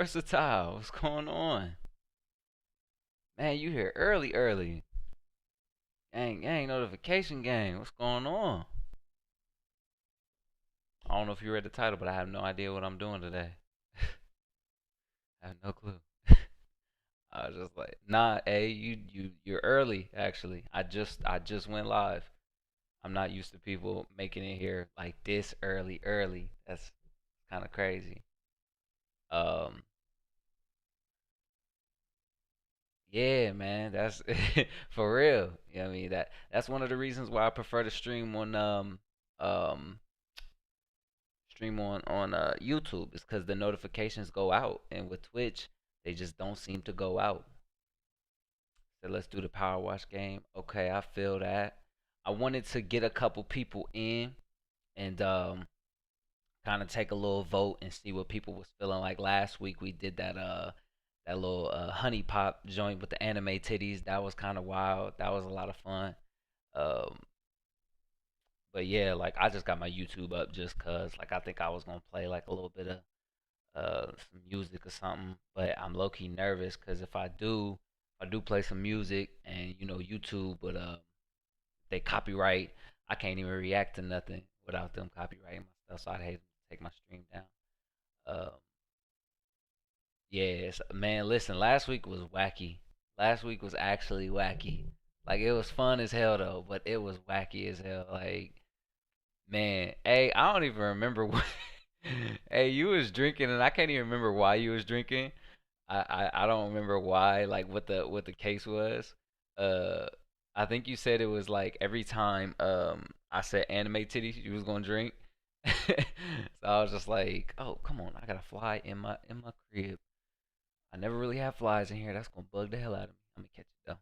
Versatile, what's going on? Man, you here early, early. Gang, notification gang, what's going on? I don't know if you read the title, but I have no idea what I'm doing today. I have no clue. I was just like, nah, hey, you're early, actually. I just went live. I'm not used to people making it here like this early. That's kind of crazy. Um, yeah, man, that's for real. You know what I mean? That's one of the reasons why I prefer to um stream on YouTube is because the notifications go out, and with Twitch, they just don't seem to go out. So let's do the Power Wash game. Okay, I feel that. I wanted to get a couple people in and kind of take a little vote and see what people was feeling like. Last week we did that little honey pop joint with the anime titties. That was kind of wild. That was a lot of fun. Um, but yeah, like I just got my YouTube up just cause like I think I was gonna play like a little bit of some music or something. But I'm low key nervous cause if I do play some music and YouTube, but they copyright, I can't even react to nothing without them copyrighting my stuff. So I'd hate to take my stream down. Um, yes, man. Listen, last week was wacky. Last week was actually wacky. Like it was fun as hell though, but it was wacky as hell. Like man, hey, I don't even remember what. Hey, you was drinking, and I can't even remember why you was drinking. I don't remember why, like what the case was. Uh, I think you said it was like every time I said anime titties, you was gonna drink. So I was just like, oh come on, I got a fly in my crib. I never really have flies in here. That's gonna bug the hell out of me. I'm gonna catch it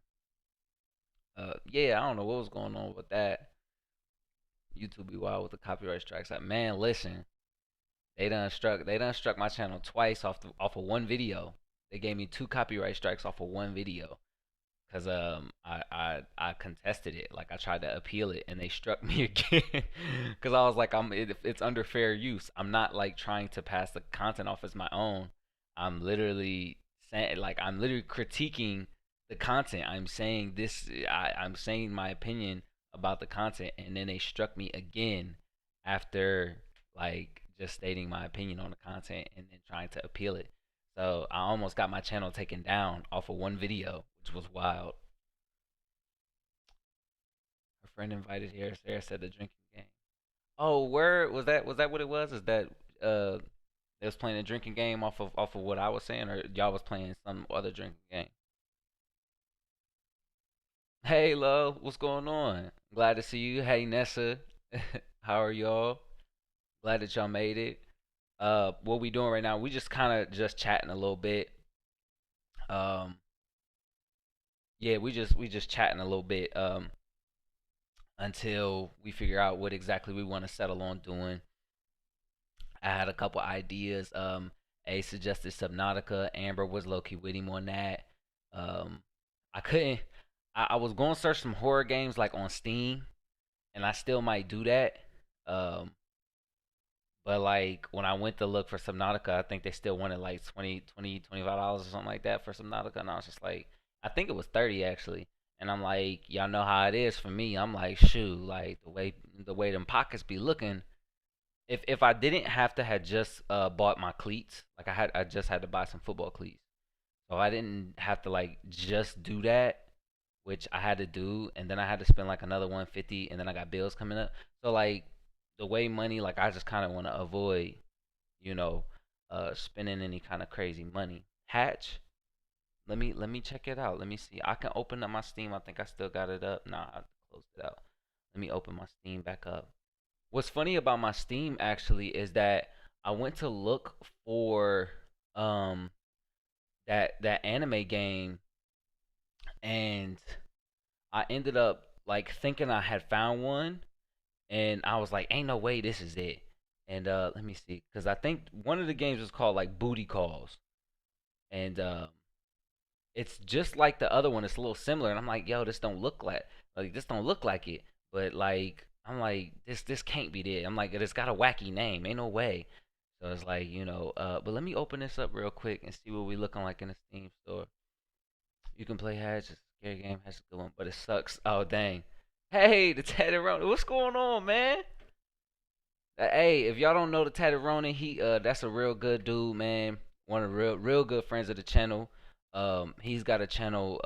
though. Yeah, I don't know what was going on with that. YouTube be wild with the copyright strikes. Like, man, listen, they done struck my channel twice off of one video. They gave me two copyright strikes off of one video because I contested it. Like I tried to appeal it and they struck me again because I was like it's under fair use. I'm not like trying to pass the content off as my own. I'm literally saying like I'm literally critiquing the content. I'm saying my opinion about the content, and then they struck me again after like just stating my opinion on the content and then trying to appeal it. So I almost got my channel taken down off of one video, which was wild. Her friend invited here. Sarah said the drinking game. Oh, where was that? Was that what it was? Is that they was playing a drinking game off of what I was saying, or y'all was playing some other drinking game? Hey, love, what's going on? Glad to see you. Hey, Nessa, how are y'all? Glad that y'all made it. What we doing right now? We just kind of just chatting a little bit. Um, yeah, we just chatting a little bit. Until we figure out what exactly we want to settle on doing. I had a couple ideas. A suggested Subnautica. Amber was low key with him on that. Um, I couldn't. I was going to search some horror games like on Steam, and I still might do that. Um, but like when I went to look for Subnautica, I think they still wanted like 25 dollars or something like that for Subnautica, and I was just like, I think it was 30 actually. And I'm like, y'all know how it is for me. I'm like, shoot, like the way them pockets be looking. If I didn't have to had just bought my cleats, like I just had to buy some football cleats. So I didn't have to like just do that, which I had to do, and then I had to spend like another 150, and then I got bills coming up. So like the way money, like I just kind of want to avoid, you know, spending any kind of crazy money. Hatch, let me check it out. Let me see. I can open up my Steam. I think I still got it up. Nah, I closed it out. Let me open my Steam back up. What's funny about my Steam actually is that I went to look for um that anime game, and I ended up like thinking I had found one, and I was like, ain't no way this is it. And let me see, because I think one of the games was called like Booty Calls, and it's just like the other one. It's a little similar, and I'm like, yo, this don't look like this don't look like it. But like I'm like this can't be it. I'm like it's got a wacky name. Ain't no way. So it's like, but let me open this up real quick and see what we looking like in the Steam store. You can play Hatch, it's a scary game, has a good one, but it sucks. Oh dang. Hey, the Tatted Ronin, what's going on, man? Hey, if y'all don't know the Tatted Ronin, he that's a real good dude, man. One of the real good friends of the channel. He's got a channel.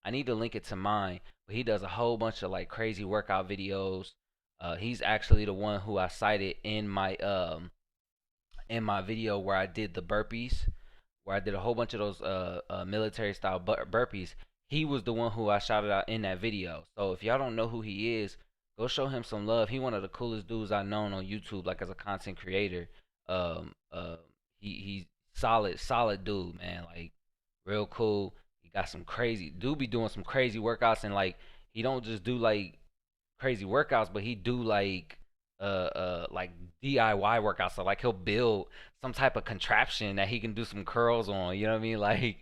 I need to link it to mine, but he does a whole bunch of like crazy workout videos. He's actually the one who I cited in my video where I did the burpees, where I did a whole bunch of those military style burpees. He was the one who I shouted out in that video. So if y'all don't know who he is, go show him some love. He one of the coolest dudes I known on YouTube, like as a content creator. Um, uh, he's solid dude, man. Like real cool. He got some crazy dude be doing some crazy workouts, and like he don't just do like crazy workouts, but he do like DIY workouts. So like he'll build some type of contraption that he can do some curls on. You know what I mean? Like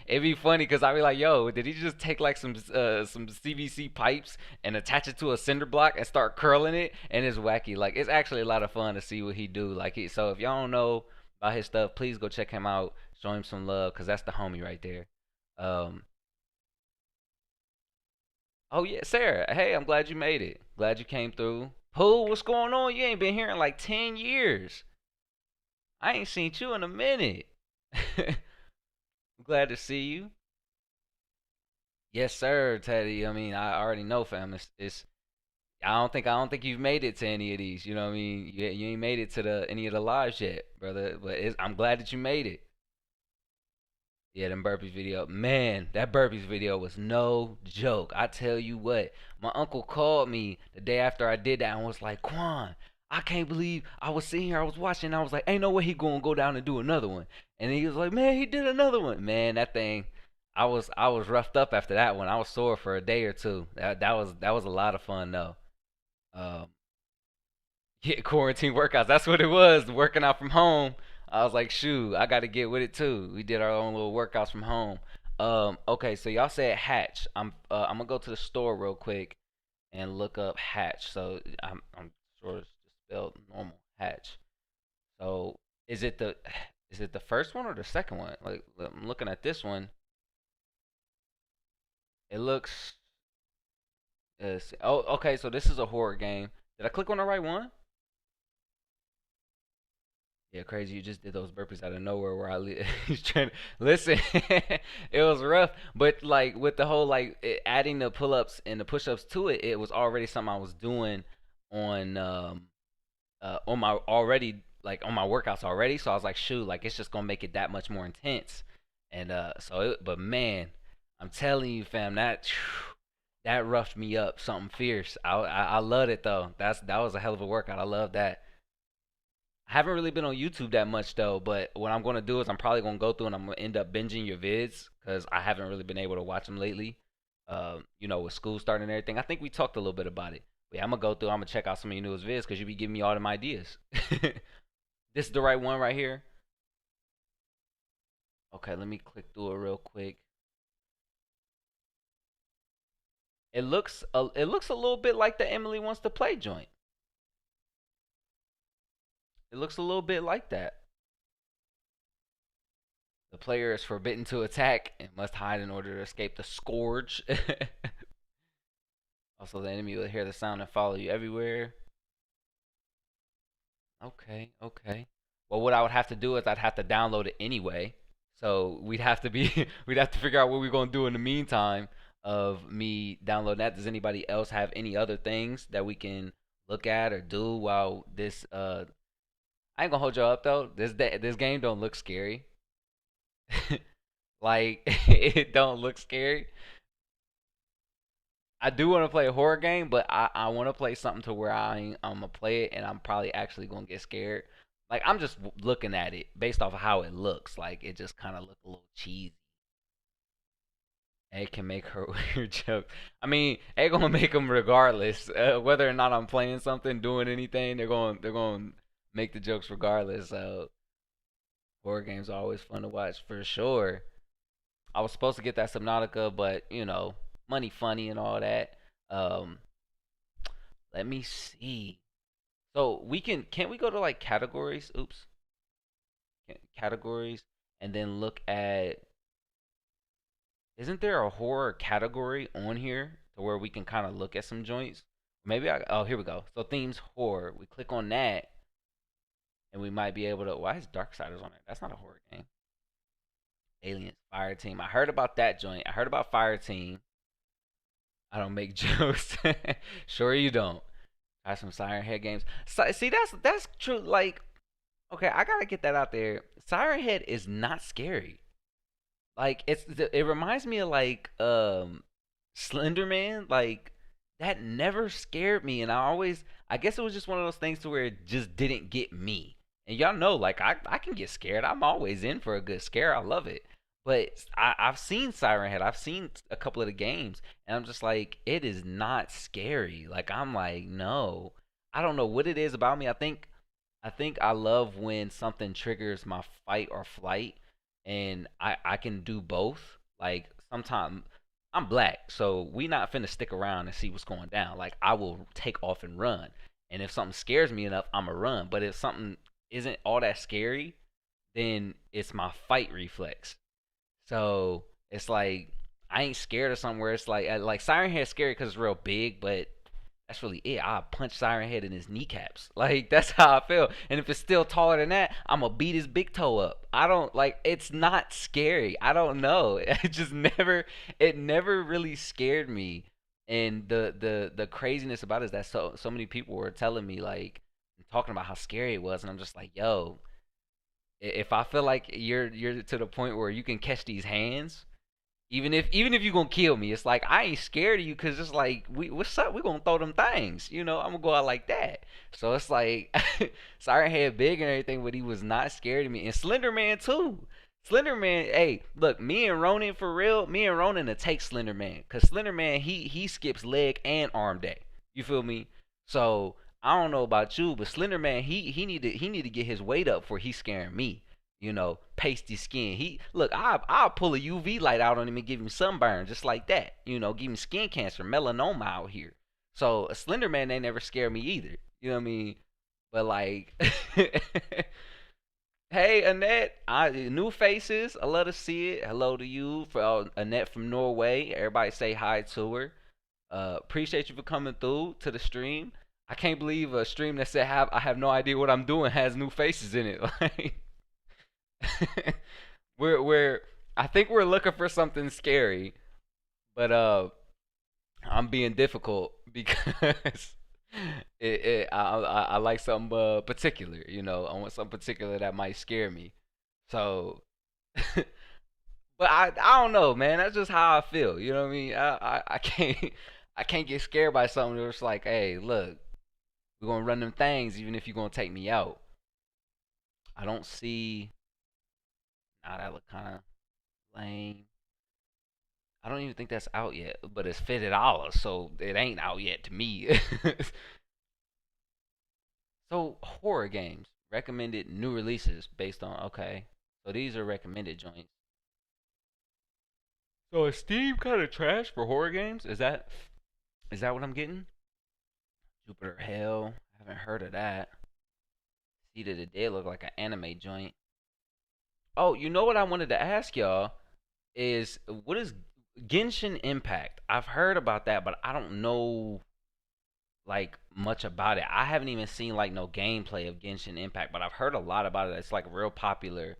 it'd be funny because I'd be like, yo, did he just take like some CVC pipes and attach it to a cinder block and start curling it? And it's wacky. Like it's actually a lot of fun to see what he do. So if y'all don't know about his stuff, please go check him out. Show him some love because that's the homie right there. Um, Oh yeah, Sarah. Hey, I'm glad you made it. Glad you came through. Pooh, what's going on? You ain't been here in like 10 years. I ain't seen you in a minute. I'm glad to see you. Yes, sir, Teddy. I mean, I already know, fam. It's I don't think you've made it to any of these. You know what I mean? You ain't made it to the any of the lives yet, brother. But I'm glad that you made it. Yeah, them burpees video. Man, that burpees video was no joke. I tell you what, my uncle called me the day after I did that and was like, Quan, I can't believe I was sitting here, I was watching, and I was like, ain't no way he gonna go down and do another one. And he was like, man, he did another one. Man, that thing, I was roughed up after that one. I was sore for a day or two. That was a lot of fun though. Um, yeah, quarantine workouts. That's what it was. Working out from home. I was like, shoot, I got to get with it too. We did our own little workouts from home. Okay, so y'all said Hatch. I'm gonna go to the store real quick and look up Hatch. So I'm sure it's just spelled normal Hatch. So is it the is it the first one or the second one? Like I'm looking at this one. It looks. Oh, okay. So this is a horror game. Did I click on the right one? Yeah, crazy. You just did those burpees out of nowhere where he's trying to listen. It was rough, but like with the whole adding the pull-ups and the push-ups to it, it was already something I was doing on on my already like on my workouts already. So I was like, shoot, like it's just gonna make it that much more intense. And but man, I'm telling you, fam, that roughed me up something fierce. I loved it though. That was a hell of a workout. I love that. I haven't really been on YouTube that much though, but what I'm gonna do is I'm probably gonna go through and I'm gonna end up binging your vids because I haven't really been able to watch them lately. With school starting and everything. I think we talked a little bit about it. But yeah, I'm gonna go through. I'm gonna check out some of your newest vids because you be giving me all them ideas. This is the right one right here. Okay, let me click through it real quick. It looks a little bit like the Emily Wants to Play joint. It looks a little bit like that. The player is forbidden to attack and must hide in order to escape the scourge. Also, the enemy will hear the sound and follow you everywhere. Okay, okay. Well, what I would have to do is I'd have to download it anyway. So we'd have to be we'd have to figure out what we're gonna do in the meantime of me downloading that. Does anybody else have any other things that we can look at or do while this I ain't gonna hold y'all up though. This game don't look scary. Like it don't look scary. I do want to play a horror game, but I want to play something to where I'm gonna play it and I'm probably actually gonna get scared. Like I'm just looking at it based off of how it looks. Like it just kind of look a little cheesy. It can make her weird joke. I mean, it gonna make them regardless, whether or not I'm playing something, doing anything. They're going to make the jokes regardless. So horror games are always fun to watch for sure. I was supposed to get that Subnautica, but money funny and all that. Um, Let me see. So we can't we go to like categories? Oops, categories, and then look at. Isn't there a horror category on here to where we can kind of look at some joints? Maybe I. Oh, here we go. So themes horror. We click on that, and we might be able to. Why is Darksiders on it? That's not a horror game. Aliens, Fire Team. I heard about that joint. I heard about Fire Team. I don't make jokes. Sure you don't. Try some Siren Head games. So, see, that's true. Like, okay, I gotta get that out there. Siren Head is not scary. Like, it reminds me of like Slender Man. Like that never scared me, and I guess it was just one of those things to where it just didn't get me. And y'all know, like I can get scared. I'm always in for a good scare. I love it. But I've seen Siren Head. I've seen a couple of the games, and I'm just like, it is not scary. Like I'm like, no, I don't know what it is about me. I think I love when something triggers my fight or flight, and I can do both. Like sometimes I'm black, so we not finna stick around and see what's going down. Like I will take off and run, and if something scares me enough, I'ma run. But if something isn't all that scary, then it's my fight reflex. So it's like I ain't scared of something where it's like Siren Head's scary because it's real big, but that's really it. I punch Siren Head in his kneecaps. Like that's how I feel. And if it's still taller than that, I'ma beat his big toe up. I don't like. It's not scary. I don't know. It never really scared me. And the craziness about it is that so many people were telling me like talking about how scary it was, and I'm just like, yo, if I feel like you're to the point where you can catch these hands, even if you gonna kill me, it's like I ain't scared of you because it's like what's up? We gonna throw them things, I'm gonna go out like that. So it's like Siren Head big and everything, but he was not scared of me. And Slender Man too. Slender Man, hey, look, me and Ronan for real. Me and Ronan to take Slender Man, cause Slender Man he skips leg and arm day. You feel me? So I don't know about you, but Slender Man he need to get his weight up for he's scaring me. Pasty skin. He look, I'll pull a UV light out on him and give him sunburn just like that. Give him skin cancer, melanoma out here. So a Slender Man they never scare me either. You know what I mean? But like, hey Annette, new faces. I love to see it. Hello to you for Annette from Norway. Everybody say hi to her. Appreciate you for coming through to the stream. I can't believe a stream that said I have no idea what I'm doing has new faces in it. Like we're I think we're looking for something scary, but I'm being difficult because I like something particular. I want something particular that might scare me. So, but I don't know, man. That's just how I feel. You know what I mean? I can't I can't get scared by something that's like, hey, look, we're gonna run them things even if you're gonna take me out. I don't see. Nah, that look kind of lame. I don't even think that's out yet, but it's $50, so it ain't out yet to me. So horror games recommended new releases based on okay. So these are recommended joints. So is Steam kind of trash for horror games? Is that what I'm getting? Jupiter Hell. I haven't heard of that. See that it did look like an anime joint. Oh, you know what I wanted to ask y'all is what is Genshin Impact? I've heard about that, but I don't know like much about it. I haven't even seen like no gameplay of Genshin Impact, but I've heard a lot about it. It's like real popular.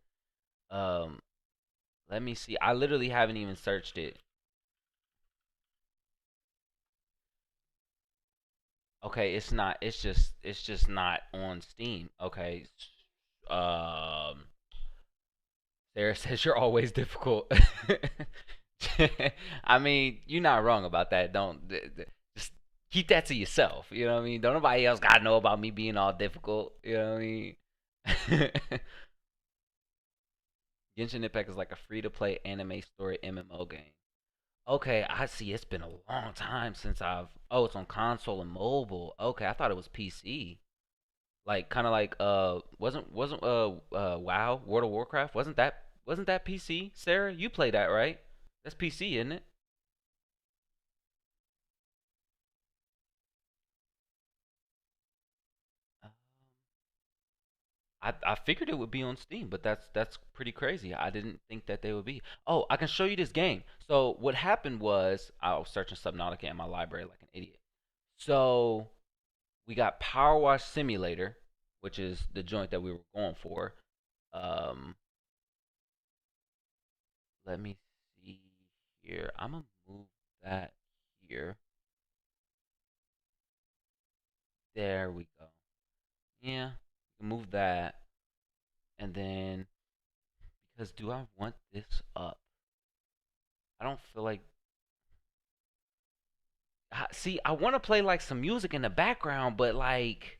Um, Let me see. I literally haven't even searched it. Okay, it's not. It's just not on Steam. Okay. Um, Sarah says you're always difficult. I mean, you're not wrong about that. Don't just keep that to yourself. You know what I mean? Don't nobody else gotta know about me being all difficult. You know what I mean? Genshin Impact is like a free to play anime story MMO game. Okay, I see. It's been a long time since I've. Oh, it's on console and mobile. Okay, I thought it was PC. Like kind of like wasn't WoW World of Warcraft wasn't that PC? Sarah, you play that right? That's PC, isn't it? I figured it would be on Steam, but that's pretty crazy. I didn't think that they would be. Oh, I can show you this game. So what happened was I was searching Subnautica in my library like an idiot. So we got Power Wash Simulator, which is the joint that we were going for. Um, Let me see here. I'm gonna move that here. There we go. Yeah, move that, and then because do I want this up? I don't feel like. See, I want to play like some music in the background, but like,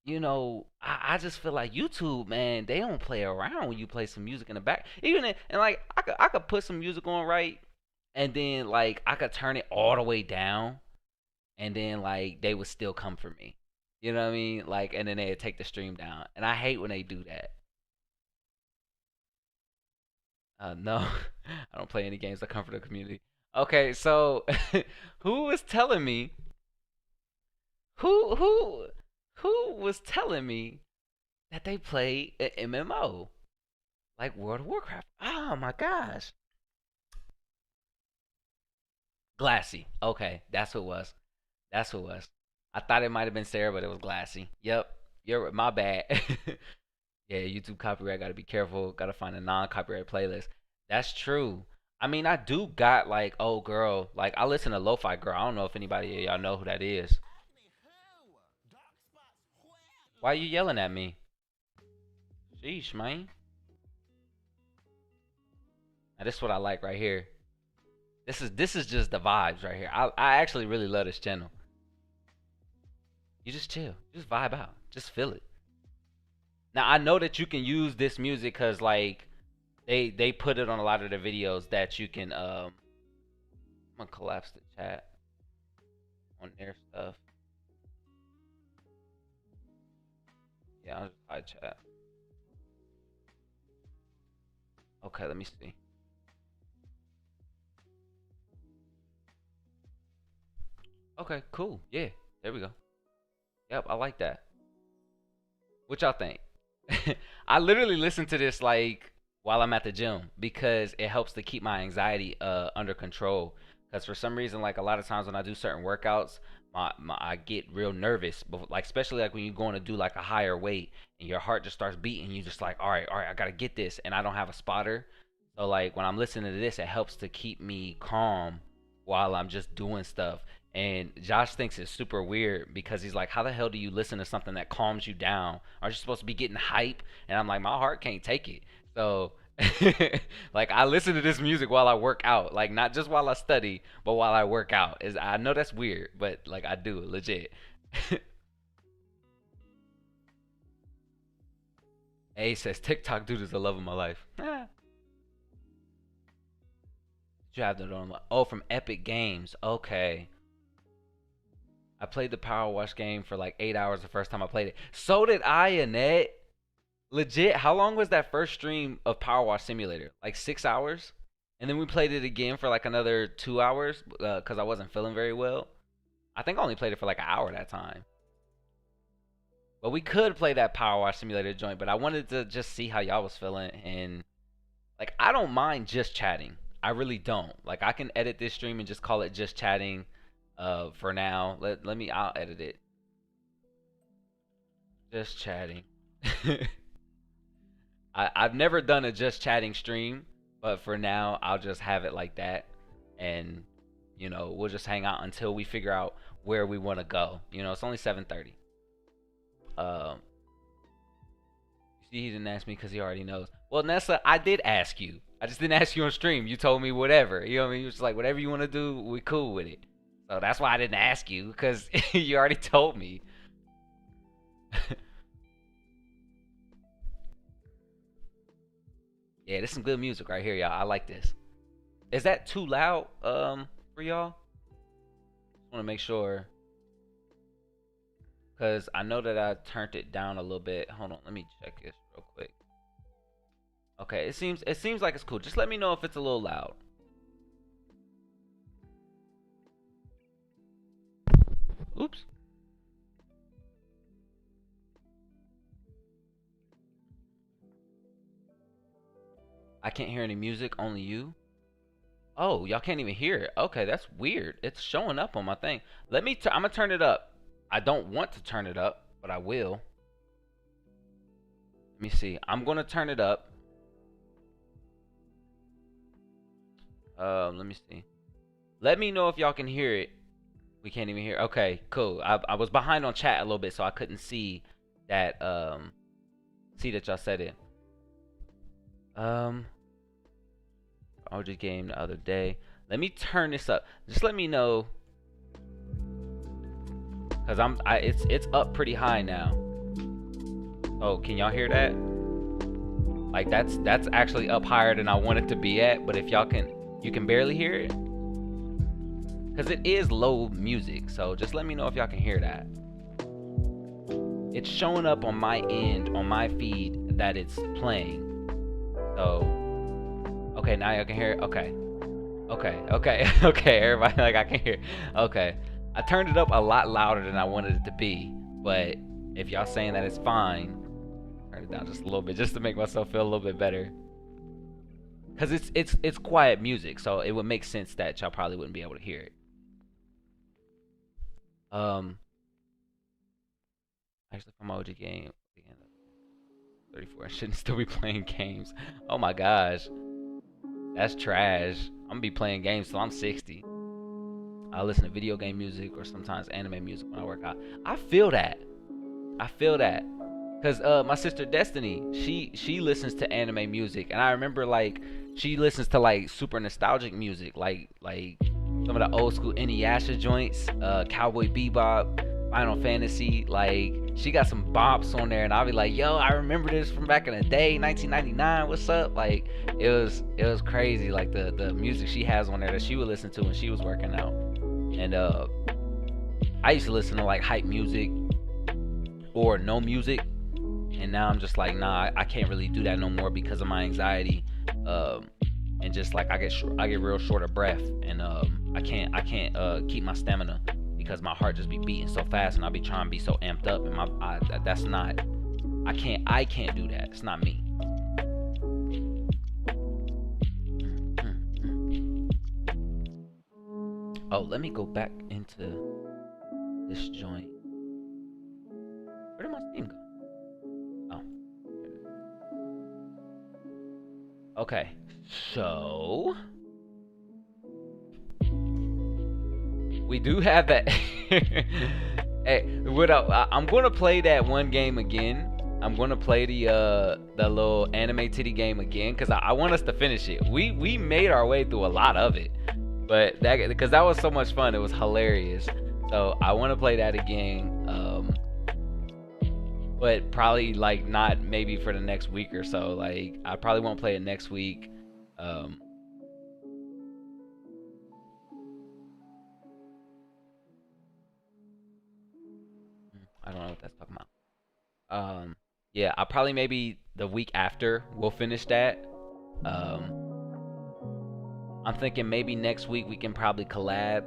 I just feel like YouTube, man, they don't play around when you play some music in the back. And like I could put some music on right, and then like I could turn it all the way down, and then like they would still come for me. You know what I mean? Like, and then they'd take the stream down, and I hate when they do that. No, I don't play any games that come for the community. Okay, so who was telling me who who who was telling me that they play a MMO like World of Warcraft? Oh my gosh, Glassy. Okay, that's what it was. That's what it was. I thought it might have been Sarah, but it was Glassy. Yep, you're my bad. Yeah, YouTube copyright. Got to be careful. Got to find a non-copyright playlist. That's true. I mean, I do got like, oh girl, like I listen to Lo-Fi Girl. I don't know if anybody of y'all know who that is. Why you yelling at me? Sheesh, man. Now, this is what I like right here. This is just the vibes right here. I actually really love this channel. You just chill, just vibe out, just feel it. Now I know that you can use this music because like they put it on a lot of their videos that you can I'm gonna collapse the chat on their stuff. Yeah, I'll just hide chat. Okay, let me see. Okay, cool. Yeah, there we go. Yep, I like that. What y'all think? I literally listen to this like while I'm at the gym because it helps to keep my anxiety under control. Because for some reason, like a lot of times when I do certain workouts, I get real nervous. But like especially like when you're going to do like a higher weight and your heart just starts beating, you just like, all right, I gotta get this, and I don't have a spotter. So like when I'm listening to this, it helps to keep me calm while I'm just doing stuff. And Josh thinks it's super weird because he's like, "How the hell do you listen to something that calms you down? Aren't you supposed to be getting hype?" And I'm like, "My heart can't take it." So, like, I listen to this music while I work out, like not just while I study, but while I work out. Is I know that's weird, but like I do legit. A says TikTok dude is the love of my life. Did you have that on? Oh, from Epic Games. Okay. I played the Power Wash game for like 8 hours the first time I played it. So did I, Annette. Legit. How long was that first stream of Power Wash Simulator? Like 6 hours? And then we played it again for like another 2 hours because I wasn't feeling very well. I think I only played it for like an hour that time. But we could play that Power Wash Simulator joint, but I wanted to just see how y'all was feeling. And like, I don't mind just chatting. I really don't. Like, I can edit this stream and just call it just chatting for now. I'll edit it. Just chatting. I've never done a just chatting stream, but for now I'll just have it like that, and we'll just hang out until we figure out where we want to go. It's only 7:30. Um, you see, he didn't ask me because he already knows. Well, Nessa, I did ask you. I just didn't ask you on stream. You told me whatever. You know what I mean? You was like, whatever you want to do, we cool with it. So that's why I didn't ask you because you already told me. Yeah, this is some good music right here, y'all. I like this. Is that too loud for y'all? Just want to make sure because I know that I turned it down a little bit. Hold on, let me check this real quick. Okay, it seems like it's cool. Just let me know if it's a little loud. Oops. I can't hear any music, only you. Oh, y'all can't even hear it. Okay, that's weird. It's showing up on my thing. I'm gonna turn it up. I don't want to turn it up, but I will. Let me see. I'm gonna turn it up. Let me see. Let me know if y'all can hear it. We can't even hear. Okay, cool. I was behind on chat a little bit, so I couldn't see that y'all said it. OG game the other day. Let me turn this up. Just let me know, cause it's up pretty high now. Oh, can y'all hear that? Like that's actually up higher than I want it to be at. But if you can barely hear it, cause it is low music. So just let me know if y'all can hear that. It's showing up on my end, on my feed, that it's playing. So, okay, now y'all can hear it. Okay. Everybody, like, I can hear. Okay, I turned it up a lot louder than I wanted it to be, but if y'all saying that it's fine, turn it down just a little bit, just to make myself feel a little bit better. Cause it's quiet music, so it would make sense that y'all probably wouldn't be able to hear it. Actually, from OG game, 34. I shouldn't still be playing games. Oh my gosh, that's trash. I'm gonna be playing games till I'm 60. I listen to video game music or sometimes anime music when I work out. I feel that. Cause my sister Destiny, she listens to anime music, and I remember like she listens to like super nostalgic music, like some of the old school Inuyasha joints, Cowboy Bebop, Final Fantasy. Like she got some bops on there, and I'll be like, yo, I remember this from back in the day, 1999. What's up? Like it was crazy. Like the music she has on there that she would listen to when she was working out. And I used to listen to like hype music or no music, and now I'm just like, nah, I can't really do that no more because of my anxiety, and just like I get real short of breath, and I can't keep my stamina because my heart just be beating so fast, and I'll be trying to be so amped up, and I can't do that. It's not me. Oh, let me go back into this joint. Where did my Steam go? Oh. Okay. So we do have that. Hey, I'm gonna play that one game again. I'm gonna play the little anime titty game again because I want us to finish it. We made our way through a lot of it. But because that was so much fun, it was hilarious. So I want to play that again, but probably like not maybe for the next week or so. Like I probably won't play it next week. I don't know what that's talking about. Yeah, I'll probably maybe the week after we'll finish that. I'm thinking maybe next week we can probably collab.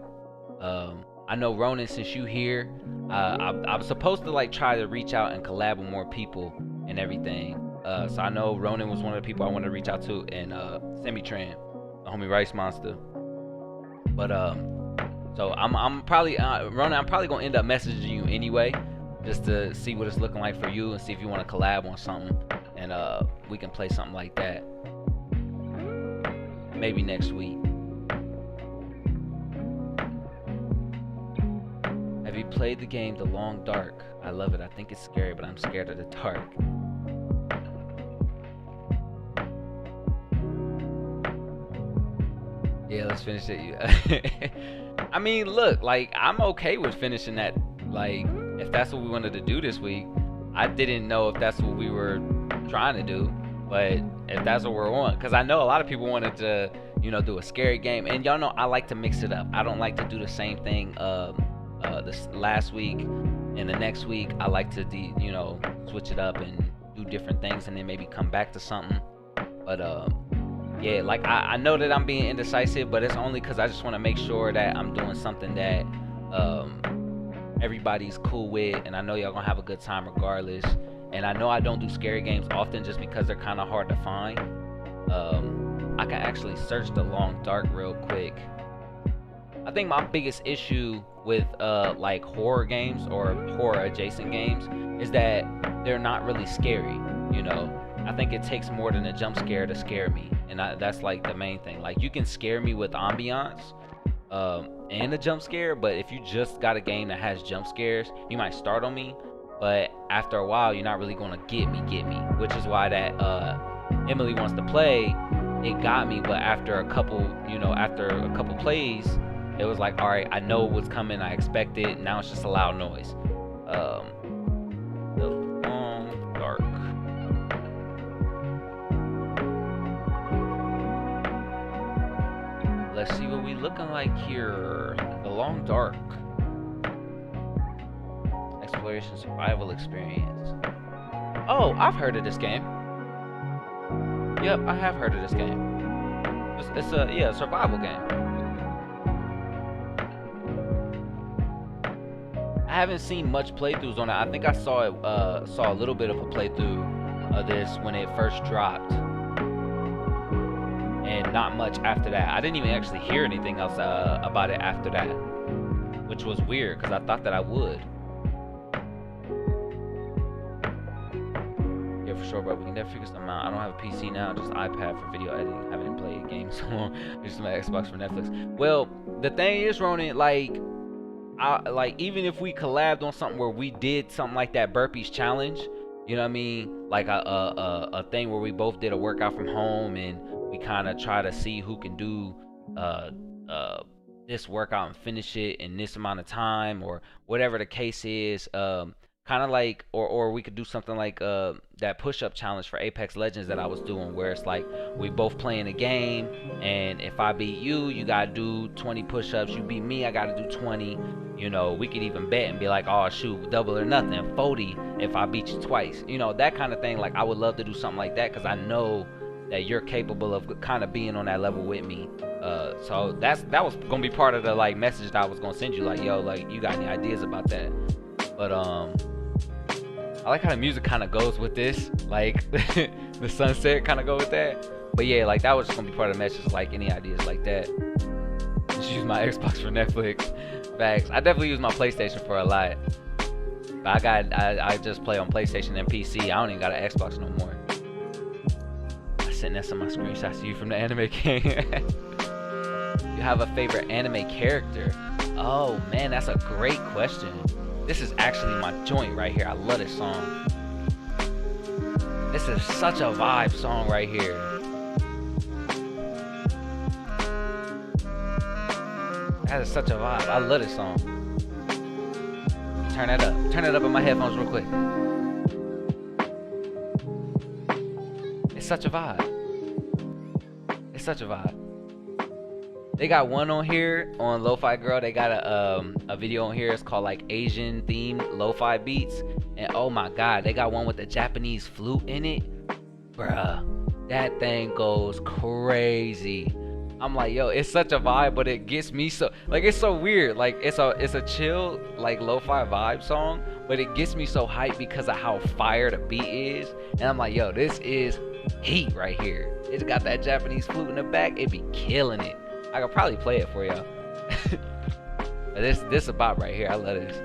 I know Ronan, since you here, I'm supposed to like try to reach out and collab with more people and everything. So I know Ronan was one of the people I wanted to reach out to, and Semitran, the homie Rice Monster. But so I'm probably Ronan, I'm probably gonna end up messaging you anyway, just to see what it's looking like for you and see if you want to collab on something, and we can play something like that. Maybe next week. Have you played the game The Long Dark? I love it. I think it's scary, but I'm scared of the dark. Yeah, let's finish it. I mean, look, like I'm okay with finishing that. Like, if that's what we wanted to do this week, I didn't know if that's what we were trying to do. But if that's what we're on, because I know a lot of people wanted to, do a scary game, and y'all know I like to mix it up. I don't like to do the same thing this last week and the next week. I like to switch it up and do different things, and then maybe come back to something. But yeah, like I know that I'm being indecisive, but it's only because I just want to make sure that I'm doing something that everybody's cool with, and I know y'all gonna have a good time regardless. And I know I don't do scary games often just because they're kind of hard to find. I can actually search The Long Dark real quick. I think my biggest issue with like horror games or horror adjacent games is that they're not really scary. You know, I think it takes more than a jump scare to scare me, and that's like the main thing. Like you can scare me with ambiance, and a jump scare, but if you just got a game that has jump scares, you might start on me, but after a while, you're not really gonna get me, which is why that Emily Wants to Play, it got me, but after a couple, after a couple plays, it was like, all right, I know what's coming, I expect it. Now it's just a loud noise. The Long Dark. Let's see what we looking like here. The Long Dark. Exploration survival experience. Oh, I've heard of this game. Yep, I have heard of this game. It's a survival game. I haven't seen much playthroughs on it. I think I saw a little bit of a playthrough of this when it first dropped, and not much after that. I didn't even actually hear anything else about it after that, which was weird because I thought that I would. Yeah, for sure, bro. We can definitely figure something out. I don't have a PC now, just iPad for video editing. I haven't played games so long. Just my Xbox for Netflix. Well, the thing is, Ronan, like even if we collabed on something where we did something like that burpees challenge, you know what I mean? Like a thing where we both did a workout from home and we kind of try to see who can do this workout and finish it in this amount of time, or whatever the case is. Kind of like, or we could do something like that push-up challenge for Apex Legends that I was doing, where it's like we both playing a game, and if I beat you, you gotta do 20 push-ups. You beat me, I gotta do 20. You know, we could even bet and be like, oh shoot, double or nothing, 40 if I beat you twice. You know, that kind of thing. Like I would love to do something like that because I know that you're capable of kind of being on that level with me. So that was gonna be part of the like message that I was gonna send you. Like, yo, like you got any ideas about that? But I like how the music kind of goes with this, like the sunset kind of go with that. But yeah, like that was just gonna be part of the message. Like any ideas like that. Just use my Xbox for Netflix. Facts. I definitely use my PlayStation for a lot. But I just play on PlayStation and PC. I don't even got an Xbox no more. I sent that some of my screenshots to you from the anime game. You have a favorite anime character? Oh man, that's a great question. This is actually my joint right here. I love this song. This is such a vibe song right here. That is such a vibe. I love this song. Turn that up. Turn it up in my headphones real quick. It's such a vibe. It's such a vibe. They got one on here on Lo-Fi Girl. They got a video on here. It's called like Asian themed lo-fi beats. And oh my god, they got one with a Japanese flute in it. Bruh, that thing goes crazy. I'm like, yo, it's such a vibe, but it gets me so, like, it's so weird. Like it's a chill like lo-fi vibe song, but it gets me so hyped because of how fire the beat is. And I'm like, yo, this is heat right here. It's got that Japanese flute in the back. It be killing it. I could probably play it for y'all. This about right here. I love this.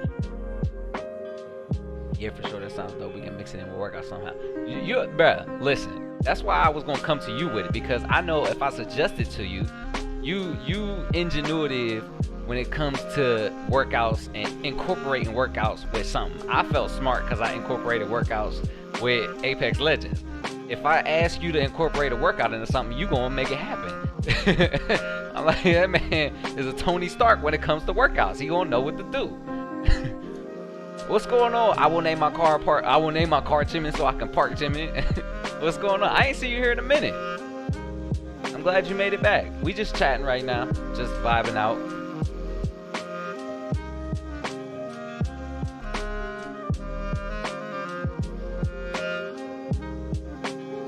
Yeah, for sure. That sounds dope. We can mix it in with workout somehow. Bruh, listen. That's why I was gonna come to you with it, because I know if I suggest it to you, you ingenuitive when it comes to workouts and incorporating workouts with something. I felt smart because I incorporated workouts with Apex Legends. If I ask you to incorporate a workout into something, you gonna make it happen. I'm like, that man is a Tony Stark when it comes to workouts. He gonna know what to do. What's going on? I will name my car Jimin so I can park Jimin. What's going on? I ain't see you here in a minute. I'm glad you made it back. We just chatting right now, just vibing out.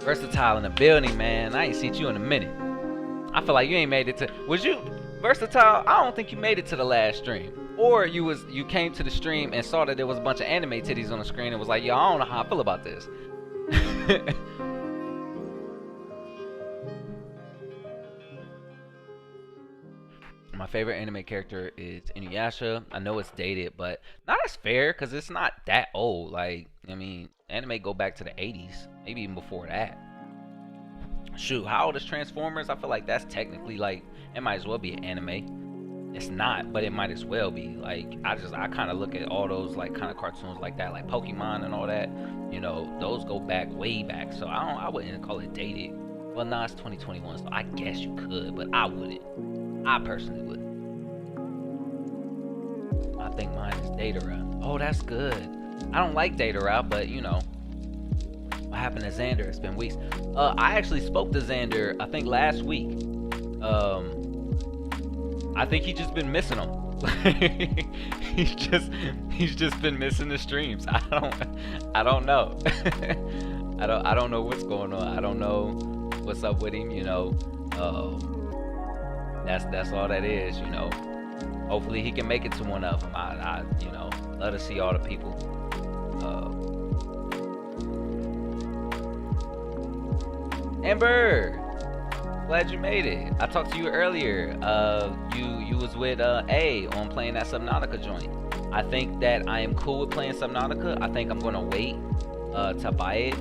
Versatile in the building, man. I ain't seen you in a minute. I feel like you ain't made it to. Was you Versatile? I don't think you made it to the last stream. Or you came to the stream and saw that there was a bunch of anime titties on the screen and was like, yo, I don't know how I feel about this. My favorite anime character is Inuyasha. I know it's dated, but not as fair because it's not that old. Like, I mean, anime go back to the 80s, maybe even before that. Shoot, how old is Transformers? I feel like that's technically like it might as well be an anime. It's not, but it might as well be. Like I kind of look at all those like kind of cartoons like that, like Pokemon and all that. You know, those go back way back. So I wouldn't call it dated. Well, nah, it's 2021, so I guess you could, but I wouldn't. I personally wouldn't. I think mine is Datara. Oh, that's good. I don't like Datara, but you know, what happened to Xander? It's been weeks. I actually spoke to Xander, I think last week. I think he just been missing them. he's just been missing the streams. I don't know. I don't know what's going on. I don't know what's up with him, you know. That's all that is, you know. Hopefully he can make it to one of them. I you know, love to see all the people. Amber, glad you made it. I talked to you earlier. You was with A on playing that Subnautica joint. I think that I am cool with playing Subnautica. I think I'm gonna wait to buy it.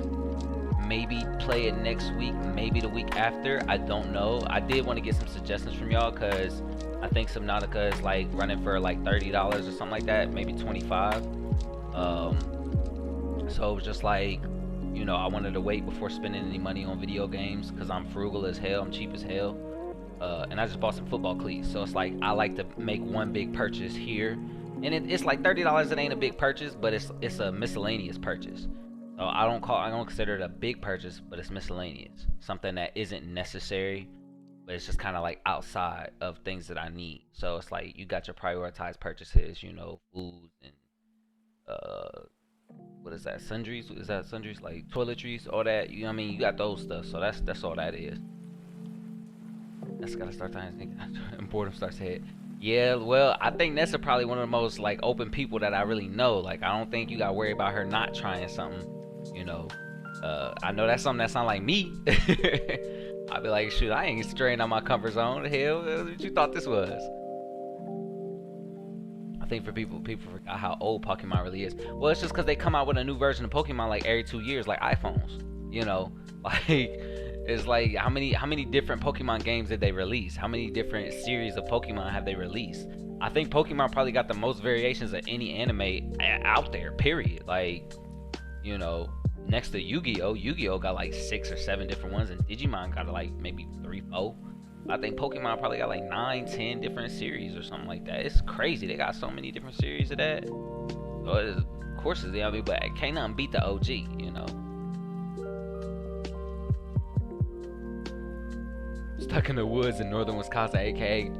Maybe play it next week, maybe the week after. I don't know. I did want to get some suggestions from y'all because I think Subnautica is like running for like $30 or something like that, maybe 25. So it was just like, you know, I wanted to wait before spending any money on video games because I'm frugal as hell, I'm cheap as hell. And I just bought some football cleats. So it's like I like to make one big purchase here. And it's like $30, it ain't a big purchase, but it's a miscellaneous purchase. So I don't consider it a big purchase, but it's miscellaneous. Something that isn't necessary, but it's just kind of like outside of things that I need. So it's like you got your prioritized purchases, you know, food and what is that? Sundries? Is that sundries like toiletries? All that? You know what I mean? You got those stuff. So that's all that is. That's gotta start thinking. And boredom starts to hit. Yeah, well, I think Nessa probably one of the most like open people that I really know. Like I don't think you gotta worry about her not trying something. You know, I know that's something that sounds like me. I'd be like, shoot, I ain't straying out my comfort zone. Hell, what you thought this was? I think for people forgot how old Pokemon really is. Well, it's just because they come out with a new version of Pokemon like every 2 years, like iPhones. You know, like it's like how many different Pokemon games did they release? How many different series of Pokemon have they released? I think Pokemon probably got the most variations of any anime out there. Period. Like, you know, next to Yu-Gi-Oh! Yu-Gi-Oh! Got like 6 or 7 different ones, and Digimon got like maybe 3, 4. I think Pokemon probably got like 9, 10 different series or something like that. It's crazy. They got so many different series of that. So it is, of course, it's the other, but can't nothing beat the OG, you know. Stuck in the woods in northern Wisconsin, aka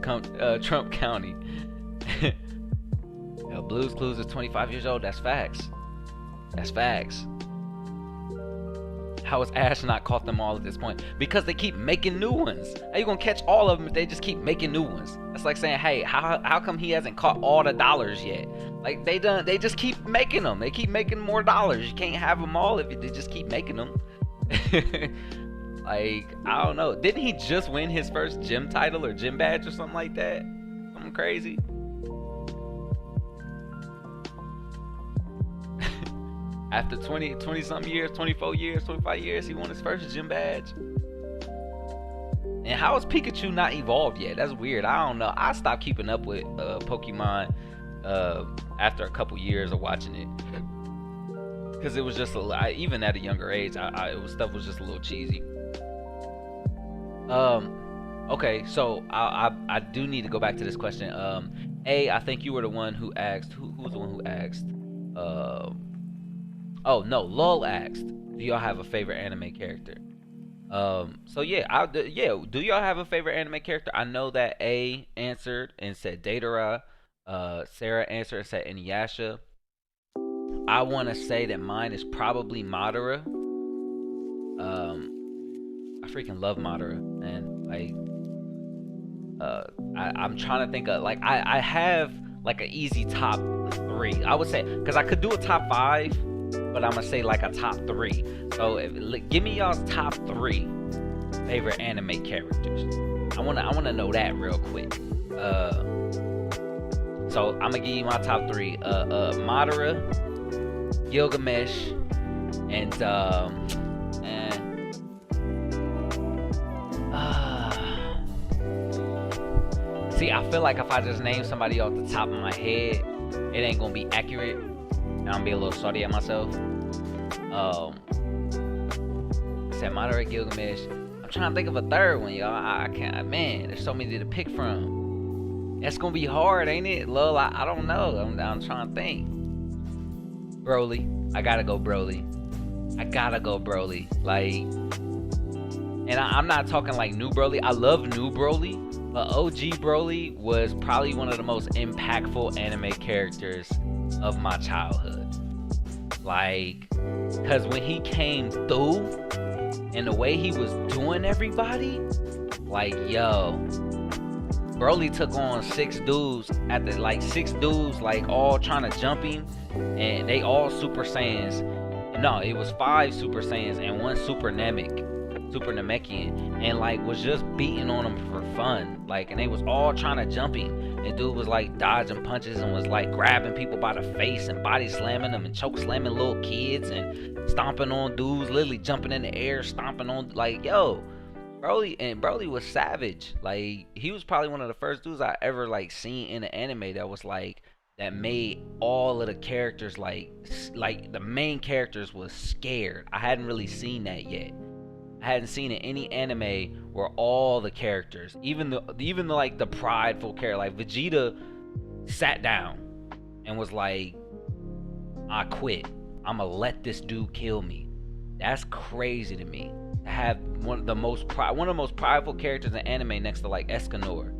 Trump County. Yo, Blue's Clues is 25 years old. That's facts. That's facts. How has Ash not caught them all at this point? Because they keep making new ones. How you gonna catch all of them if they just keep making new ones? That's like saying, hey, how come he hasn't caught all the dollars yet? Like they just keep making them. They keep making more dollars. You can't have them all if they just keep making them. Like, I don't know. Didn't he just win his first gym title or gym badge or something like that? Something crazy. After 20 something years, 24 years, 25 years, he won his first gym badge. And how is Pikachu not evolved yet? That's weird. I don't know. I stopped keeping up with Pokemon after a couple years of watching it. Because it was just, even at a younger age, stuff was just a little cheesy. Okay, so I do need to go back to this question. I think you were the one who asked. Who was the one who asked? Oh no, Lol asked, do y'all have a favorite anime character? So yeah, do y'all have a favorite anime character? I know that A answered and said Datara. Sarah answered and said Inuyasha. I want to say that mine is probably Madara. I freaking love Madara, man. Like, I'm trying to think of like I have like an easy top 3. I would say because I could do a top 5. But I'm gonna say like a top 3. So give me y'all's top 3 favorite anime characters. I wanna know that real quick. Uh, so I'm gonna give you my top three. Madara, Gilgamesh, and see, I feel like if I just name somebody off the top of my head, it ain't gonna be accurate. And I'm gonna be a little salty at myself. Said Madara, Gilgamesh. I'm trying to think of a third one, y'all. I can't. Man, there's so many to pick from. That's gonna be hard, ain't it? Lil, I don't know. I'm trying to think. Broly. I gotta go Broly. Like, and I'm not talking like new Broly. I love new Broly, but OG Broly was probably one of the most impactful anime characters of my childhood. Like, cause when he came through and the way he was doing everybody, like, yo, Broly took on six dudes like all trying to jump him, and they all Super Saiyans. No, it was 5 Super Saiyans and 1 Super Namekian, and like was just beating on him for fun. Like, and they was all trying to jump him, and dude was like dodging punches and was like grabbing people by the face and body slamming them and choke slamming little kids and stomping on dudes, literally jumping in the air, stomping on, like, yo, Broly was savage. Like, he was probably one of the first dudes I ever like seen in an anime that was like, that made all of the characters like the main characters was scared. I hadn't really seen that yet. I hadn't seen in any anime where all the characters, even the like the prideful character, like Vegeta, sat down and was like, I quit. I'ma let this dude kill me. That's crazy to me. To have one of the most prideful characters in anime next to like Escanor.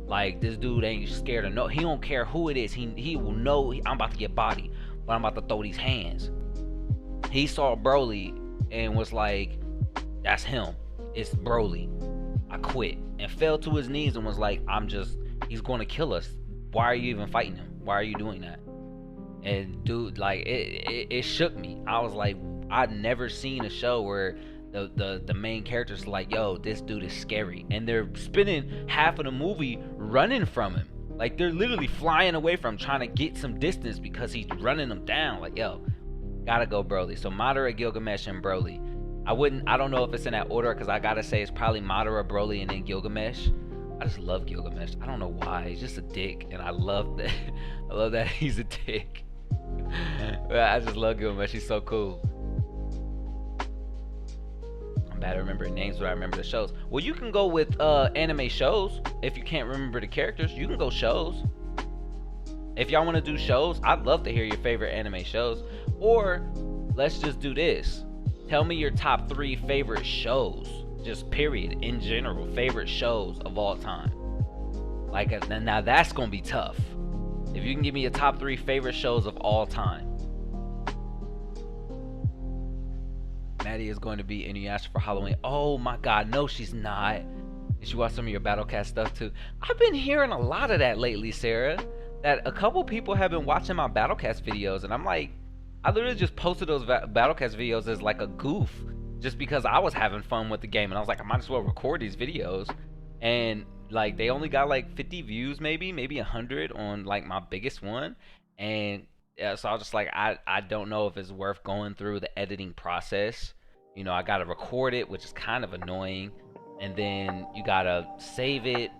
Like, this dude ain't scared of no. He don't care who it is. He will know I'm about to get bodied, but I'm about to throw these hands. He saw Broly and was like, "That's him. It's Broly. I quit." And fell to his knees and was like, he's going to kill us. Why are you even fighting him? Why are you doing that? And dude, like, it shook me. I was like, I'd never seen a show where the main character's like, yo, this dude is scary, and they're spending half of the movie running from him. Like, they're literally flying away from him, trying to get some distance because he's running them down. Like, yo, gotta go Broly. So Madara, Gilgamesh, and Broly. I don't know if it's in that order, because I gotta say it's probably Madara, Broly, and then Gilgamesh. I just love Gilgamesh. I don't know why. He's just a dick, and I love that. I love that he's a dick. I just love Gilgamesh. He's so cool. I'm bad at remembering names, but I remember the shows. Well, you can go with anime shows. If you can't remember the characters, you can go shows. If y'all want to do shows, I'd love to hear your favorite anime shows. Or let's just do this. Tell me your top 3 favorite shows. Just period, in general, favorite shows of all time. Like, now that's gonna be tough. If you can give me your top 3 favorite shows of all time. Maddie is going to be Inuyasha for Halloween. Oh my god, no she's not. Did you watch some of your Battlecast stuff too? I've been hearing a lot of that lately, Sarah. That a couple people have been watching my Battlecast videos, and I'm like, I literally just posted those Battlecast videos as like a goof, just because I was having fun with the game, and I was like, I might as well record these videos. And like, they only got like 50 views, maybe 100 on like my biggest one. And so I was just like, I don't know if it's worth going through the editing process. You know, I gotta record it, which is kind of annoying, and then you gotta save it,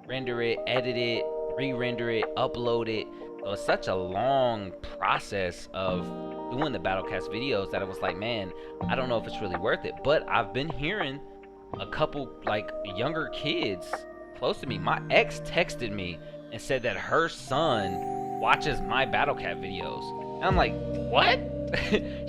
render it, edit it, re-render it, upload it. So it's such a long process of doing the Battlecast videos that it was like, man, I don't know if it's really worth it. But I've been hearing a couple like younger kids close to me. My ex texted me and said that her son watches my Battlecat videos. And I'm like, what?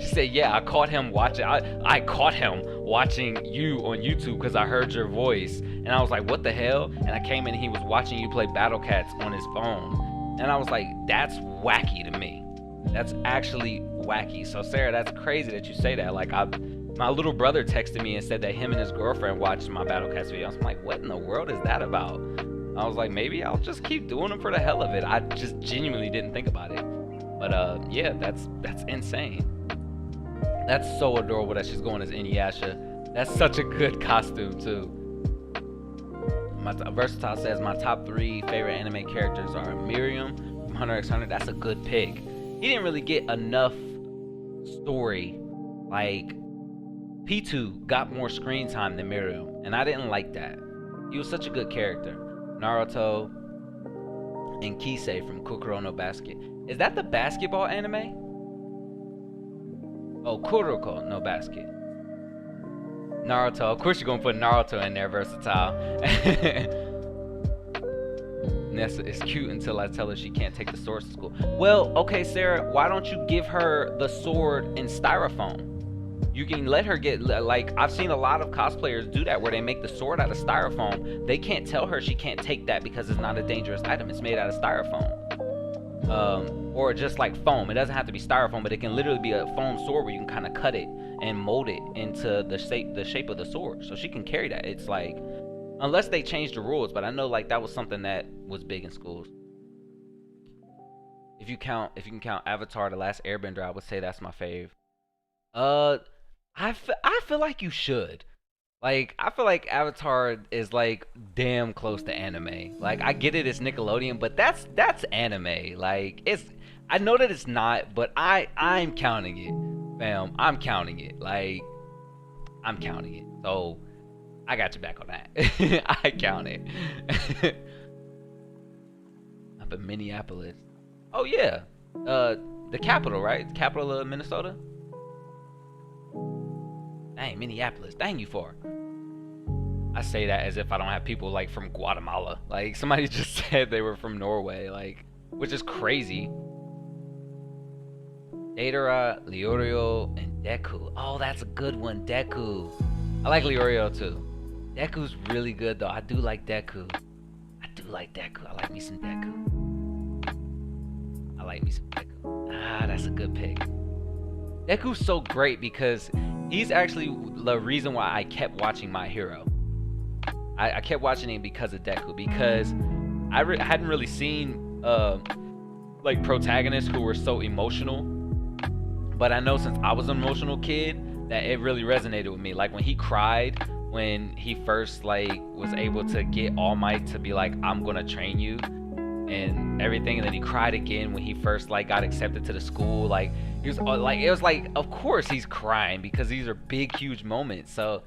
She said, yeah, I caught him watching. I caught him watching you on YouTube because I heard your voice. And I was like, what the hell? And I came in and he was watching you play Battlecats on his phone. And I was like, that's wacky to me. That's actually wacky. So Sarah, that's crazy that you say that. Like, my little brother texted me and said that him and his girlfriend watched my Battlecast videos. I'm like, what in the world is that about? I was like, maybe I'll just keep doing them for the hell of it. I just genuinely didn't think about it. But yeah, that's insane. That's so adorable that she's going as Inuyasha. That's such a good costume too. Versatile says my top 3 favorite anime characters are Miriam from Hunter x Hunter. That's a good pick. He didn't really get enough story. Like, P2 got more screen time than Miriam, and I didn't like that. He was such a good character. Naruto and Kisei from Kuroko no Basket. Is that the basketball anime? Oh, Kuroko no Basket. Naruto. Of course you're gonna put Naruto in there, Versatile. Nessa is cute until I tell her she can't take the swords to school. Well, okay, Sarah, why don't you give her the sword in styrofoam? You can let her get, like, I've seen a lot of cosplayers do that where they make the sword out of styrofoam. They can't tell her she can't take that because it's not a dangerous item. It's made out of styrofoam. Or just like foam. It doesn't have to be styrofoam, but it can literally be a foam sword where you can kind of cut it and mold it into the shape of the sword. So she can carry that. It's like, unless they change the rules, but I know like that was something that was big in schools. If you can count Avatar: The Last Airbender, I would say that's my fave. I feel like you should. Like, I feel like Avatar is like damn close to anime. Like, I get it, it's Nickelodeon, but that's anime. Like, I know that it's not, but I'm counting it, fam. I'm counting it. Like, I'm counting it. So I got your back on that. I count it. Up in Minneapolis. Oh yeah, the capital, right? The capital of Minnesota. Dang, Minneapolis. Dang, you far. I say that as if I don't have people like from Guatemala. Like, somebody just said they were from Norway, like, which is crazy. Deidara, Leorio, and Deku. Oh, that's a good one, Deku. I like Leorio too. Deku's really good though. I do like Deku. I like me some Deku. Ah, that's a good pick. Deku's so great because he's actually the reason why I kept watching My Hero. I kept watching him because of Deku, because I hadn't really seen like protagonists who were so emotional, but I know since I was an emotional kid that it really resonated with me. Like when he cried when he first like was able to get All Might to be like, I'm gonna train you and everything, and then he cried again when he first like got accepted to the school. Like he was like, it was like, of course he's crying because these are big huge moments. So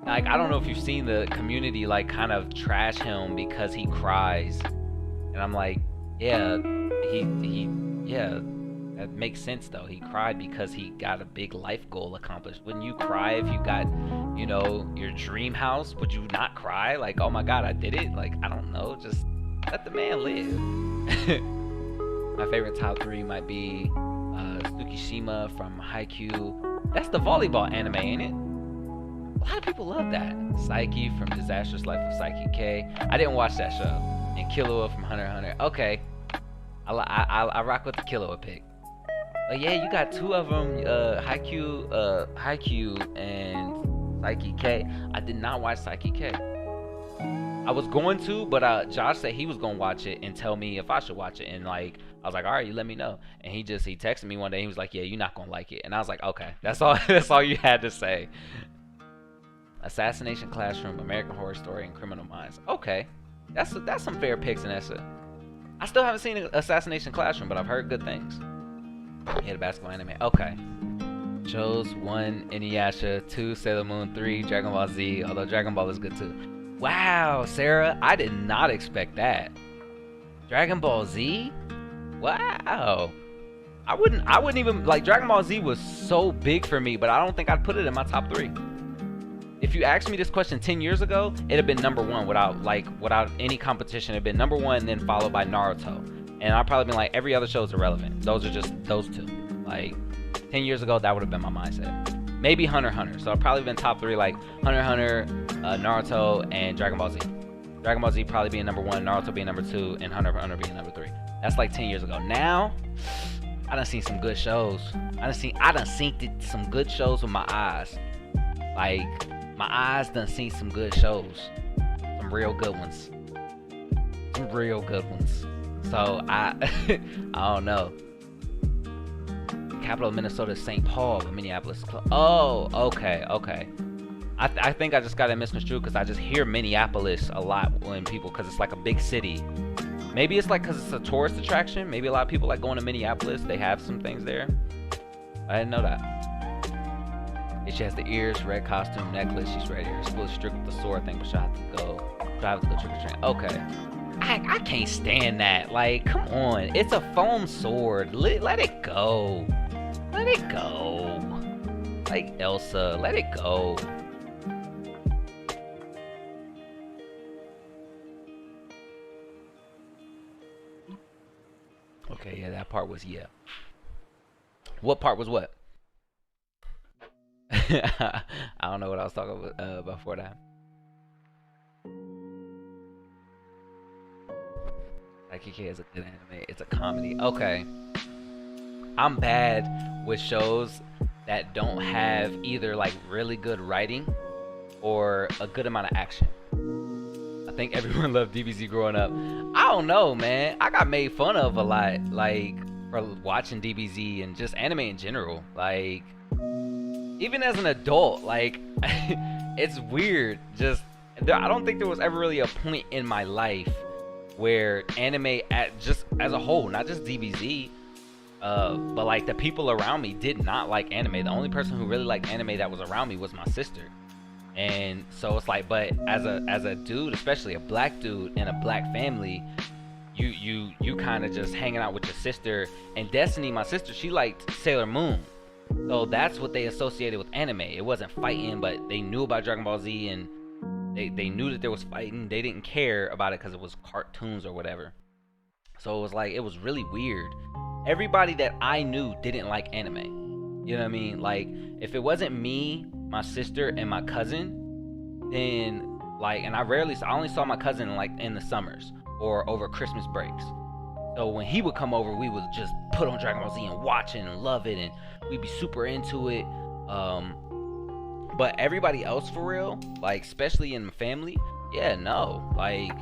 like, I don't know if you've seen the community like kind of trash him because he cries, and I'm like, yeah, yeah, that makes sense though. He cried because he got a big life goal accomplished. Wouldn't you cry if you got, you know, your dream house? Would you not cry? Like, oh my god, I did it? Like, I don't know, just let the man live. My favorite top 3 might be Tsukishima from Haikyuu. That's the volleyball anime, ain't it? A lot of people love that. Psyche from Disastrous Life of Psyche K. I didn't watch that show. And Killua from Hunter x Hunter. Okay, I rock with the Killua pick. But yeah, you got 2 of them, Haikyuu and Psyche K. I did not watch Psyche K. I was going to, but Josh said he was gonna watch it and tell me if I should watch it, and like I was like, all right, you let me know. And he texted me one day. He was like, yeah, you're not gonna like it, and I was like, okay, that's all. That's all you had to say. Assassination Classroom, American Horror Story, and Criminal Minds. Okay, that's some fair picks, Vanessa. I still haven't seen Assassination Classroom, but I've heard good things. Yeah, the basketball anime. Okay. Shows 1, Inuyasha, 2, Sailor Moon, 3, Dragon Ball Z, although Dragon Ball is good too. Wow, Sarah, I did not expect that. Dragon Ball Z? Wow. I wouldn't even, like, Dragon Ball Z was so big for me, but I don't think I'd put it in my top 3. If you asked me this question 10 years ago, it'd have been number 1 without any competition. It'd been number 1, then followed by Naruto. And I'd probably been like, every other show is irrelevant. Those are just those 2. Like, 10 years ago, that would have been my mindset. Maybe Hunter x Hunter. So I've probably been top 3, like Hunter x Hunter, Naruto, and Dragon Ball Z. Dragon Ball Z probably being number 1, Naruto being number 2, and Hunter x Hunter being number 3. That's like 10 years ago. Now, I done seen some good shows. I done seen some good shows with my eyes. Like, my eyes done seen some good shows. Some real good ones. So, I don't know. Capital of Minnesota is St. Paul, but Minneapolis. Oh, okay. I think I just got it misconstrued because I just hear Minneapolis a lot when people, because it's like a big city. Maybe it's like because it's a tourist attraction. Maybe a lot of people like going to Minneapolis. They have some things there. I didn't know that. And she has the ears, red costume, necklace. She's ready. She's fully strict with the sword thing, but she'll have to go. She'll have to go trick or treat. Okay. I can't stand that. Like, come on. It's a foam sword. Let it go. Let it go. Like Elsa, let it go. Okay, yeah, that part was yeah. What part was what? I don't know what I was talking about before that. IKK is a good anime. It's a comedy. Okay. I'm bad with shows that don't have either like really good writing or a good amount of action. I think everyone loved DBZ growing up. I don't know, man. I got made fun of a lot, like, for watching DBZ and just anime in general. Like, even as an adult, like, it's weird. Just, I don't think there was ever really a point in my life where anime, just as a whole, not just DBZ, but like the people around me did not like anime. The only person who really liked anime that was around me was my sister. And so it's like, but as a dude, especially a black dude in a black family, you kind of just hanging out with your sister. And Destiny, my sister, she liked Sailor Moon. So that's what they associated with anime. It wasn't fighting, but they knew about Dragon Ball Z, and they knew that there was fighting. They didn't care about it because it was cartoons or whatever. So it was like, it was really weird. Everybody that I knew didn't like anime. You know what I mean? Like, if it wasn't me, my sister, and my cousin, then like, and I only saw my cousin like in the summers or over Christmas breaks. So when he would come over, we would just put on Dragon Ball Z and watch it and love it, and we'd be super into it. But everybody else, for real, like especially in my family, yeah, no, like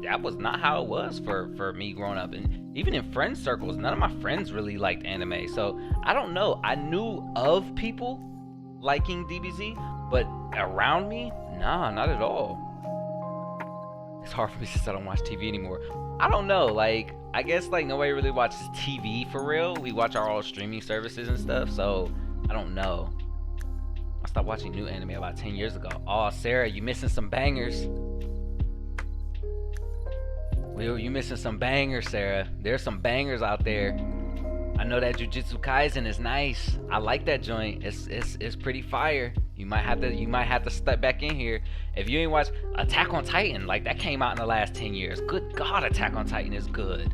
that was not how it was for me growing up. And even in friend circles, none of my friends really liked anime. So I don't know. I knew of people liking DBZ, but around me, nah, not at all. It's hard for me since I don't watch TV anymore. I don't know, like, I guess like nobody really watches TV for real. We watch our all streaming services and stuff, so I don't know. I stopped watching new anime about 10 years ago. Oh, Sarah, you missing some bangers. You missing some bangers, Sarah. There's some bangers out there. I know that Jujutsu Kaisen is nice. I like that joint. It's pretty fire. You might have to step back in here. If you ain't watched Attack on Titan, like that came out in the last 10 years. Good God, Attack on Titan is good.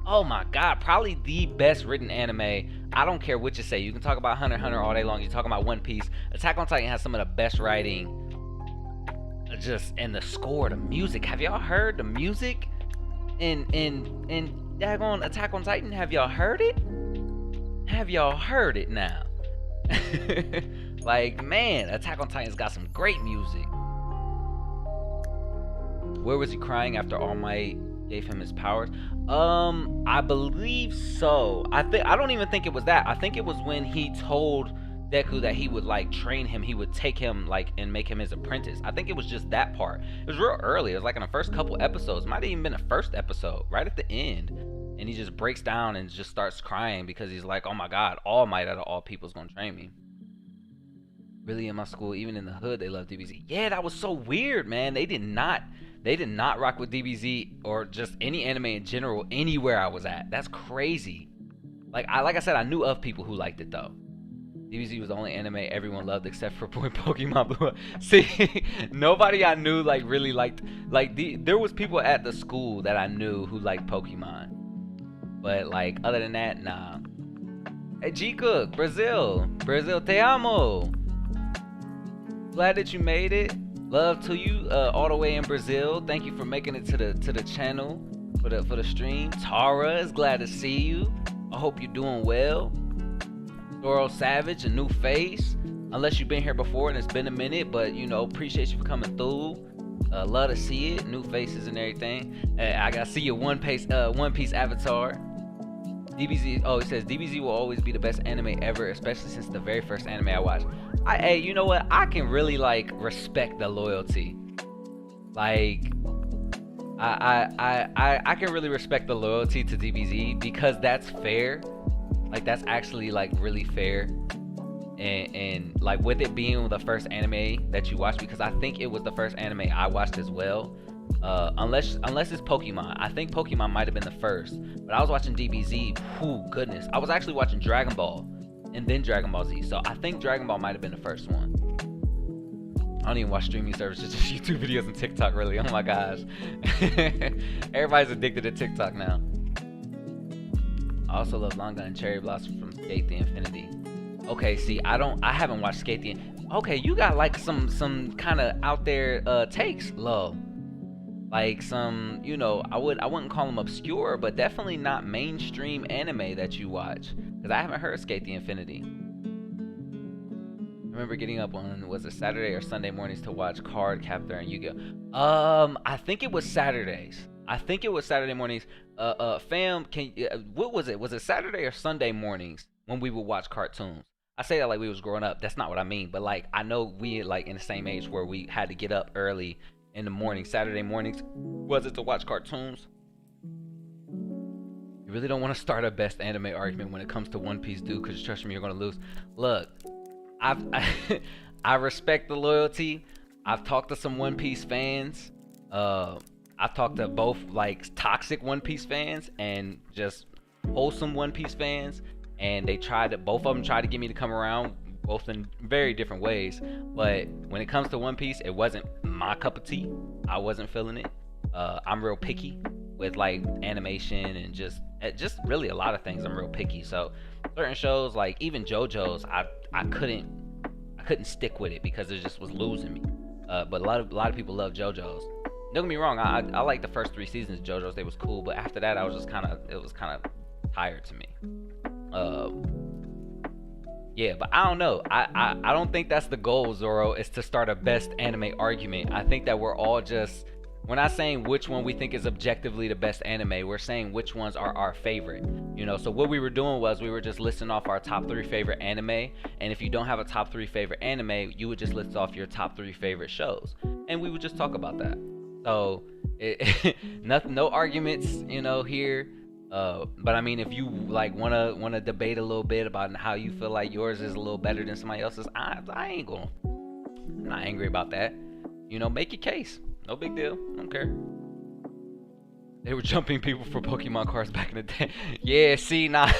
Oh my God, probably the best written anime. I don't care what you say. You can talk about Hunter x Hunter all day long. You talk about One Piece. Attack on Titan has some of the best writing. Just, and the score, the music. Have y'all heard the music in daggone Attack on Titan? Have y'all heard it? Have y'all heard it now? Like, man, Attack on Titan's got some great music. Where was he crying after All Might gave him his powers? I believe so. I don't even think it was that. I think it was when he told Deku that he would like train him. He would take him like and make him his apprentice. I think it was just that part. It was real early. It was like in the first couple episodes. Might have even been the first episode, right at the end. And he just breaks down and just starts crying because he's like, oh my God, All Might out of all people is gonna train me. Really, in my school, even in the hood, they love DBZ. Yeah, that was so weird, man. They did not rock with DBZ or just any anime in general anywhere I was at. That's crazy. Like I said, I knew of people who liked it though. DBZ was the only anime everyone loved except for when Pokemon blew up. See, nobody I knew like really liked, like there was people at the school that I knew who liked Pokemon. But like other than that, nah. Hey G Cook, Brazil te amo. Glad that you made it. Love to you, all the way in Brazil. Thank you for making it to the channel for the stream. Tara is glad to see you. I hope you're doing well. Doro Savage, a new face. Unless you've been here before and it's been a minute, but you know, appreciate you for coming through. Love to see it, new faces and everything. I gotta see your One Piece avatar. DBZ. Oh, it says DBZ will always be the best anime ever, especially since the very first anime I watched. Hey, you know what? I can really like respect the loyalty. Like, I can really respect the loyalty to DBZ because that's fair. Like, that's actually like really fair. And like with it being the first anime that you watched, because I think it was the first anime I watched as well. Unless it's Pokemon. I think Pokemon might have been the first. But I was watching DBZ. Whew, goodness. I was actually watching Dragon Ball and then Dragon Ball Z. So I think Dragon Ball might have been the first one. I don't even watch streaming services, just YouTube videos and TikTok, really. Oh my gosh. Everybody's addicted to TikTok now. I also love Langa and Cherry Blossom from Skate the Infinity. Okay, see, I haven't watched Skate the Okay, you got like some kind of out there takes, love. Like some, you know, I wouldn't call them obscure, but definitely not mainstream anime that you watch. Because I haven't heard Skate the Infinity. I remember getting up on, was it Saturday or Sunday mornings to watch Card Captor and Yu-Gi-Oh? I think it was Saturdays. I think it was Saturday mornings. Fam, what was it? Was it Saturday or Sunday mornings when we would watch cartoons? I say that like we was growing up. That's not what I mean. But like, I know we like in the same age where we had to get up early in the morning. Saturday mornings, was it to watch cartoons? You really don't want to start a best anime argument when it comes to One Piece, dude, because trust me, you're gonna lose. Look, I respect the loyalty. I've talked to some One Piece fans. I've talked to both like toxic One Piece fans and just wholesome One Piece fans, and both of them tried to get me to come around, both in very different ways. But when it comes to One Piece, it wasn't my cup of tea. I wasn't feeling it. I'm real picky with like animation and just really a lot of things. I'm real picky. So certain shows, like even JoJo's, I couldn't stick with it because it just was losing me. But a lot of people love JoJo's. Don't get me wrong, I like the first 3 seasons of JoJo's. They was cool, but after that, it was kind of tired to me. Yeah, but I don't know. I don't think that's the goal, Zoro, is to start a best anime argument. I think that we're not saying which one we think is objectively the best anime. We're saying which ones are our favorite. You know, so what we were doing was we were just listing off our top 3 favorite anime. And if you don't have a top 3 favorite anime, you would just list off your top 3 favorite shows. And we would just talk about that. So, no arguments, you know, here. But I mean, if you like wanna debate a little bit about how you feel like yours is a little better than somebody else's, I'm not angry about that. You know, make your case. No big deal. I don't care. They were jumping people for Pokemon cards back in the day. Yeah, see, nah.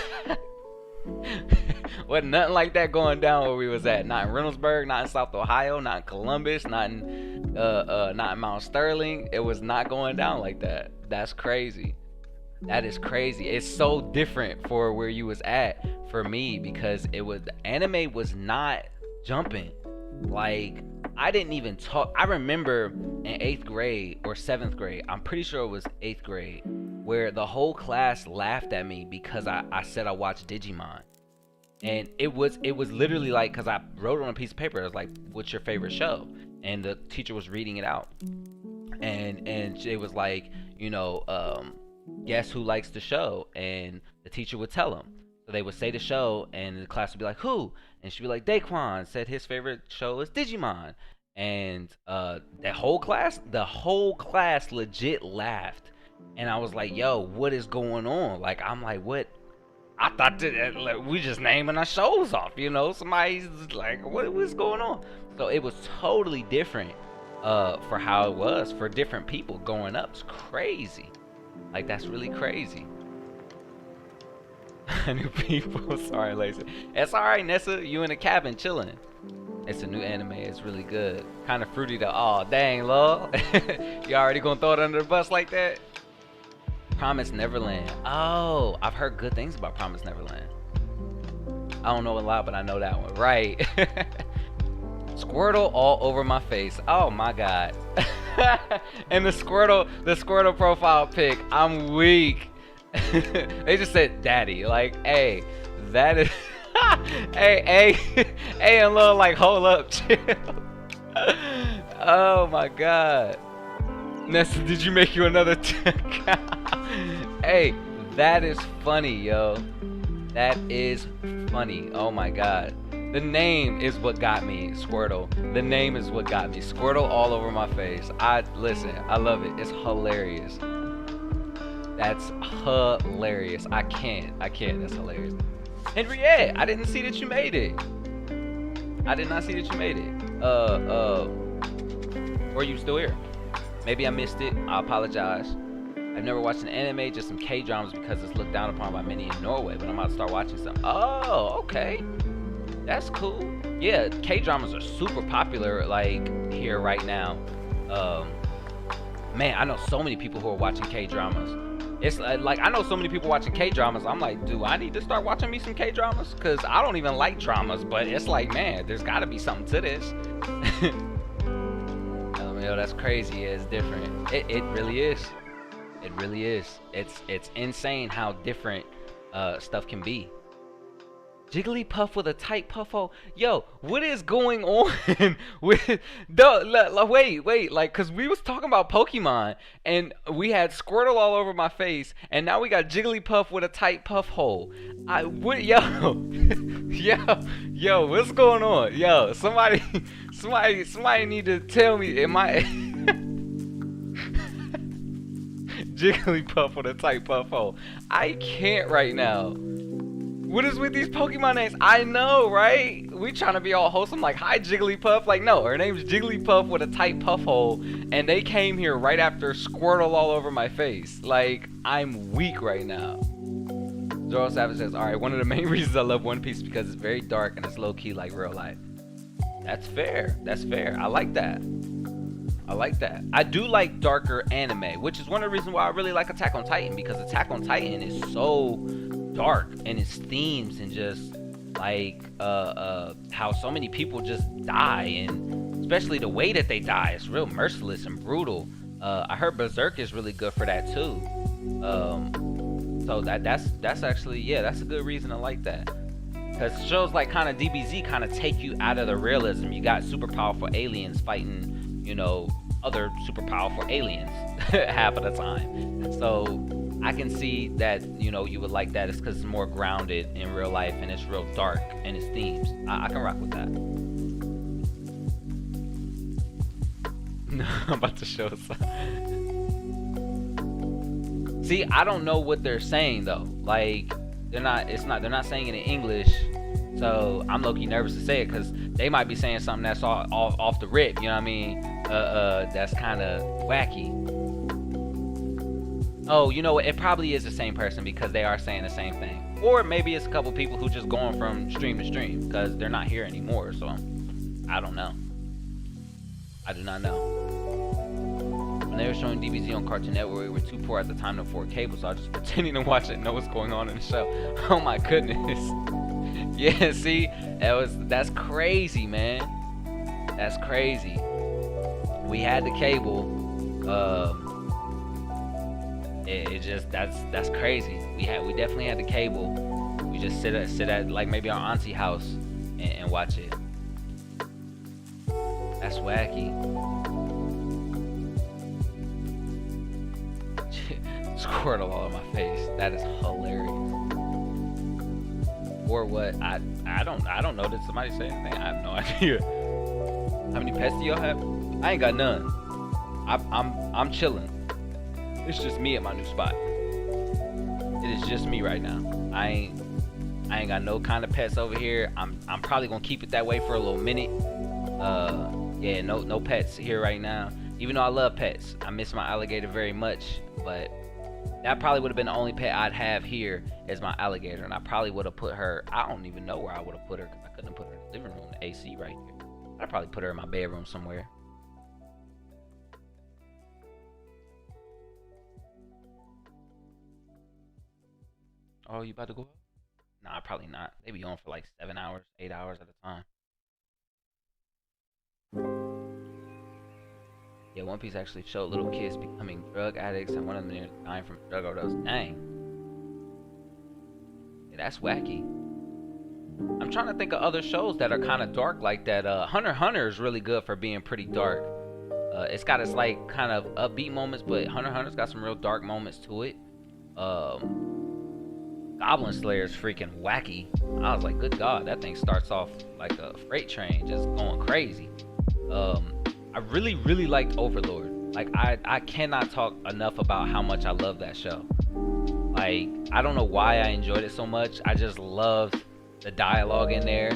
Wasn't nothing like that going down where we was at. Not in Reynoldsburg, not in South Ohio, not in Columbus, not in Mount Sterling. It was not going down like that. That's crazy. That is crazy. It's so different for where you was at for me because anime was not jumping. Like, I didn't even talk. I remember in 8th grade or 7th grade, I'm pretty sure it was 8th grade, where the whole class laughed at me because I said I watched Digimon. And it was literally like, because I wrote it on a piece of paper. It was like, what's your favorite show? And the teacher was reading it out. And it was like, you know, guess who likes the show? And the teacher would tell them. So they would say the show, and the class would be like, who? And she'd be like, Daquan said his favorite show is Digimon. And the whole class legit laughed. And I was like, yo, what is going on? Like, I'm like, what? I thought that we just naming our shows off, you know? Somebody's like, what's going on? So it was totally different for how it was for different people growing up. It's crazy. Like, that's really crazy. New people. Sorry, Lacey. It's alright, Nessa. You in the cabin chilling. It's a new anime. It's really good. Kind of fruity though. Oh, dang, love. You already gonna throw it under the bus like that? Promise Neverland. Oh, I've heard good things about Promise Neverland. I don't know a lot, but I know that one. Right. Squirtle all over my face. Oh my god. And the Squirtle profile pic. I'm weak. They just said daddy. Like, hey, that is hey, and little like hold up, chill. Oh my god. Nessa, did you make you another Hey, that is funny, yo. That is funny. Oh my god. The name is what got me, Squirtle. The name is what got me. Squirtle all over my face. Listen, I love it. It's hilarious. That's hilarious. I can't. That's hilarious. Henriette, I didn't see that you made it. I did not see that you made it. Or you still here? Maybe I missed it. I apologize. I've never watched an anime, just some K-dramas because it's looked down upon by many in Norway, but I'm about to start watching some. Oh, okay. That's cool. Yeah, K-dramas are super popular, like, here right now. Man, I know so many people who are watching K-dramas. It's like, I know so many people watching K-dramas. I'm like, do I need to start watching me some K-dramas? Because I don't even like dramas, but it's like, man, there's got to be something to this. Yo, that's crazy. It's different. It really is. It really is. It's insane how different stuff can be. Jigglypuff with a tight puff hole. Yo, what is going on with wait, like, cause we was talking about Pokemon and we had Squirtle all over my face, and now we got Jigglypuff with a tight puff hole. Yo, what's going on? Yo, somebody need to tell me, am I Jigglypuff with a tight puff hole? I can't right now. What is with these Pokemon names? I know, right? We trying to be all wholesome, like, hi, Jigglypuff. Like, no, her name's Jigglypuff with a tight puff hole, and they came here right after Squirtle all over my face. Like, I'm weak right now. Zoro Savage says, alright, one of the main reasons I love One Piece is because it's very dark and it's low-key like real life. That's fair. That's fair. I like that. I like that. I do like darker anime, which is one of the reasons why I really like Attack on Titan, because Attack on Titan is so dark in its themes, and just like how so many people just die, and especially the way that they die is real merciless and brutal. I heard Berserk is really good for that too. So that's actually, yeah, that's a good reason to like that. Because shows like kind of DBZ kind of take you out of the realism. You got super powerful aliens fighting, you know, other super powerful aliens half of the time. So I can see that, you know, you would like that. It's because it's more grounded in real life and it's real dark in its themes. I can rock with that. No, I'm about to show some. See, I don't know what they're saying though. Like, they're not saying it in English. So I'm low-key nervous to say it because they might be saying something that's off the rip. You know what I mean? That's kind of wacky. Oh, you know what? It probably is the same person because they are saying the same thing. Or maybe it's a couple people who just going from stream to stream because they're not here anymore. So I don't know. I do not know. When they were showing DBZ on Cartoon Network, we were too poor at the time to afford cable, so I was just pretending to watch it and know what's going on in the show. Oh my goodness. Yeah, see, that's crazy, man. That's crazy. We had the cable. It just that's crazy. We definitely had the cable. We just sit at like maybe our auntie house and watch it. That's wacky. Squirtle all on my face. That is hilarious. Or what? I don't know. Did somebody say anything? I have no idea. How many pets do y'all have? I ain't got none. I'm chilling. It's just me at my new spot. It is just me right now. I ain't got no kind of pets over here. I'm probably gonna keep it that way for a little minute. Yeah, no pets here right now. Even though I love pets, I miss my alligator very much. But that probably would have been the only pet I'd have here is my alligator, and I probably would have put her. I don't even know where I would have put her because I couldn't have put her in the living room. The AC right here. I'd probably put her in my bedroom somewhere. Oh, you about to go up? Nah, probably not. They be on for like 7 hours, 8 hours at a time. Yeah, One Piece actually showed little kids becoming drug addicts, and one of them nearly dying from a drug overdose. Dang. Yeah, that's wacky. I'm trying to think of other shows that are kind of dark like that. Hunter x Hunter is really good for being pretty dark. It's got its like kind of upbeat moments, but Hunter x Hunter's got some real dark moments to it. Goblin Slayer is freaking wacky. I was like, good God, that thing starts off like a freight train, just going crazy. I really, really liked Overlord. Like, I cannot talk enough about how much I love that show. Like, I don't know why I enjoyed it so much. I just loved the dialogue in there,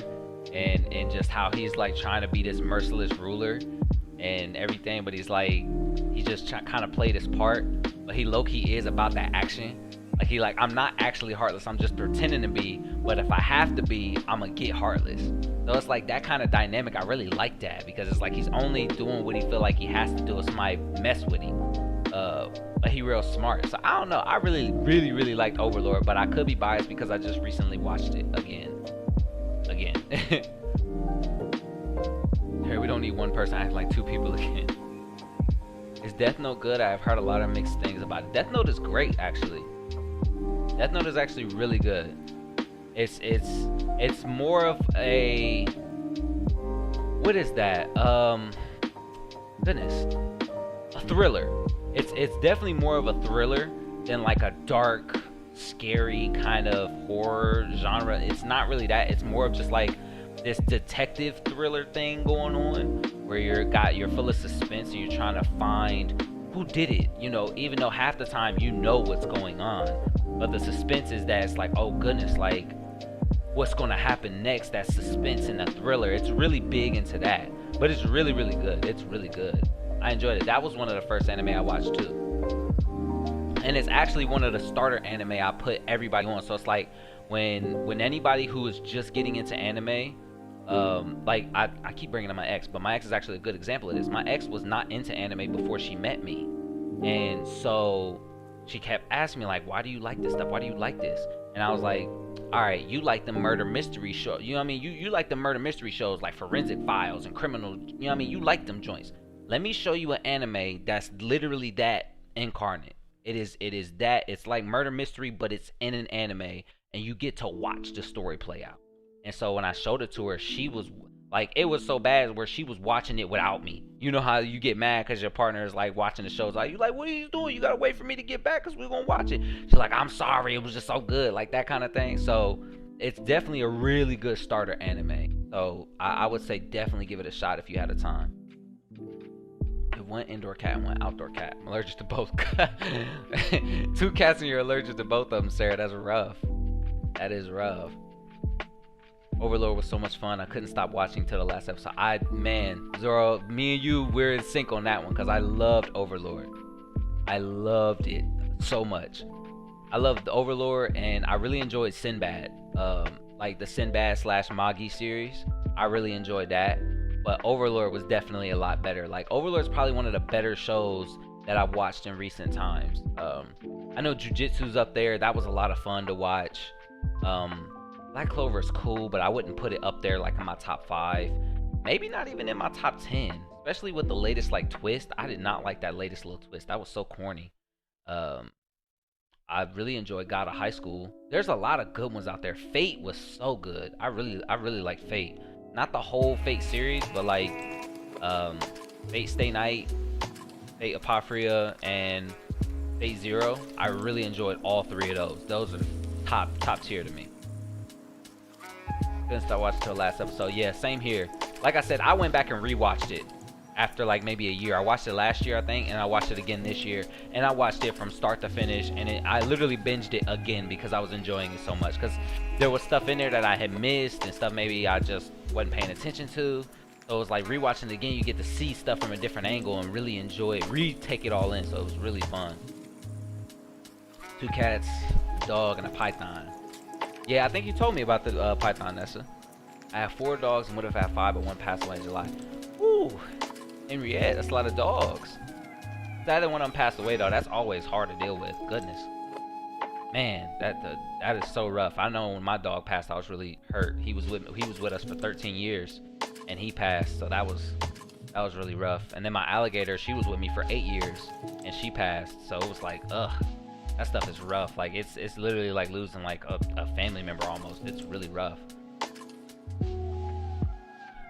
and just how he's like trying to be this merciless ruler and everything, but he's like, he just kind of played his part, but he low-key is about that action. Like, I'm not actually heartless, I'm just pretending to be, but if I have to be, I'm gonna get heartless. So it's like that kind of dynamic. I really like that, because it's like he's only doing what he feel like he has to do if somebody mess with him. But he real smart. So I don't know, I really, really, really liked Overlord, but I could be biased because I just recently watched it again. Here, we don't need one person acting like two people again. Is Death Note good? I've heard a lot of mixed things about it. Death Note is great, actually. Death Note is actually really good. It's more of a, what is that? Goodness, a thriller. It's definitely more of a thriller than like a dark, scary kind of horror genre. It's not really that. It's more of just like this detective thriller thing going on, where you're full of suspense and you're trying to find who did it. You know, even though half the time you know what's going on, but the suspense is that it's like, oh goodness, like what's gonna happen next? That suspense and that thriller. It's really big into that, but it's really, really good. It's really good. I enjoyed it. That was one of the first anime I watched too. And it's actually one of the starter anime I put everybody on. So it's like when anybody who is just getting into anime, like I keep bringing up my ex, but my ex is actually a good example of this. My ex was not into anime before she met me, and so she kept asking me like, why do you like this stuff? Why do you like this? And I was like, all right, you like the murder mystery show, you know what I mean? You like the murder mystery shows like Forensic Files and Criminal, you know what I mean? You like them joints. Let me show you an anime that's literally that incarnate. It is that. It's like murder mystery, but it's in an anime, and you get to watch the story play out. And so when I showed it to her, she was like, it was so bad where she was watching it without me. You know how you get mad because your partner is like watching the shows, like, you like, what are you doing? You gotta wait for me to get back because we're gonna watch it. She's like, I'm sorry, it was just so good, like that kind of thing. So it's definitely a really good starter anime. So I would say definitely give it a shot if you had the time. One indoor cat and one outdoor cat. I'm allergic to both. 2 cats and you're allergic to both of them, Sarah. That's rough. That is rough. Overlord was so much fun. I couldn't stop watching till the last episode. Man, Zoro, me and you, we're in sync on that one because I loved Overlord. I loved it so much. I loved Overlord, and I really enjoyed Sinbad. Like the Sinbad / Magi series. I really enjoyed that. But Overlord was definitely a lot better. Like, Overlord is probably one of the better shows that I've watched in recent times. I know Jujutsu's up there. That was a lot of fun to watch. Black Clover is cool, but I wouldn't put it up there like in my top 5. Maybe not even in my top 10. Especially with the latest like twist. I did not like that latest little twist. That was so corny. I really enjoyed God of High School. There's a lot of good ones out there. Fate was so good. I really like Fate. Not the whole Fate series, but like Fate Stay Night, Fate Apocrypha, and Fate Zero. I really enjoyed all 3 of those. Those are top tier to me. Couldn't start watching till the last episode. Yeah, same here. Like I said, I went back and rewatched it after like maybe a year. I watched it last year, I think, and I watched it again this year. And I watched it from start to finish, and I literally binged it again because I was enjoying it so much. Because there was stuff in there that I had missed and stuff maybe I just wasn't paying attention to. So it was like rewatching it again, you get to see stuff from a different angle and really enjoy it, take it all in. So it was really fun. 2 cats, a dog, and a python. Yeah, I think you told me about the python, Nessa. I have 4 dogs and would have had 5, but one passed away in July. Woo! Henriette, that's a lot of dogs. That one of them passed away though. That's always hard to deal with. Goodness, man, that is so rough. I know when my dog passed, I was really hurt. He was with us for 13 years, and he passed. So that was really rough. And then my alligator, she was with me for 8 years, and she passed. So it was like, ugh, that stuff is rough. Like it's literally like losing like a family member almost. It's really rough.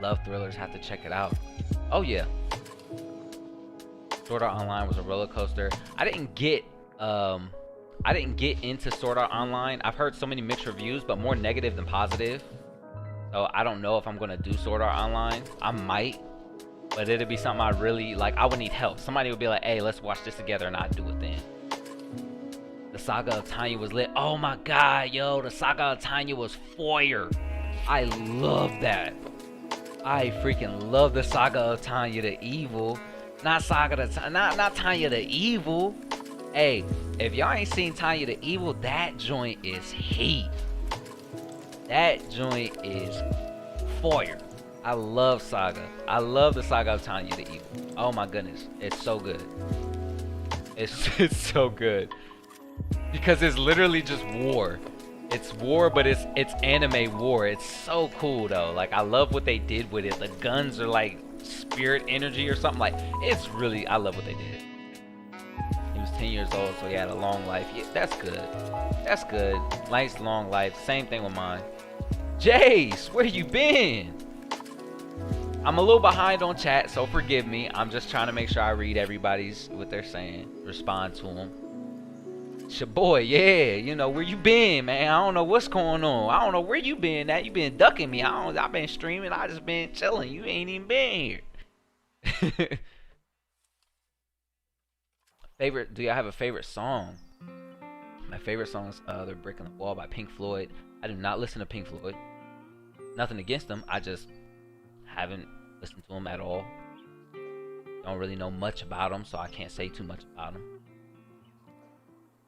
Love thrillers. Have to check it out. Oh yeah. Sword Art Online was a roller coaster. I didn't get I didn't get into Sword Art Online. I've heard so many mixed reviews, but more negative than positive. So I don't know if I'm gonna do Sword Art Online. I might, but it'd be something I really like. I would need help. Somebody would be like, "Hey, let's watch this together," and I'd do it then. The Saga of Tanya was lit. Oh my god, yo, the Saga of Tanya was fire. I love that. I freaking love the Saga of Tanya the Evil. Not Tanya the Evil. Hey, if y'all ain't seen Tanya the Evil, that joint is heat. That joint is fire. I love Saga. I love the Saga of Tanya the Evil. Oh my goodness, it's so good. It's so good. Because it's literally just war. It's war, but it's anime war. It's so cool though. Like, I love what they did with it. The guns are like spirit energy or something. Like, it's really, I love what they did. He was 10 years old, so he had a long life. Yeah, that's good. That's good. Nice long life. Same thing with mine. Jace, where you been? I'm a little behind on chat, so forgive me. I'm just trying to make sure I read everybody's what they're saying, respond to them. It's your boy, yeah. You know, where you been, man? I don't know what's going on. I don't know where you been at. You been ducking me. I've been streaming. I just been chilling. You ain't even been here. Do y'all have a favorite song? My favorite song is They're Breaking the Wall by Pink Floyd. I do not listen to Pink Floyd. Nothing against them. I just haven't listened to them at all. Don't really know much about them, so I can't say too much about them.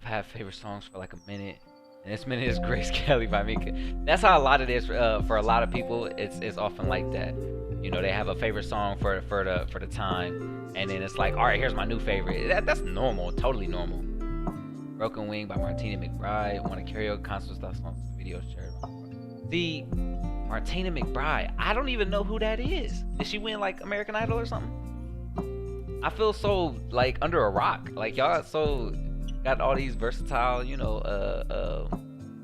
I've had favorite songs for like a minute, and this minute is Grace Kelly by Mika. That's how a lot of this for a lot of people. It's often like that. You know, they have a favorite song for the time, and then it's like, all right, here's my new favorite. That's normal, totally normal. Broken Wing by Martina McBride. Won a karaoke concert stuff songs video shared. See, Martina McBride, I don't even know who that is. Did she win like American Idol or something? I feel so like under a rock. Like, y'all so got all these versatile, you know,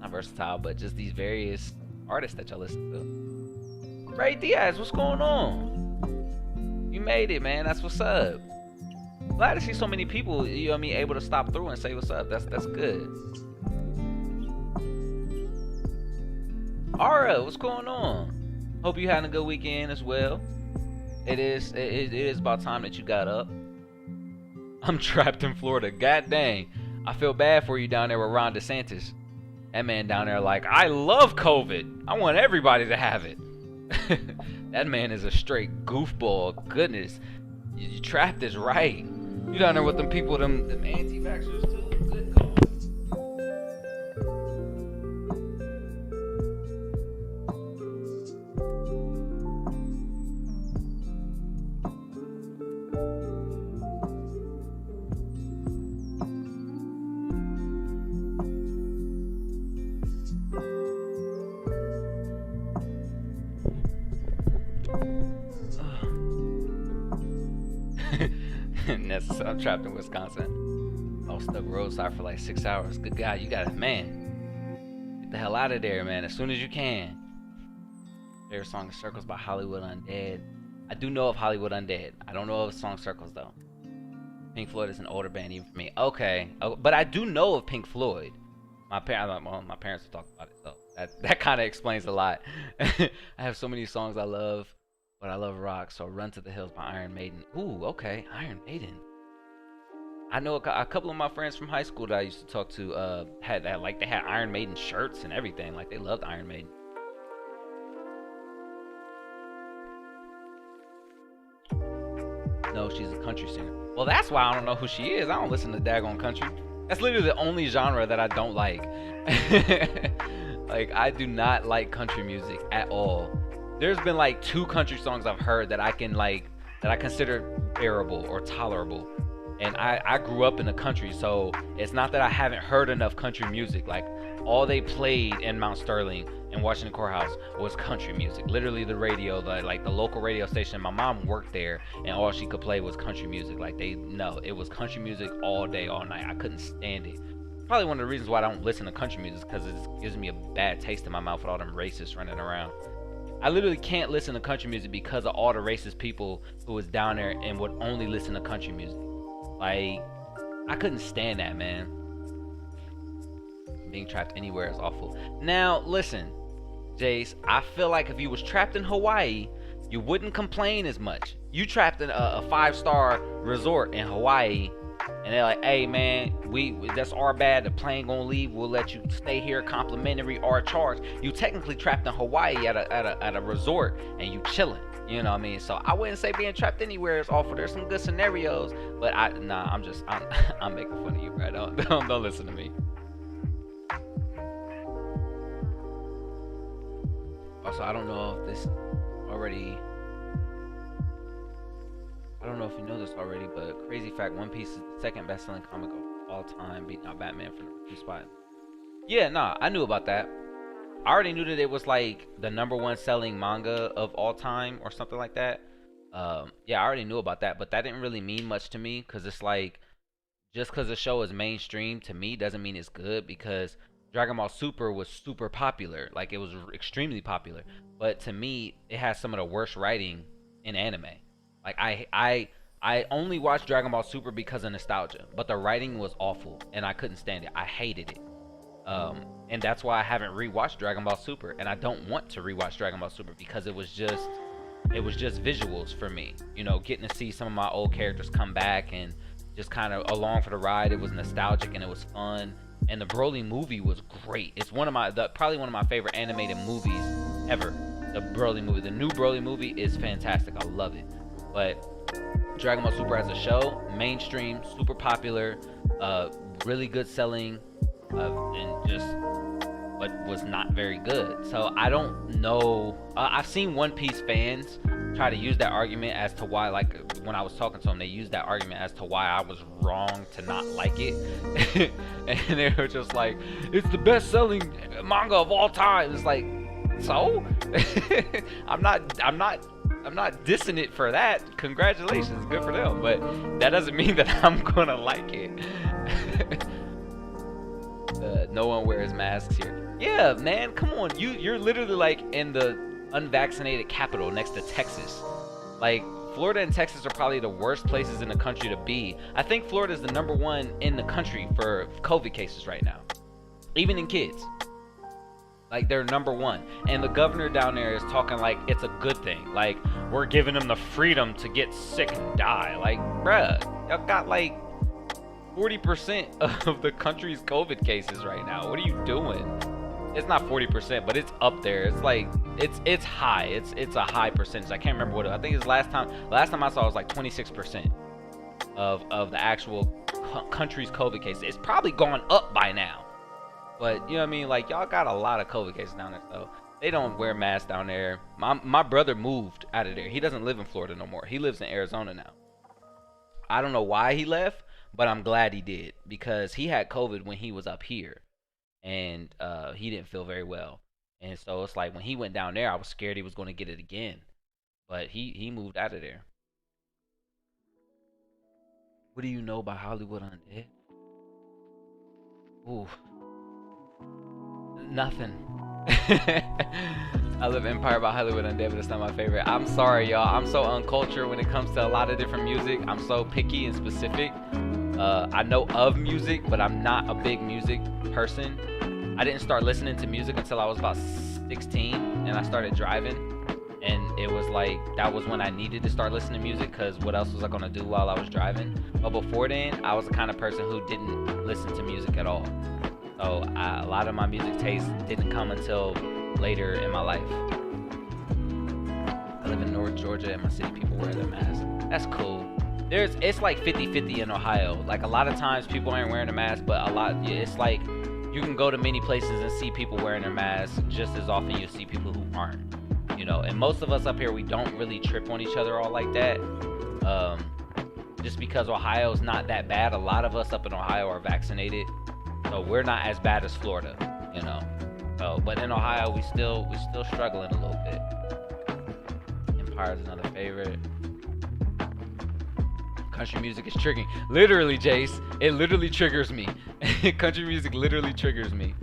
not versatile, but just these various artists that y'all listen to. Ray Diaz, what's going on? You made it, man. That's what's up. Glad to see so many people, you know what I mean, able to stop through and say what's up. That's good. Ara, what's going on? Hope you had a good weekend as well. It is about time that you got up. I'm trapped in Florida. God dang. I feel bad for you down there with Ron DeSantis. That man down there like, I love COVID. I want everybody to have it. That man is a straight goofball. Goodness. You trapped is right. You down there with them people, them anti-vaxxers too. Good God. I'm trapped in Wisconsin. I was stuck roadside for like 6 hours. Good God, you got it, man. Get the hell out of there, man, as soon as you can. Favorite song is Circles by Hollywood Undead. I do know of Hollywood Undead. I don't know of the song Circles though. Pink Floyd is an older band even for me. Okay, but I do know of Pink Floyd. My parents will talk about it, so that kind of explains a lot. I have so many songs I love. But I love rock, so Run to the Hills by Iron Maiden. Ooh, okay, Iron Maiden. I know a couple of my friends from high school that I used to talk to had that, like, they had Iron Maiden shirts and everything. Like, they loved Iron Maiden. No, she's a country singer. Well, that's why I don't know who she is. I don't listen to daggone country. That's literally the only genre that I don't like. Like, I do not like country music at all. There's been like 2 country songs I've heard that I consider bearable or tolerable. And I grew up in the country, so it's not that I haven't heard enough country music. Like, all they played in Mount Sterling and Washington Courthouse was country music. Literally the radio, like the local radio station. My mom worked there, and all she could play was country music. Like, it was country music all day, all night. I couldn't stand it. Probably one of the reasons why I don't listen to country music, because it gives me a bad taste in my mouth with all them racists running around. I literally can't listen to country music because of all the racist people who was down there and would only listen to country music. Like, I couldn't stand that, man. Being trapped anywhere is awful. Now, listen, Jace, I feel like if you was trapped in Hawaii, you wouldn't complain as much. You trapped in a 5-star resort in Hawaii, and they're like, "Hey man, that's our bad. The plane gonna leave. We'll let you stay here, complimentary or charge." You technically trapped in Hawaii at a resort, and you chilling. You know what I mean? So I wouldn't say being trapped anywhere is awful. There's some good scenarios, but I'm I'm making fun of you, bro. Don't listen to me. Also, I don't know if this already. I don't know if you know this already, but crazy fact: One Piece is the second best-selling comic of all time, beating out Batman for the 2 spot. Yeah, nah, I knew about that. I already knew that it was like the #1 selling manga of all time or something like that. Yeah, I already knew about that, but that didn't really mean much to me because it's like just because the show is mainstream to me doesn't mean it's good because Dragon Ball Super was super popular, like it was extremely popular. But to me, it has some of the worst writing in anime. Like I only watched Dragon Ball Super because of nostalgia, but the writing was awful and I couldn't stand it. I hated it. And that's why I haven't rewatched Dragon Ball Super, and I don't want to rewatch Dragon Ball Super because it was just visuals for me. You know, getting to see some of my old characters come back and just kind of along for the ride. It was nostalgic and it was fun. And the Broly movie was great. It's probably one of my favorite animated movies ever. The Broly movie, the new Broly movie is fantastic. I love it. But Dragon Ball Super as a show, mainstream, super popular, really good selling, and just but was not very good. So I don't know. I've seen One Piece fans try to use that argument as to why, like when I was talking to them, they used that argument as to why I was wrong to not like it. And they were just like, it's the best selling manga of all time. It's like, so? I'm not dissing it for that. Congratulations, good for them. But that doesn't mean that I'm gonna like it. No one wears masks here. Yeah, man, come on. You're literally like in the unvaccinated capital next to Texas. Like Florida and Texas are probably the worst places in the country to be. I think Florida is the #1 in the country for COVID cases right now, even in kids. Like they're #1, and the governor down there is talking like it's a good thing. Like we're giving them the freedom to get sick and die. Like, bruh, y'all got like 40% of the country's COVID cases right now. What are you doing? It's not 40%, but it's up there. It's like it's high. It's a high percentage. I can't remember what I think it's last time I saw it was like 26% of the actual country's COVID cases. It's probably gone up by now. But you know what I mean? Like y'all got a lot of COVID cases down there, so they don't wear masks down there. My brother moved out of there. He doesn't live in Florida no more. He lives in Arizona now. I don't know why he left, but I'm glad he did because he had COVID when he was up here, and he didn't feel very well. And so it's like when he went down there, I was scared he was going to get it again. But he moved out of there. What do you know about Hollywood Undead? Ooh. Nothing. I love Empire by Hollywood Undead, but it's not my favorite. I'm sorry, y'all. I'm so uncultured when it comes to a lot of different music. I'm so picky and specific. I know of music, but I'm not a big music person. I didn't start listening to music until I was about 16, and I started driving. And it was like, that was when I needed to start listening to music, because what else was I going to do while I was driving? But before then, I was the kind of person who didn't listen to music at all. So a lot of my music taste didn't come until later in my life. I live in North Georgia and my city people wear their masks. That's cool. It's like 50-50 in Ohio. Like a lot of times people aren't wearing a mask, but it's like you can go to many places and see people wearing their masks just as often you see people who aren't. You know, and most of us up here, we don't really trip on each other all like that. Just because Ohio's not that bad. A lot of us up in Ohio are vaccinated. So we're not as bad as Florida, you know. So, but in Ohio, we still struggling a little bit. Empire's another favorite. Country music is triggering. Literally, Jace, it literally triggers me. Country music literally triggers me.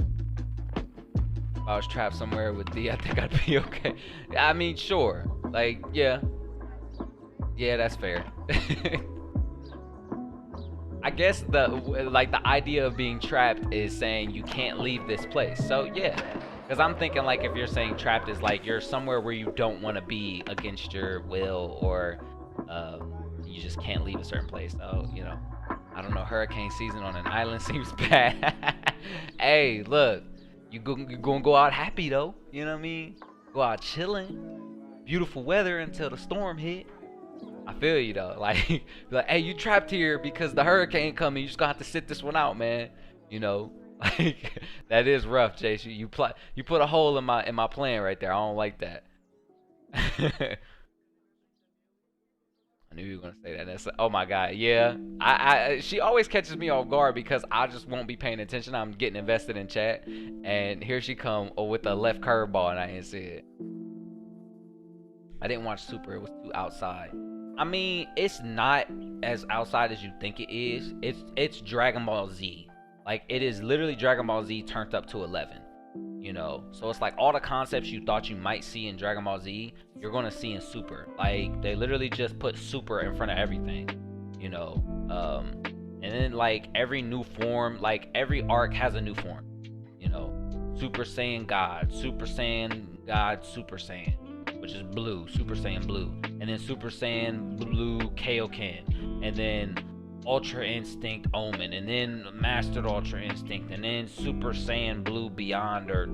If I was trapped somewhere with D, I think I'd be okay. I mean, sure. Like, yeah, that's fair. I guess the idea of being trapped is saying you can't leave this place. So yeah, because I'm thinking like if you're saying trapped is like you're somewhere where you don't want to be against your will, or you just can't leave a certain place. So I don't know. Hurricane season on an island seems bad. Hey, look, you gonna go out happy though. You know what I mean? Go out chilling, beautiful weather until the storm hit. I feel you though. Like, be like, hey, you trapped here because the hurricane coming. You just gonna have to sit this one out, man. You know, like that is rough, Chase. You put a hole in my plan right there. I don't like that. I knew you were gonna say that. Oh my god, yeah. She always catches me off guard because I just won't be paying attention. I'm getting invested in chat, and here she come with a left curveball, and I didn't see it. I didn't watch Super. It was too outside. I mean, it's not as outside as you think it is. It's Dragon Ball Z. Like, it is literally Dragon Ball Z turned up to 11. So it's like all the concepts you thought you might see in Dragon Ball Z, you're gonna see in Super. Like, they literally just put Super in front of everything. And then like every new form, like every arc has a new form. Super Saiyan God, Super Saiyan God, Super Saiyan, which is blue, Super Saiyan Blue, and then Super Saiyan Blue Kaioken, and then Ultra Instinct Omen, and then Mastered Ultra Instinct, and then Super Saiyan Blue Beyond, or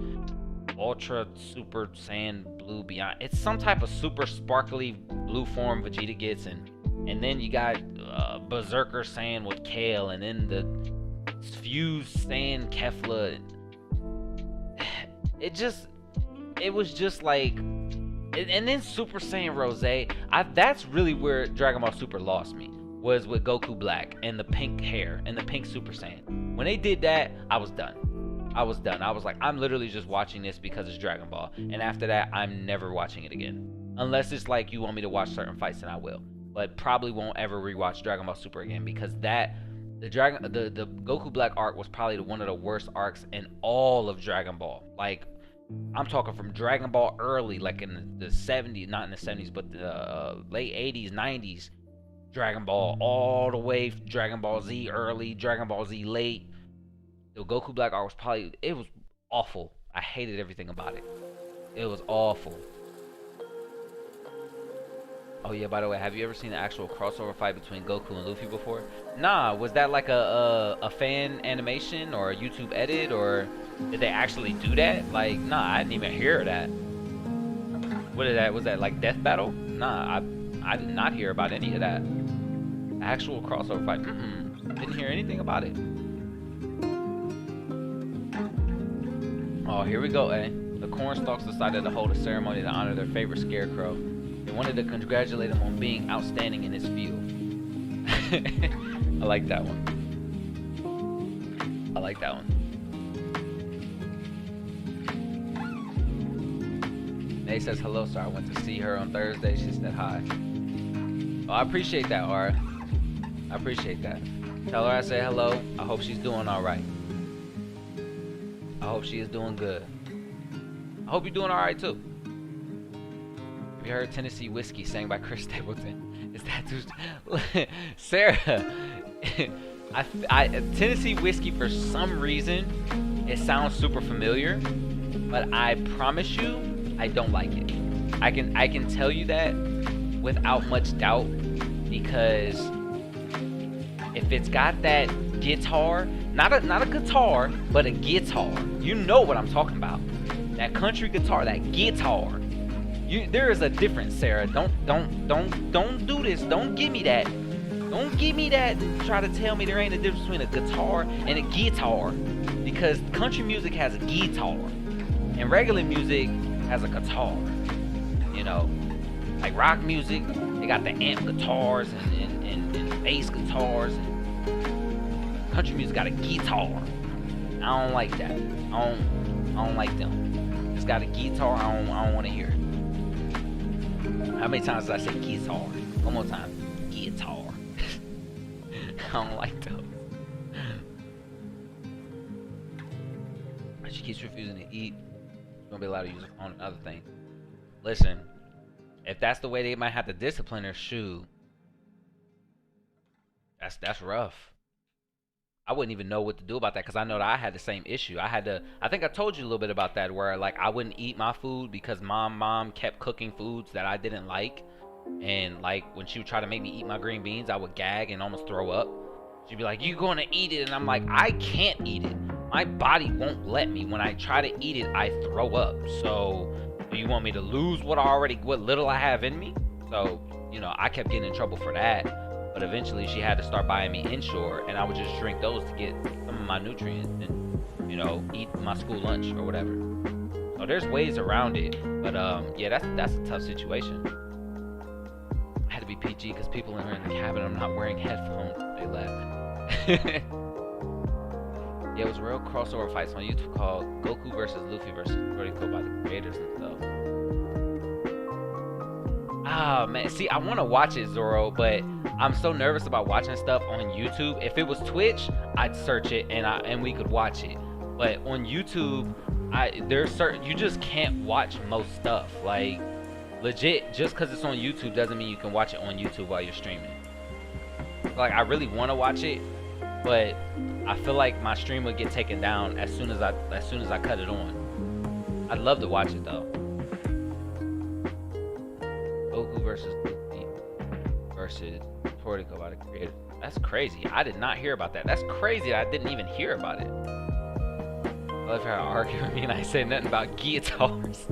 Ultra Super Saiyan Blue Beyond. It's some type of super sparkly blue form Vegeta gets, and then you got Berserker Saiyan with Kale, and then the Fused Saiyan Kefla. It was just like, and then Super Saiyan Rose. That's really where Dragon Ball Super lost me, was with Goku Black and the pink hair and the pink Super Saiyan. When they did that, I was done. I was like, I'm literally just watching this because it's Dragon Ball, and after that, I'm never watching it again. Unless it's like you want me to watch certain fights, then I will. But probably won't ever rewatch Dragon Ball Super again, because the Goku Black arc was probably one of the worst arcs in all of Dragon Ball. Like, I'm talking from Dragon Ball early, like in the 70s, not in the 70s, but the late 80s, 90s. Dragon Ball all the way, Dragon Ball Z early, Dragon Ball Z late. The Goku Black arc was it was awful. I hated everything about it. It was awful. Oh yeah, by the way, have you ever seen the actual crossover fight between Goku and Luffy before? Nah, was that like a fan animation or a YouTube edit, or did they actually do that? Like, nah, I didn't even hear that. What is that? Was that like Death Battle? Nah, I did not hear about any of that. Actual crossover fight. Didn't hear anything about it. Oh, here we go, eh? The Cornstalks decided to hold a ceremony to honor their favorite scarecrow. They wanted to congratulate him on being outstanding in his field. I like that one. I like that one. Nay says hello, sir. I went to see her on Thursday. She said hi. Oh, I appreciate that, Aura. I appreciate that. Tell her I say hello. I hope she's doing alright. I hope she is doing good. I hope you're doing alright too. Have you heard Tennessee Whiskey sang by Chris Stapleton? Is that too... Sarah, Tennessee Whiskey, for some reason, it sounds super familiar, but I promise you, I don't like it. I can tell you that without much doubt, because if it's got that guitar, not a guitar, but a guitar, you know what I'm talking about. That country guitar, that guitar. There is a difference, Sarah. Don't do this. Don't give me that. Don't give me that and try to tell me there ain't a difference between a guitar and a guitar. Because country music has a guitar, and regular music has a guitar. Like rock music, they got the amp guitars and bass guitars. And country music got a guitar. I don't like that. I don't like them. It's got a guitar. I don't want to hear it. How many times did I say guitar? One more time. Guitar. I don't like those. She keeps refusing to eat. She's gonna be allowed to use her phone and other things. Listen, if that's the way they might have to discipline her, shoe. That's rough. I wouldn't even know what to do about that because I know that I had the same issue. I think I told you a little bit about that where like I wouldn't eat my food because mom kept cooking foods that I didn't like. And like when she would try to make me eat my green beans, I would gag and almost throw up. She'd be like, "You going to eat it?" And I'm like, "I can't eat it. My body won't let me. When I try to eat it, I throw up. So, do you want me to lose what little I have in me?" So, I kept getting in trouble for that. But eventually, she had to start buying me Ensure, and I would just drink those to get some of my nutrients and, eat my school lunch or whatever. So there's ways around it. But yeah, that's a tough situation. I had to be PG because people in the cabin, I'm not wearing headphones. They left. Yeah, it was real crossover fights on YouTube called Goku versus Luffy versus Toriko by the creators and stuff. Ah man, see, I want to watch it, Zoro, but I'm so nervous about watching stuff on YouTube. If it was Twitch, I'd search it and we could watch it. But on YouTube, you just can't watch most stuff. Like legit, just because it's on YouTube doesn't mean you can watch it on YouTube while you're streaming. Like I really want to watch it, but I feel like my stream would get taken down as soon as I cut it on. I'd love to watch it though. Goku versus Luffy versus Toriko by the creator. That's crazy. I did not hear about that. That's crazy. I didn't even hear about it. I love how I argue with me and I say nothing about guitars.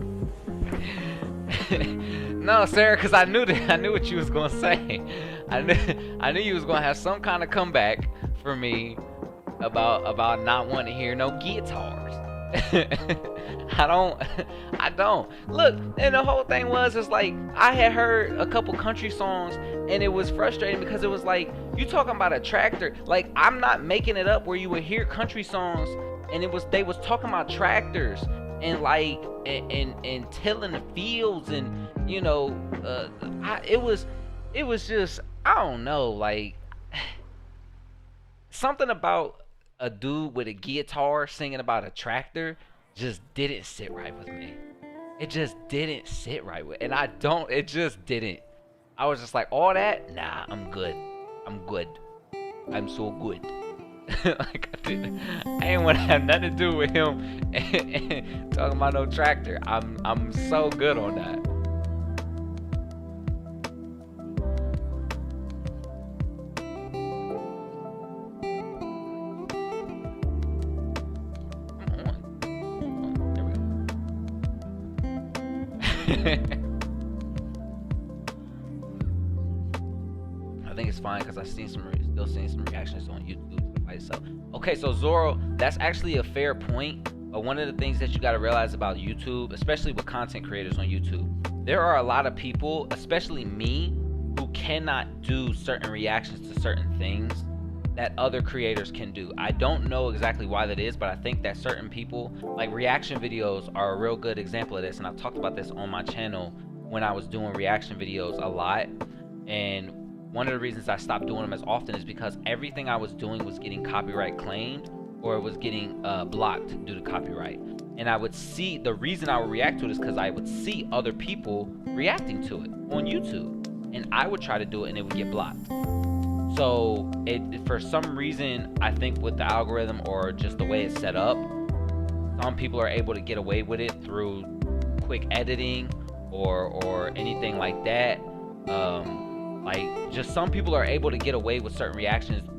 No, Sarah, because I knew what you was gonna say. I knew you was gonna have some kind of comeback for me about not wanting to hear no guitars. I don't. Look, and the whole thing was it's like I had heard a couple country songs and it was frustrating because it was like you talking about a tractor. Like I'm not making it up where you would hear country songs and they was talking about tractors and like and tilling the fields and it was just I don't know, like something about a dude with a guitar singing about a tractor just didn't sit right with me. It just didn't sit right with, and it just didn't. I was just like, all that? Nah, I'm good. I'm so good. Like I ain't want to have nothing to do with him and talking about no tractor. I'm so good on that. I think it's fine because I've still seeing some reactions on YouTube to the fight. So, okay, so Zoro, that's actually a fair point. But one of the things that you got to realize about YouTube, especially with content creators on YouTube, there are a lot of people, especially me, who cannot do certain reactions to certain things that other creators can do. I don't know exactly why that is, but I think that certain people, like reaction videos are a real good example of this. And I've talked about this on my channel when I was doing reaction videos a lot. And one of the reasons I stopped doing them as often is because everything I was doing was getting copyright claimed or it was getting blocked due to copyright. And I would see, the reason I would react to it is because I would see other people reacting to it on YouTube. And I would try to do it and it would get blocked. So for some reason, I think with the algorithm or just the way it's set up, some people are able to get away with it through quick editing or anything like that. Like just some people are able to get away with certain reactions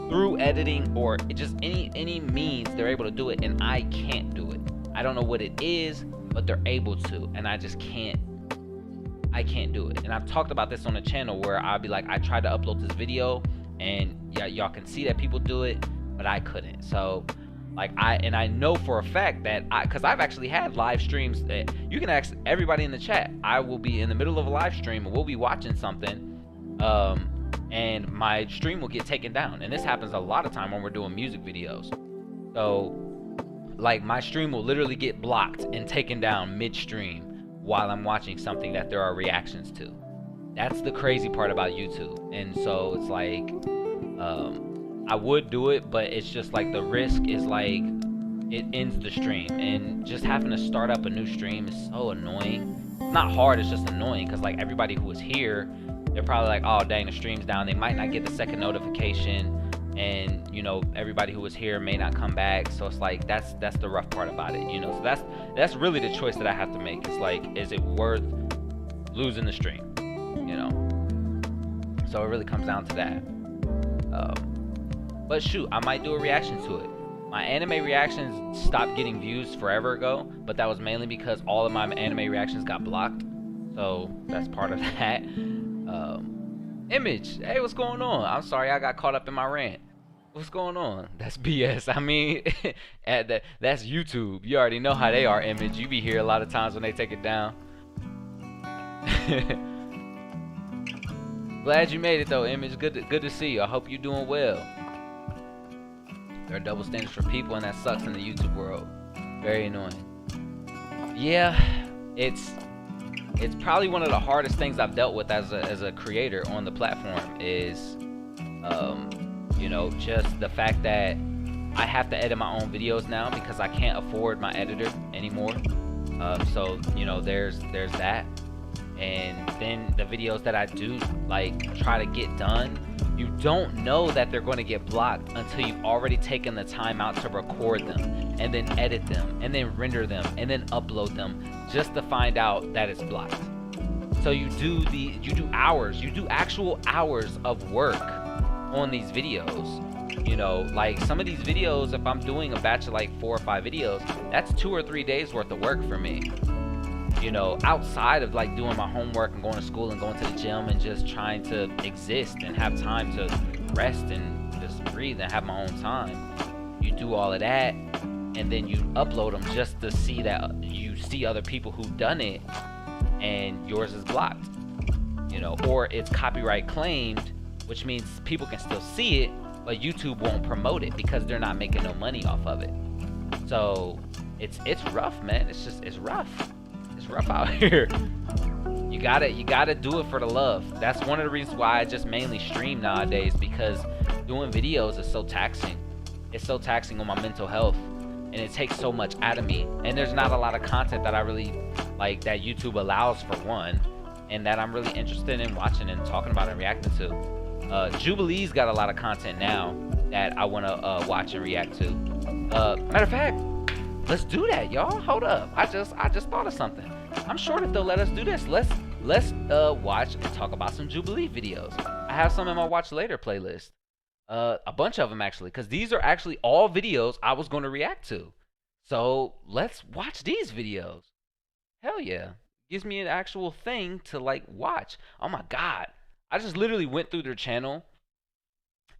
through editing or just any means they're able to do it, and I can't do it. I don't know what it is, but they're able to, and I just can't. I can't do it. And I've talked about this on the channel where I'll be like, I tried to upload this video and y'all can see that people do it, but I couldn't. So like I know for a fact that because I've actually had live streams that you can ask everybody in the chat. I will be in the middle of a live stream and we'll be watching something and my stream will get taken down, and this happens a lot of time when we're doing music videos. So like my stream will literally get blocked and taken down midstream while I'm watching something that there are reactions to. That's the crazy part about YouTube. And so it's like I would do it, but it's just like the risk is like it ends the stream, and just having to start up a new stream is so annoying. It's not hard, it's just annoying because like everybody who was here, they're probably like, oh dang, the stream's down. They might not get the second notification, and everybody who was here may not come back. So it's like that's the rough part about it. So that's really the choice that I have to make. It's like, is it worth losing the stream? So it really comes down to that. But shoot, I might do a reaction to it. My anime reactions stopped getting views forever ago, but that was mainly because all of my anime reactions got blocked. So that's part of that. Image, hey, what's going on? I'm sorry I got caught up in my rant. What's going on? That's BS. I mean, that's YouTube. You already know how they are, Image. You be here a lot of times when they take it down. Glad you made it though, Image. Good to see you. I hope you're doing well. There are double standards for people, and that sucks in the YouTube world. Very annoying. Yeah, it's probably one of the hardest things I've dealt with as a creator on the platform is, just the fact that I have to edit my own videos now because I can't afford my editor anymore. So there's that, and then the videos that I do try to get done, you don't know that they're going to get blocked until you've already taken the time out to record them and then edit them and then render them and then upload them just to find out that it's blocked. So you do actual hours of work on these videos. Like some of these videos, if I'm doing a batch of 4 or 5 videos, that's 2 or 3 days worth of work for me. Outside of doing my homework and going to school and going to the gym and just trying to exist and have time to rest and just breathe and have my own time. You do all of that and then you upload them just to see that you see other people who've done it and yours is blocked. Or it's copyright claimed, which means people can still see it, but YouTube won't promote it because they're not making no money off of it. So it's rough, man. It's rough. It's rough out here. You gotta do it for the love. That's one of the reasons why I just mainly stream nowadays, because doing videos is so taxing. It's so taxing on my mental health, and it takes so much out of me. And there's not a lot of content that I really like that YouTube allows, for one, and that I'm really interested in watching and talking about and reacting to. Jubilee's got a lot of content now that I want to watch and react to. Matter of fact, let's do that, y'all. Hold up. I just thought of something. I'm sure that they'll let us do this. Let's watch and talk about some Jubilee videos. I have some in my watch later playlist. A bunch of them actually, because these are actually all videos I was going to react to. So let's watch these videos. Hell yeah. Gives me an actual thing to watch. Oh my god. I just literally went through their channel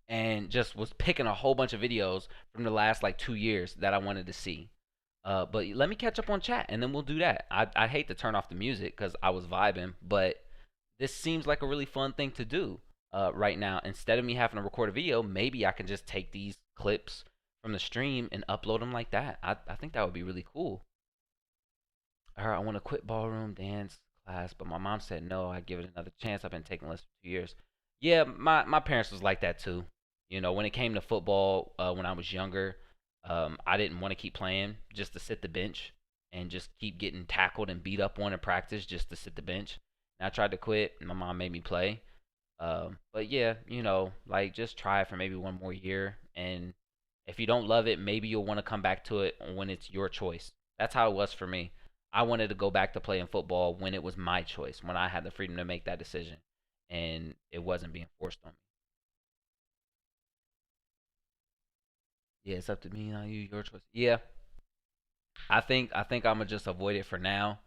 and just was picking a whole bunch of videos from the last 2 years that I wanted to see. But let me catch up on chat, and then we'll do that. I hate to turn off the music because I was vibing, but this seems like a really fun thing to do right now. Instead of me having to record a video, maybe I can just take these clips from the stream and upload them like that. I think that would be really cool. All right, I want to quit ballroom dance class, but my mom said no. I give it another chance. I've been taking lessons for 2 years. Yeah, my parents was like that too. When it came to football, when I was younger, I didn't want to keep playing just to sit the bench and just keep getting tackled and beat up on in practice just to sit the bench. And I tried to quit, and my mom made me play. But yeah, just try it for maybe 1 more year, and if you don't love it, maybe you'll want to come back to it when it's your choice. That's how it was for me. I wanted to go back to playing football when it was my choice, when I had the freedom to make that decision, and it wasn't being forced on me. Yeah, it's up to me, not you. Your choice. Yeah, I think I'm gonna just avoid it for now.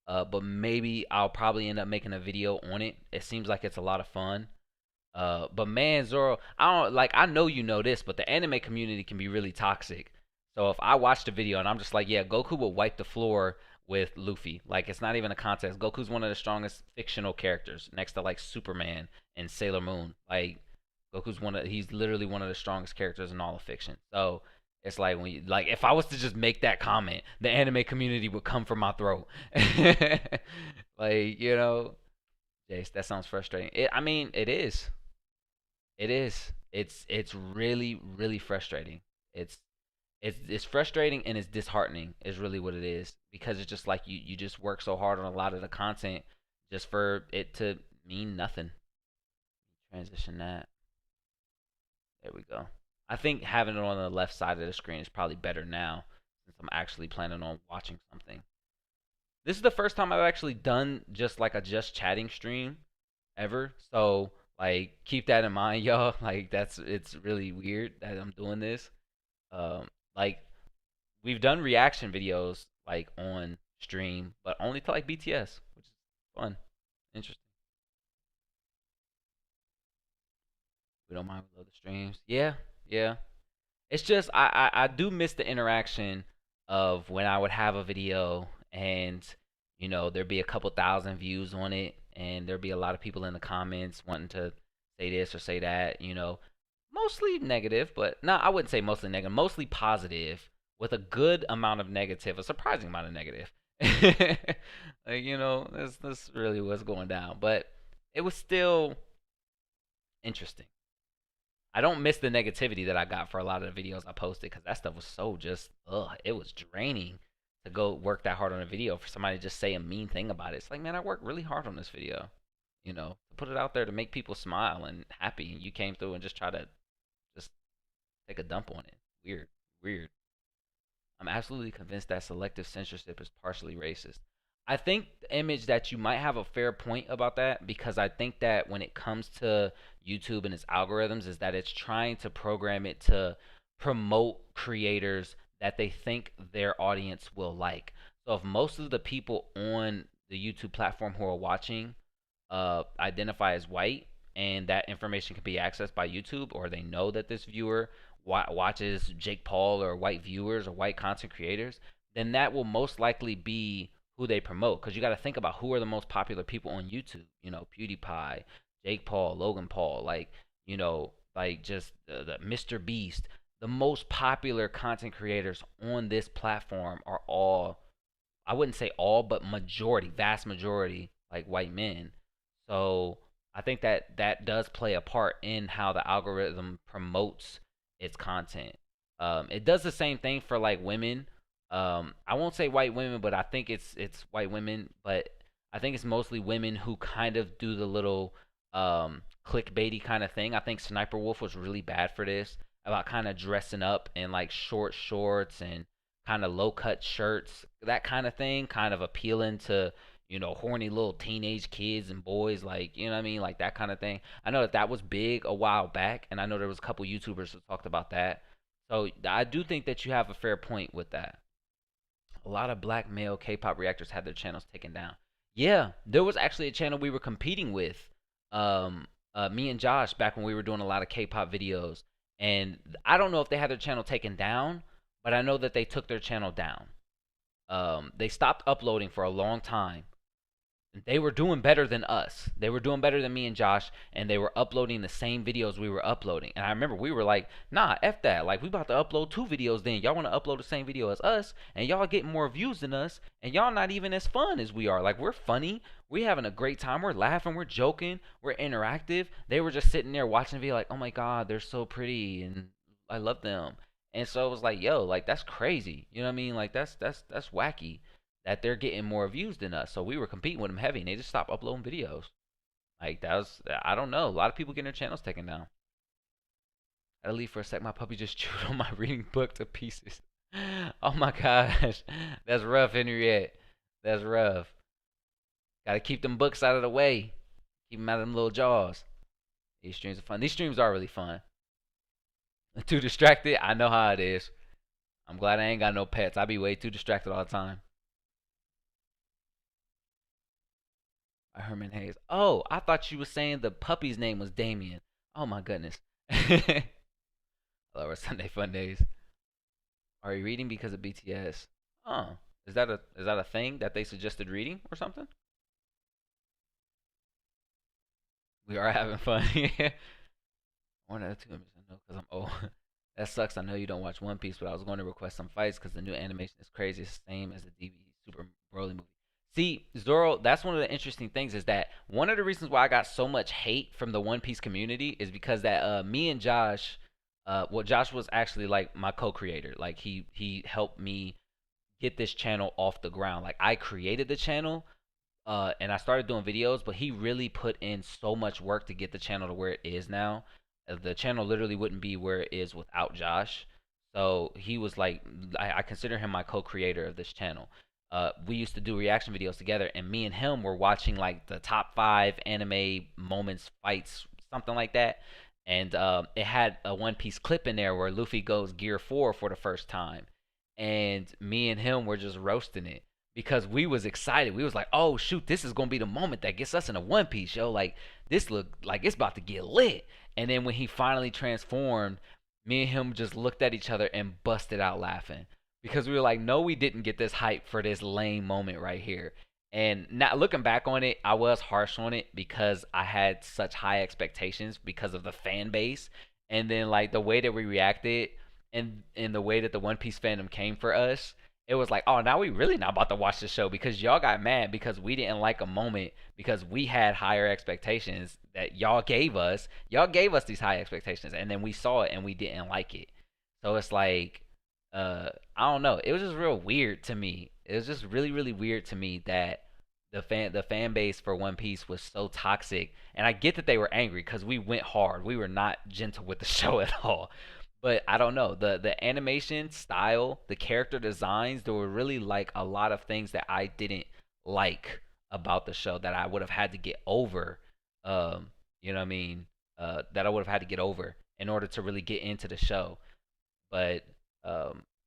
But maybe I'll probably end up making a video on it. It seems like it's a lot of fun. But man, Zoro, I don't I know you know this, but the anime community can be really toxic. So if I watch the video and I'm just like, yeah, Goku will wipe the floor with Luffy. It's not even a contest. Goku's one of the strongest fictional characters next to Superman and Sailor Moon. He's literally one of the strongest characters in all of fiction. So it's when you, if I was to just make that comment, the anime community would come for my throat. You know, Jace, that sounds frustrating. I mean, it is. It is. It's really really frustrating. It's it's frustrating and it's disheartening is really what it is, because it's just you just work so hard on a lot of the content just for it to mean nothing. Transition that. There we go. I think having it on the left side of the screen is probably better now since I'm actually planning on watching something. This is the first time I've actually done just like a just chatting stream ever. So like keep that in mind, y'all. Like it's really weird that I'm doing this. Like we've done reaction videos like on stream, but only to like BTS, which is fun, interesting. We don't mind, we love the streams. Yeah, yeah. It's just I do miss the interaction of when I would have a video and there'd be a couple thousand views on it and there'd be a lot of people in the comments wanting to say this or say that, mostly negative, but no, I wouldn't say mostly negative, mostly positive with a good amount of negative, a surprising amount of negative. Like, this really was going down, but it was still interesting. I don't miss the negativity that I got for a lot of the videos I posted because that stuff was so just it was draining to go work that hard on a video for somebody to just say a mean thing about it. It's like, man, I worked really hard on this video, to put it out there to make people smile and happy, and you came through and just try to just take a dump on it. Weird, weird. I'm absolutely convinced that selective censorship is partially racist. I think, Image, that you might have a fair point about that because I think that when it comes to YouTube and its algorithms, is that it's trying to program it to promote creators that they think their audience will like. So if most of the people on the YouTube platform who are watching identify as white and that information can be accessed by YouTube, or they know that this viewer watches Jake Paul or white viewers or white content creators, then that will most likely be who they promote. Because you got to think about who are the most popular people on YouTube. PewDiePie, Jake Paul, Logan Paul, like just the Mr. Beast. The most popular content creators on this platform are all, I wouldn't say all, but majority, vast majority, like white men. So I think that that does play a part in how the algorithm promotes its content. It does the same thing for like women. I won't say white women, but I think it's white women, but I think it's mostly women who kind of do the little clickbaity kind of thing. I think Sniper Wolf was really bad for this about kind of dressing up in like short shorts and kind of low cut shirts, that kind of thing, kind of appealing to horny little teenage kids and boys, like, you know what I mean? Like that kind of thing. I know that that was big a while back, and I know there was a couple YouTubers who talked about that. So I do think that you have a fair point with that. A lot of black male K-pop reactors had their channels taken down. Yeah, there was actually a channel we were competing with, me and Josh, back when we were doing a lot of K-pop videos, and I don't know if they had their channel taken down, but I know that they took their channel down. They stopped uploading for a long time. They were doing better than us. They were doing better than me and Josh, and they were uploading the same videos we were uploading. And I remember we were like, nah, F that. Like, we about to upload 2 videos then. Y'all want to upload the same video as us, and y'all getting more views than us, and y'all not even as fun as we are. Like, we're funny. We're having a great time. We're laughing. We're joking. We're interactive. They were just sitting there watching the video like, oh my God, they're so pretty, and I love them. And so it was like, yo, like, that's crazy. You know what I mean? Like, that's wacky that they're getting more views than us. So we were competing with them heavy, and they just stopped uploading videos. Like that was, I don't know. A lot of people getting their channels taken down. I had to leave for a sec. My puppy just chewed on my reading book to pieces. Oh my gosh, that's rough, Henriette. That's rough. Gotta keep them books out of the way. Keep them out of them little jaws. These streams are fun. These streams are really fun. Too distracted. I know how it is. I'm glad I ain't got no pets. I be way too distracted all the time. Herman Hayes. Oh, I thought you were saying the puppy's name was Damien. Oh my goodness. Hello, our Sunday fun days. Are you reading because of BTS? Oh, is that a thing that they suggested reading or something? We are having fun. One out of two. I know because I'm old. That sucks. I know you don't watch One Piece, but I was going to request some fights because the new animation is crazy. It's the same as the DVD Super Broly movie. See, Zoro, that's one of the interesting things is that one of the reasons why I got so much hate from the One Piece community is because that me and Josh, well, Josh was actually like my co-creator. Like he helped me get this channel off the ground. Like I created the channel, and I started doing videos, but he really put in so much work to get the channel to where it is now. the channel literally wouldn't be where it is without Josh. So he was like, I consider him my co-creator of this channel. We used to do reaction videos together, and me and him were watching like the top 5 anime moments, fights, something like that. And it had a One Piece clip in there where Luffy goes Gear 4 for the first time, and me and him were just roasting it because we was excited. We was like, "Oh shoot, this is gonna be the moment that gets us in a One Piece, yo! Like this look like it's about to get lit." And then when he finally transformed, me and him just looked at each other and busted out laughing because we were like, "No, we didn't get this hype for this lame moment right here." And not looking back on it, I was harsh on it because I had such high expectations because of the fan base, and then like the way that we reacted, and the way that the One Piece fandom came for us, it was like, oh, now we really not about to watch the show because y'all got mad because we didn't like a moment because we had higher expectations that y'all gave us. Y'all gave us these high expectations, and then we saw it and we didn't like it. So it's like, I don't know. It was just real weird to me. It was just really, really weird to me that the fan base for One Piece was so toxic. And I get that they were angry because we went hard. We were not gentle with the show at all. But I don't know, the animation style, the character designs, there were really like a lot of things that I didn't like about the show that I would have had to get over. You know what I mean? That I would have had to get over in order to really get into the show. But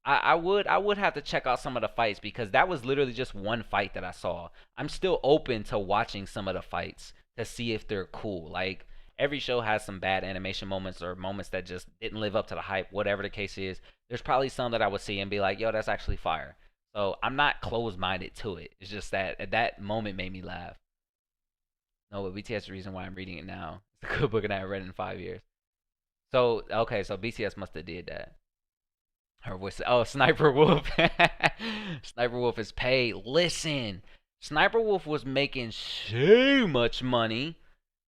I would have to check out some of the fights because that was literally just one fight that I saw. I'm still open to watching some of the fights to see if they're cool. Like every show has some bad animation moments or moments that just didn't live up to the hype, whatever the case is. There's probably some that I would see and be like, yo, that's actually fire. So I'm not closed minded to it. It's just that at that moment made me laugh. No, but BTS is the reason why I'm reading it now. It's a good book and I haven't read it in 5 years. So okay, so BTS must have did that. Her voice. Oh, Sniper Wolf. Sniper Wolf is paid. Listen, Sniper Wolf was making so much money.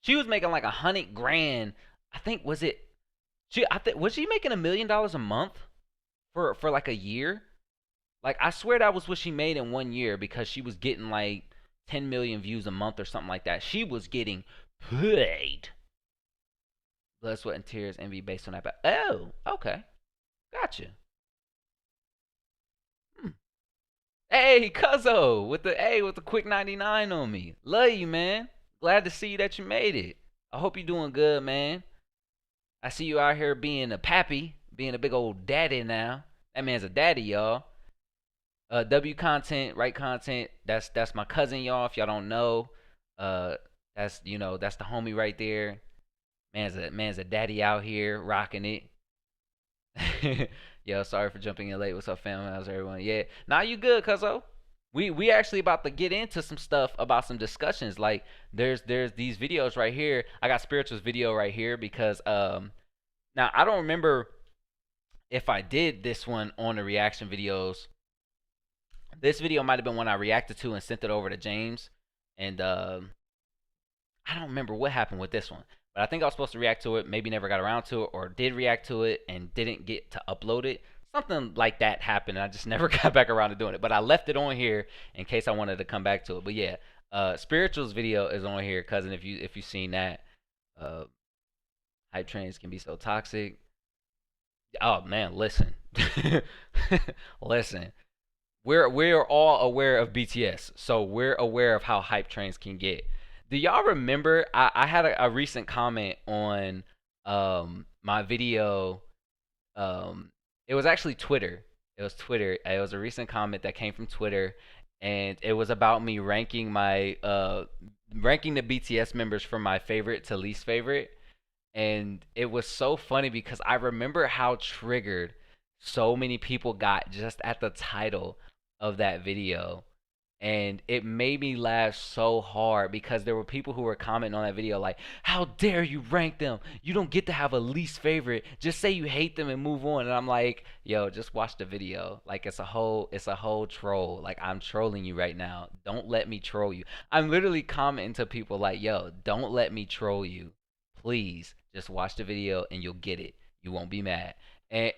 She was making like 100 grand. I think was it. I think was she making $1 million a month for like a year? Like I swear that was what she made in one year because she was getting like 10 million views a month or something like that. She was getting paid. Blood, Sweat, and Tears, envy based on that. Oh, okay, gotcha. Hmm. Hey, Cuzzo, with the quick 99 on me. Love you, man. Glad to see that you made it. I hope you're doing good, man. I see you out here being a pappy, being a big old daddy now. That man's a daddy, y'all. W content, right content. That's my cousin, y'all. If y'all don't know, uh, that's the homie right there. Man's a daddy out here rocking it. Yo, sorry for jumping in late. What's up, fam? How's everyone? Yeah, now you good, cuzzo? We actually about to get into some stuff about some discussions. Like there's these videos right here. I got Spiritual's video right here because now I don't remember if I did this one on the reaction videos. This video might have been one I reacted to and sent it over to James, and I don't remember what happened with this one. But I think I was supposed to react to it, maybe never got around to it, or did react to it and didn't get to upload it. Something like that happened, and I just never got back around to doing it. But I left it on here in case I wanted to come back to it. But yeah, Spiritual's video is on here, cousin. If you've seen that, uh, hype trains can be so toxic. Oh man, listen, listen. We're all aware of BTS, so we're aware of how hype trains can get. Do y'all remember? I had a recent comment on my video. It was actually Twitter. It was Twitter. It was a recent comment that came from Twitter, and it was about me ranking the BTS members from my favorite to least favorite. And it was so funny because I remember how triggered so many people got just at the title of that video. And it made me laugh so hard because there were people who were commenting on that video like, how dare you rank them? You don't get to have a least favorite. Just say you hate them and move on. And I'm like, yo, just watch the video. Like it's a whole troll. Like I'm trolling you right now. Don't let me troll you. I'm literally commenting to people like, yo, don't let me troll you. Please just watch the video and you'll get it. You won't be mad. And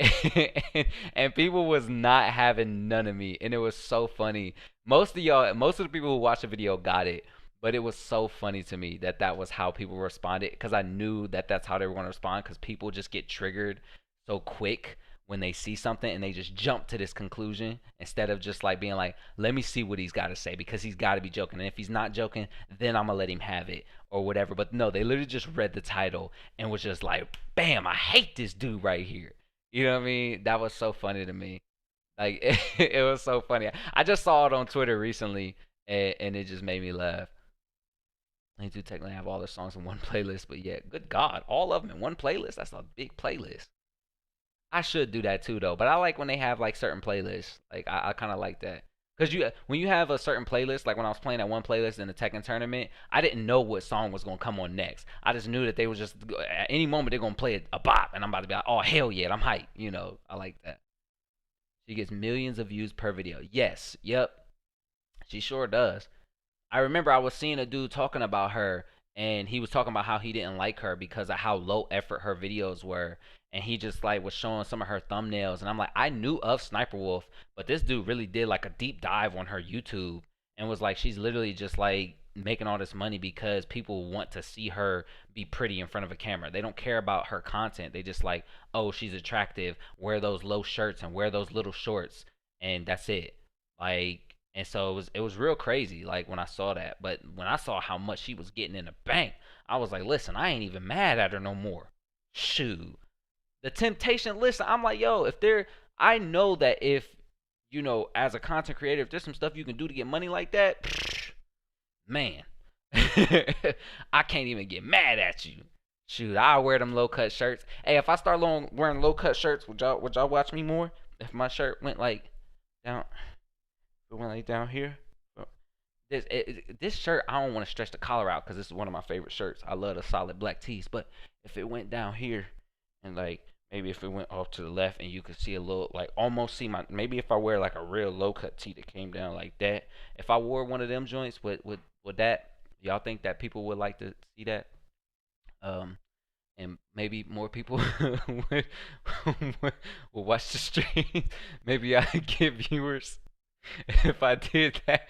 and people was not having none of me, and it was so funny. Most of the people who watched the video got it, But it was so funny to me that that was how people responded because I knew that that's how they were going to respond because people just get triggered so quick when they see something and they just jump to this conclusion instead of just like being like, let me see what he's got to say because he's got to be joking. And if he's not joking, then I'm going to let him have it or whatever. But no, they literally just read the title and was just like, bam, I hate this dude right here. You know what I mean? That was so funny to me. Like, it was so funny. I just saw it on Twitter recently and it just made me laugh. They do technically have all their songs in one playlist, but yeah, good God, all of them in one playlist. That's a big playlist. I should do that too, though. But I like when they have like certain playlists. Like I kind of like that because when you have a certain playlist, like when I was playing that one playlist in the Tekken tournament, I didn't know what song was gonna come on next. I just knew that they was just at any moment they're gonna play a bop, and I'm about to be like, oh hell yeah, I'm hyped. You know, I like that. She gets millions of views per video. Yes, yep, she sure does. I remember I was seeing a dude talking about her, and he was talking about how he didn't like her because of how low effort her videos were, and he just like was showing some of her thumbnails, and I'm like, I knew of Sniper Wolf, but this dude really did like a deep dive on her YouTube, and was like, she's literally just like making all this money because people want to see her be pretty in front of a camera. They don't care about her content. They just like, oh, she's attractive, wear those low shirts and wear those little shorts, and that's it. Like, and so it was real crazy like when I saw that. But when I saw how much she was getting in the bank, I was like, listen, I ain't even mad at her no more. Shoot. The temptation, listen, I'm like, yo, if there I know that if as a content creator, if there's some stuff you can do to get money like that, man. I can't even get mad at you. Shoot, I'll wear them low cut shirts. Hey, if I start wearing low cut shirts, would y'all watch me more? If my shirt went like down it went like down here. This shirt, I don't want to stretch the collar out because this is one of my favorite shirts. I love the solid black tees. But if it went down here and like maybe if it went off to the left and you could see a little like almost see my maybe if I wear like a real low cut tee that came down like that. If I wore one of them joints, would that y'all think that people would like to see that? Um, and maybe more people would, would watch the stream. Maybe I could get viewers if I did that.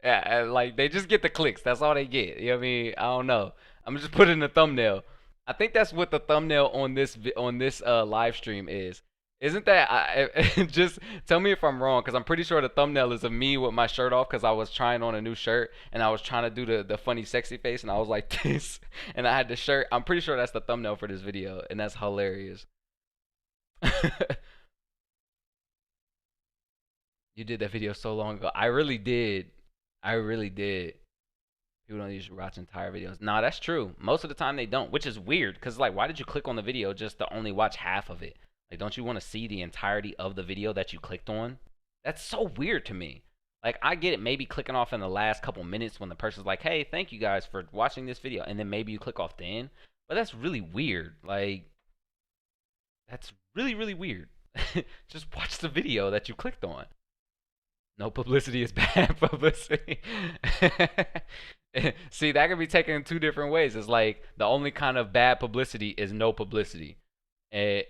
Yeah, like they just get the clicks. That's all they get. You know what I mean? I don't know. I'm just putting the thumbnail. I think that's what the thumbnail on this live stream is. Isn't that just tell me if I'm wrong because I'm pretty sure the thumbnail is of me with my shirt off because I was trying on a new shirt and I was trying to do the funny sexy face and I was like this and I had the shirt. I'm pretty sure that's the thumbnail for this video and that's hilarious. You did that video so long ago. I really did. I really did. People don't usually watch entire videos. Nah, that's true. Most of the time they don't, which is weird because like, why did you click on the video just to only watch half of it? Like, don't you want to see the entirety of the video that you clicked on? That's so weird to me. Like, I get it, maybe clicking off in the last couple minutes when the person's like, hey, thank you guys for watching this video, and then maybe you click off then. But that's really weird. Like, that's really, really weird. Just watch the video that you clicked on. No publicity is bad publicity. See, that can be taken in two different ways. It's like the only kind of bad publicity is no publicity.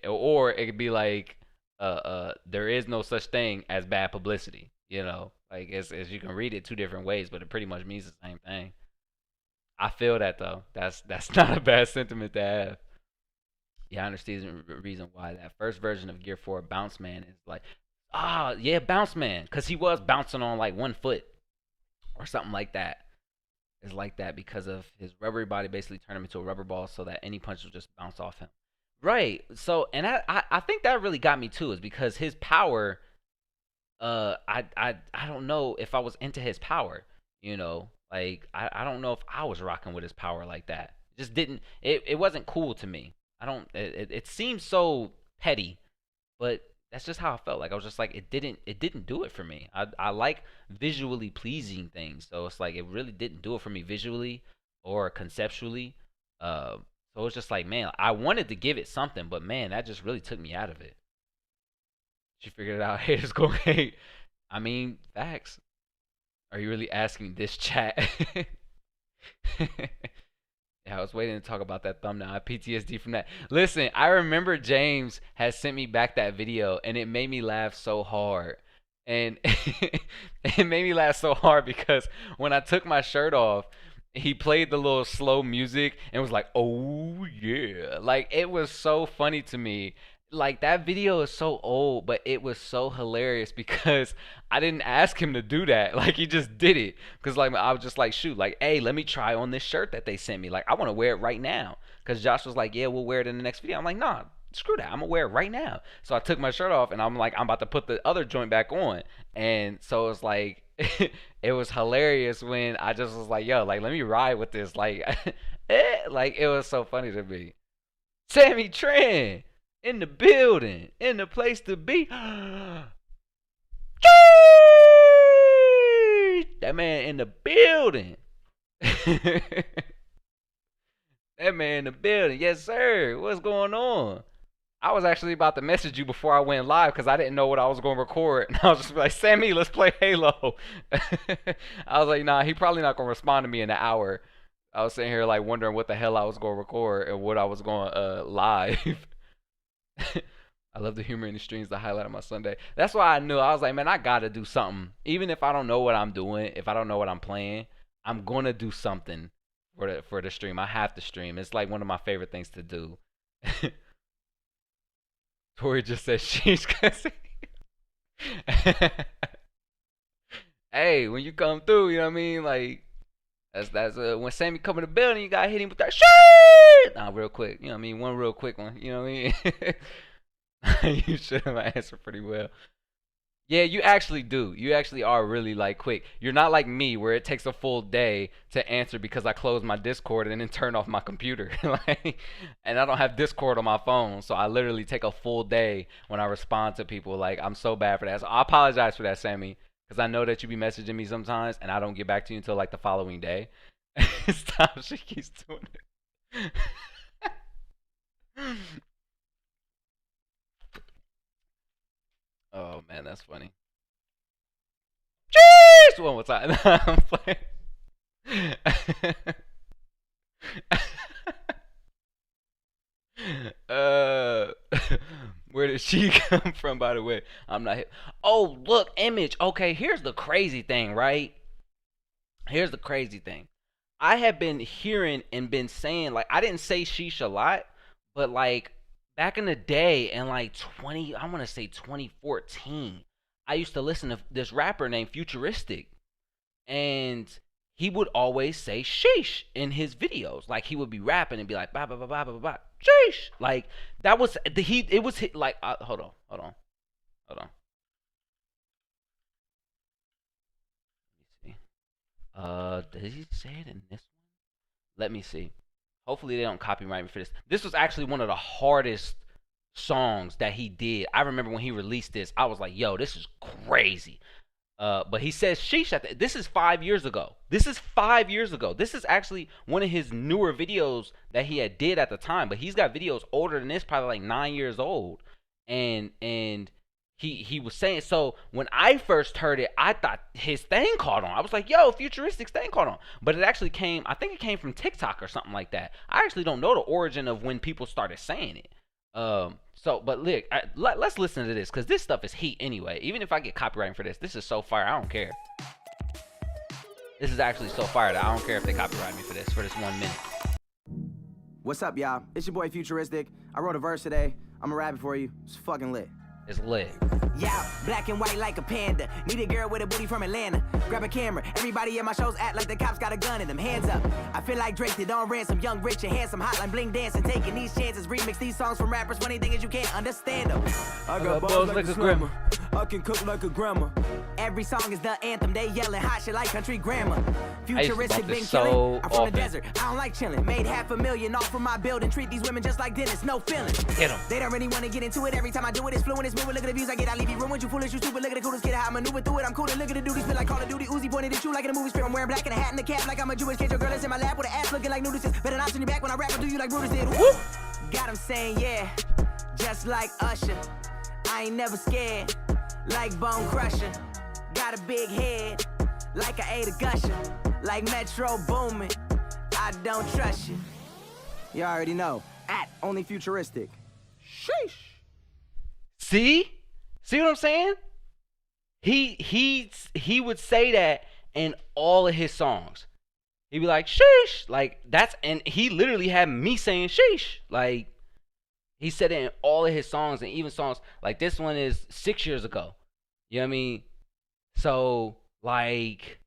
Or it could be like there is no such thing as bad publicity. Like as you can read it two different ways, but it pretty much means the same thing. I feel that though. That's not a bad sentiment to have. Yeah, I understand the reason why that first version of Gear 4 Bounce Man is like, yeah, Bounce Man, because he was bouncing on like 1 foot or something like that. It's like that because of his rubbery body basically turned him into a rubber ball so that any punch would just bounce off him. Right. So, and I think that really got me too, is because his power, I don't know if I was into his power, like I don't know if I was rocking with his power like that. It just didn't, it wasn't cool to me. It seemed so petty, but that's just how I felt. Like I was just like it didn't do it for me. I like visually pleasing things, so it's like it really didn't do it for me visually or conceptually. So it's just like, man, I wanted to give it something, but man, that just really took me out of it. She figured it out. Haters go hate. I mean, facts. Are you really asking this chat? Yeah, I was waiting to talk about that thumbnail. I have PTSD from that. Listen, I remember James has sent me back that video, and it made me laugh so hard. And it made me laugh so hard because when I took my shirt off, he played the little slow music and was like, "Oh yeah!" Like it was so funny to me. Like that video is so old, but it was so hilarious because I didn't ask him to do that. Like he just did it because like I was just like, shoot, like, hey, let me try on this shirt that they sent me. Like I want to wear it right now. Because Josh was like, yeah, we'll wear it in the next video. I'm like, nah, screw that. I'm gonna wear it right now. So I took my shirt off and I'm like, I'm about to put the other joint back on. And so it's like, it was hilarious when I just was like, yo, like, let me ride with this. Like, like it was so funny to me. Sammy Tran in the building, in the place to be. That man in the building. That man in the building. Yes, sir. What's going on? I was actually about to message you before I went live because I didn't know what I was going to record. And I was just like, Sammy, let's play Halo. I was like, nah, he probably not going to respond to me in an hour. I was sitting here like wondering what the hell I was going to record and what I was going live. I love the humor in the streams, the highlight of my Sunday. That's why I knew. I was like, man, I got to do something. Even if I don't know what I'm doing, if I don't know what I'm playing, I'm going to do something for the stream. I have to stream. It's like one of my favorite things to do. Tori just said she's cussing. Hey, when you come through, you know what I mean? Like that's when Sammy come in the building, you gotta hit him with that shit. Nah, real quick. You know what I mean? One real quick one. You know what I mean? You should have answered pretty well. Yeah, you actually do. You actually are really like quick. You're not like me where it takes a full day to answer because I close my Discord and then turn off my computer. Like, and I don't have Discord on my phone, so I literally take a full day when I respond to people. Like I'm so bad for that. So I apologize for that, Sammy, because I know that you be messaging me sometimes and I don't get back to you until like the following day. Stop, she keeps doing it. Oh man, that's funny. Cheers! One more time. I'm playing. uh, where did she come from? By the way, I'm not. Oh, look, image. Okay, here's the crazy thing, right? Here's the crazy thing. I have been hearing and been saying like I didn't say sheesh a lot, but like back in the day in like 20, I want to say 2014, I used to listen to this rapper named Futuristic, and he would always say sheesh in his videos. Like he would be rapping and be like ba ba ba ba ba ba sheesh. Like that was the he. It was like hold on, hold on, hold on. Let me see. Did he say it in this one? Let me see. Hopefully they don't copyright me for this. This was actually one of the hardest songs that he did. I remember when he released this, I was like, "Yo, this is crazy." But he says sheesh at this is 5 years ago. This is 5 years ago. This is actually one of his newer videos that he had did at the time. But he's got videos older than this, probably like 9 years old. And he was saying, so when I first heard it, I thought his thing caught on. I was like, yo, Futuristic's thing caught on. But it actually came, I think it came from TikTok or something like that. I actually don't know the origin of when people started saying it. But look, let's listen to this because this stuff is heat anyway. Even if I get copyrighted for this is so fire. I don't care. This is actually so fire that I don't care if they copyright me for this 1 minute. What's up, y'all? It's your boy Futuristic. I wrote a verse today. I'm gonna rap it for you. It's fucking lit. It's lit. Yeah, black and white like a panda. Need a girl with a booty from Atlanta. Grab a camera. Everybody in my shows act like the cops got a gun in them. Hands up. I feel like Drake did on ransom. Young, rich, and handsome. Hotline bling dancing. Taking these chances. Remix these songs from rappers. Funny thing is you can't understand them. I got balls like a grandma. I can cook like a grandma. Every song is the anthem. They yelling hot shit like country grammar. Futuristic been killing. I'm from the desert. I don't like chilling. Made $500,000 off from my building. Treat these women just like Dennis. No feeling. Hit 'em. They don't really want to get into it. Every time I do it, it's fluent. It's moving. Look at the views I get. I leave you ruined. You foolish. You stupid. Look at the coolest kid. How I maneuver through it. I'm cool. Look at the duty. Spit like Call of Duty. Uzi pointed at you like in a movie script. I'm wearing black and a hat and a cap like I'm a Jewish kid. Your girl is in my lap with an ass looking like noodles. Better not turn your back when I rap or do you like Brutus did. Woo! Got him saying yeah, just like Usher. I ain't never scared, like Bone Crusher. Got a big head, like I ate a gusher. Like Metro Boomin, I don't trust you. You already know, at Only Futuristic. Sheesh. See what I'm saying? He would say that in all of his songs. He'd be like, sheesh. Like, and he literally had me saying sheesh. Like, he said it in all of his songs, and even songs like this one is 6 years ago. You know what I mean? So, like,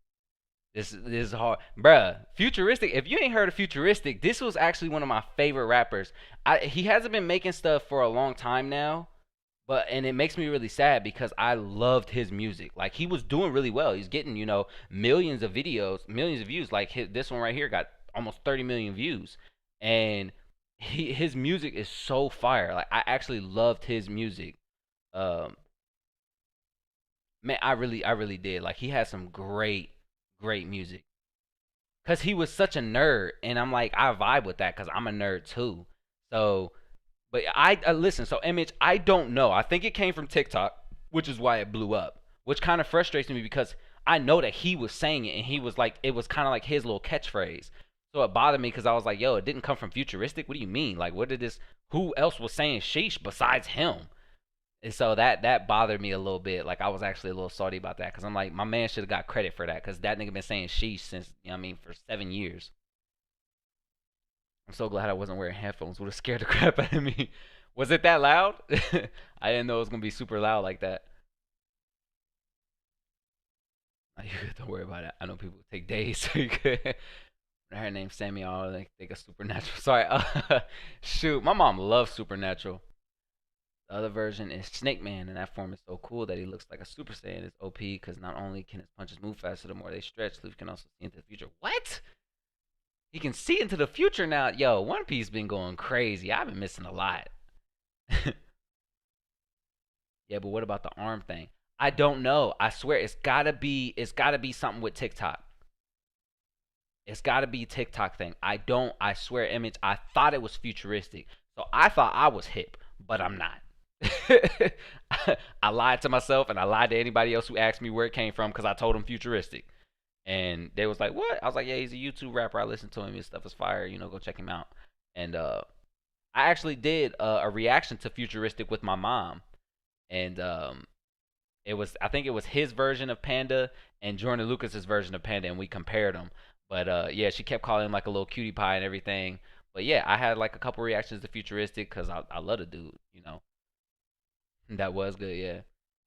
this is hard. Bruh, Futuristic, if you ain't heard of Futuristic, this was actually one of my favorite rappers. He hasn't been making stuff for a long time now. And it makes me really sad because I loved his music. Like, he was doing really well. He's getting, millions of videos, millions of views. Like, this one right here got almost 30 million views. And his music is so fire. Like, I actually loved his music. Man, I really did. Like, he had some great music. Cause he was such a nerd, and I'm like, I vibe with that, cause I'm a nerd too. So, but I listen. So, Image, I don't know. I think it came from TikTok, which is why it blew up. Which kind of frustrates me because I know that he was saying it, and he was like, it was kind of like his little catchphrase. So it bothered me because I was like, yo, it didn't come from Futuristic. What do you mean? Like, what did this? Who else was saying sheesh besides him? And so that bothered me a little bit. Like, I was actually a little salty about that because I'm like, my man should have got credit for that because that nigga been saying sheesh since, for 7 years. I'm so glad I wasn't wearing headphones. Would have scared the crap out of me. Was it that loud? I didn't know it was going to be super loud like that. Don't worry about it. I know people take days. So you could. When her name's Sammy, I think of Supernatural. Sorry. Shoot, my mom loves Supernatural. The other version is Snake Man, and that form is so cool that he looks like a Super Saiyan. It's OP because not only can his punches move faster, the more they stretch, Luffy can also see into the future. What? He can see into the future now. Yo, One Piece been going crazy. I've been missing a lot. Yeah, but what about the arm thing? I don't know. I swear it's gotta be something with TikTok. It's gotta be TikTok thing. I swear, Image, I thought it was Futuristic. So I thought I was hip, but I'm not. I lied to myself, and I lied to anybody else who asked me where it came from because I told them Futuristic. And they was like, what? I was like, yeah, he's a YouTube rapper. I listen to him. His stuff is fire. Go check him out. And I actually did a reaction to Futuristic with my mom. And I think it was his version of Panda and Jordan Lucas's version of Panda, and we compared them. But yeah, she kept calling him like a little cutie pie and everything. But yeah, I had like a couple reactions to Futuristic because I love the dude, That was good, yeah.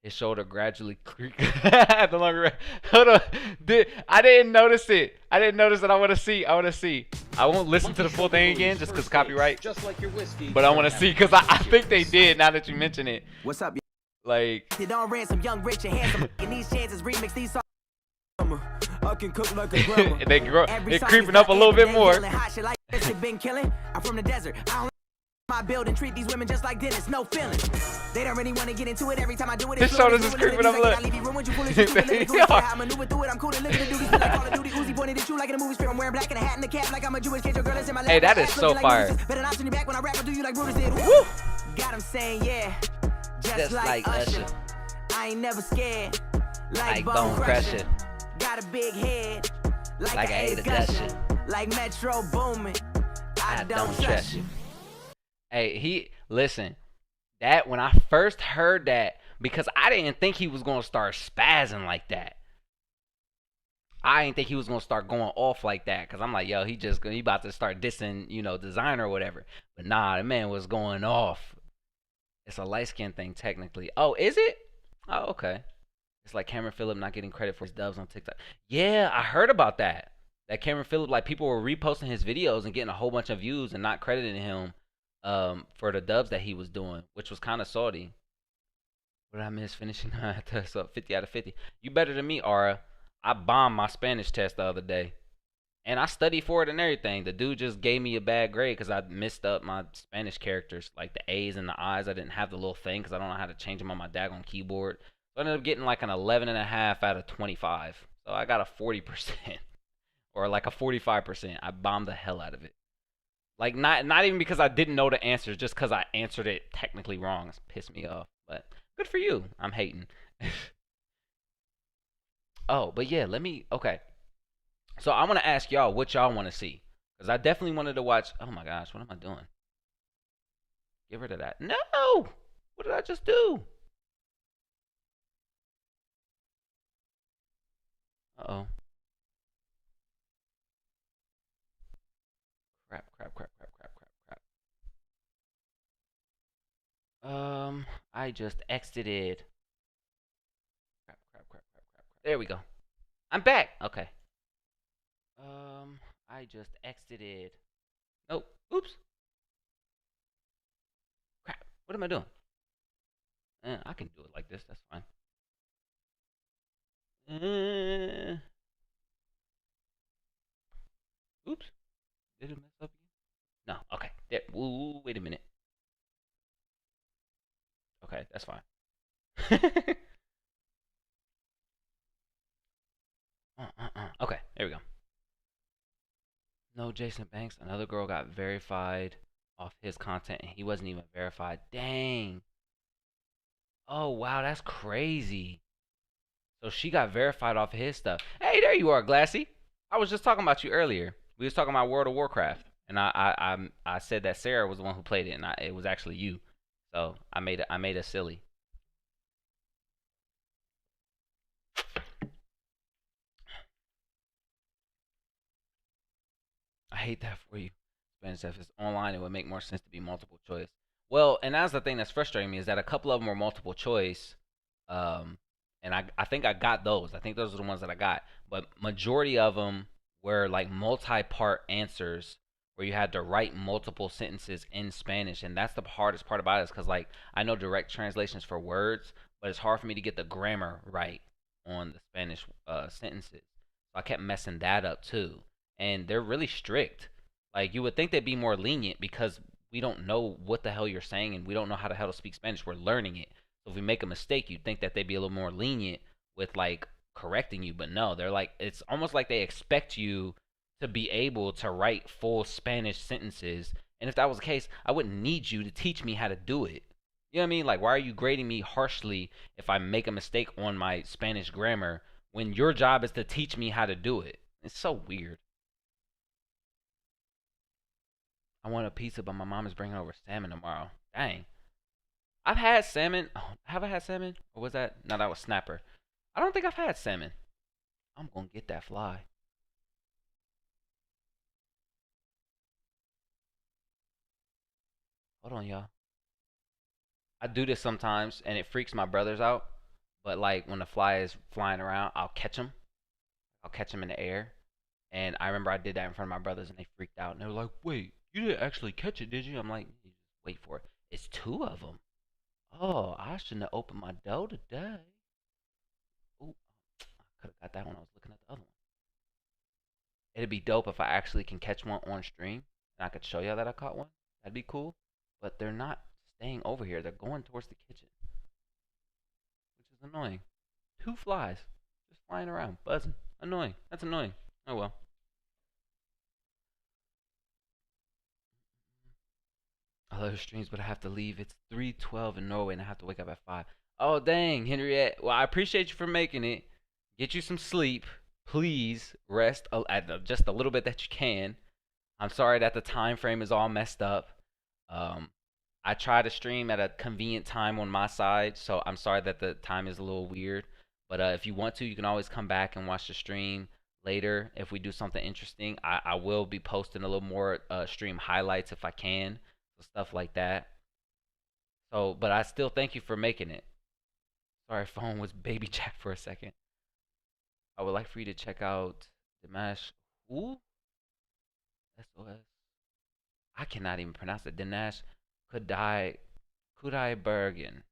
His shoulder gradually creaked. The longer. Hold on. I didn't notice it. I didn't notice that. I want to see. I won't listen to the full thing again just because copyright. Just like your whiskey. But I want to see because I think they did now that you mention it. What's up? Like. Don't ransom young, rich, and handsome. In these chances, remix these songs. I can cook like a grandma. They're creeping up a little bit more. Been killing. I'm from the desert. My build and treat these women just like Dennis, no feeling. They don't really want to get into it every time I do it. This shoulders is creeping up. Look. I'm cool and look at the duties like Call of Duty. Uzi pointed at you like in a movie script. I'm wearing black and a hat and a cap like I'm a Jewish kid. Your girl is in my lap. Hey, that is so fire. Better not turn your back when I rap or do you like Brutus did. Woo! Got him saying yeah, just like Usher. I ain't never scared. Like Bone Crusher. Got a big head. Like I ate a gusher. Like Metro Boomin. I don't trust you. Hey, listen, that when I first heard that, because I didn't think he was gonna start spazzing like that. I didn't think he was gonna start going off like that, cause I'm like, yo, he about to start dissing, designer or whatever. But nah, the man was going off. It's a light skin thing technically. Oh, is it? Oh, okay. It's like Cameron Phillip not getting credit for his dubs on TikTok. Yeah, I heard about that. That Cameron Phillip, like people were reposting his videos and getting a whole bunch of views and not crediting him. For the dubs that he was doing, which was kind of salty. What did I miss finishing test up 50 out of 50? You better than me, Aura. I bombed my Spanish test the other day, and I studied for it and everything. The dude just gave me a bad grade because I messed up my Spanish characters, like the A's and the I's. I didn't have the little thing because I don't know how to change them on my daggone keyboard. So I ended up getting like an 11.5 out of 25. So I got a 40%, or like a 45%. I bombed the hell out of it. Like, not even because I didn't know the answers, just because I answered it technically wrong. It's pissed me off. But good for you. I'm hating. Oh, but yeah, okay. So I want to ask y'all what y'all want to see. Because I definitely wanted to watch. Oh my gosh, what am I doing? Get rid of that. No! What did I just do? Uh-oh. Crap, crap, crap, crap, crap, crap, crap. I just exited. Crap, crap, crap, crap, crap, crap. There we go. I'm back. Okay. Um, I just exited. Oh, oops. Crap. What am I doing? I can do it like this. That's fine. Oops. Did it mess up again? No. Okay. There. Ooh, wait a minute. Okay, that's fine. Okay, there we go. No, Jason Banks. Another girl got verified off his content, and he wasn't even verified. Dang. Oh wow, that's crazy. So she got verified off of his stuff. Hey, there you are, Glassy. I was just talking about you earlier. We was talking about World of Warcraft, and I said that Sarah was the one who played it, and it was actually you. So I made a silly. I hate that for you. Spanish if it's online, it would make more sense to be multiple choice. Well, and that's the thing that's frustrating me is that a couple of them were multiple choice, um, and I think I got those. I think those are the ones that I got. But majority of them were like multi-part answers where you had to write multiple sentences in Spanish, and that's the hardest part about it, is because like I know direct translations for words, but it's hard for me to get the grammar right on the Spanish sentences. So I kept messing that up too, and they're really strict. Like you would think they'd be more lenient because we don't know what the hell you're saying and we don't know how the hell to speak Spanish. We're learning it. So if we make a mistake, you'd think that they'd be a little more lenient with like correcting you, but no, they're like it's almost like they expect you to be able to write full Spanish sentences. And if that was the case, I wouldn't need you to teach me how to do it. You know what I mean? Like why are you grading me harshly if I make a mistake on my Spanish grammar when your job is to teach me how to do it? It's so weird. I want a pizza, but my mom is bringing over salmon tomorrow. Dang. I've had salmon. Oh, have I had salmon? Or was that? No, that was snapper. I don't think I've had salmon. I'm going to get that fly. Hold on, y'all. I do this sometimes, and it freaks my brothers out. But, like, when the fly is flying around, I'll catch them. I'll catch them in the air. And I remember I did that in front of my brothers, and they freaked out. And they were like, wait, you didn't actually catch it, did you? I'm like, just wait for it. It's two of them. Oh, I shouldn't have opened my dough today. Ooh, I could have got that when I was looking at the other one. It'd be dope if I actually can catch one on stream and I could show y'all that I caught one. That'd be cool. But they're not staying over here. They're going towards the kitchen, which is annoying. Two flies just flying around, buzzing. Annoying. That's annoying. Oh well. I love streams, but I have to leave. It's 3:12 in Norway, and I have to wake up at 5. Oh dang, Henriette. Well, I appreciate you for making it. Get you some sleep. Please rest just a little bit that you can. I'm sorry that the time frame is all messed up. Um, I try to stream at a convenient time on my side, so I'm sorry that the time is a little weird. But if you want to, you can always come back and watch the stream later if we do something interesting. I will be posting a little more stream highlights if I can, so stuff like that. So, but I still thank you for making it. Sorry, phone was baby chat for a second. I would like for you to check out Dimash. Ooh, SOS. I cannot even pronounce it. Dinesh Kudai Bergen.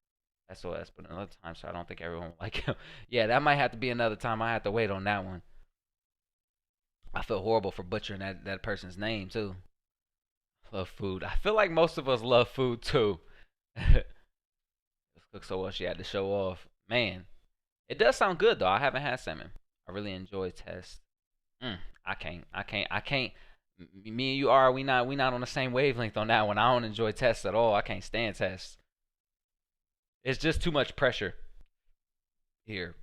SOS, but another time, so I don't think everyone will like him. Yeah, that might have to be another time. I have to wait on that one. I feel horrible for butchering that person's name too. Love food. I feel like most of us love food too. This cook so well she had to show off. Man, it does sound good though. I haven't had salmon. I really enjoy test. I can't. Me and you are we not on the same wavelength on that one. I don't enjoy tests at all. I can't stand tests. It's just too much pressure here.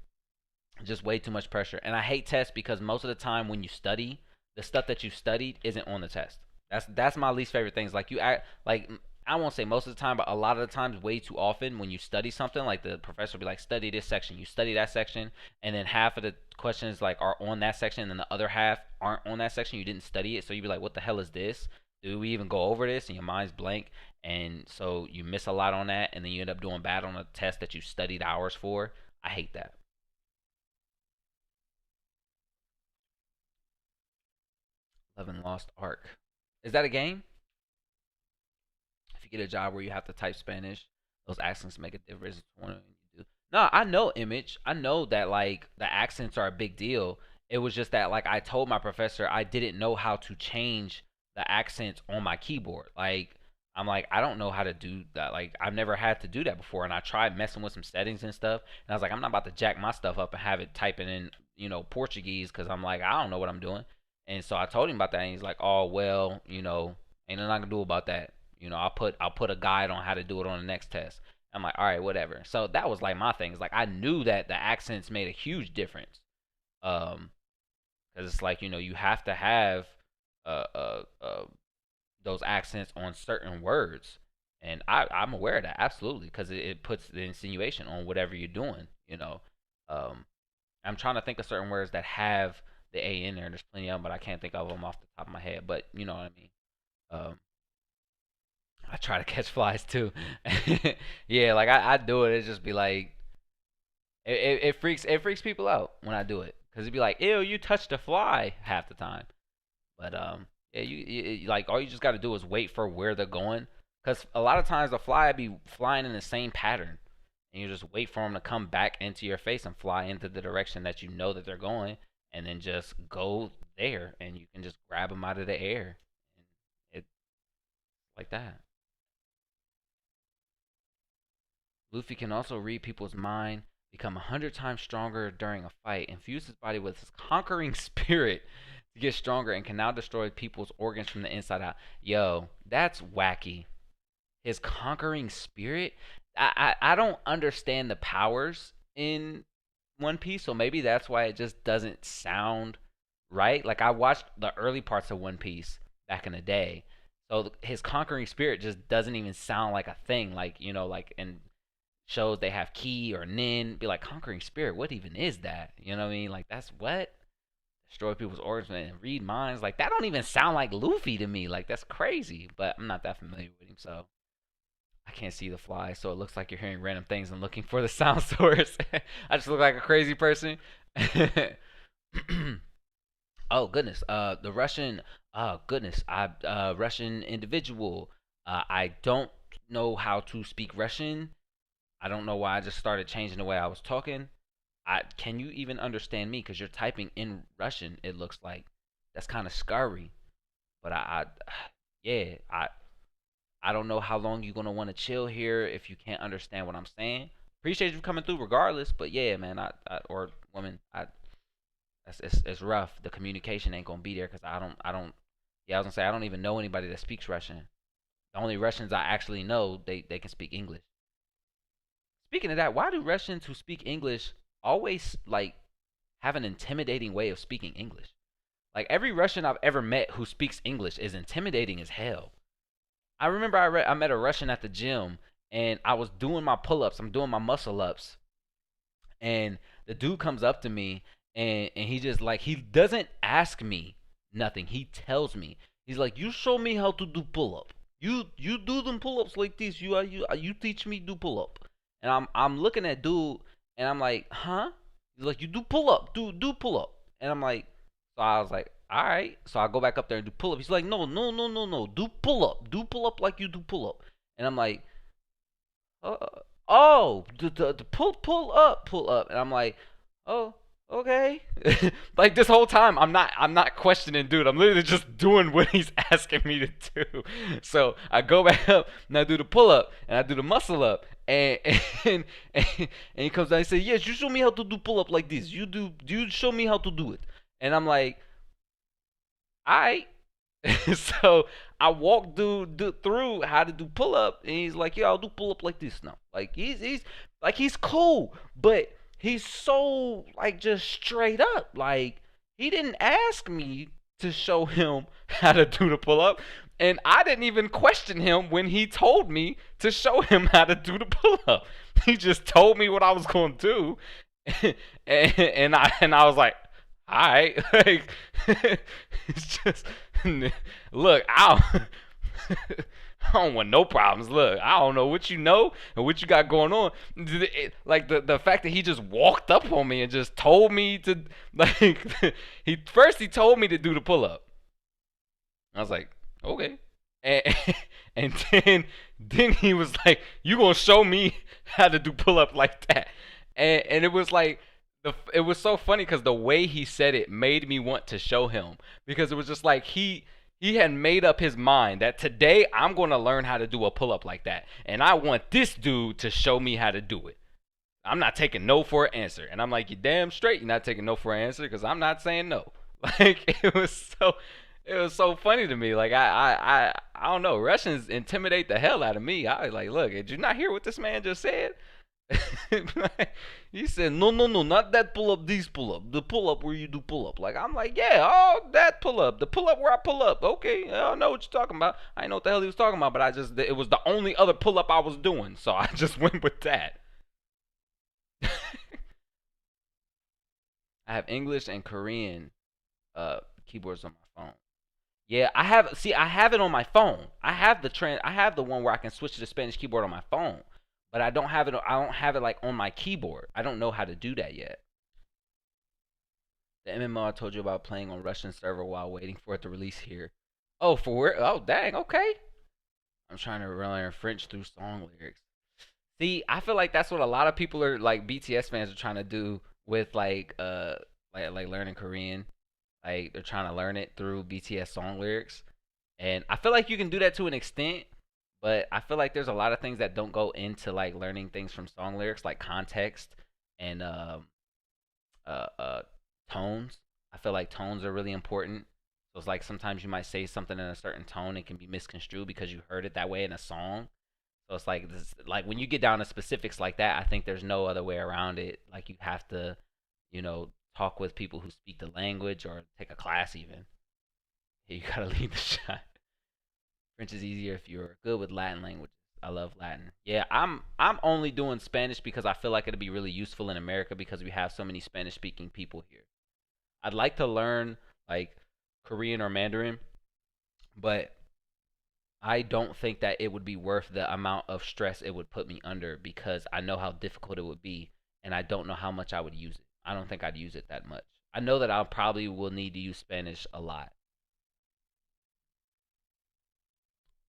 Just way too much pressure. And I hate tests because most of the time when you study, the stuff that you studied isn't on the test. That's my least favorite things. Like you act like I won't say most of the time, but a lot of the times, way too often, when you study something, like the professor will be like, study this section, you study that section, and then half of the questions like are on that section, and then the other half aren't on that section. You didn't study it, so you'd be like, what the hell is this? Do we even go over this? And your mind's blank, and so you miss a lot on that, and then you end up doing bad on a test that you studied hours for. I hate that. Love and Lost Ark. Is that a game? If you get a job where you have to type Spanish, those accents make a difference. When you do. No, I know Image. I know that like the accents are a big deal. It was just that like I told my professor I didn't know how to change the accents on my keyboard. Like I'm like I don't know how to do that. Like I've never had to do that before, and I tried messing with some settings and stuff. And I was like I'm not about to jack my stuff up and have it typing in Portuguese because I'm like I don't know what I'm doing. And so I told him about that, and he's like, "Oh well, ain't nothing I can do about that. I'll put a guide on how to do it on the next test." I'm like, "All right, whatever." So that was like my thing. It's like I knew that the accents made a huge difference. Um, because it's like you have to have uh uh uh those accents on certain words, and I'm aware of that absolutely because it puts the insinuation on whatever you're doing. Um, I'm trying to think of certain words that have the A in there. And there's plenty of them, but I can't think of them off the top of my head. But you know what I mean. Um, I try to catch flies too. Yeah, like I do it. It just be like it freaks people out when I do it because it'd be like, ew, you touched a fly half the time. But yeah, like all you just got to do is wait for where they're going because a lot of times the fly be flying in the same pattern, and you just wait for them to come back into your face and fly into the direction that you know that they're going, and then just go there, and you can just grab them out of the air, and it like that. Luffy can also read people's mind, become 100 times stronger during a fight, infuse his body with his conquering spirit to get stronger, and can now destroy people's organs from the inside out. Yo, that's wacky. His conquering spirit? I don't understand the powers in One Piece, so maybe that's why it just doesn't sound right. Like I watched the early parts of One Piece back in the day. So his conquering spirit just doesn't even sound like a thing. Like, like in shows they have Ki or Nin, be like conquering spirit. What even is that? You know what I mean? Like that's what destroy people's organs and read minds. Like that don't even sound like Luffy to me. Like that's crazy. But I'm not that familiar with him, so I can't see the fly. So it looks like you're hearing random things and looking for the sound source. I just look like a crazy person. Oh goodness. The Russian. Oh goodness. Russian individual. I don't know how to speak Russian. I don't know why I just started changing the way I was talking. Can you even understand me? Because you're typing in Russian. It looks like that's kind of scary. But yeah, I don't know how long you're gonna want to chill here if you can't understand what I'm saying. Appreciate you coming through regardless. But yeah, man, or woman, it's rough. The communication ain't gonna be there because I don't. Yeah, I was gonna say I don't even know anybody that speaks Russian. The only Russians I actually know, they can speak English. Speaking of that, why do Russians who speak English always like have an intimidating way of speaking English? Like every Russian I've ever met who speaks English is intimidating as hell. I remember I met a Russian at the gym and I was doing my pull-ups, I'm doing my muscle ups, and the dude comes up to me and he just like he doesn't ask me nothing. He tells me. He's like, "You show me how to do pull-up. You do them pull-ups like this. You teach me do pull-up." And I'm looking at dude and I'm like, "Huh?" He's like, "You do pull-up. Do pull-up." And I'm like, so I was like, "All right." So I go back up there and do pull-up. He's like, "No, no, no, no, no. Do pull-up. Do pull-up like you do pull-up." And I'm like, uh, oh, the pull up, and I'm like, oh, okay. Like this whole time, I'm not questioning, dude. I'm literally just doing what he's asking me to do. So I go back up and I do the pull up and I do the muscle up, and and he comes down and says, yes, you show me how to do pull up like this. You show me how to do it, and I'm like, all right. So I walked through how to do pull up, and he's like, "Yeah, I'll do pull up like this now." Like he's cool, but he's so like just straight up. Like he didn't ask me to show him how to do the pull up. And I didn't even question him when he told me to show him how to do the pull up. He just told me what I was going to do, and I was like, all right, like it's just look, I don't want no problems. Look, I don't know what you know and what you got going on. Like the fact that he just walked up on me and just told me to like he told me to do the pull up. I was like, okay. And, and then he was like, "You gonna show me how to do pull up like that?" And it was like it was so funny because the way he said it made me want to show him, because it was just like he had made up his mind that today I'm gonna learn how to do a pull up like that, and I want this dude to show me how to do it. I'm not taking no for an answer. And I'm like, you damn straight you're not taking no for an answer, because I'm not saying no. Like it was so funny to me. Like I don't know. Russians intimidate the hell out of me. I was like, look, did you not hear what this man just said? He said, no, no, no, not that pull up, these pull up, the pull up where you do pull up. Like, I'm like, yeah, oh, that pull up, the pull up where I pull up. Okay, I know what you're talking about. I didn't know what the hell he was talking about, but it was the only other pull up I was doing, so I just went with that. I have English and Korean keyboards on my phone. Yeah, I have it on my phone. I have the one where I can switch to the Spanish keyboard on my phone. But I don't have it like on my keyboard. I don't know how to do that yet. The MMO I told you about, playing on Russian server while waiting for it to release here. Oh, for where? Oh, dang, okay. I'm trying to learn French through song lyrics. See, I feel like that's what a lot of people are like BTS fans are trying to do with like learning Korean. Like they're trying to learn it through BTS song lyrics. And I feel like you can do that to an extent, but I feel like there's a lot of things that don't go into like learning things from song lyrics, like context and uh, uh, tones. I feel like tones are really important. So it's like sometimes you might say something in a certain tone, it can be misconstrued because you heard it that way in a song. So it's like like when you get down to specifics like that, I think there's no other way around it. Like you have to, talk with people who speak the language or take a class even. You gotta lead the shot. French is easier if you're good with Latin language. I love Latin. Yeah, I'm only doing Spanish because I feel like it'll be really useful in America because we have so many Spanish speaking people here. I'd like to learn like Korean or Mandarin, but I don't think that it would be worth the amount of stress it would put me under because I know how difficult it would be and I don't know how much I would use it. I don't think I'd use it that much. I know that I probably will need to use Spanish a lot.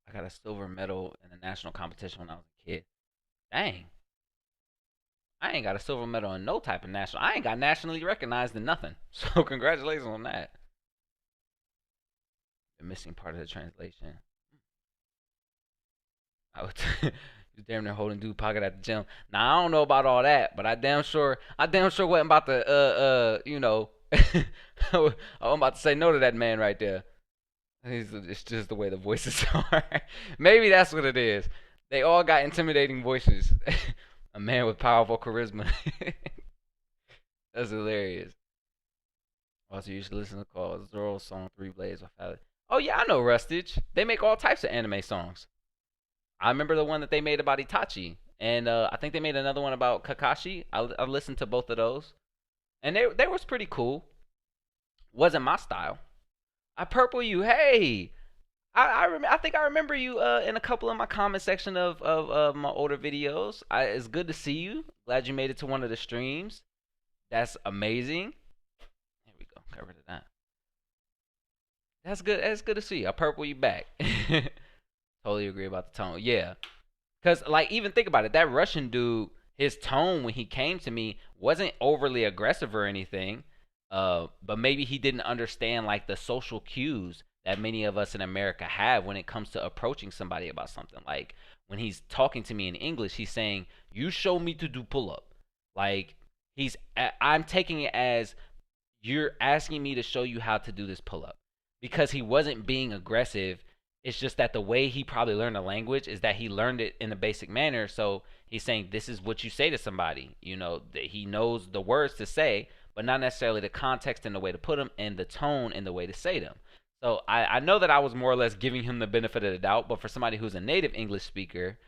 I got a silver medal in a national competition when I was a kid. Dang. I ain't got a silver medal in no type of national. I ain't got nationally recognized in nothing. So congratulations on that. The missing part of the translation. I was you damn near holding dude pocket at the gym. Now I don't know about all that, but I damn sure wasn't about to I'm about to say no to that man right there. It's just the way the voices are. Maybe that's what it is. They all got intimidating voices. A man with powerful charisma. That's hilarious. Also, you should listen to call Zoro song Three Blades of Fire. Oh yeah, I know Rustage. They make all types of anime songs. I remember the one that they made about Itachi, and I think they made another one about Kakashi. I listened to both of those, and they was pretty cool. Wasn't my style. I purple you. Hey, I think I remember you in a couple of my comment section of my older videos. It's good to see you. Glad you made it to one of the streams. That's amazing. Here we go. Cover to that. That's good. That's good to see you. I purple you back. Totally agree about the tone. Yeah, cause like even think about it. That Russian dude, his tone when he came to me wasn't overly aggressive or anything. But maybe he didn't understand like the social cues that many of us in America have when it comes to approaching somebody about something. Like when he's talking to me in English, he's saying, "You show me to do pull up." Like I'm taking it as you're asking me to show you how to do this pull up because he wasn't being aggressive. It's just that the way he probably learned the language is that he learned it in a basic manner. So he's saying this is what you say to somebody. That he knows the words to say, but not necessarily the context and the way to put them and the tone and the way to say them. So I know that I was more or less giving him the benefit of the doubt, but for somebody who's a native English speaker,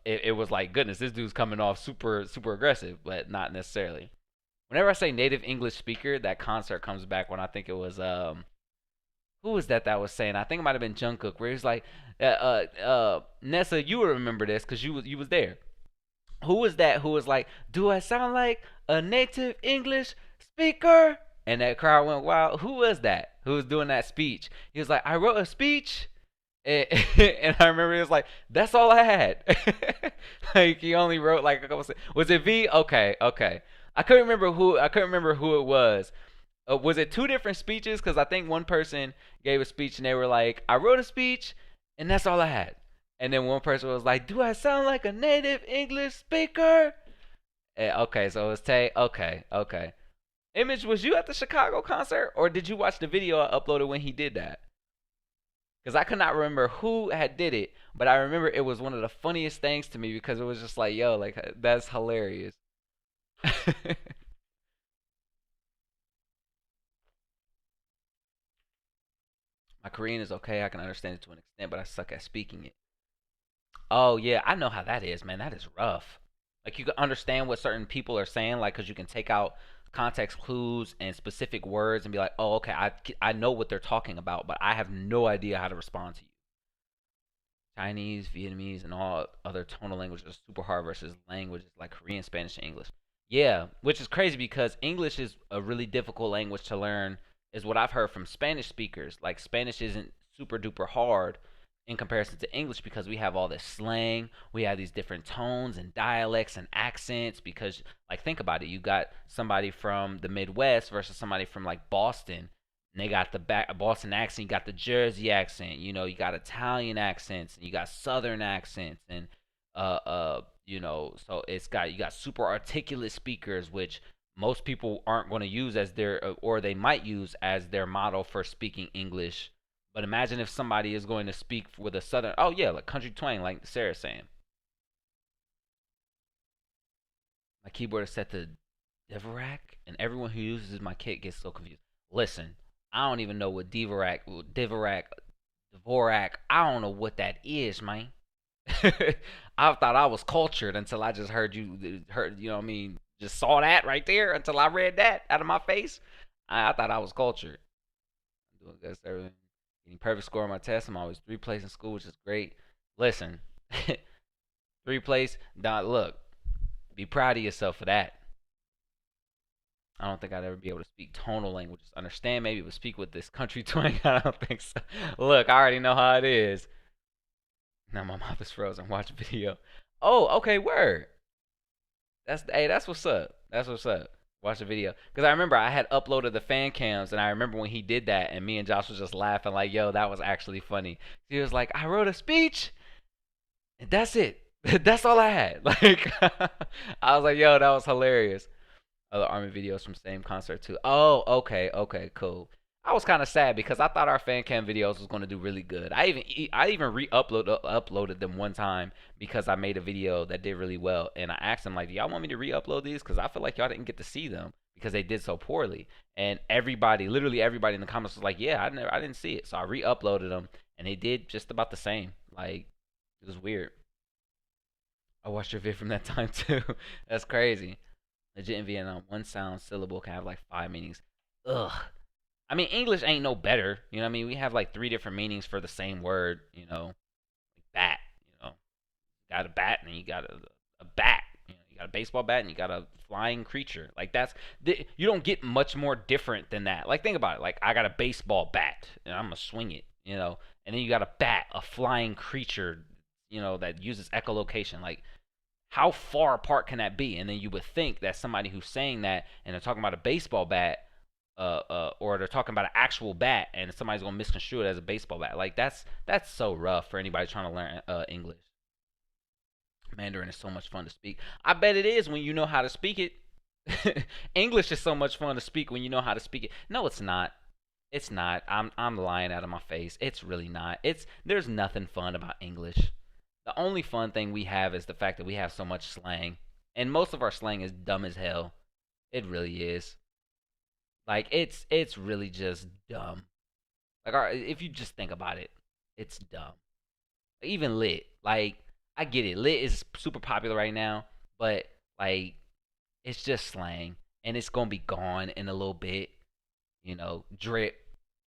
it was like, goodness, this dude's coming off super aggressive, but not necessarily. Whenever I say native English speaker, that concert comes back when I think it was who was that was saying? I think it might have been Jungkook, where he was like, Nessa, you would remember this because you was there. Who was that? Who was like, do I sound like a native English speaker? And that crowd went wild. Who was that? Who was doing that speech? He was like, I wrote a speech. And, and I remember he was like, "That's all I had." Like he only wrote like a couple. Was it V? Okay, okay. I couldn't remember who. I couldn't remember who it was. Was it two different speeches? Because I think one person gave a speech and they were like, "I wrote a speech, and that's all I had." And then one person was like, "Do I sound like a native English speaker?" Okay, so it was Tay. Okay, okay. Image, was you at the Chicago concert, or did you watch the video I uploaded when he did that? Because I could not remember who had did it, but I remember it was one of the funniest things to me because it was just like, yo, like that's hilarious. My Korean is okay. I can understand it to an extent, but I suck at speaking it. Oh yeah, I know how that is, man. That is rough. Like you can understand what certain people are saying, like because you can take out context clues and specific words and be like, oh, okay, I know what they're talking about, but I have no idea how to respond to you. Chinese, Vietnamese, and all other tonal languages are super hard versus languages like Korean, Spanish, and English. Yeah, which is crazy because English is a really difficult language to learn, is what I've heard from Spanish speakers. Like, Spanish isn't super duper hard in comparison to English because we have all this slang, we have these different tones and dialects and accents. Because, like, think about it, you got somebody from the Midwest versus somebody from, like, Boston, and they got the Boston accent, you got the Jersey accent, you know, you got Italian accents, and you got Southern accents, and so it's got you got super articulate speakers, which most people aren't going to use as their or they might use as their model for speaking English. But imagine if somebody is going to speak with a Southern, oh yeah, like country twang, like Sarah's saying. My keyboard is set to Dvorak, and everyone who uses my kit gets so confused. Listen, I don't even know what Dvorak. I don't know what that is, man. I thought I was cultured until I just heard, you know what I mean, just saw that right there until I read that out of my face. I thought I was cultured. I'm doing good, getting perfect score on my test. I'm always 3 place in school, which is great. Listen, 3 place. Look, be proud of yourself for that. I don't think I'd ever be able to speak tonal languages. Understand maybe, but speak with this country twang. I don't think so. Look, I already know how it is. Now my mouth is frozen. Watch video. Oh, okay, word. That's what's up. That's what's up. Watch the video. Because I remember I had uploaded the fan cams, and I remember when he did that, and me and Josh was just laughing, like, yo, that was actually funny. He was like, I wrote a speech, and that's it. That's all I had. Like, I was like, yo, that was hilarious. Other Army videos from same concert too. Oh, okay, cool. I was kind of sad because I thought our fan cam videos was going to do really good. I even uploaded them one time because I made a video that did really well, and I asked them like, "Do y'all want me to re-upload these? Because I feel like y'all didn't get to see them because they did so poorly." And everybody, literally everybody in the comments was like, "Yeah, I didn't see it." So I re-uploaded them, and they did just about the same. Like, it was weird. I watched your vid from that time too. That's crazy. Legit in Vietnam, one sound syllable can have like 5 meanings. Ugh. I mean, English ain't no better. You know what I mean? We have like 3 different meanings for the same word, you know. Like bat, you know. You got a bat and you got a bat. You know, you got a baseball bat and you got a flying creature. Like you don't get much more different than that. Like think about it. Like I got a baseball bat and I'm gonna swing it, you know. And then you got a bat, a flying creature, you know, that uses echolocation. Like how far apart can that be? And then you would think that somebody who's saying that and they're talking about a baseball bat, or they're talking about an actual bat, and somebody's gonna misconstrue it as a baseball bat. Like that's so rough for anybody trying to learn English. Mandarin is so much fun to speak. I bet it is when you know how to speak it. English is so much fun to speak when you know how to speak it. No, it's not. It's not. I'm lying out of my face. It's really not. There's nothing fun about English. The only fun thing we have is the fact that we have so much slang. And most of our slang is dumb as hell. It really is. Like it's really just dumb. Like, all right, if you just think about it, it's dumb. Even lit, like I get it. Lit is super popular right now, but like it's just slang, and it's gonna be gone in a little bit. Drip.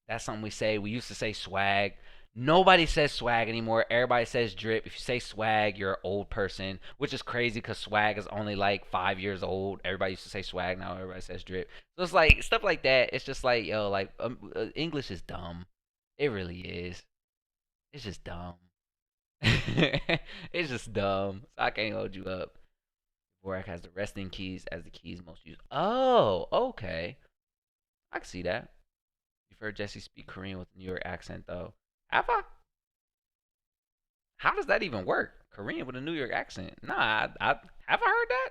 That's something we say. We used to say swag. Nobody says swag anymore. Everybody says drip. If you say swag, you're an old person, which is crazy because swag is only like 5 years old. Everybody used to say swag. Now everybody says drip. So it's like stuff like that. It's just like, yo, like English is dumb. It really is. It's just dumb. It's just dumb. So I can't hold you up. Dvorak has the resting keys as the keys most used. Oh, okay. I can see that. You've heard Jesse speak Korean with a New York accent, though. Have I? How does that even work? Korean with a New York accent? Nah, I have I heard that?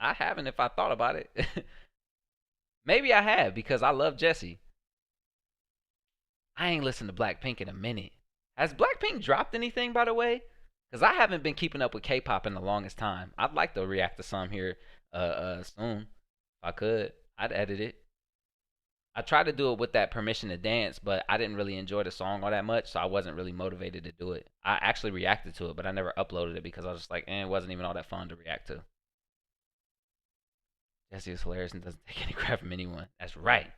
I haven't if I thought about it. Maybe I have because I love Jesse. I ain't listened to Blackpink in a minute. Has Blackpink dropped anything, by the way? Because I haven't been keeping up with K-pop in the longest time. I'd like to react to some here soon. If I could, I'd edit it. I tried to do it with that Permission to Dance, but I didn't really enjoy the song all that much, so I wasn't really motivated to do it. I actually reacted to it, but I never uploaded it because I was just like, it wasn't even all that fun to react to. Jesse is hilarious and doesn't take any crap from anyone. That's right.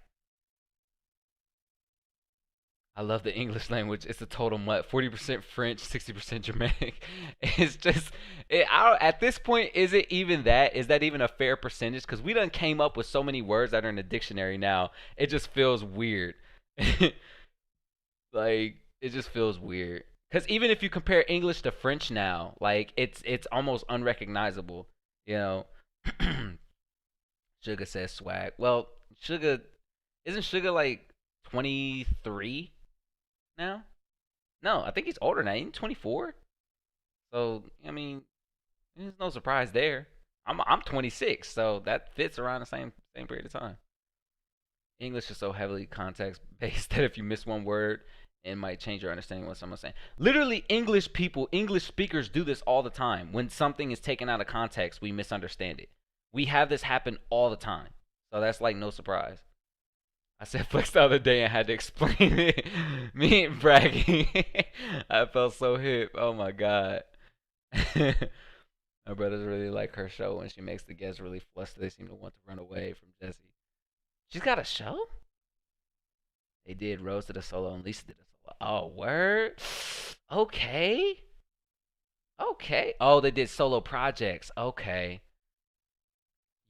I love the English language. It's a total mutt. 40% French, 60% Germanic. It's just, at this point, is it even that? Is that even a fair percentage? Because we done came up with so many words that are in the dictionary now. It just feels weird. Like, it just feels weird. Because even if you compare English to French now, like, it's almost unrecognizable. You know? Suga says swag. Well, isn't Suga like 23? Now? No, I think he's older now. He's 24. So I mean, there's no surprise there. I'm 26, so that fits around the same period of time. English is so heavily context based that if you miss one word, it might change your understanding of what someone's saying. Literally, English speakers do this all the time. When something is taken out of context, we misunderstand it. We have this happen all the time. So that's like no surprise. I said flex the other day and had to explain it. Me and bragging. I felt so hip. Oh my god. My brothers really like her show when she makes the guests really flustered. They seem to want to run away from Jesse. She's got a show? They did. Rose did a solo and Lisa did a solo. Oh, word? Okay. Okay. Oh, they did solo projects. Okay.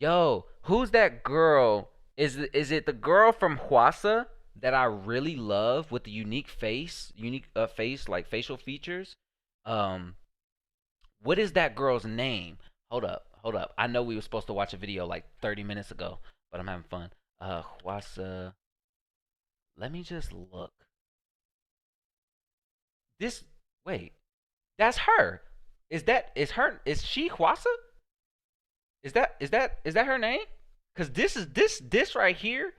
Yo, who's that girl? Is it the girl from Hwasa that I really love with the unique face, like facial features? Um, what is that girl's name? Hold up. I know we were supposed to watch a video like 30 minutes ago, but I'm having fun. Hwasa. Let me just look. This wait, that's her. Is she Hwasa? Is that her name? Cause this right here,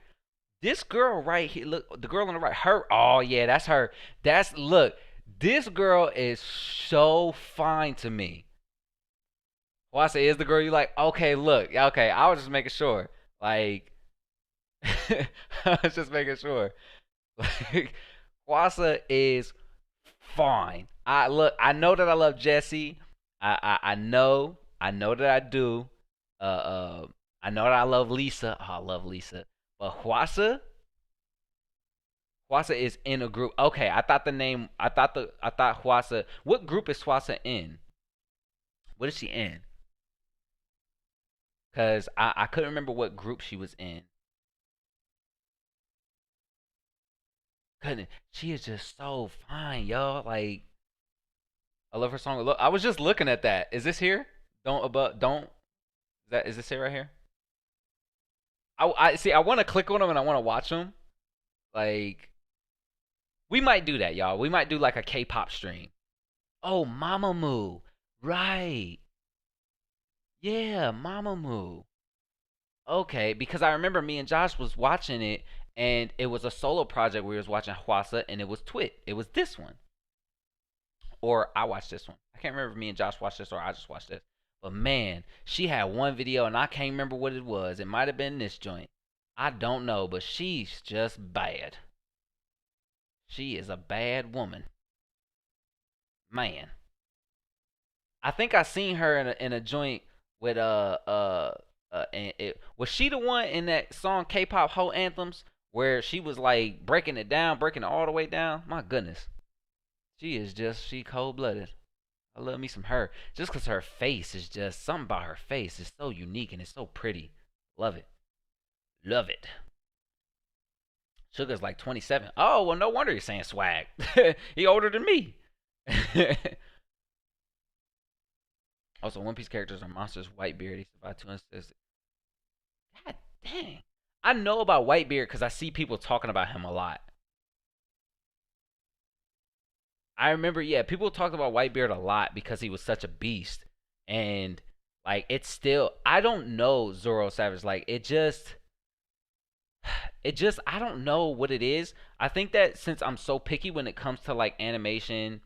this girl right here, look, the girl on the right, her. Oh yeah, that's her. Look, this girl is so fine to me. Well, I say is the girl you like? Okay, look, okay, I was just making sure. Like, I was just making sure. Like, Wasa is fine. I know that I love Jesse. I know that I do. I know that I love Lisa. Oh, I love Lisa. But Hwasa is in a group. Okay, I thought Hwasa. What group is Hwasa in? What is she in? Cause I couldn't remember what group she was in. Couldn't. She is just so fine, yo. Like I love her song. Look, I was just looking at that. Is this here? Don't. Is this it right here? I see. I want to click on them and I want to watch them. Like, we might do that, y'all. We might do like a K-pop stream. Oh, Mamamoo, right? Yeah, Mamamoo. Okay, because I remember me and Josh was watching it, and it was a solo project. We was watching Hwasa, and it was Twit. It was this one, or I watched this one. I can't remember if me and Josh watched this or I just watched this. But man, she had one video and I can't remember what it was. It might have been this joint. I don't know, but she's just bad. She is a bad woman, man. I think I seen her in a joint with and it was she the one in that song K-pop Ho Anthems where she was like breaking it down, breaking it all the way down. My goodness, she cold blooded. I love me some her just because her face is just something about her face is so unique and it's so pretty. Love it, love it. Sugar's like 27. Oh well, no wonder you're saying swag. He older than me. Also, One Piece characters are monsters. Whitebeard, he survived 206. God dang. I know about Whitebeard because I see people talking about him a lot. I remember, yeah, people talked about Whitebeard a lot because he was such a beast. And, like, it's still, I don't know Zoro Savage. Like, I don't know what it is. I think that since I'm so picky when it comes to, like, animation,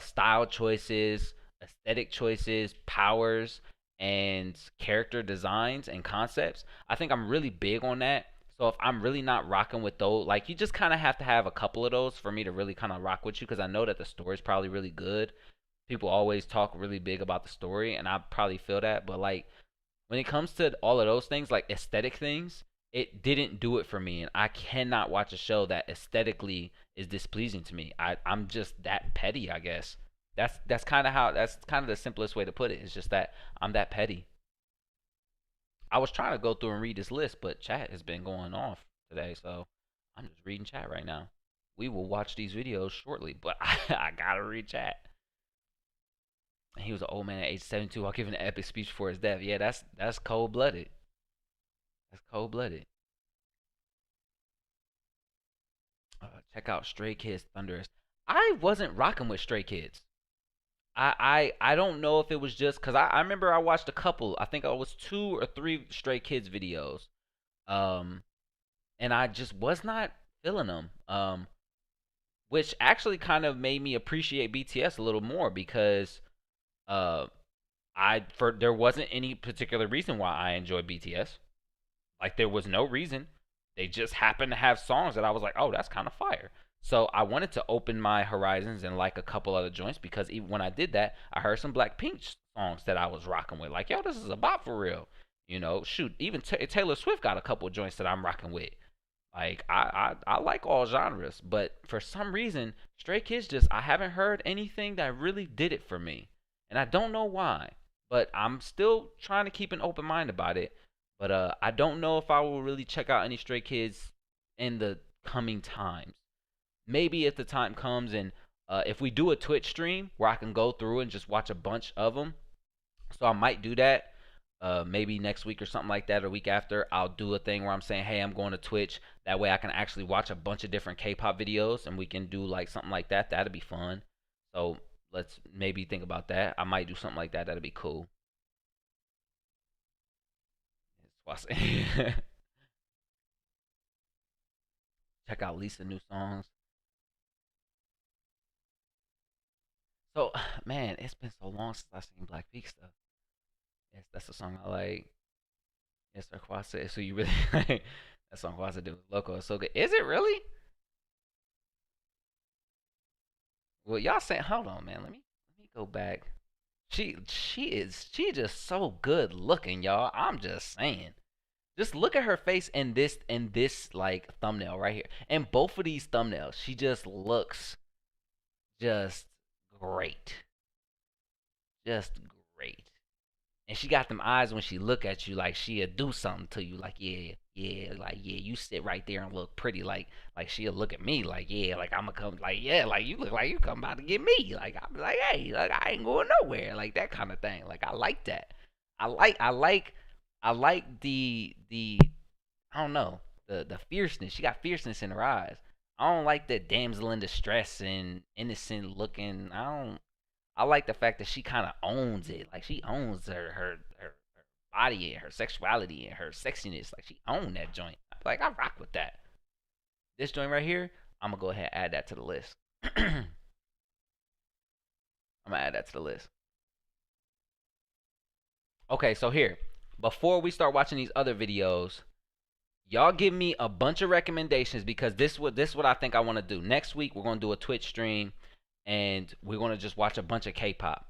style choices, aesthetic choices, powers, and character designs and concepts. I think I'm really big on that. So if I'm really not rocking with those, like you just kind of have to have a couple of those for me to really kind of rock with you because I know that the story's probably really good. People always talk really big about the story, and I probably feel that. But like when it comes to all of those things, like aesthetic things, it didn't do it for me, and I cannot watch a show that aesthetically is displeasing to me. I'm just that petty, I guess. That's kind of the simplest way to put it. It's just that I'm that petty. I was trying to go through and read this list, but chat has been going off today, so I'm just reading chat right now. We will watch these videos shortly, but I gotta read chat. And he was an old man at age 72 while giving an epic speech before his death. Yeah, that's cold blooded. That's cold blooded. Check out Stray Kids Thunderous. I wasn't rocking with Stray Kids. I don't know if it was just because I remember I watched a couple. I think it was 2 or 3 Stray Kids videos. Um, and I just was not feeling them. Which actually kind of made me appreciate BTS a little more because uh, there wasn't any particular reason why I enjoy BTS. Like there was no reason. They just happened to have songs that I was like, oh, that's kind of fire. So I wanted to open my horizons and like a couple other joints because even when I did that, I heard some Blackpink songs that I was rocking with. Like, yo, this is a bop for real. You know, shoot, even Taylor Swift got a couple joints that I'm rocking with. Like, I like all genres, but for some reason, Stray Kids just I haven't heard anything that really did it for me, and I don't know why. But I'm still trying to keep an open mind about it. But I don't know if I will really check out any Stray Kids in the coming times. Maybe if the time comes and if we do a Twitch stream where I can go through and just watch a bunch of them, so I might do that. Maybe next week or something like that, or week after, I'll do a thing where I'm saying, "Hey, I'm going to Twitch." That way, I can actually watch a bunch of different K-pop videos, and we can do like something like that. That'd be fun. So let's maybe think about that. I might do something like that. That'd be cool. Check out Lisa new songs. So, man, it's been so long since I seen Blackpink stuff. Yes, that's the song I like. Yes, sir, Kwasa. So you really like that song Kwasa did with Loco is so good. Is it really? Well, y'all saying, hold on, man. Let me go back. She just so good looking, y'all. I'm just saying. Just look at her face in this like thumbnail right here. And both of these thumbnails, she just looks just great. Just great. And she got them eyes when she look at you like she'll do something to you. Like, yeah, yeah, like yeah, you sit right there and look pretty. Like she'll look at me like, yeah, like I'ma come like yeah, like you look like you come about to get me. Like I'm like, hey, like I ain't going nowhere. Like that kind of thing. Like I like that. I like the I don't know, the fierceness. She got fierceness in her eyes. I don't like the damsel in distress and innocent looking. I like the fact that she kind of owns it. Like she owns her body and her sexuality and her sexiness. Like she owned that joint. Like I rock with that. This joint right here, I'm gonna go ahead and add that to the list. I'm gonna add that to the list. Okay, so here, before we start watching these other videos, Y'all give me a bunch of recommendations because this what I think I want to do. Next week we're gonna do a Twitch stream, and we're gonna just watch a bunch of K-pop.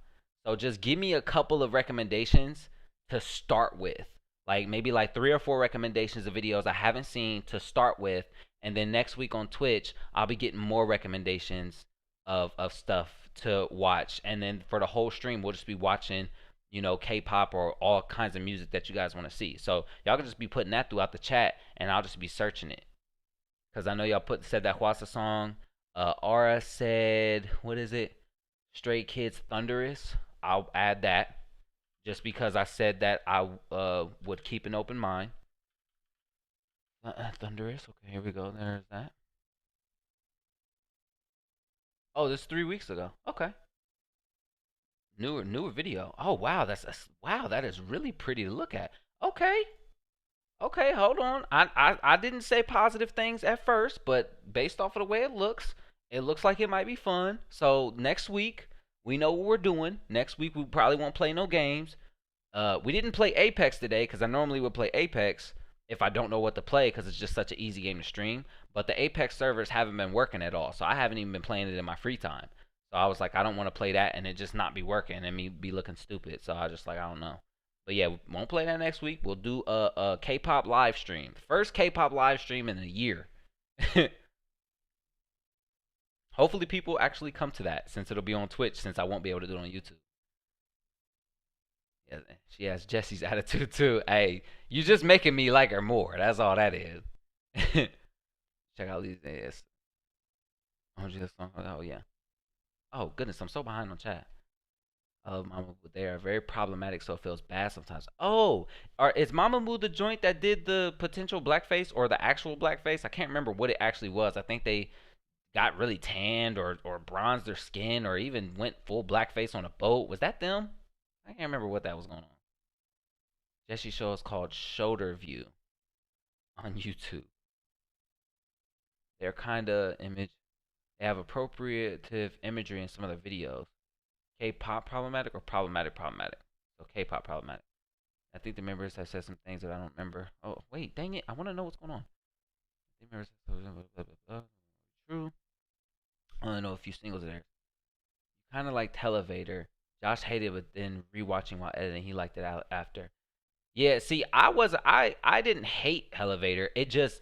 So just give me a couple of recommendations to start with, like maybe like 3 or 4 recommendations of videos I haven't seen to start with, and then next week on Twitch I'll be getting more recommendations of stuff to watch, and then for the whole stream we'll just be watching K-pop or all kinds of music that you guys want to see. So y'all can just be putting that throughout the chat, and I'll just be searching it. Cause I know y'all said that Hwasa song. Aura said, what is it? Stray Kids Thunderous. I'll add that just because I said that I would keep an open mind. Thunderous. Okay, here we go. There's that. Oh, this is 3 weeks ago. Okay. Newer video. Oh wow, wow. That is really pretty to look at. Okay. Okay, hold on. I didn't say positive things at first, but based off of the way it looks like it might be fun. So next week, we know what we're doing. Next week we probably won't play no games. We didn't play Apex today because I normally would play Apex if I don't know what to play because it's just such an easy game to stream. But the Apex servers haven't been working at all, so I haven't even been playing it in my free time. So I was like, I don't want to play that and it just not be working and me be looking stupid. So I just like, I don't know. But yeah, we won't play that next week. We'll do a K-pop live stream. First K-pop live stream in a year. Hopefully people actually come to that since it'll be on Twitch since I won't be able to do it on YouTube. Yeah, she has Jesse's attitude too. Hey, you just making me like her more. That's all that is. Check out these days. Oh yeah. Oh goodness, I'm so behind on chat. Mama Moo, they are very problematic, so it feels bad sometimes. Oh, is Mama Moo the joint that did the potential blackface or the actual blackface? I can't remember what it actually was. I think they got really tanned or bronzed their skin or even went full blackface on a boat. Was that them? I can't remember what that was going on. Jesse show is called Shoulder View on YouTube. They're kind of image. They have appropriative imagery in some of their videos. K-pop problematic or problematic? So K-pop problematic. I think the members have said some things that I don't remember. Oh wait, dang it! I want to know what's going on. The members have blah, blah, blah, blah. True. I only know a few singles in there. Kind of like Televator. Josh hated, but then rewatching while editing, he liked it out after. Yeah, see, I didn't hate Elevator. It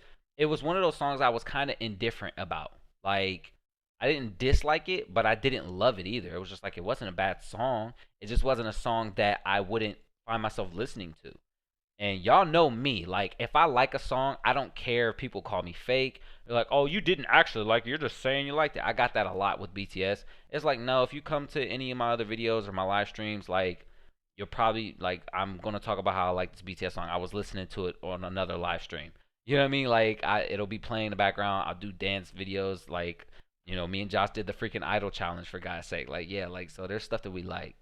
was one of those songs I was kind of indifferent about. Like I didn't dislike it, but I didn't love it either. It was just like it wasn't a bad song. It just wasn't a song that I wouldn't find myself listening to. And y'all know me. Like if I like a song, I don't care if people call me fake. They're like, "Oh, you didn't actually like it. You're just saying you liked it." I got that a lot with BTS. It's like, no, if you come to any of my other videos or my live streams, like you're probably like I'm gonna talk about how I like this BTS song. I was listening to it on another live stream. You know what I mean? Like it'll be playing in the background. I'll do dance videos. Like me and Josh did the freaking Idol challenge for God's sake. Like yeah, like so there's stuff that we like.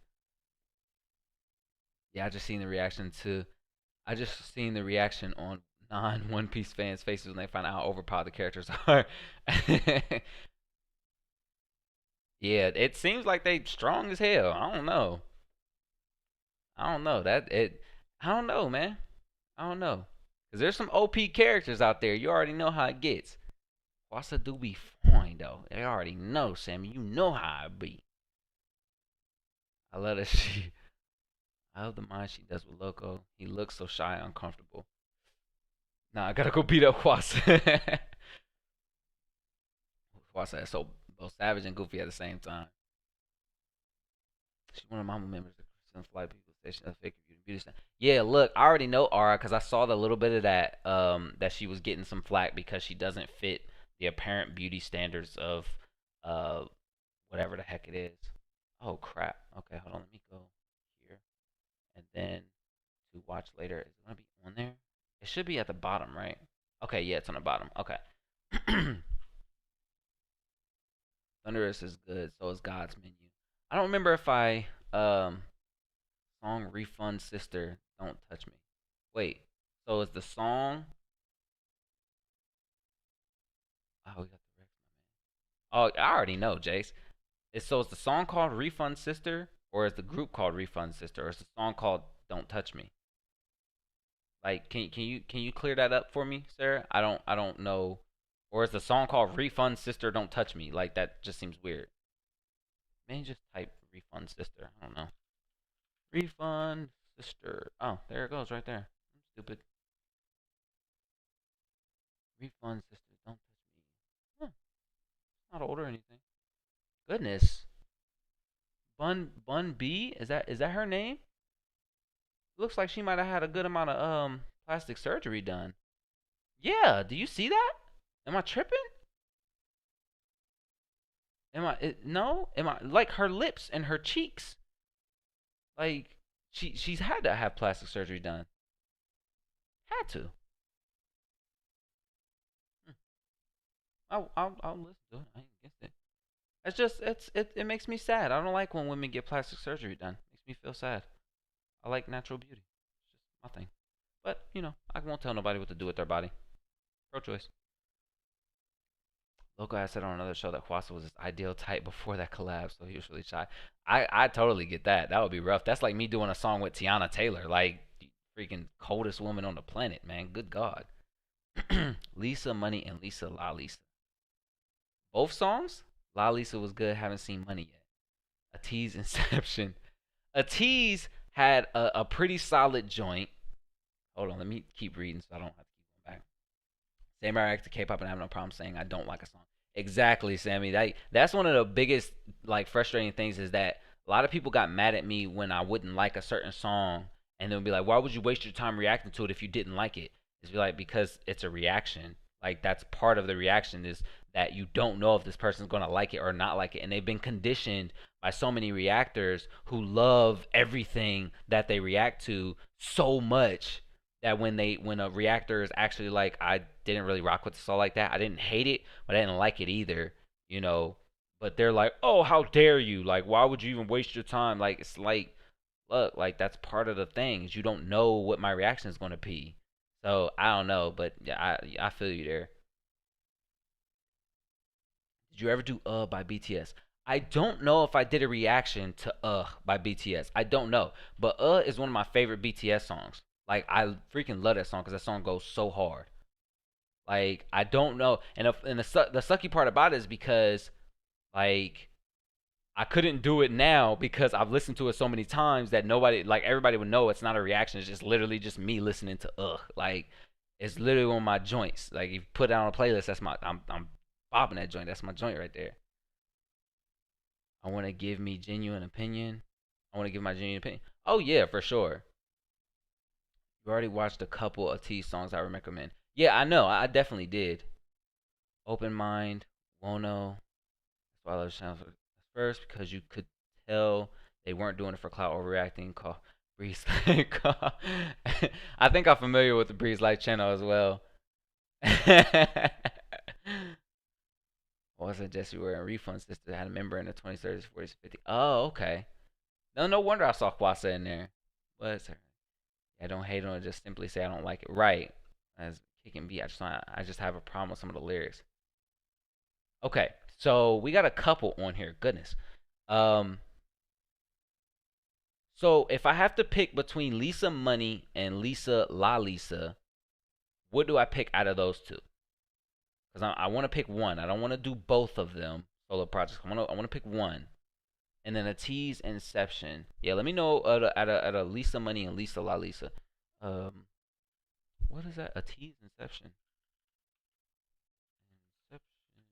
Yeah, I just seen the reaction on non One Piece fans' faces when they find out how overpowered the characters are. Yeah, it seems like they strong as hell. I don't know. I don't know that it. I don't know, man. I don't know. Cause there's some OP characters out there. You already know how it gets. Wasa do be fine though. They already know, Sammy. You know how it be. I love that she. I love the mind she does with Loco. He looks so shy and uncomfortable. Nah, I gotta go beat up Wasa. Wasa is so both savage and goofy at the same time. She's one of my members of some flight people station of fake beauty stand. Yeah, look, I already know Aura because I saw the little bit of that that she was getting some flack because she doesn't fit the apparent beauty standards of uh whatever the heck it is. Oh crap. Okay, hold on, let me go here. And then to watch later, is it gonna be on there? It should be at the bottom, right? Okay, yeah, it's on the bottom. Okay. Thunderous is good, so is God's Menu. I don't remember if I song Refund Sister Don't Touch Me. Wait, so is the song Oh we got the Rex, my man. Oh, I already know, Jace. Is the song called Refund Sister or is the group called Refund Sister or is the song called Don't Touch Me? Like, can you clear that up for me, Sarah? I don't know. Or is the song called "Refund Sister Don't Touch Me"? Like that just seems weird. Maybe just type "Refund Sister." I don't know. Refund Sister. Oh, there it goes right there. I'm stupid. Refund Sister Don't Touch Me. Huh, not old or anything. Goodness. Bun B? Is that her name? Looks like she might have had a good amount of plastic surgery done. Yeah, do you see that? Am I tripping? No? Am I like her lips and her cheeks? Like she's had to have plastic surgery done. Had to. Hmm. I'll listen to it. I ain't against it. It's just it makes me sad. I don't like when women get plastic surgery done. Makes me feel sad. I like natural beauty. It's just my thing. But I won't tell nobody what to do with their body. Pro choice. Loco had said on another show that Kwasa was his ideal type before that collab, so he was really shy. I totally get that. That would be rough. That's like me doing a song with Tiana Taylor, like freaking coldest woman on the planet, man. Good God. Lisa Money and Lisa La Lisa. Both songs? La Lisa was good. Haven't seen Money yet. A Tease Inception. A Tease had a pretty solid joint. Hold on, let me keep reading so I don't have to keep going back. Same I react to K-pop and I have no problem saying I don't like a song. Exactly, Sammy. That's one of the biggest like frustrating things is that a lot of people got mad at me when I wouldn't like a certain song, and they'll be like, "Why would you waste your time reacting to it if you didn't like it?" It's be like because it's a reaction. Like that's part of the reaction is that you don't know if this person's gonna like it or not like it, and they've been conditioned by so many reactors who love everything that they react to so much that when a reactor is actually like I didn't really rock with the song like that. I didn't hate it, but I didn't like it either, you know. But they're like, "Oh, how dare you? Like why would you even waste your time?" Like it's like look, like that's part of the things. You don't know what my reaction is going to be. So, I don't know, but yeah, I feel you there. Did you ever do by BTS? I don't know if I did a reaction to by BTS. I don't know. But is one of my favorite BTS songs. Like I freaking love that song cuz that song goes so hard. Like I don't know, and the sucky part about it is because like I couldn't do it now because I've listened to it so many times that nobody like everybody would know it's not a reaction. It's just literally just me listening to like it's literally one of my joints. Like if you put it on a playlist, that's my I'm bopping that joint. That's my joint right there. I want to give me genuine opinion. I want to give my genuine opinion. Oh yeah, for sure. You already watched a couple of T songs I would recommend. Yeah, I know. I definitely did. Open Mind, Wono. That's why I love channels first because you could tell they weren't doing it for clout overreacting. Call Breeze call. I think I'm familiar with the Breeze Life channel as well. Wasn't Jesse wearing refunds? Sister had a member in the 20s, 30s, 40s, 50s. Oh, okay. No wonder I saw Kwasa in there. What's her? I don't hate on it. Just simply say I don't like it. Right. As kicking B, I just have a problem with some of the lyrics. Okay, so we got a couple on here. Goodness. Um, so if I have to pick between Lisa Money and Lisa La Lisa, what do I pick out of those two? Because I want to pick one. I don't want to do both of them solo projects. I want to pick one, and then a tease Inception. Yeah, let me know at a Lisa Money and Lisa La Lisa. Um, what is that? A tease Inception. Inception.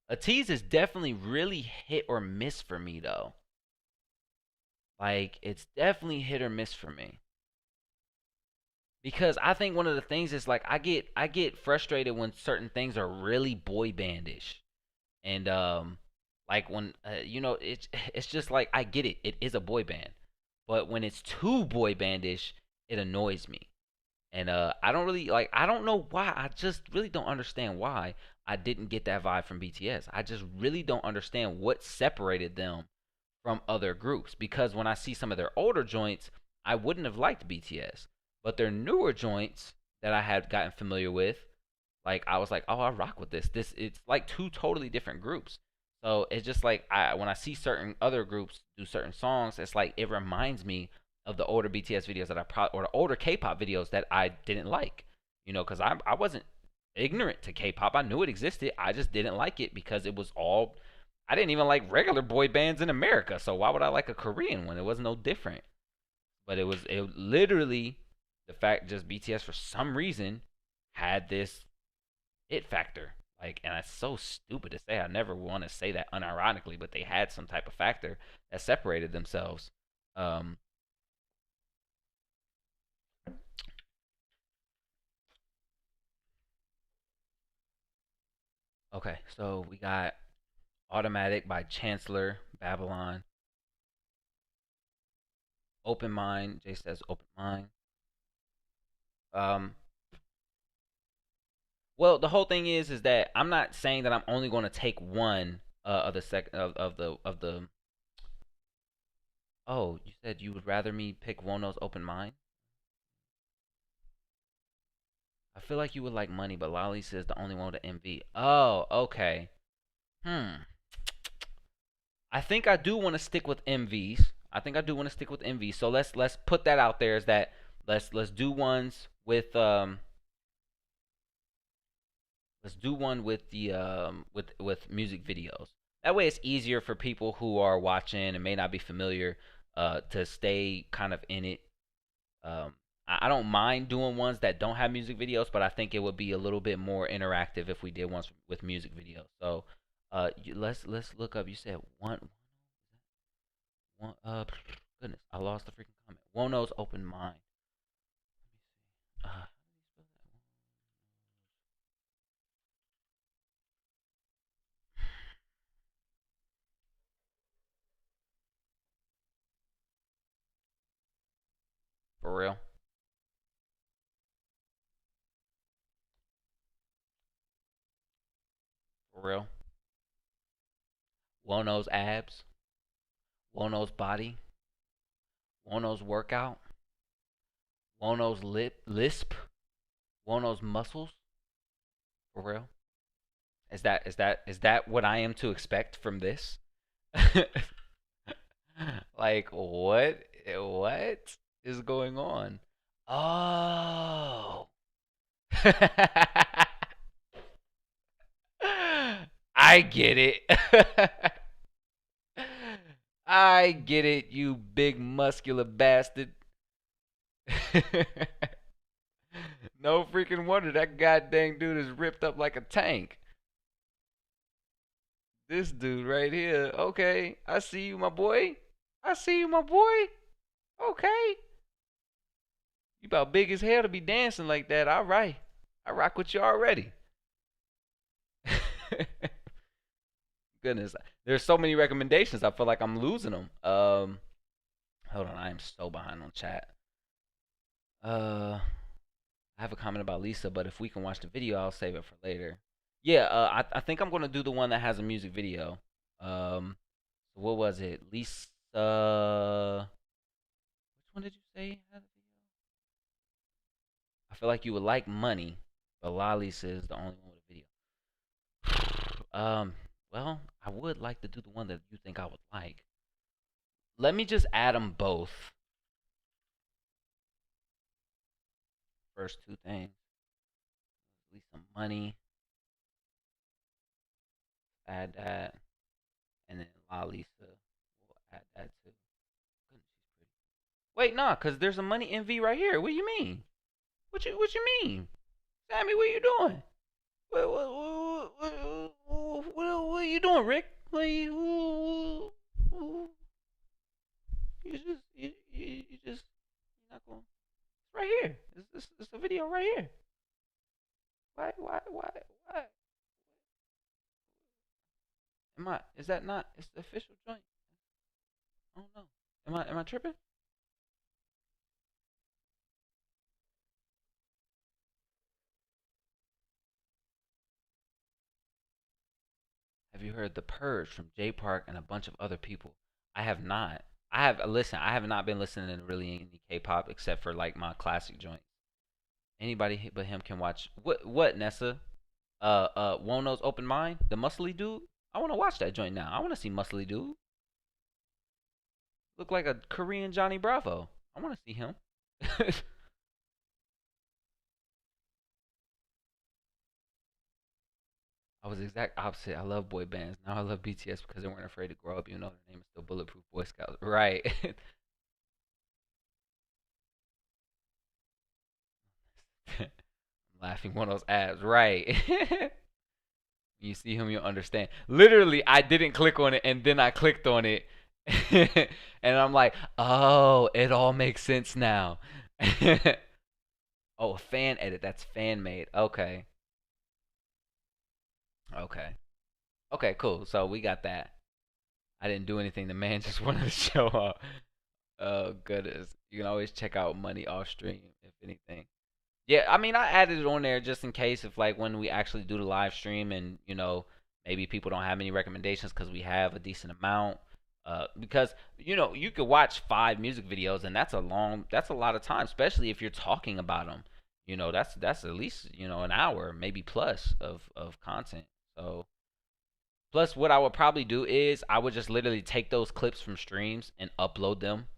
A tease is definitely really hit or miss for me though. Like it's definitely hit or miss for me. Because I think one of the things is like I get frustrated when certain things are really boy bandish. And like when it's just like I get it. It is a boy band. But when it's too boy bandish, it annoys me. And I don't really like I don't know why. I just really don't understand why I didn't get that vibe from BTS. I just really don't understand what separated them from other groups because when I see some of their older joints, I wouldn't have liked BTS. But their newer joints that I had gotten familiar with, like I was like, "Oh, I rock with this. This it's like two totally different groups." So it's just like when I see certain other groups do certain songs, it's like it reminds me of the older BTS videos that or the older K-pop videos that I didn't like. You know, because I wasn't ignorant to K-pop. I knew it existed. I just didn't like it because it was all. I didn't even like regular boy bands in America. So why would I like a Korean one? It was no different. But it literally the fact just BTS for some reason had this it factor. Like, and it's so stupid to say. I never want to say that unironically, but they had some type of factor that separated themselves. Um, okay, so we got Automatic by Chancellor, Babylon, Open Mind. Jay says Open Mind. Um, well, the whole thing is that I'm not saying that I'm only going to take one of the of the. Oh, you said you would rather me pick Wono's Open Mind? I feel like you would like Money, but Lolly says the only one with an MV. Oh, okay. Hmm. I think I do want to stick with MVs. I think I do want to stick with MVs. So let's put that out there. Is that let's do ones with let's do one with the with music videos. That way it's easier for people who are watching and may not be familiar to stay kind of in it. I don't mind doing ones that don't have music videos, but I think it would be a little bit more interactive if we did ones with music videos. So let's look up. You said one goodness, I lost the freaking comment. Wono's Open Mind. Uh, for real. For real. Wono's abs. Wono's body. Wono's workout. Wono's lisp. Wono's muscles. For real. Is that what I am to expect from this? Like what is going on? Oh. I get it. I get it, you big muscular bastard. No freaking wonder that goddamn dude is ripped up like a tank. This dude right here. Okay, I see you, my boy. I see you, my boy. Okay. You about big as hell to be dancing like that. All right. I rock with you already. Goodness. There's so many recommendations. I feel like I'm losing them. Hold on. I am so behind on chat. I have a comment about Lisa, but if we can watch the video, I'll save it for later. Yeah, I think I'm gonna do the one that has a music video. What was it? Lisa. Which one did you say had a video? I feel like you would like Money, but Lolly says the only one with a video. Well, I would like to do the one that you think I would like. Let me just add them both. First two things. At least some Money. Add that. And then Lalisa will add that too. Goodness, she's pretty. Wait, nah, cause there's a Money MV right here. What do you mean? What you mean? Sammy, what you doing? What are you doing, Rick? You just you're not going. It's right here. It's a video right here. Why? Am I? Is that not? It's the official joint. I don't know. Am I tripping? Have you heard The Purge from Jay Park and a bunch of other people? I have not. I have not been listening to really any K-pop except for like my classic joints. Anybody but him can watch. What Nessa? Wono's Open Mind, the muscly dude. I want to watch that joint now. I want to see Muscly Dude. Look like a Korean Johnny Bravo. I want to see him. I was the exact opposite. I love boy bands. Now I love BTS because they weren't afraid to grow up, even though their name is still Bulletproof Boy Scouts. Right. I'm laughing one of those abs. Right. You see him, you'll understand. Literally, I didn't click on it, and then I clicked on it, and I'm like, oh, it all makes sense now. Oh, a fan edit. That's fan made. Okay. Okay. Okay, cool. So we got that. I didn't do anything. The man just wanted to show up. Oh goodness. You can always check out money off stream if anything. Yeah, I mean I added it on there just in case if like when we actually do the live stream and maybe people don't have any recommendations because we have a decent amount. Because you could watch 5 music videos and that's a lot of time, especially if you're talking about them. That's at least an hour, maybe plus of content. So plus what I would probably do is I would just literally take those clips from streams and upload them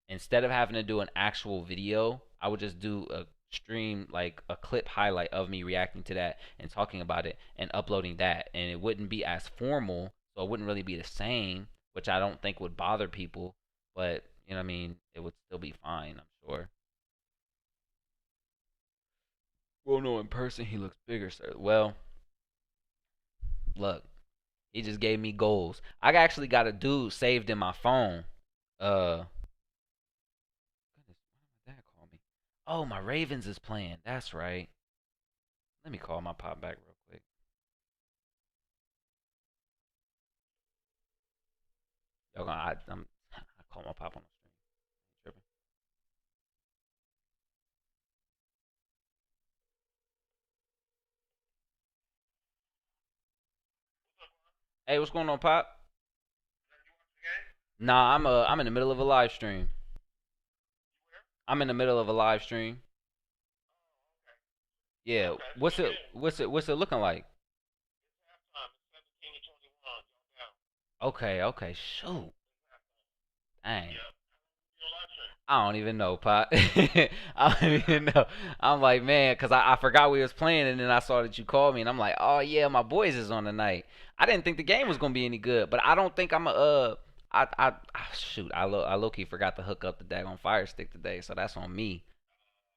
instead of having to do an actual video. I would just do a stream like a clip highlight of me reacting to that and talking about it and uploading that, and it wouldn't be as formal, so it wouldn't really be the same, which I don't think would bother people, but you know what I mean, it would still be fine, I'm sure. Well, no, in person he looks bigger, sir. Well, look, he just gave me goals. I actually got a dude saved in my phone. uh Goodness, why did my dad call me? Oh, my Ravens is playing. That's right. Let me call my pop back real quick. Y'all gonna I call my pop on the stream. Tripping. Hey, what's going on, pop? Nah, I'm in the middle of a live stream. I'm in the middle of a live stream. Yeah. What's it looking like? Okay, okay. Shoot. Dang. I don't even know, Pot. I don't even know. I'm like, man, because I forgot we was playing, and then I saw that you called me, and I'm like, oh yeah, my boys is on tonight. I didn't think the game was gonna be any good, but I don't think I'm a shoot, I low key forgot to hook up the daggone Fire Stick today, so that's on me.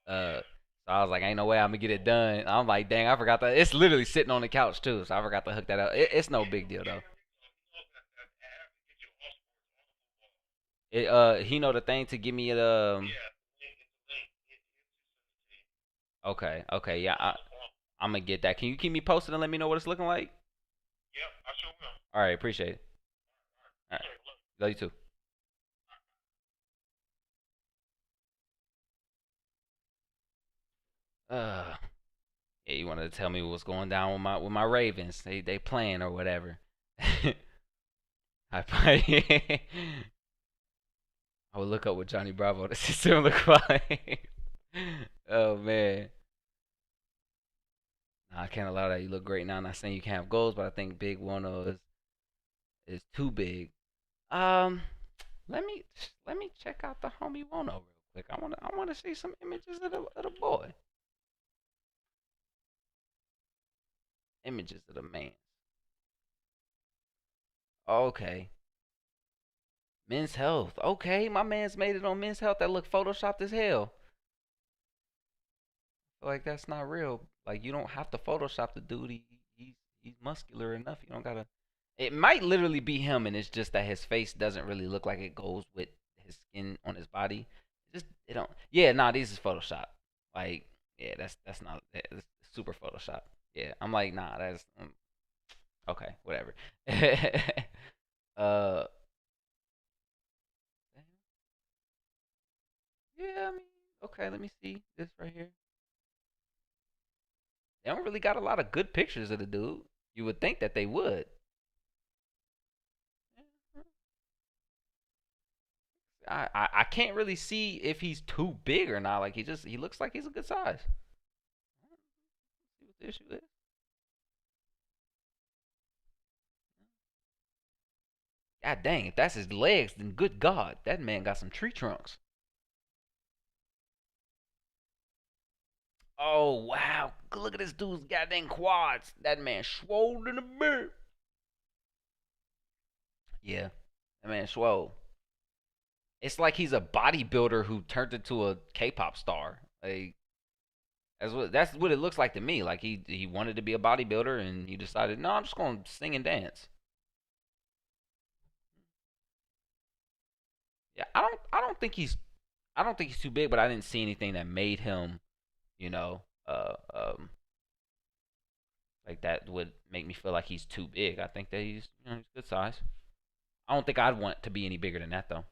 So I was like, ain't no way I'm gonna get it done. I'm like, dang, I forgot that. It's literally sitting on the couch too, so I forgot to hook that up. It's no big deal though. He know the thing to give me it. Okay, okay, yeah, I'm gonna get that. Can you keep me posted and let me know what it's looking like? All right, appreciate it. All right, love you too. Uh, yeah, you wanted to tell me what's going down with my Ravens? They playing or whatever. I probably I would look up what Johnny Bravo the system look like. Oh man, nah, I can't allow that. You look great now. I'm not saying you can't have goals, but I think Big One is too big. Um, let me let me check out the homie Wono real quick. I wanna see some images of the boy. Images of the man. Okay. Men's Health. Okay, my man's made it on Men's Health that look photoshopped as hell. Like that's not real. Like you don't have to Photoshop the dude. He's muscular enough. You don't gotta. It might literally be him, and it's just that his face doesn't really look like it goes with his skin on his body. Just it don't. Yeah, nah, these is Photoshop. Like yeah, that's not it's super Photoshop. Yeah, I'm like nah, that's okay, whatever. uh, yeah, I mean, okay, let me see this right here. They don't really got a lot of good pictures of the dude. You would think that they would. I can't really see if he's too big or not. Like he looks like he's a good size. Let's see what the issue is. God dang, if that's his legs, then good God, that man got some tree trunks. Oh wow, look at this dude's goddamn quads. That man swole in the beard. Yeah, that man swole. It's like he's a bodybuilder who turned into a K-pop star. Like that's what it looks like to me. Like he wanted to be a bodybuilder and he decided, no, I'm just gonna sing and dance. Yeah, I don't think he's too big, but I didn't see anything that made him, you know, like that would make me feel like he's too big. I think that he's good size. I don't think I'd want to be any bigger than that though.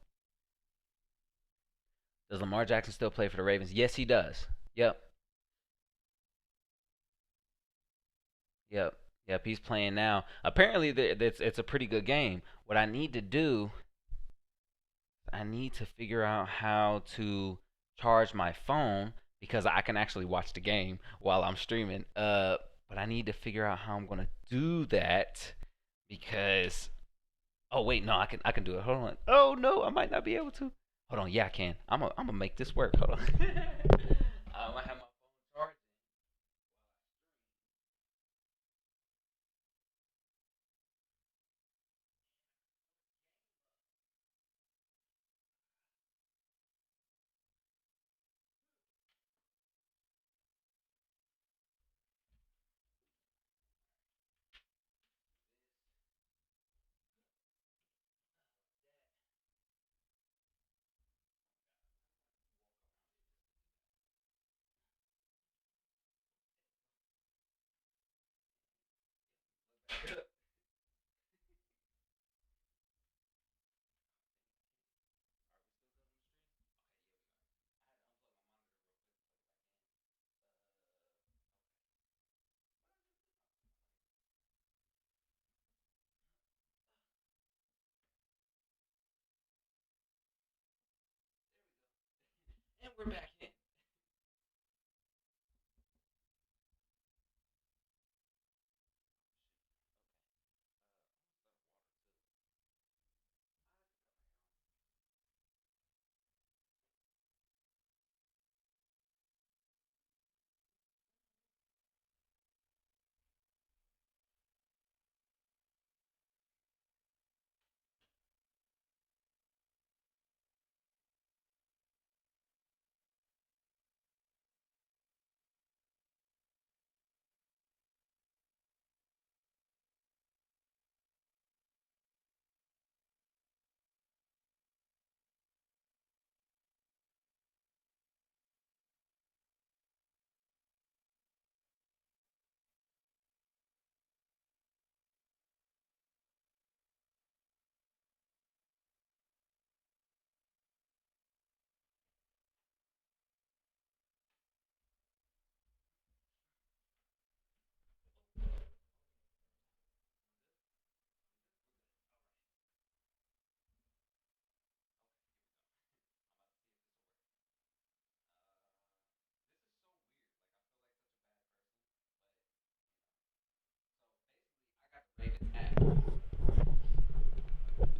Does Lamar Jackson still play for the Ravens? Yes, he does. Yep. Yep. Yep, he's playing now. Apparently, it's a pretty good game. What I need to do, I need to figure out how to charge my phone because I can actually watch the game while I'm streaming. But I need to figure out how I'm gonna do that because oh wait, no, I can do it. Hold on. Oh no, I might not be able to. Hold on. Yeah, I can. I'm gonna make this work. Hold on. I'm gonna have my phone charged. And we're back in.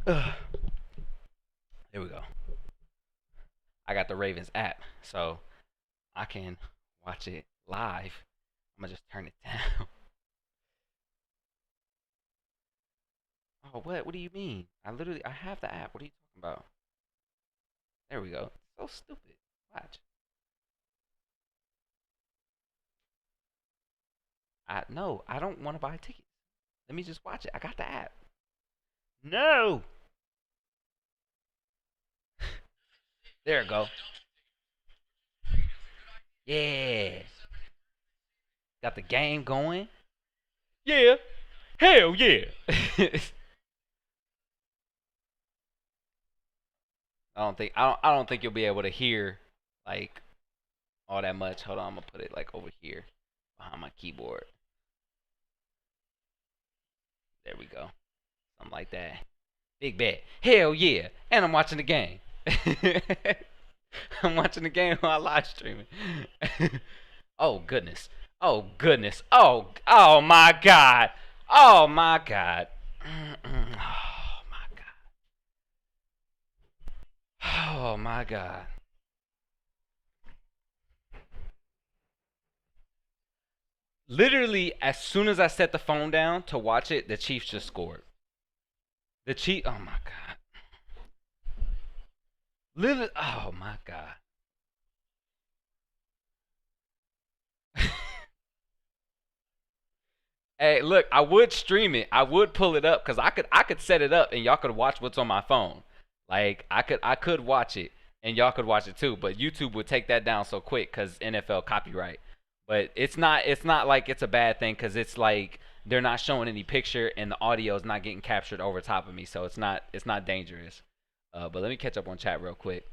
Ugh. There we go. I got the Ravens app, so I can watch it live. I'm gonna just turn it down. Oh, what? What do you mean? I have the app. What are you talking about? There we go. So stupid. Watch. No, I don't want to buy tickets. Let me just watch it. I got the app. No. There we go. Yeah. Got the game going. Yeah. Hell yeah. I don't think you'll be able to hear like all that much. Hold on, I'm gonna put it like over here behind my keyboard. There we go. Something like that. Big bet. Hell yeah. And I'm watching the game. I'm watching the game while live streaming. Oh goodness. Oh goodness. Oh my god. Oh my god. Oh my god. Oh my God. Literally, as soon as I set the phone down to watch it, the Chiefs just scored. The Chiefs. Oh my God. Literally. Oh my God. Hey, look, I would stream it. I would pull it up because I could set it up and y'all could watch what's on my phone. Like I could watch it and y'all could watch it too. But YouTube would take that down so quick because NFL copyright. But it's not like it's a bad thing because it's like they're not showing any picture and the audio is not getting captured over top of me, so it's not dangerous. But let me catch up on chat real quick.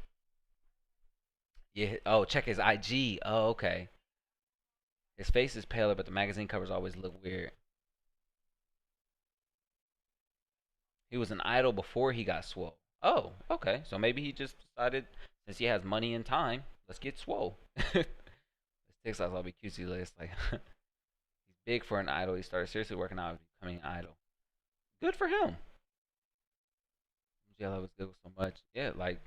Yeah. Oh, check his IG. Oh, okay. His face is paler, but the magazine covers always look weird. He was an idol before he got swole. Oh, okay. So maybe he just decided since he has money and time, let's get swole. This TikTok's all be cutesy list. Like he's big for an idol. He started seriously working out and becoming an idol. Good for him. Yeah, I love his giggle so much. Yeah, like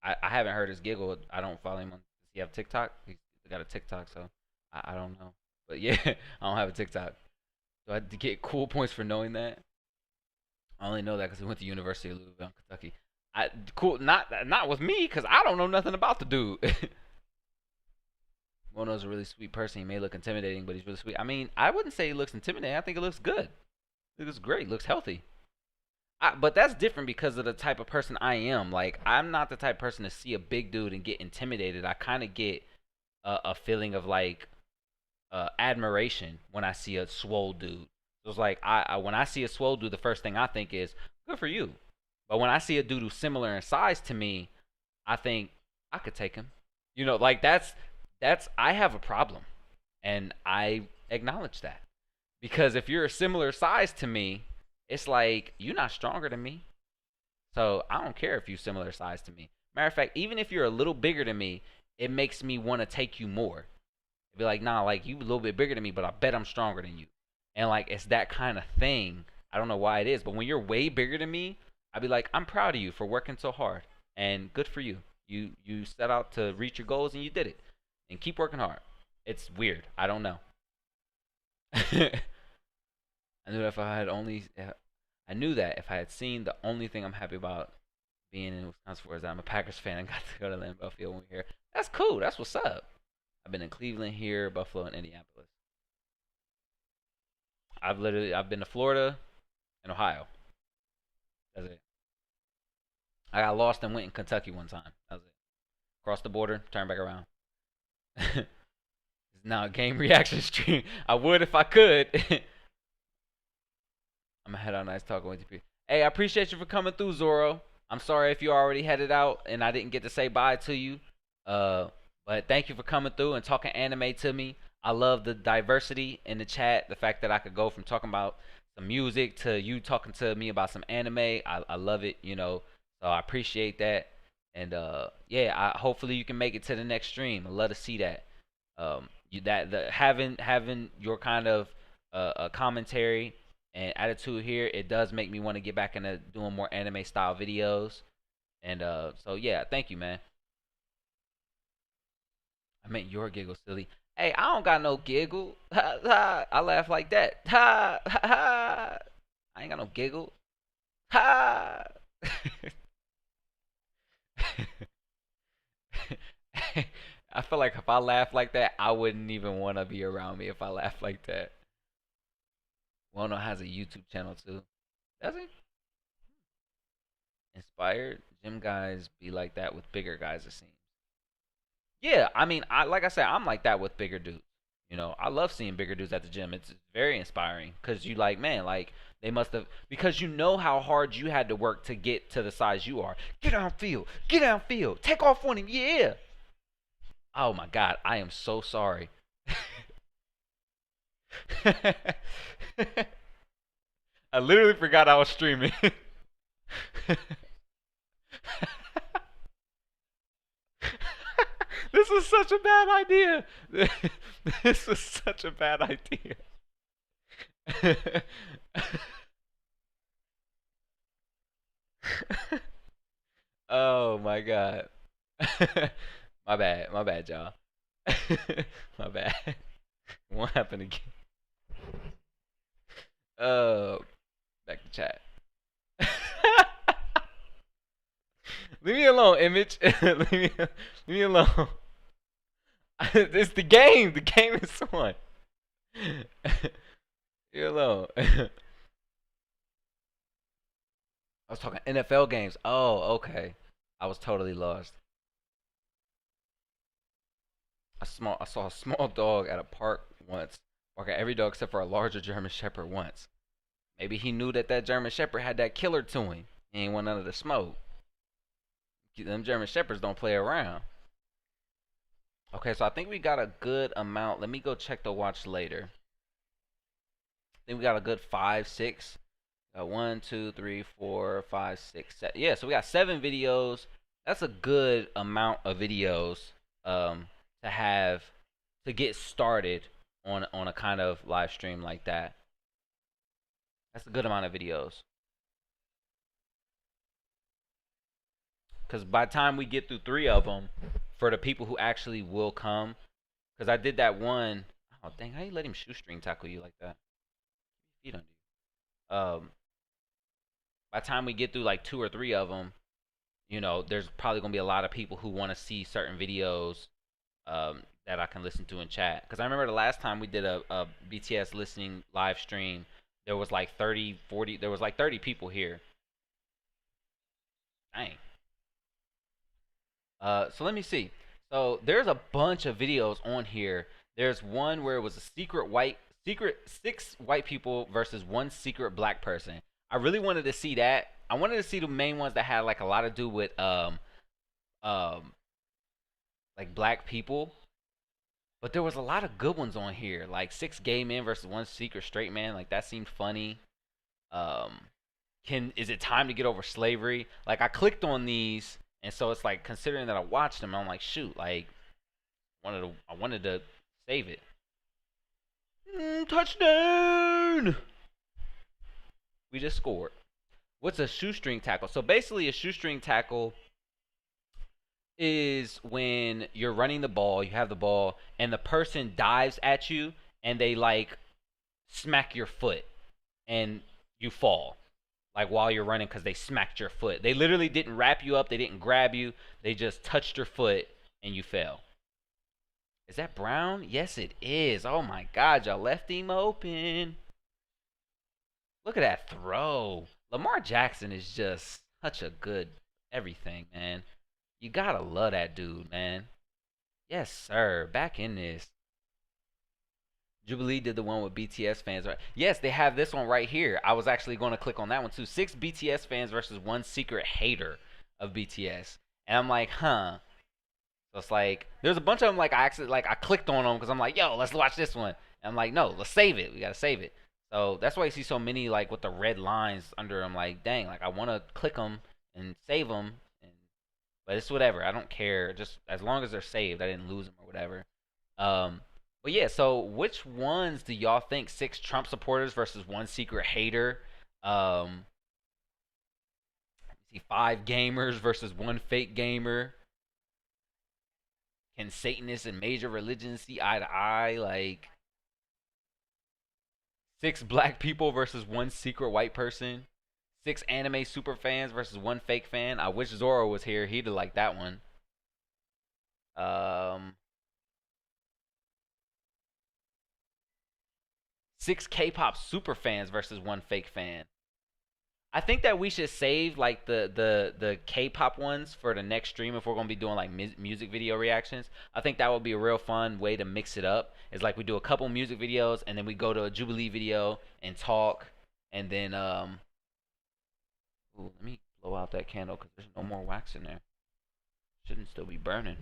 I haven't heard his giggle. I don't follow him on. Does he have TikTok? He's got a TikTok, so I don't know. But yeah, I don't have a TikTok. Do I get cool points for knowing that? I only know that because he went to University of Louisville, Kentucky. Cool, not with me because I don't know nothing about the dude. Mono's a really sweet person. He may look intimidating, but he's really sweet. I mean, I wouldn't say he looks intimidating. I think it looks good. It looks great. It looks healthy. But that's different because of the type of person I am. Like, I'm not the type of person to see a big dude and get intimidated. I kind of get a feeling of like admiration when I see a swole dude. So it's like when I see a swole dude, the first thing I think is good for you. But when I see a dude who's similar in size to me, I think I could take him. Like that's I have a problem, and I acknowledge that because if you're a similar size to me, it's like you're not stronger than me. So I don't care if you're similar size to me. Matter of fact, even if you're a little bigger than me, it makes me want to take you more. It'd be like, nah, like you a little bit bigger than me, but I bet I'm stronger than you. And like it's that kind of thing. I don't know why it is, but when you're way bigger than me, I'd be like, I'm proud of you for working so hard. And good for you. You set out to reach your goals and you did it. And keep working hard. It's weird. I don't know. I knew that if I had only I knew that if I had seen the only thing I'm happy about being in Wisconsin for is that I'm a Packers fan and got to go to Lambeau Field when we're here. That's cool. That's what's up. I've been in Cleveland here, Buffalo, and Indianapolis. I've been to Florida and Ohio. That's it. I got lost and went in Kentucky one time. That was it. Crossed the border, turned back around. It's now a game reaction stream. I would if I could. I'm gonna head out. Nice talking with you. Hey, I appreciate you for coming through, Zoro. I'm sorry if you already headed out and I didn't get to say bye to you. But thank you for coming through and talking anime to me. I love the diversity in the chat. The fact that I could go from talking about some music to you talking to me about some anime. I love it. So I appreciate that. And yeah, hopefully you can make it to the next stream. I'd love to see that. Having your kind of commentary and attitude here, it does make me want to get back into doing more anime style videos. And so yeah, thank you, man. I meant your giggle, silly. Hey, I don't got no giggle. Ha, ha. I laugh like that. Ha, ha, ha. I ain't got no giggle. Ha. I feel like if I laugh like that, I wouldn't even want to be around me if I laugh like that. Wono has a YouTube channel too. Does he? Inspired gym guys be like that with bigger guys, it seems. Yeah, I mean, like I said, I'm like that with bigger dudes. I love seeing bigger dudes at the gym. It's very inspiring because you like, man, like they must have because you know how hard you had to work to get to the size you are. Get downfield, get downfield, take off on him, yeah. Oh my God, I am so sorry. I literally forgot I was streaming. This was such a bad idea. This was such a bad idea. Oh my God. My bad, y'all. My bad. What happened again? Uh, back to chat. Leave me alone, image. Leave me alone. It's the game. The game is on. Leave me alone. I was talking NFL games. Oh, okay. I was totally lost. I saw a small dog at a park once. Bark at every dog except for a larger German Shepherd once. Maybe he knew that that German Shepherd had that killer to him. He ain't want none of the smoke. Them German Shepherds don't play around. Okay, so I think we got a good amount. Let me go check the watch later. I think we got a good 5, 6. Got 1, 2, 3, 4, 5, 6, 7. Yeah, so we got 7 videos. That's a good amount of videos to have to get started on a kind of live stream like that. That's a good amount of videos. Because by the time we get through 3 of them, for the people who actually will come, because I did that one. Oh dang! How you let him shoestring tackle you like that? Feet under you. By the time we get through like 2 or 3 of them, there's probably gonna be a lot of people who want to see certain videos that I can listen to in chat. Because I remember the last time we did a BTS listening live stream, there was like 30, 40. There was like 30 people here. Dang. So let me see. So there's a bunch of videos on here. There's one where it was a secret 6 white people versus 1 secret black person. I really wanted to see that. I wanted to see the main ones that had like a lot to do with um like black people. But there was a lot of good ones on here, like 6 gay men versus 1 secret straight man. Like that seemed funny. Um, is it time to get over slavery? Like I clicked on these, and so it's like considering that I watched them, I'm like, shoot, like I wanted to save it. Touchdown! We just scored. What's a shoestring tackle? So basically, a shoestring tackle is when you're running the ball, you have the ball, and the person dives at you, and they like smack your foot, and you fall like while you're running because they smacked your foot. They literally didn't wrap you up, they didn't grab you, they just touched your foot and you fell. Is that Brown? Yes, it is. Oh my God, y'all left him open. Look at that throw. Lamar Jackson is just such a good everything, man. You gotta love that dude, man. Yes, sir. Back in this. Jubilee did the one with BTS fans, right? Yes, they have this one right here. I was actually going to click on that one too. 6 BTS fans versus 1 secret hater of BTS, and I'm like, huh. So it's like there's a bunch of them. Like I clicked on them because I'm like, yo, let's watch this one. And I'm like, no, let's save it. We gotta save it. So that's why you see so many like with the red lines under them. Like, dang, like I want to click them and save them, but it's whatever. I don't care. Just as long as they're saved, I didn't lose them or whatever. Um, but yeah, so which ones do y'all think? 6 Trump supporters versus 1 secret hater. Um, see 5 gamers versus 1 fake gamer. Can Satanists and major religions see eye to eye? Like 6 black people versus 1 secret white person. 6 anime super fans versus 1 fake fan. I wish Zoro was here. He'd have liked that one. Um, 6 K-pop super fans versus 1 fake fan. I think that we should save like the K-pop ones for the next stream if we're gonna be doing like music video reactions. I think that would be a real fun way to mix it up. Is like we do a couple music videos and then we go to a Jubilee video and talk, and then ooh, let me blow out that candle because there's no more wax in there. Shouldn't still be burning.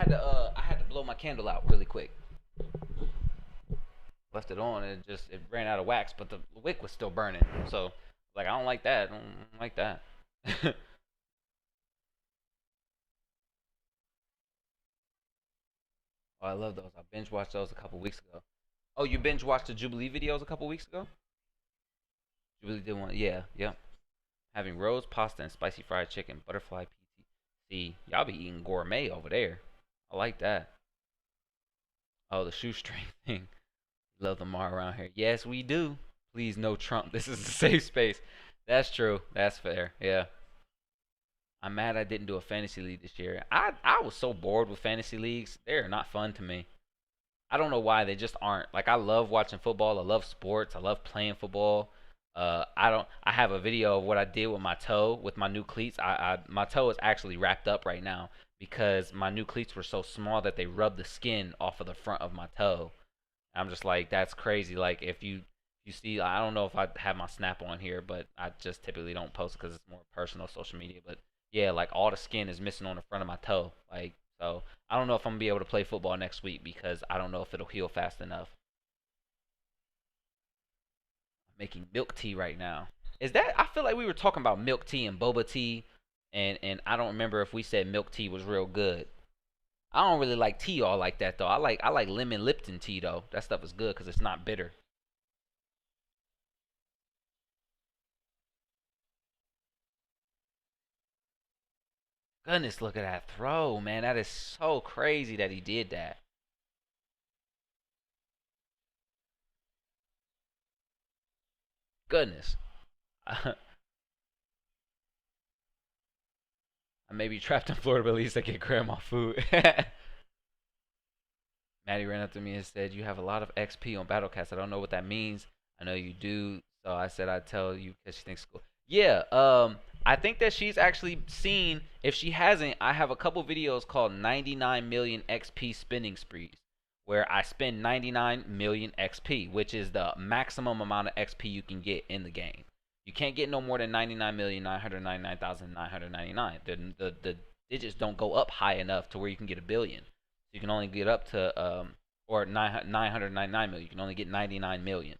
I had to blow my candle out really quick. Left it on and it ran out of wax, but the wick was still burning. So like I don't like that. I don't like that. Oh, I love those. I binge watched those a couple weeks ago. Oh, you binge watched the Jubilee videos a couple weeks ago? Jubilee did one. Yeah, yeah. Having rose pasta and spicy fried chicken, butterfly PT. See, y'all be eating gourmet over there. I like that. Oh, the shoestring thing. Love them all around here. Yes, we do. Please, no Trump. This is a safe space. That's true. That's fair. Yeah. I'm mad I didn't do a fantasy league this year. I was so bored with fantasy leagues. They're not fun to me. I don't know why they just aren't. Like I love watching football. I love sports. I love playing football. I don't. I have a video of what I did with my toe with my new cleats. My toe is actually wrapped up right now because my new cleats were so small that they rubbed the skin off of the front of my toe. I'm just like, that's crazy. Like if you see, I don't know if I have my snap on here, but I just typically don't post because it's more personal social media. But yeah, like all the skin is missing on the front of my toe. Like so, I don't know if I'm gonna be able to play football next week because I don't know if it'll heal fast enough. I'm making milk tea right now. Is that? I feel like we were talking about milk tea and boba tea, and I don't remember if we said milk tea was real good. I don't really like tea all like that though. I like lemon Lipton tea though. That stuff is good because it's not bitter. Goodness, look at that throw, man. That is so crazy that he did that. Goodness. I may be trapped in Florida, but at least I get grandma food. Maddie ran up to me and said, "You have a lot of XP on Battlecast. I don't know what that means. I know you do." So I said I'd tell you because she thinks it's cool. Yeah, I think that she's actually seen. If she hasn't, I have a couple videos called 99 million XP spending sprees, where I spend 99 million XP, which is the maximum amount of XP you can get in the game. You can't get no more than 99,999,999. The digits don't go up high enough to where you can get a billion. You can only get up to or 999 million. You can only get 99 million.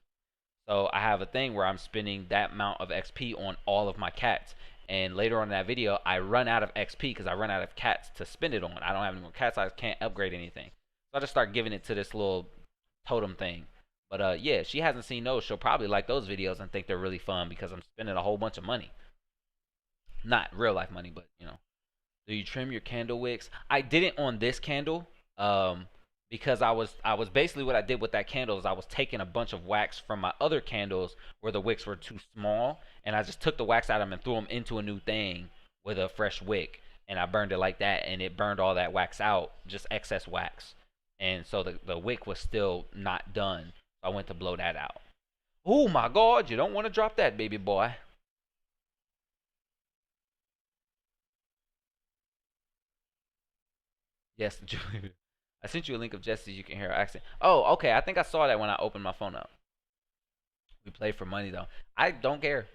So I have a thing where I'm spending that amount of XP on all of my cats. And later on in that video, I run out of XP because I run out of cats to spend it on. I don't have any more cats. I can't upgrade anything. So I just start giving it to this little totem thing. But yeah, she hasn't seen those. She'll probably like those videos and think they're really fun because I'm spending a whole bunch of money. Not real life money, but you know. Do you trim your candle wicks? I didn't on this candle. Because I was basically what I did with that candle is I was taking a bunch of wax from my other candles where the wicks were too small, and I just took the wax out of them and threw them into a new thing with a fresh wick, and I burned it like that, and it burned all that wax out, just excess wax, and so the wick was still not done. So I went to blow that out. Oh my God! You don't want to drop that, baby boy. Yes, Julie. I sent you a link of Jesse. You can hear her accent. Oh, okay. I think I saw that when I opened my phone up. We play for money though. I don't care.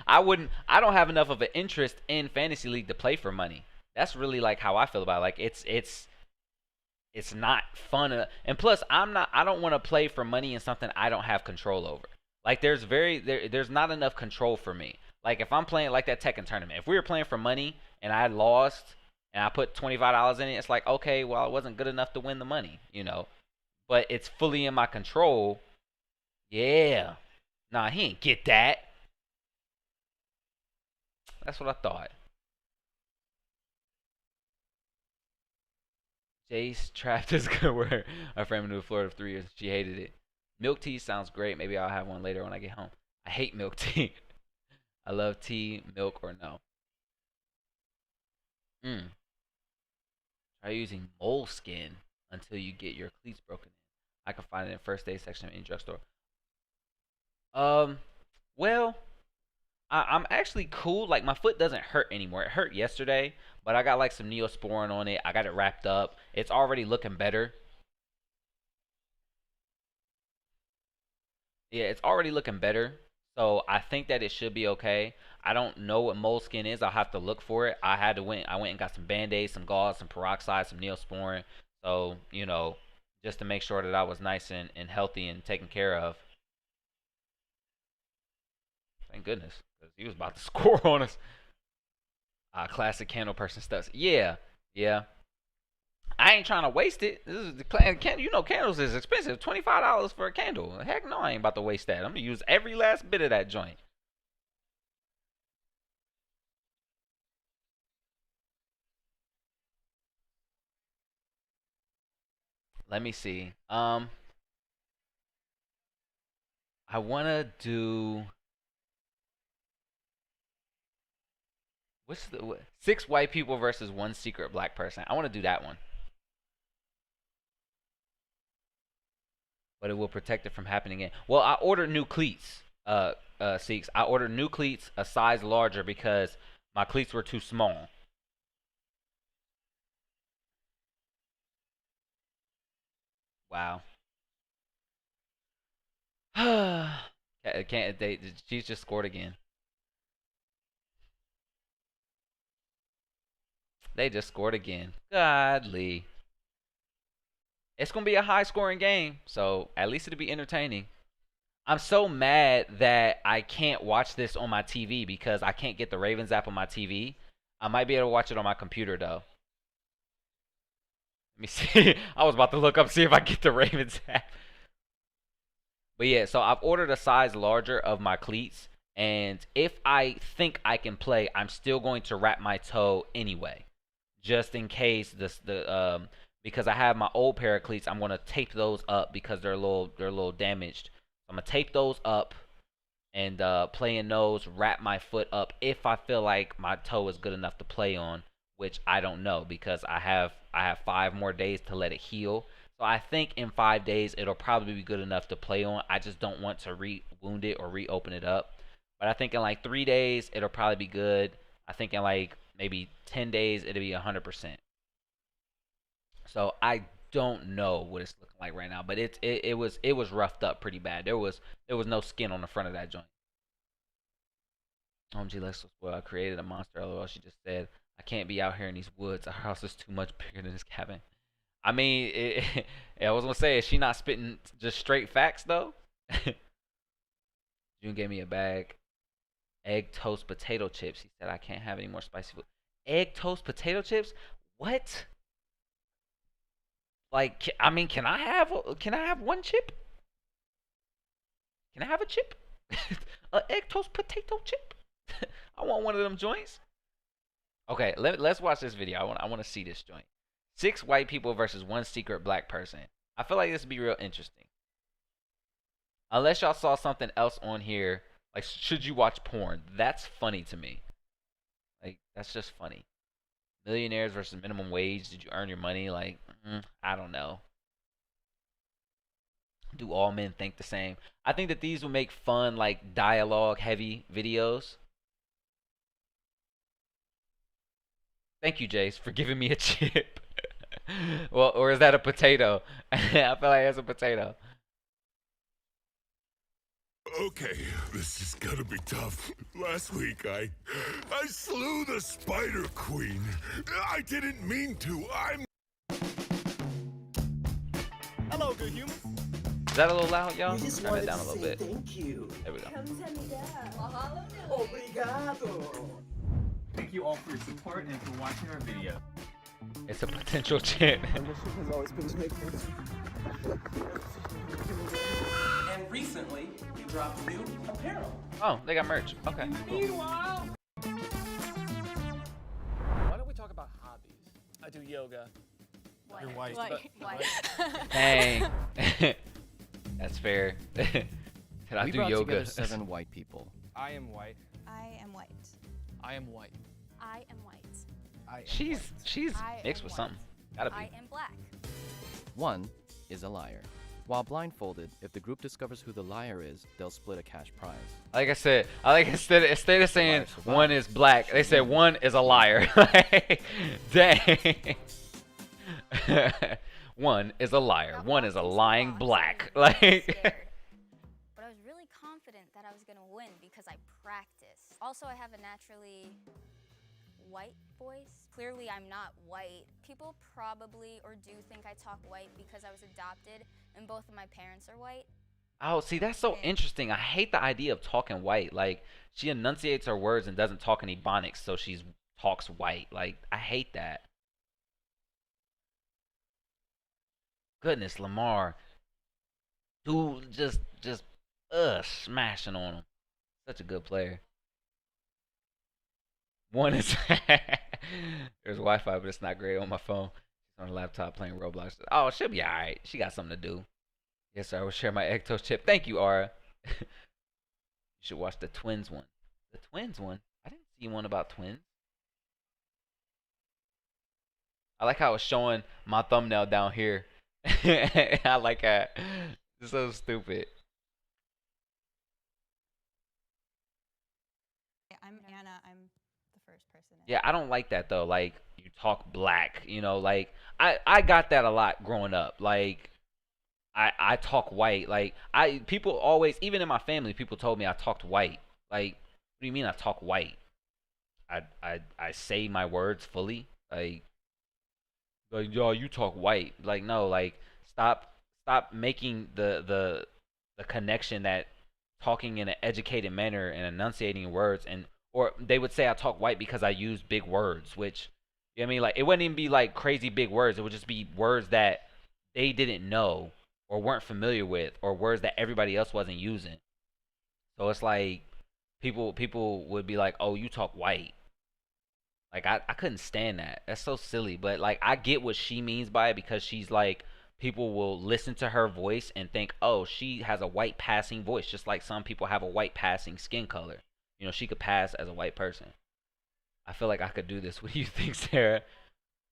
I wouldn't. I don't have enough of an interest in fantasy league to play for money. That's really like how I feel about it. Like it's not fun. And plus, I'm not. I don't want to play for money in something I don't have control over. Like there's not enough control for me. Like if I'm playing like that Tekken tournament, if we were playing for money and I lost and I put $25 in it, it's like okay, well, it wasn't good enough to win the money, you know. But it's fully in my control. Yeah. Nah, he ain't get that. That's what I thought. Jace trapped is good word. Our friend moved to Florida for 3 years. She hated it. Milk tea sounds great. Maybe I'll have one later when I get home. I hate milk tea. I love tea, milk, or no. Mm. Try using moleskin until you get your cleats broken in. I can find it in first aid section of any drugstore. Um, well, I'm actually cool. Like my foot doesn't hurt anymore. It hurt yesterday, but I got like some Neosporin on it. I got it wrapped up. It's already looking better. Yeah, it's already looking better. So I think that it should be okay. I don't know what moleskin is. I'll have to look for it. I went and got some Band-Aids, some gauze, some peroxide, some Neosporin. So, you know, just to make sure that I was nice and healthy and taken care of. Thank goodness, because he was about to score on us. Classic candle person stuff. Yeah. I ain't trying to waste it. This is the you know, candles is expensive. $25 for a candle. Heck no, I ain't about to waste that. I'm gonna use every last bit of that joint. Let me see. I wanna do. What's the 6 white people versus 1 secret black person? I want to do that one. But it will protect it from happening again. Well, I ordered new cleats. Seeks. I ordered new cleats a size larger because my cleats were too small. Wow. Can't they? She's just scored again. They just scored again. Godly. It's going to be a high scoring game, so at least it'll be entertaining. I'm so mad that I can't watch this on my TV because I can't get the Ravens app on my TV. I might be able to watch it on my computer, though. Let me see. I was about to look up, see if I get the Ravens app. But yeah, so I've ordered a size larger of my cleats. And if I think I can play, I'm still going to wrap my toe anyway. Just in case because I have my old pair of cleats, I'm gonna tape those up because they're a little damaged. I'm gonna tape those up and play in those, wrap my foot up if I feel like my toe is good enough to play on, which I don't know because I have 5 more days to let it heal. So I think in 5 days it'll probably be good enough to play on. I just don't want to re-wound it or reopen it up. But I think in like 3 days it'll probably be good. I think in like maybe 10 days it'll be 100%. So I don't know what it's looking like right now, but it was roughed up pretty bad. There was no skin on the front of that joint. OMG, let's well, I created a monster. LOL. She just said I can't be out here in these woods. Our house is too much bigger than this cabin. I mean, I was gonna say, is she not spitting just straight facts though? June gave me a bag. Egg toast potato chips. He said I can't have any more spicy food. Egg toast potato chips? What? Like, I mean, can I have one chip? Can I have a chip? A egg toast potato chip? I want one of them joints. Okay, let's watch this video. I want to see this joint. 6 white people versus 1 secret black person. I feel like this would be real interesting. Unless y'all saw something else on here. Like, should you watch porn? That's funny to me. Like, that's just funny. Millionaires versus minimum wage. Did you earn your money? Like, I don't know. Do all men think the same? I think that these will make fun, like, dialogue-heavy videos. Thank you, Jace, for giving me a chip. Well, or is that a potato? I feel like that's a potato. Okay, this is gonna be tough. Last week, I slew the Spider Queen. I didn't mean to. Hello, good humans. Is that a little loud, y'all? We just Turn wanted it down a to little say bit. thank you. There we go. Obrigado. Thank you all for your support and for watching our video. It's a potential chip. Membership has always been to make things. And recently, you dropped new apparel. Oh, they got merch. Okay. Cool. Meanwhile, Why don't we talk about hobbies? I do yoga. You're white. Dang. That's fair. Can I We do brought yoga? together 7 white people. I am white. I am white. I am white. I am white. She's I mixed am with white. something. Gotta be. I am black. 1 is a liar. While blindfolded, if the group discovers who the liar is, they'll split a cash prize. Like I said, instead of saying Liar survives. 1 is black, they said 1 is a liar. Dang. 1 is a liar. 1 is a lying black. Like. Scared. What was really confident that I was gonna win because I practiced. Also, I have a naturally white voice. Clearly, I'm not white. People probably or do think I talk white because I was adopted and both of my parents are white. Oh, see, that's so interesting. I hate the idea of talking white. Like, she enunciates her words and doesn't talk any Ebonics, so she's talks white. Like, I hate that. Goodness, Lamar. Dude, just smashing on him. Such a good player. One is there's Wi-Fi, but it's not great on my phone. She's on a laptop playing Roblox. Oh, she'll be alright. She got something to do. Yes, sir. I will share my Ectos chip. Thank you, Aura. You should watch the twins one. The twins one? I didn't see one about twins. I like how it's showing my thumbnail down here. I like that. It's so stupid. I'm Anna. I'm the first person. Yeah, I don't like that though. Like, you talk black, you know, like I got that a lot growing up. Like, I talk white. Like, people always, even in my family, people told me I talked white. Like, what do you mean I talk white? I say my words fully. Like, yo, you talk white. Like, no, like, stop making the connection that talking in an educated manner and enunciating words, and or they would say I talk white because I use big words, which, you know what I mean? Like, it wouldn't even be like crazy big words. It would just be words that they didn't know or weren't familiar with, or words that everybody else wasn't using. So it's like people would be like, "Oh, you talk white." Like, I couldn't stand that. That's so silly. But like, I get what she means by it, because she's like, people will listen to her voice and think, "Oh, she has a white passing voice," just like some people have a white passing skin color. You know, she could pass as a white person. I feel like I could do this. What do you think, Sarah?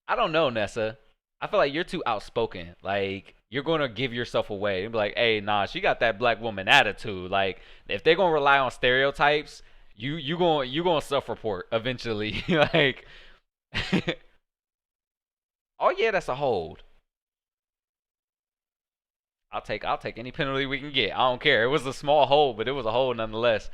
I don't know, Nessa. I feel like you're too outspoken. Like, you're gonna give yourself away and be like, "Hey, nah, she got that black woman attitude." Like, if they're gonna rely on stereotypes, you gonna self-report eventually. Like, oh yeah, that's a hold. I'll take any penalty we can get. I don't care. It was a small hold, but it was a hold nonetheless.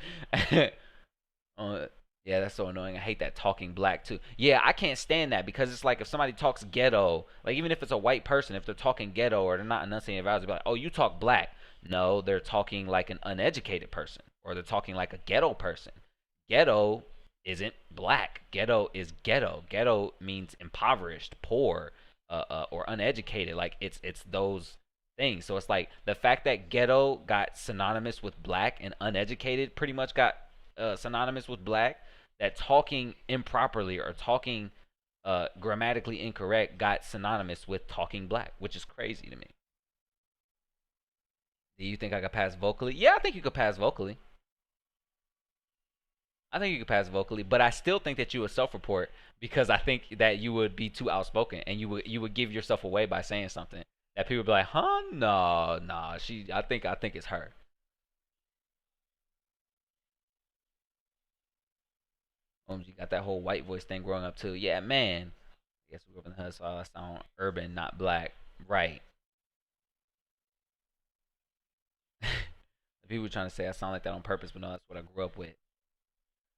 Yeah, that's so annoying. I hate that talking black too. Yeah, I can't stand that, because it's like if somebody talks ghetto, like even if it's a white person, if they're talking ghetto or they're not enunciating vowels, they'll be like, "Oh, you talk black." No, they're talking like an uneducated person, or they're talking like a ghetto person. Ghetto isn't black. Ghetto is ghetto. Ghetto means impoverished, poor, or uneducated. Like, it's those things. So it's like the fact that ghetto got synonymous with black and uneducated pretty much got synonymous with black, that talking improperly or talking grammatically incorrect got synonymous with talking black, which is crazy to me. Do you think I could pass vocally? Yeah, I think you could pass vocally. I think you could pass vocally, but I still think that you would self-report, because I think that you would be too outspoken and you would give yourself away by saying something that people would be like, "Huh? No, nah, I think it's her." You got that whole white voice thing growing up too. Yeah, man. I guess we grew up in the hood, so I sound urban, not black. Right. The people trying to say I sound like that on purpose, but no, that's what I grew up with.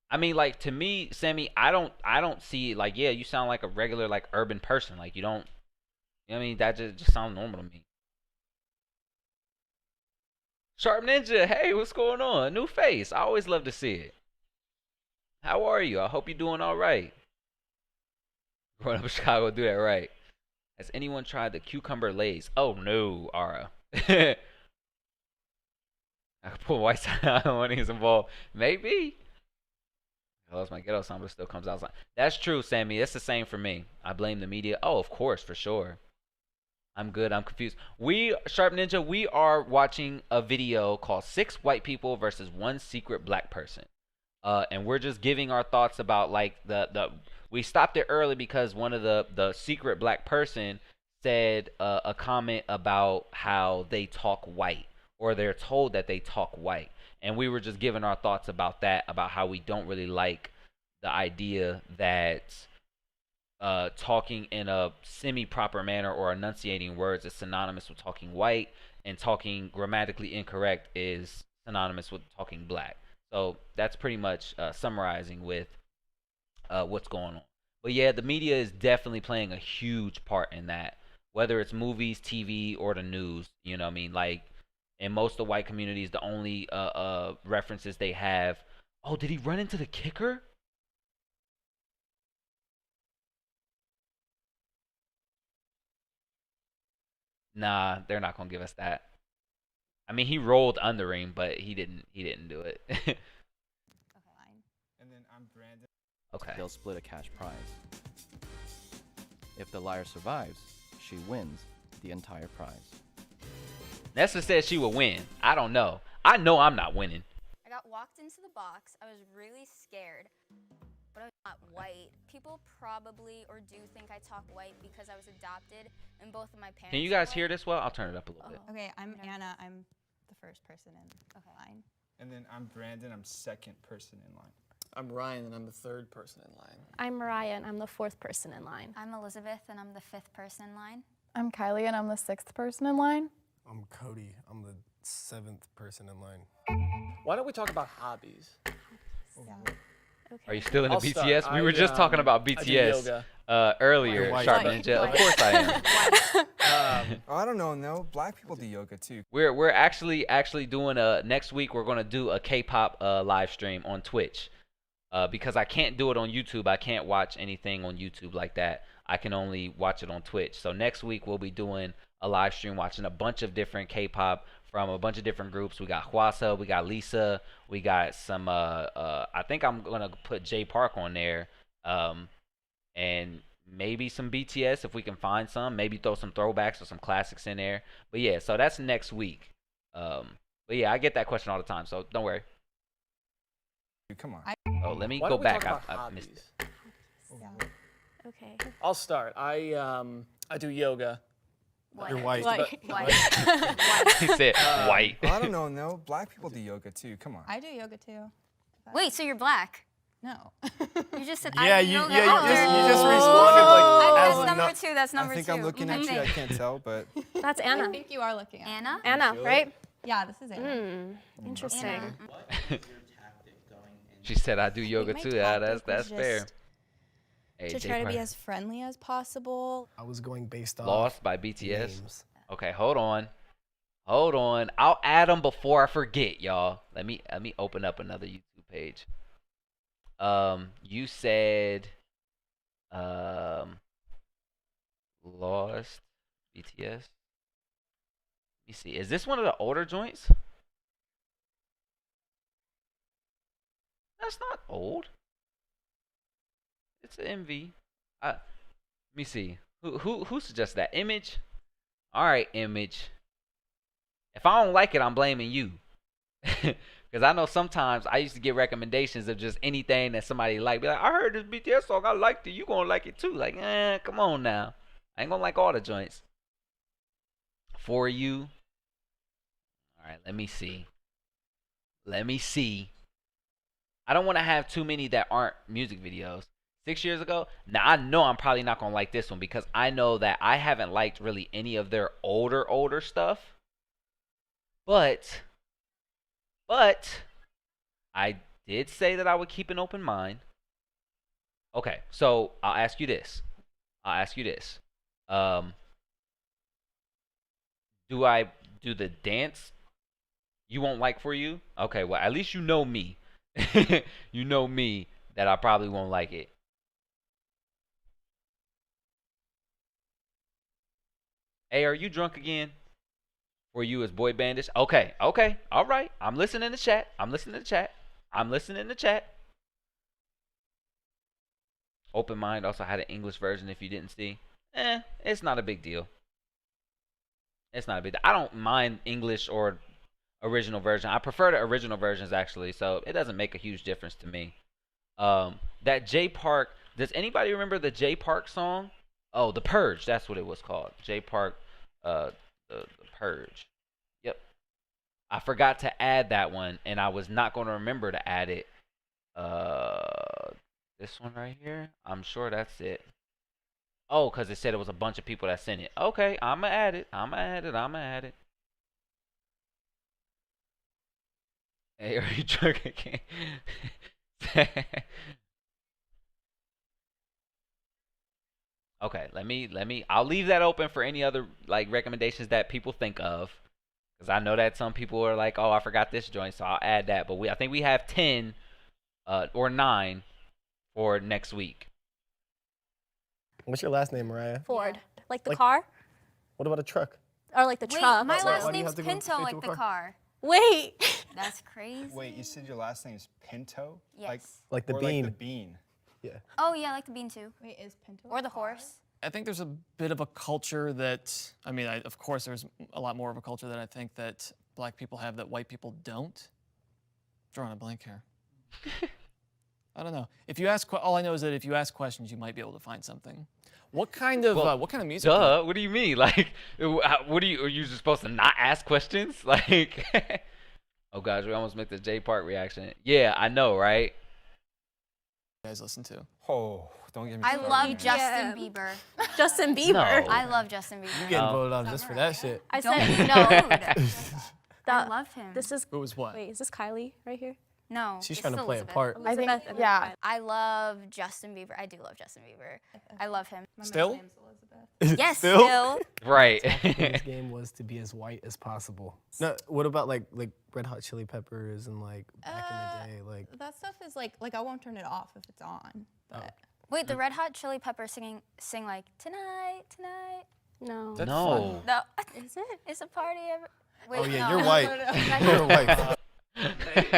I mean, like, to me, Sammy, I don't see, like, yeah, you sound like a regular, like, urban person. Like, you don't, you know what I mean? That just sounds normal to me. Sharp Ninja, hey, what's going on? New face. I always love to see it. How are you? I hope you're doing all right. Growing up in Chicago, do that right. Has anyone tried the cucumber lays? Oh no, Ara. I could pull white side out when he's involved. Maybe. I lost my ghetto song, but it still comes out. That's true, Sammy. It's the same for me. I blame the media. Oh, of course, for sure. I'm good. I'm confused. Sharp Ninja, we are watching a video called 6 White People versus 1 Secret Black Person. And we're just giving our thoughts about, like, we stopped it early because one of the secret black person said a comment about how they talk white, or they're told that they talk white. And we were just giving our thoughts about that, about how we don't really like the idea that talking in a semi-proper manner or enunciating words is synonymous with talking white, and talking grammatically incorrect is synonymous with talking black. So that's pretty much summarizing with what's going on. But yeah, the media is definitely playing a huge part in that, whether it's movies, TV, or the news. You know what I mean? Like in most of the white communities, the only references they have. Oh, did he run into the kicker? Nah, they're not gonna give us that. I mean, he rolled under him, but he didn't. He didn't do it. And then I'm Brandon. Okay. They'll split a cash prize. If the liar survives, she wins the entire prize. Nessa said she would win. I don't know. I know I'm not winning. I got walked into the box. I was really scared, but I'm not white. People probably or do think I talk white because I was adopted and both of my parents. Can you are guys hear white. this well? I'll turn it up a little bit. Okay, I'm Anna. I'm the first person in line. And then I'm Brandon. I'm second person in line. I'm Ryan, and I'm the third person in line. I'm Mariah, and I'm the fourth person in line. I'm Elizabeth, and I'm the fifth person in line. I'm Kylie, and I'm the sixth person in line. I'm Cody. I'm the seventh person in line. Why don't we talk about hobbies? Are you still in the I'll BTS? start. We were just talking about I do BTS yoga. earlier. You're white. Sharp White. Ninja. Of course I am. Oh, I don't know. No, black people do yoga too. We're actually doing next week. We're gonna do a K-pop live stream on Twitch. Because I can't do it on YouTube. I can't watch anything on YouTube like that. I can only watch it on Twitch. So next week we'll be doing a live stream watching a bunch of different K-pop from a bunch of different groups. We got Hwasa, we got Lisa, we got some I think I'm gonna put Jay Park on there. And maybe some BTS if we can find some. Maybe throw some throwbacks or some classics in there. But yeah, so that's next week. But yeah, I get that question all the time, so don't worry. Come on. Oh, let me Why go don't we back. talk about I missed it. hobbies? Okay. I'll start. I do yoga. White. You're white. White. He said white. Oh, I don't know. No, black people do yoga too. Come on. I do yoga too. Wait, so you're black? No. You just said Yeah, I do you yoga. just responded like That's as a number no- two. That's number I think two. I'm looking at you. I can't tell, but That's I Anna. think you are looking at me. Anna? Anna, right? Yeah, this is Anna. Interesting. Anna. She said I do yoga my too. Yeah, tactic that's was fair. just Hey, to Jay try to be Park. as friendly as possible. I was going based off Lost by BTS. names. Okay, hold on. I'll add them before I forget, y'all. Let me open up another YouTube page. You said Lost BTS. Let me see. Is this one of the older joints? That's not old. It's an MV. Let me see. Who suggested that? Image? Alright, Image. If I don't like it, I'm blaming you. Because I know sometimes I used to get recommendations of just anything that somebody liked. Be like, I heard this BTS song, I liked it. You gonna like it too. Like, come on now. I ain't gonna like all the joints. For you. Alright, let me see. I don't want to have too many that aren't music videos. 6 years ago, now I know I'm probably not gonna like this one because I know that I haven't liked really any of their older stuff. But I did say that I would keep an open mind. Okay, so I'll ask you this. Do I do the dance you won't like for you? Okay, well at least you know me. You know me that I probably won't like it. Hey, are you drunk again? For you as Boy Bandish? Okay, all right. I'm listening in the chat. Open Mind also had an English version if you didn't see. It's not a big deal. I don't mind English or original version. I prefer the original versions actually, so it doesn't make a huge difference to me. That Jay Park, does anybody remember the Jay Park song? Oh, The Purge, that's what it was called. Jay Park, the Purge. Yep. I forgot to add that one, and I was not going to remember to add it. This one right here? I'm sure that's it. Oh, because it said it was a bunch of people that sent it. Okay, I'm going to add it. Hey, are you drunk again? Okay, I'll leave that open for any other like recommendations that people think of, because I know that some people are like, oh, I forgot this joint, so I'll add that. But I think we have 10 or 9 for next week. What's your last name, Mariah? Ford. Like the Like- car? What about a truck? Or like the Wait, truck? my Why last do you name's have to go Pinto, straight like to a the car? car. Wait. That's crazy. Wait, you said your last name is Pinto? Yes. Like the or bean. Like the bean. Yeah. Oh yeah, I like the bean too. Wait, is Pinto Or the horse. I think there's a bit of a culture that, I mean, of course, there's a lot more of a culture that I think that black people have that white people don't. Drawing a blank here. I don't know. If you ask, all I know is that if you ask questions, you might be able to find something. What kind of music? Duh. What do you mean? Like, what are you just supposed to not ask questions? Like, oh gosh, we almost make the Jay Park reaction. Yeah, I know, right? You guys listen to? Oh, don't get me I started. love man. Justin Bieber. Justin Bieber. No. I love Justin Bieber. You getting voted off just for that shit. I Don't said be no. rude. I love him. This is. Who was what? Wait, is this Kylie right here? No. She's it's trying to play a Elizabeth. part. I think. Elizabeth. Yeah. I love Justin Bieber. I do love Justin Bieber. I love him. Still? Yes, Still? still. Right. This game was to be as white as possible. No, what about like Red Hot Chili Peppers and like back in the day, like That stuff is like I won't turn it off if it's on. But Wait, the Red Hot Chili Peppers sing like tonight, tonight. No. That's No. No. Is it? It's a party every. Wait, oh yeah, no. you're white. You're white.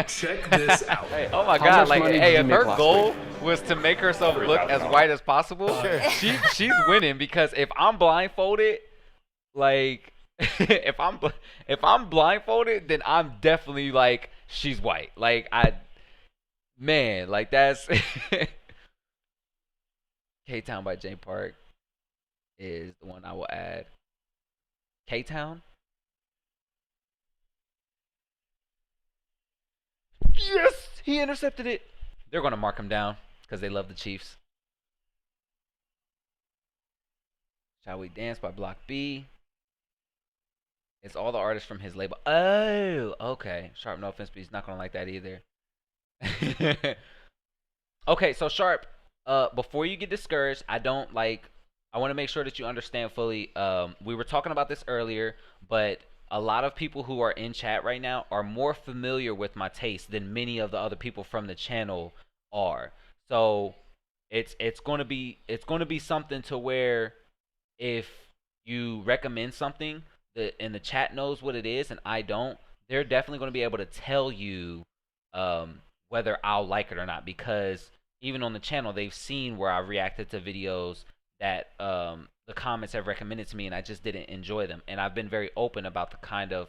Check this out. Hey, oh my God! Like, hey, if her goal was to make herself look as white as possible, she's winning. Because if I'm blindfolded, like, if I'm blindfolded, then I'm definitely like she's white. Like man, like that's K-Town by Jay Park is the one I will add. K-Town. Yes, he intercepted it. They're going to mark him down because they love the Chiefs. Shall We Dance by Block B. It's all the artists from his label. Oh, okay. Sharp, no offense, but he's not going to like that either. Okay, so Sharp, before you get discouraged, I want to make sure that you understand fully. We were talking about this earlier, but a lot of people who are in chat right now are more familiar with my taste than many of the other people from the channel are. So it's going to be something to where if you recommend something and the chat knows what it is and I don't, they're definitely going to be able to tell you whether I'll like it or not, because even on the channel they've seen where I reacted to videos that the comments have recommended to me and I just didn't enjoy them, and I've been very open about the kind of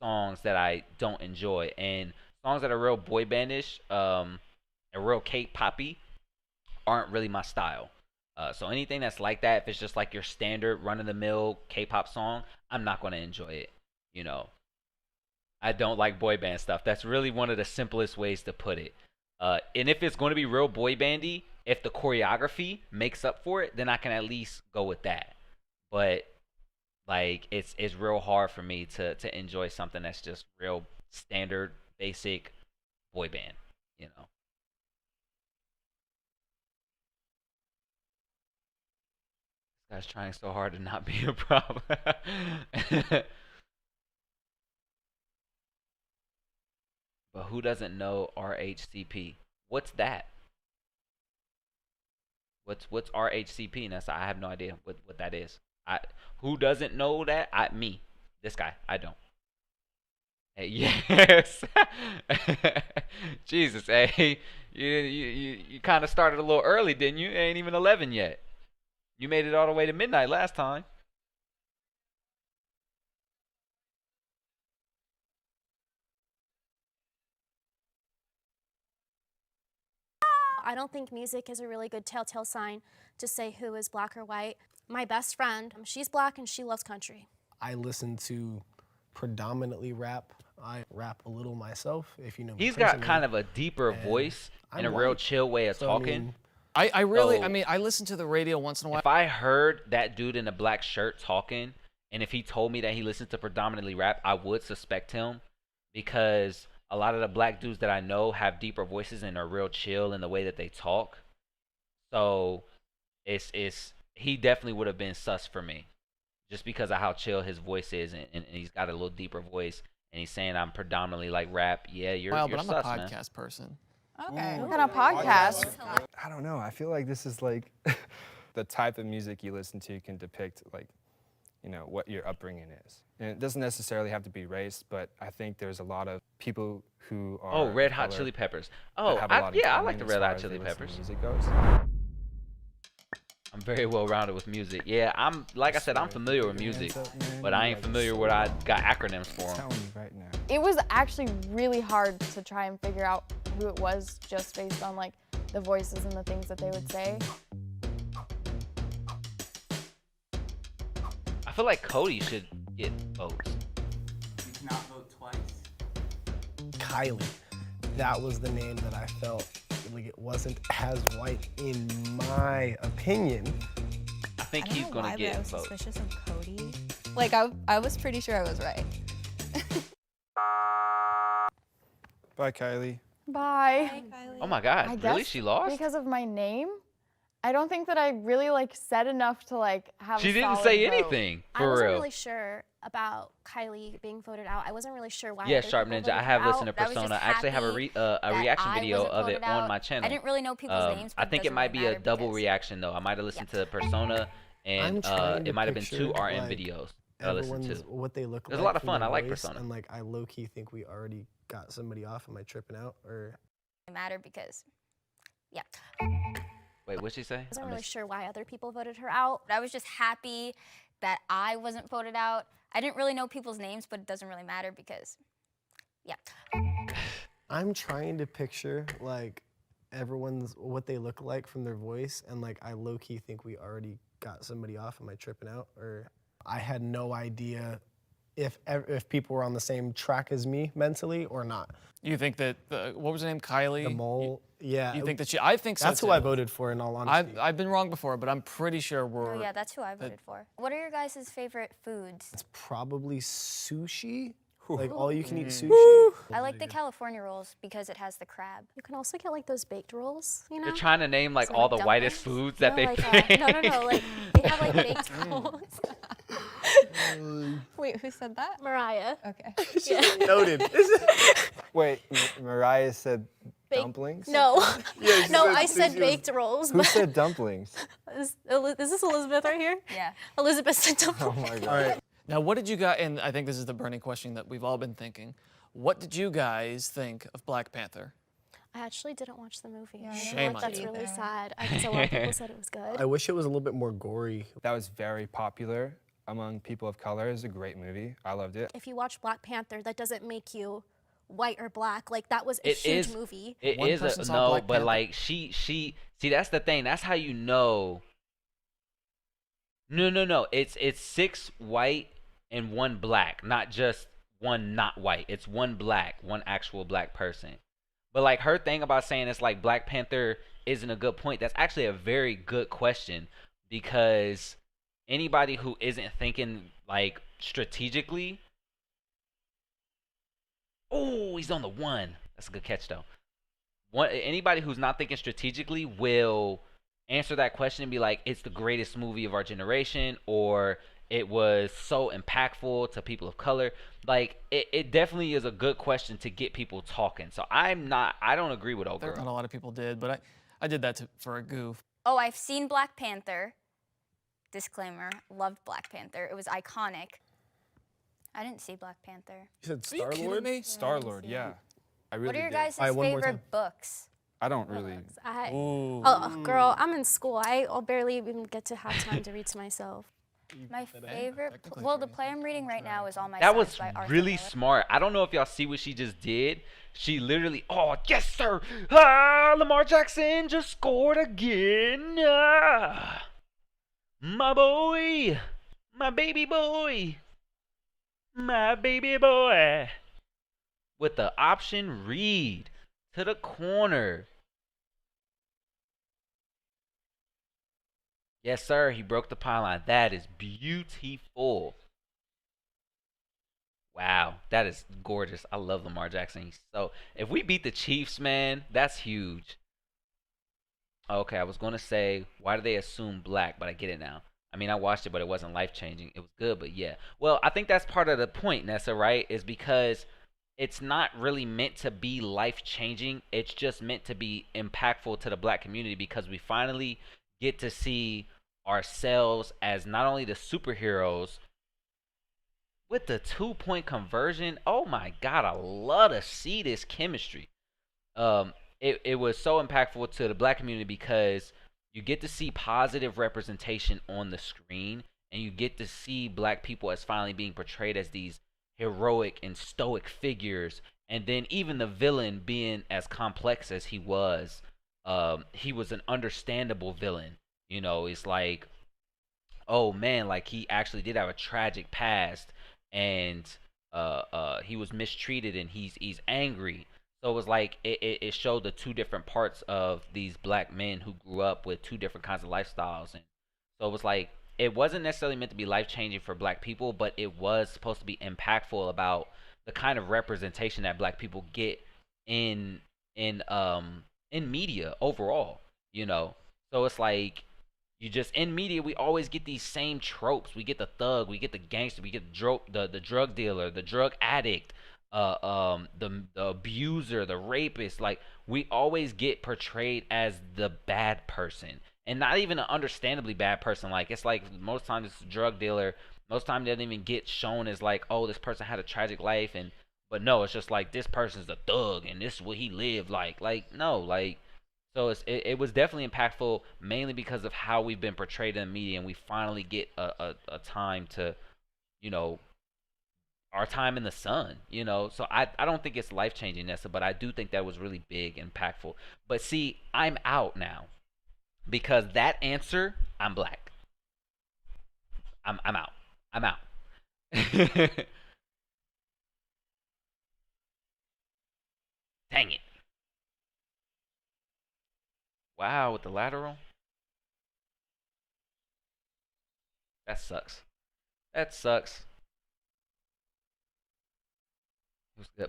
songs that I don't enjoy, and songs that are real boy bandish and real K-poppy aren't really my style. So anything that's like that, if it's just like your standard run-of-the-mill K-pop song, I'm not going to enjoy it. You know, I don't like boy band stuff. That's really one of the simplest ways to put it. And if it's going to be real boy bandy, if the choreography makes up for it, then I can at least go with that. But like it's real hard for me to enjoy something that's just real standard, basic boy band, you know. This guy's trying so hard to not be a problem. But who doesn't know RHCP? What's that? What's RHCP? And I have no idea what that is. Who doesn't know that? Me. This guy. I don't. Hey, yes. Jesus, hey. You kind of started a little early, didn't you? It ain't even 11 yet. You made it all the way to midnight last time. I don't think music is a really good telltale sign to say who is black or white. My best friend, she's black and she loves country. I listen to predominantly rap. I rap a little myself, if you know me He's got personally. kind of a deeper voice and a I'm real white. chill way of So, I talking. mean, I really, So- I mean, I listen to the radio once in a while. If I heard that dude in a black shirt talking, and if he told me that he listens to predominantly rap, I would suspect him, because a lot of the black dudes that I know have deeper voices and are real chill in the way that they talk. So it's he definitely would have been sus for me, just because of how chill his voice is, and he's got a little deeper voice, and he's saying I'm predominantly like rap. Yeah, you're Wow, you're but I'm sus, a man. podcast person. Okay. Ooh. What kind of podcast? I don't know. I feel like this is like the type of music you listen to can depict like, you know, what your upbringing is. And it doesn't necessarily have to be race, but I think there's a lot of people who are Oh, Red Hot color Chili Peppers. that Oh, have a lot in yeah, I common like the as Red far Hot as they Chili listen to Peppers. music goes. I'm very well rounded with music. Yeah, I'm like I said, I'm familiar with music, but I ain't familiar what I got acronyms for 'em. Tell me right now. It was actually really hard to try and figure out who it was just based on like the voices and the things that they would say. I feel like Cody should get votes. You cannot vote twice. Kylie. That was the name that I felt like it wasn't as white in my opinion. I think I don't he's know gonna why, get but I was votes. suspicious of Cody. Like I was pretty sure I was right. Bye, Kylie. Bye. Oh my God, I really? guess She lost? because of my name. I don't think that I really like said enough to like have. She a didn't solid say vote. anything, I for wasn't real. really sure about Kylie being voted out. I wasn't really sure why. Yeah, other Sharp people Ninja. voted I her have listened to out. I was just Persona. I actually have a happy reaction that I video wasn't of it voted on out. my channel. I didn't really know people's names, but I think it doesn't might really be a matter double because- reaction though. I might have listened to Persona I'm and trying to it might have been picture, 2 RM like, videos that I listened everyone's to. what they look It was like. a lot of from fun. their I like voice, Persona. And like I low key think we already got somebody off. Am I tripping out or? matter because, yeah. Wait, what'd she say? I wasn't I really missed- sure why other people voted her out. But I was just happy that I wasn't voted out. I didn't really know people's names, but it doesn't really matter because, yeah. I'm trying to picture like everyone's what they look like from their voice, and like I low key think we already got somebody off. Am I tripping out or? I had no idea if people were on the same track as me mentally or not. You think that what was her name? Kylie. The mole. Yeah. You think that she? I think so. That's too. who I voted for. In all honesty, I've been wrong before, but I'm pretty sure we're. Oh yeah, that's who I voted for. What are your guys' favorite foods? it's probably sushi. Like all you can eat sushi. I like the California rolls because it has the crab. You can also get like those baked rolls, you know? You're trying to name like So, all like, the whitest foods that they pick. no, like they have like baked rolls. Wait, who said that? Mariah. Okay. Noted. Wait, Mariah said Baked- dumplings? No. Yeah, she No, said I said sushi was- baked rolls. Who but said dumplings? is this Elizabeth right here? Yeah. Elizabeth said Oh dumplings. my god. All right. Now, what did you guys? And I think this is the burning question that we've all been thinking. What did you guys think of Black Panther? I actually didn't watch the movie. Yeah, I You know Shame what? on That's you. really sad. Because a lot of people said it was good. I wish it was a little bit more gory. That was very popular among people of color. It was a great movie. I loved it. If you watch Black Panther, that doesn't make you white or black. Like that was a It huge is- movie. It One is person a saw no, Black but Panther. like she see that's the thing. That's how you know. No. It's 6 white and 1 black, not just 1 not white. It's 1 black, 1 actual black person. But like her thing about saying it's like Black Panther isn't a good point. That's actually a very good question because anybody who isn't thinking like strategically. Oh, he's on the 1. That's a good catch though. Anybody who's not thinking strategically will answer that question and be like, it's the greatest movie of our generation, or it was so impactful to people of color. Like it definitely is a good question to get people talking. So I don't agree with old Not a girl. lot of people did, but I did that for a goof. Oh, I've seen Black Panther. Disclaimer, loved Black Panther. It was iconic. I didn't see Black Panther. You said Are you kidding Star-Lord? me? Star-Lord, yeah. I really What are your did. guys' All right, one more time. favorite books? I don't really. Ooh. Oh, girl, I'm in school. I'll barely even get to have time to read to myself. My favorite, well, the play I'm reading right now is All My That Sons was by Arthur really Miller. smart. I don't know if y'all see what she just did. She literally, oh yes sir, ah, Lamar Jackson just scored again. Ah, my boy, my baby boy, my baby boy. With the option read to the corner. Yes, sir. He broke the pylon. That is beautiful. Wow, that is gorgeous. I love Lamar Jackson. So if we beat the Chiefs, man, that's huge. Okay, I was gonna say, why do they assume black? But I get it now. I mean, I watched it, but it wasn't life changing. It was good, but yeah. Well, I think that's part of the point, Nessa, right? Is because it's not really meant to be life changing. It's just meant to be impactful to the black community because we finally get to see ourselves as not only the superheroes with the 2 point conversion. Oh my God, I love to see this chemistry. It was so impactful to the black community because you get to see positive representation on the screen and you get to see black people as finally being portrayed as these heroic and stoic figures, and then even the villain being as complex as he was an understandable villain. You know, it's like, oh man, like he actually did have a tragic past, and he was mistreated, and he's angry. So it was like it showed the two different parts of these black men who grew up with two different kinds of lifestyles. And so it was like it wasn't necessarily meant to be life changing for black people, but it was supposed to be impactful about the kind of representation that black people get in in media overall, you know. So it's like you just in media we always get these same tropes. We get the thug, we get the gangster, we get the drug dealer, the drug addict, the abuser, the rapist. Like we always get portrayed as the bad person, and not even an understandably bad person. Like it's like most times it's a drug dealer. Most times they don't even get shown as like, oh, this person had a tragic life, and but no, it's just like this person's a thug and this is what he lived like. Like no, like so it was definitely impactful, mainly because of how we've been portrayed in the media, and we finally get a time to, you know, our time in the sun, you know. So I don't think it's life changing, Nessa, but I do think that was really big, impactful. But see, I'm out now because that answer, I'm black. I'm out. I'm out. Dang it. Wow, with the lateral? That sucks. That sucks.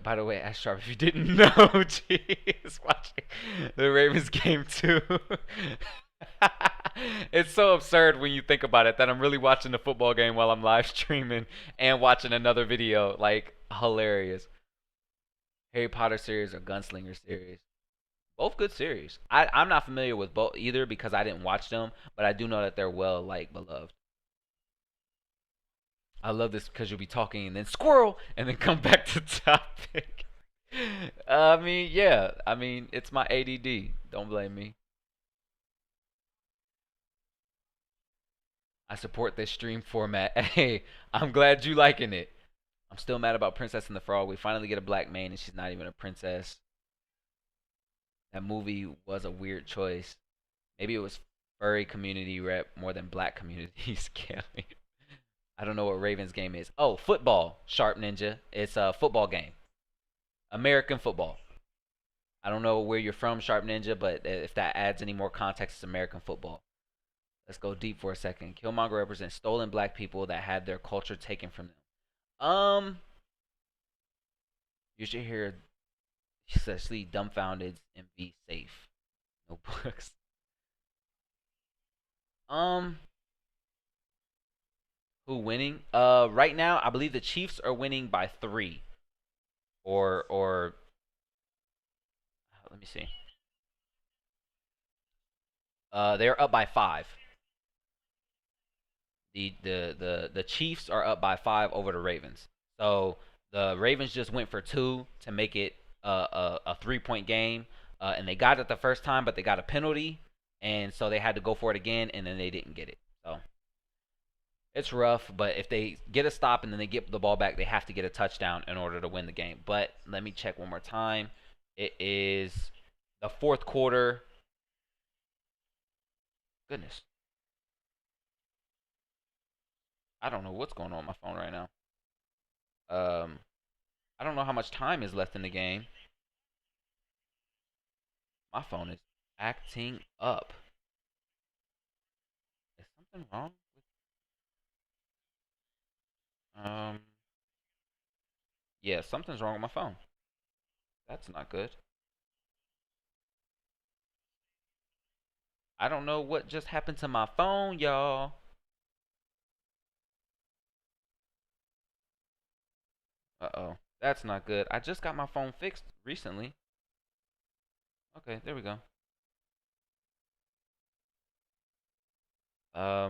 By the way, Ash Sharp, if you didn't know, jeez, watching the Ravens game too. It's so absurd when you think about it that I'm really watching the football game while I'm live streaming and watching another video. Like, hilarious. Harry Potter series or Gunslinger series. Both good series. I'm not familiar with both either because I didn't watch them, but I do know that they're well like beloved. I love this because you'll be talking and then squirrel and then come back to topic. I mean, yeah. I mean, it's my ADD. Don't blame me. I support this stream format. Hey, I'm glad you liking it. I'm still mad about Princess and the Frog. We finally get a black main and she's not even a princess. That movie was a weird choice. Maybe it was furry community rep more than black community scaling. I don't know what Ravens game is. Oh, football, Sharp Ninja. It's a football game. American football. I don't know where you're from, Sharp Ninja, but if that adds any more context, it's American football. Let's go deep for a second. Killmonger represents stolen black people that had their culture taken from them. You should hear especially dumbfounded and be safe. No books. Who winning? Right now, I believe the Chiefs are winning by 3. Or let me see. They're up by 5. The Chiefs are up by 5 over the Ravens. So the Ravens just went for 2 to make it a 3-point game, and they got it the first time, but they got a penalty, and so they had to go for it again, and then they didn't get it. So it's rough, but if they get a stop and then they get the ball back, they have to get a touchdown in order to win the game. But let me check one more time. It is the fourth quarter. Goodness. I don't know what's going on my phone right now. I don't know how much time is left in the game. My phone is acting up. Is something wrong? Yeah, something's wrong with my phone. That's not good. I don't know what just happened to my phone, y'all. Uh-oh. That's not good. I just got my phone fixed recently. Okay, there we go. I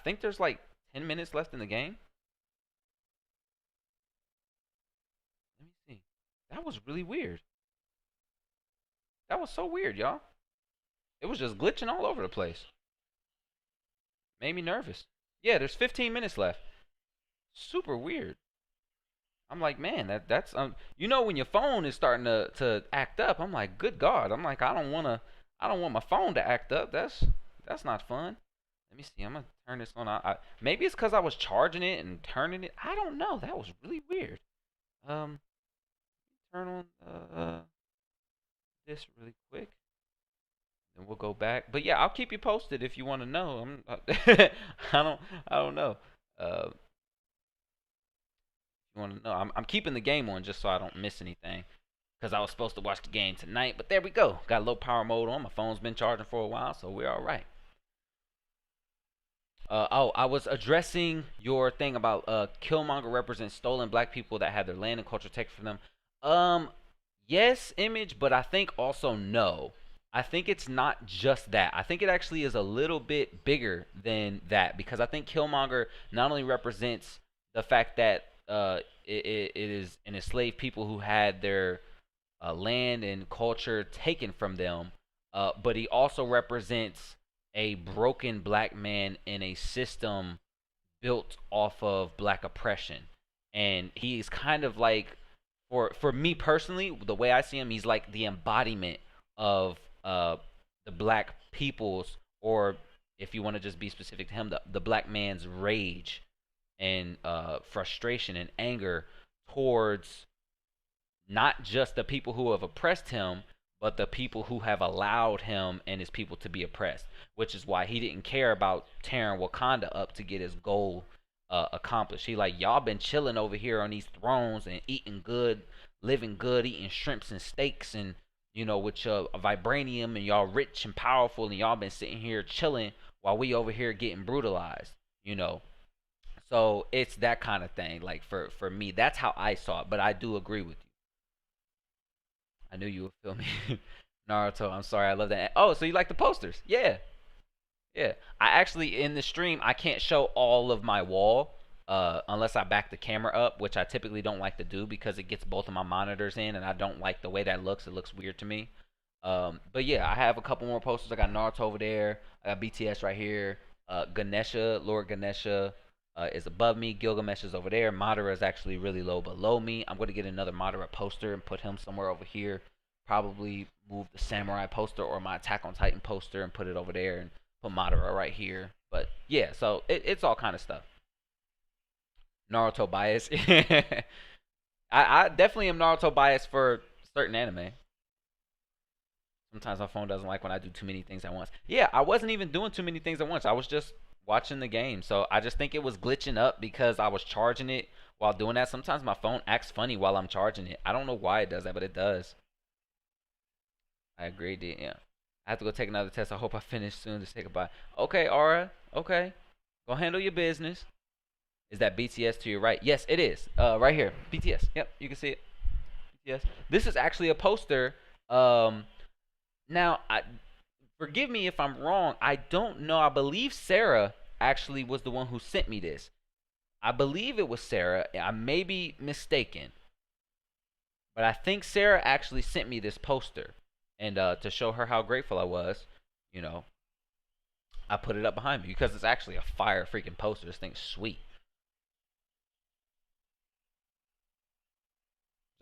think there's like 10 minutes left in the game. Let me see. That was really weird. That was so weird, y'all. It was just glitching all over the place. Made me nervous. Yeah, there's 15 minutes left. Super weird. I'm like, man, that's you know, when your phone is starting to act up, I'm like, good God. I'm like, I don't want my phone to act up. That's not fun. Let me see. I'm gonna turn this on. Maybe it's because I was charging it and turning it. I don't know. That was really weird. Turn on this really quick. Then we'll go back. But yeah, I'll keep you posted if you want to know. I don't know. You want to know? I'm keeping the game on just so I don't miss anything. Because I was supposed to watch the game tonight, but there we go. Got low power mode on. My phone's been charging for a while, so we're all right. I was addressing your thing about Killmonger represents stolen black people that have their land and culture taken from them. Yes, Image, but I think also no. I think it's not just that. I think it actually is a little bit bigger than that, because I think Killmonger not only represents the fact that it is an enslaved people who had their land and culture taken from them, but he also represents a broken black man in a system built off of black oppression. And he's kind of like, for me personally, the way I see him, he's like the embodiment of the black people's, or if you want to just be specific to him, the black man's rage and frustration and anger towards not just the people who have oppressed him, but the people who have allowed him and his people to be oppressed, which is why he didn't care about tearing Wakanda up to get his goal accomplished. He like, y'all been chilling over here on these thrones and eating good, living good, eating shrimps and steaks and, you know, with your vibranium, and y'all rich and powerful, and y'all been sitting here chilling while we over here getting brutalized, you know. So it's that kind of thing. Like for me, that's how I saw it, but I do agree with you. I knew you would feel me. Naruto, I'm sorry, I love that. Oh, so you like the posters? Yeah. Yeah. I actually, in the stream, I can't show all of my wall unless I back the camera up, which I typically don't like to do because it gets both of my monitors in, and I don't like the way that looks. It looks weird to me. But yeah, I have a couple more posters. I got Naruto over there. I got BTS right here. Ganesha, Lord Ganesha is above me. Gilgamesh is over there. Madara is actually really low below me. I'm going to get another Madara poster and put him somewhere over here. Probably move the Samurai poster or my Attack on Titan poster and put it over there and put Madara right here. But yeah, so it's all kind of stuff. Naruto bias. I definitely am Naruto bias for certain anime. Sometimes my phone doesn't like when I do too many things at once. Yeah, I wasn't even doing too many things at once. I was just watching the game. So I just think it was glitching up because I was charging it while doing that. Sometimes my phone acts funny while I'm charging it. I don't know why it does that, but it does. I agree, D. Yeah. I have to go take another test. I hope I finish soon to say goodbye. Okay, Aura. Okay. Go handle your business. Is that BTS to your right? Yes, it is. Right here. BTS. Yep, you can see it. BTS. This is actually a poster. Now, forgive me if I'm wrong. I don't know. I believe Sarah actually was the one who sent me this. I believe it was Sarah. I may be mistaken. But I think Sarah actually sent me this poster. And to show her how grateful I was, you know, I put it up behind me because it's actually a fire freaking poster. This thing's sweet.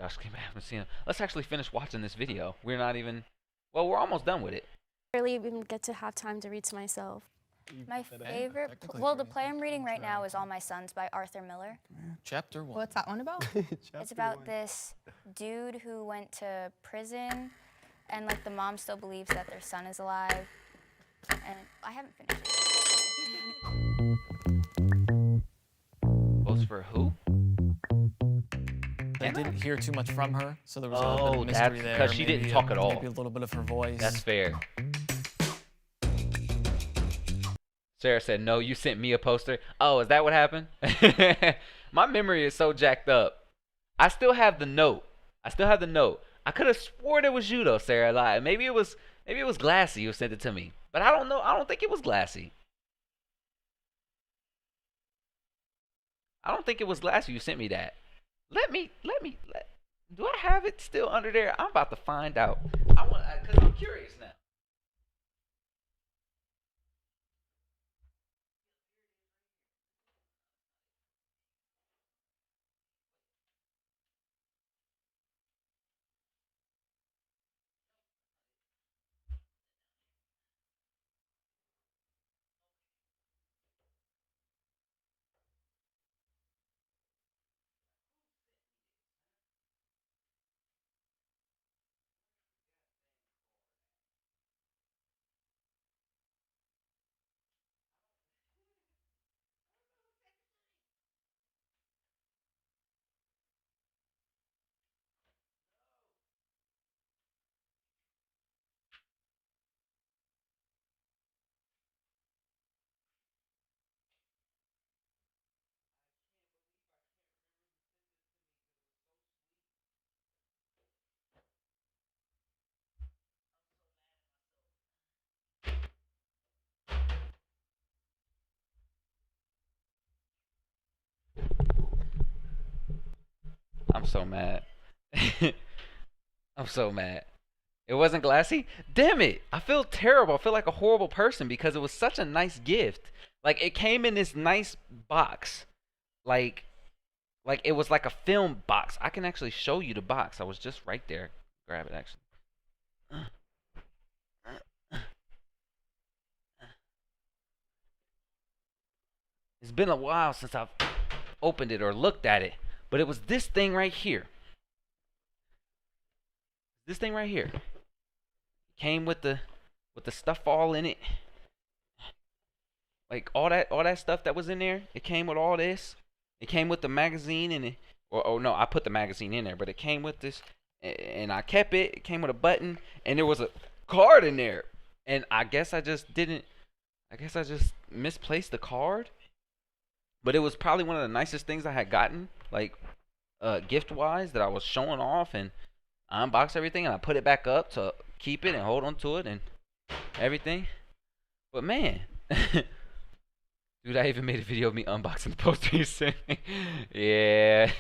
Josh came back. I haven't seen him. Let's actually finish watching this video. We're not even, well, we're almost done with it. I barely even get to have time to read to myself. My favorite, well, the play I'm reading right now is All My Sons by Arthur Miller. Chapter 1. What's that one about? It's about this dude who went to prison, and like the mom still believes that their son is alive. And I haven't finished it. Votes for who? they Can I? didn't hear too much from her, so there was a little bit Oh, of mystery that's there. 'cause she didn't maybe, talk at all. Maybe a little bit of her voice. That's fair. Sarah said, no, you sent me a poster. Oh, is that what happened? My memory is so jacked up. I still have the note. I could have sworn it was you though, Sarah. Like maybe it was Glassy who sent it to me. But I don't know. I don't think it was Glassy. I don't think it was Glassy who sent me that. Do I have it still under there? I'm about to find out. Cause I'm curious now. I'm so mad. I'm so mad. It wasn't Glassy? Damn it. I feel terrible. I feel like a horrible person because it was such a nice gift. Like it came in this nice box. Like it was like a film box. I can actually show you the box. I was just right there. Grab it actually. It's been a while since I've opened it or looked at it. But it was this thing right here. This thing right here. Came with the stuff all in it. Like all that stuff that was in there. It came with all this. It came with the magazine and it. Or no, I put the magazine in there, but it came with this, and I kept it. It came with a button, and there was a card in there. And I guess I just misplaced the card. But it was probably one of the nicest things I had gotten, like gift-wise, that I was showing off, and I unboxed everything, and I put it back up to keep it and hold on to it and everything. But man, dude, I even made a video of me unboxing the poster you sent me. Yeah,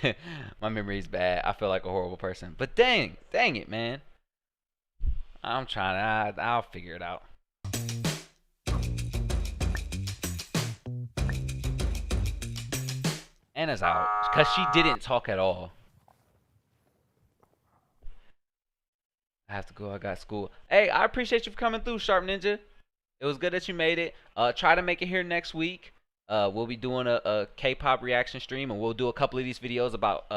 my memory's bad. I feel like a horrible person. But dang it, man. I'm trying. I'll figure it out. Anna's out because she didn't talk at all. I have to go. I got school. Hey, I appreciate you for coming through, Sharp Ninja. It was good that you made it. Try to make it here next week. We'll be doing a K-pop reaction stream, and we'll do a couple of these videos about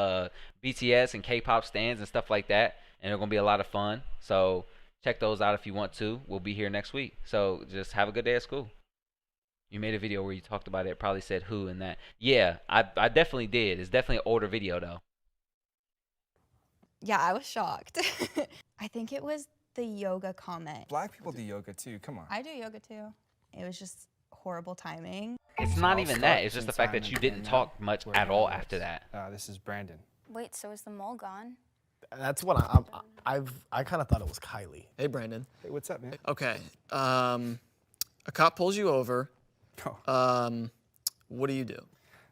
BTS and K-pop stands and stuff like that. And they're gonna be a lot of fun. So check those out if you want to. We'll be here next week. So just have a good day at school. You made a video where you talked about it. It probably said who and that. Yeah, I definitely did. It's definitely an older video though. Yeah, I was shocked. I think it was the yoga comment. Black people do yoga too. Come on. I do yoga too. It was just horrible timing. It's not even that. It's just the fact that you didn't talk much at all after that. This is Brandon. Wait, so is the mole gone? That's what I kind of thought it was Kylie. Hey, Brandon. Hey, what's up, man? Okay. A cop pulls you over. What do you do?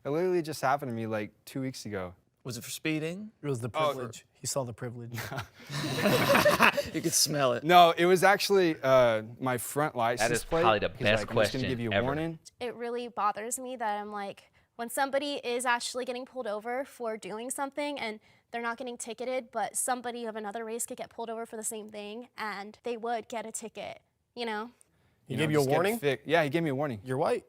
It literally just happened to me like 2 weeks ago. Was it for speeding? It was the privilege. He saw the privilege. You could smell it. No, it was actually my front license That is plate. probably the He's best like, question I'm just gonna give you a ever. warning. It really bothers me that I'm like, when somebody is actually getting pulled over for doing something and they're not getting ticketed, but somebody of another race could get pulled over for the same thing and they would get a ticket, you know? He gave you a warning? Yeah, he gave me a warning. You're white.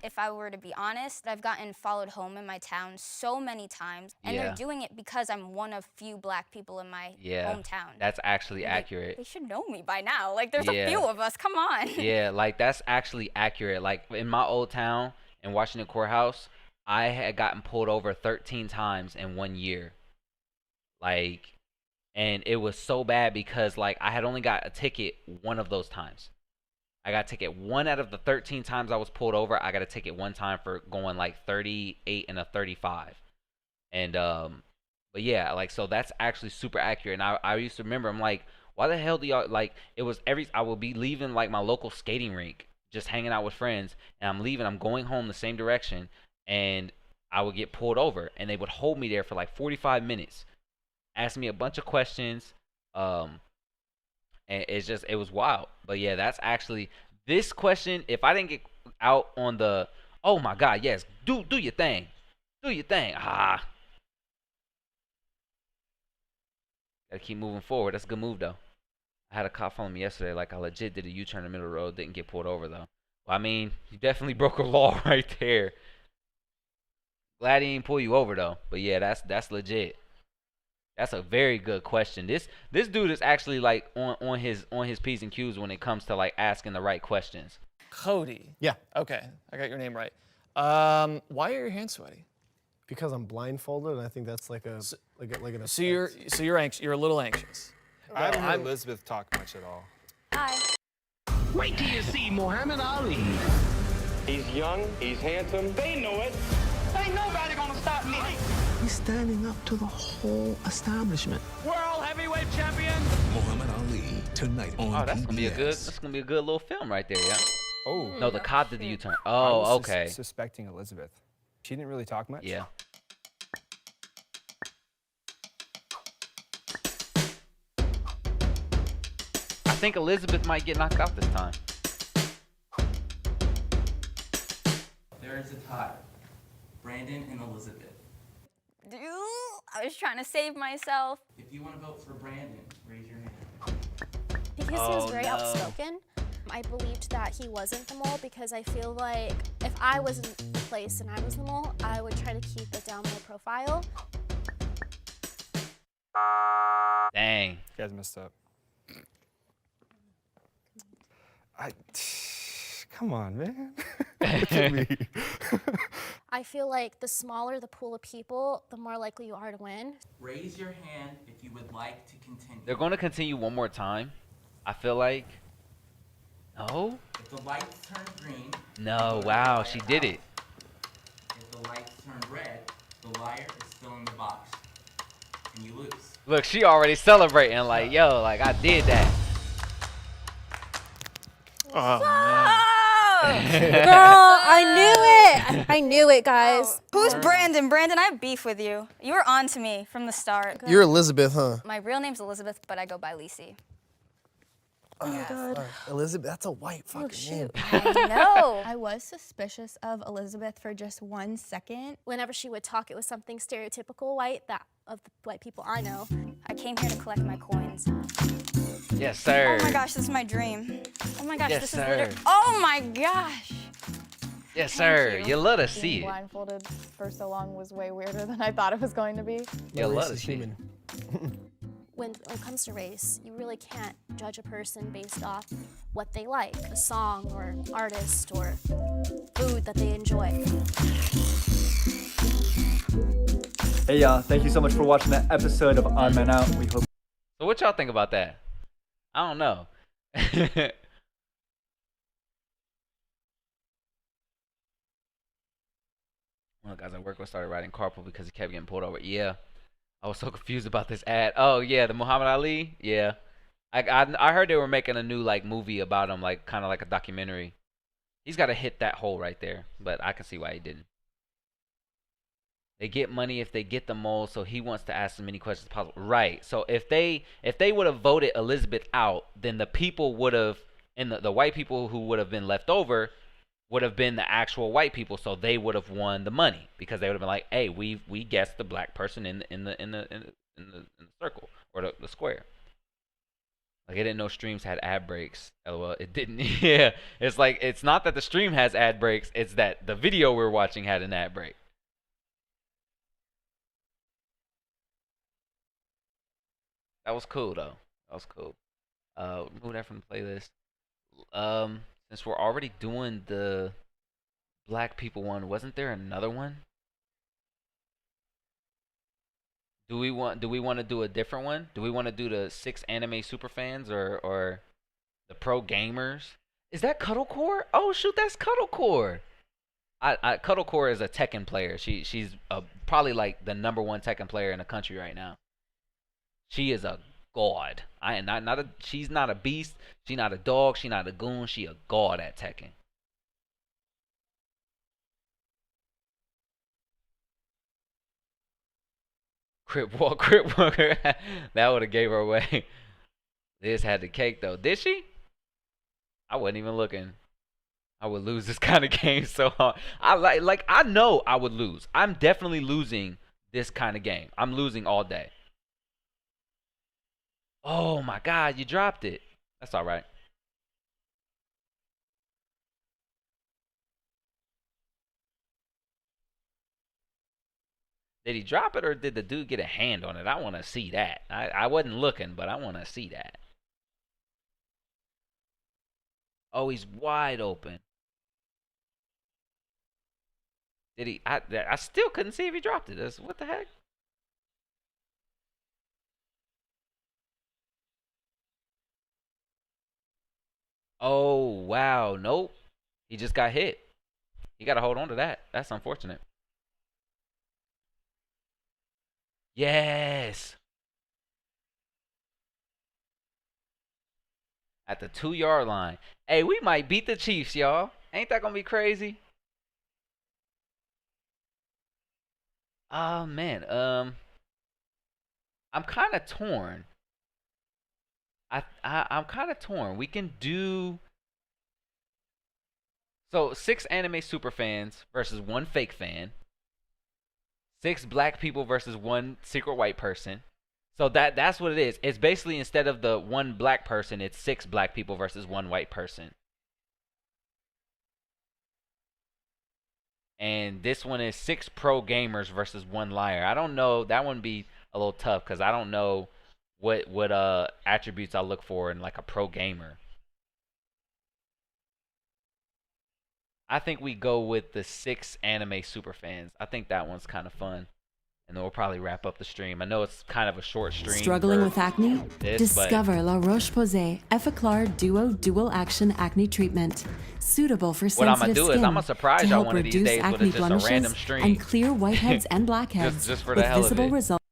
If I were to be honest, I've gotten followed home in my town so many times, and Yeah. they're doing it because I'm one of few black people in my hometown. That's actually accurate. They should know me by now. Like, there's Yeah. a few of us. Come on. Yeah, like that's actually accurate. Like in my old town in Washington Courthouse, I had gotten pulled over 13 times in 1 year. Like, and it was so bad because like I had only got a ticket one of those times. I got a ticket 1 out of the 13 times I was pulled over. I got a ticket 1 time for going like 38 and a 35. And but yeah, like, so that's actually super accurate. And I used to remember, I'm like, why the hell do y'all, like, it was I would be leaving like my local skating rink, just hanging out with friends, and I'm going home the same direction, and I would get pulled over, and they would hold me there for like 45 minutes, ask me a bunch of questions, and it was wild. But yeah, that's actually, this question, if I didn't get out on the, oh my God, yes, do your thing. Gotta keep moving forward. That's a good move, though. I had a cop follow me yesterday. Like, I legit did a U-turn in the middle of the road. Didn't get pulled over, though. Well, I mean, you definitely broke a law right there. Glad he didn't pull you over, though. But yeah, that's legit. That's a very good question. This dude is actually like on his P's and Q's when it comes to like asking the right questions. Cody. Yeah. Okay, I got your name right. Why are your hands sweaty? Because I'm blindfolded, and I think that's like an So offense. you're anxious. You're a little anxious. I haven't heard Elizabeth talk much at all. Hi. Wait till you see Muhammad Ali. He's young, he's handsome. They know it. Ain't nobody gonna stop me. He's standing up to the whole establishment. World heavyweight champion. Muhammad Ali tonight on Oh, that's gonna be a good little film right there, yeah. Oh. No, the cop did the U-turn. I Oh, was okay. Suspecting Elizabeth. She didn't really talk much. Yeah. I think Elizabeth might get knocked out this time. There is a tie. Brandon and Elizabeth. Dude, I was trying to save myself. If you want to vote for Brandon, raise your hand. Because he was very outspoken, I believed that he wasn't the mole, because I feel like if I was in the place and I was the mole, I would try to keep a down low profile. Dang. You guys messed up. Come on, man. Look at me. I feel like the smaller the pool of people, the more likely you are to win. Raise your hand if you would like to continue. They're going to continue one more time. I feel like. No? If the lights turn green. No, wow, she did it. If the lights turn red, the liar is still in the box. And you lose. Look, she already celebrating like, yo, like I did that. Oh, man. Girl, I knew it. I knew it, guys. Who's Brandon? Brandon, I have beef with you. You were on to me from the start. You're Elizabeth, huh? My real name's Elizabeth, but I go by Lacey. Oh my God. Elizabeth, that's a white fucking name. I know. I was suspicious of Elizabeth for just 1 second. Whenever she would talk, it was something stereotypical white, that of the white people I know. I came here to collect my coins. Yes, sir. Oh my gosh, this is my dream. Oh my gosh, Yes, this sir. is literally. Oh my gosh. Yes, sir. You love to see Being it. blindfolded for so long was way weirder than I thought it was going to be. You love to see it. When it comes to race, you really can't judge a person based off what they like, a song or artist or food that they enjoy. Hey y'all, thank you so much for watching that episode of Odd Man Out. We hope. So what y'all think about that? I don't know. One of the guys at work started riding carpool because he kept getting pulled over. Yeah. I was so confused about this ad. Oh yeah, the Muhammad Ali. Yeah, I heard they were making a new like movie about him, like kind of like a documentary. He's got to hit that hole right there, but I can see why he didn't. They get money if they get the mole, so he wants to ask as many questions as possible. Right. So if they would have voted Elizabeth out, then the people would have, and the white people who would have been left over would have been the actual white people, so they would have won the money because they would have been like, "Hey, we guessed the black person in the circle or the square." Like, I didn't know streams had ad breaks. LOL, it didn't. Yeah, it's like it's not that the stream has ad breaks; it's that the video we're watching had an ad break. That was cool though. That was cool. Remove that from the playlist. Since we're already doing the black people one, wasn't there another one? Do we want to do a different one? Do we want to do the 6 anime superfans or the pro gamers? Is that Cuddlecore? Oh shoot, that's Cuddlecore. Cuddlecore is a Tekken player. She's probably like the #1 Tekken player in the country right now. She is a god. She's not a beast. She's not a dog. She's not a goon. She a god at Tekken. Crip Walker. That would have gave her away. Liz had the cake though. Did she? I wasn't even looking. I would lose this kind of game so hard. I know I would lose. I'm definitely losing this kind of game. I'm losing all day. Oh my God, you dropped it. That's all right. Did he drop it or did the dude get a hand on it? I want to see that. I wasn't looking, but I want to see that. Oh, he's wide open. Did he? I still couldn't see if he dropped it. What the heck? Oh, wow. Nope. He just got hit. You got to hold on to that. That's unfortunate. Yes. At the 2-yard line. Hey, we might beat the Chiefs, y'all. Ain't that going to be crazy? Oh, man. I'm kind of torn. I'm kind of torn. We can do... So, 6 anime superfans versus 1 fake fan. 6 black people versus 1 secret white person. So that's what it is. It's basically instead of the 1 black person, it's 6 black people versus 1 white person. And this one is 6 pro gamers versus 1 liar. I don't know. That one be a little tough because I don't know what attributes I look for in like a pro gamer. I think we go with the 6 anime superfans. I think that one's kind of fun. And then we'll probably wrap up the stream. I know it's kind of a short stream. Struggling with acne? Discover La Roche-Posay Effaclar Duo Dual Action Acne Treatment. Suitable for sensitive I'm gonna do skin. is I'm gonna surprise to y'all help one of these reduce days with acne just a blemishes random stream. and clear whiteheads and blackheads just for the with hell of visible it. results.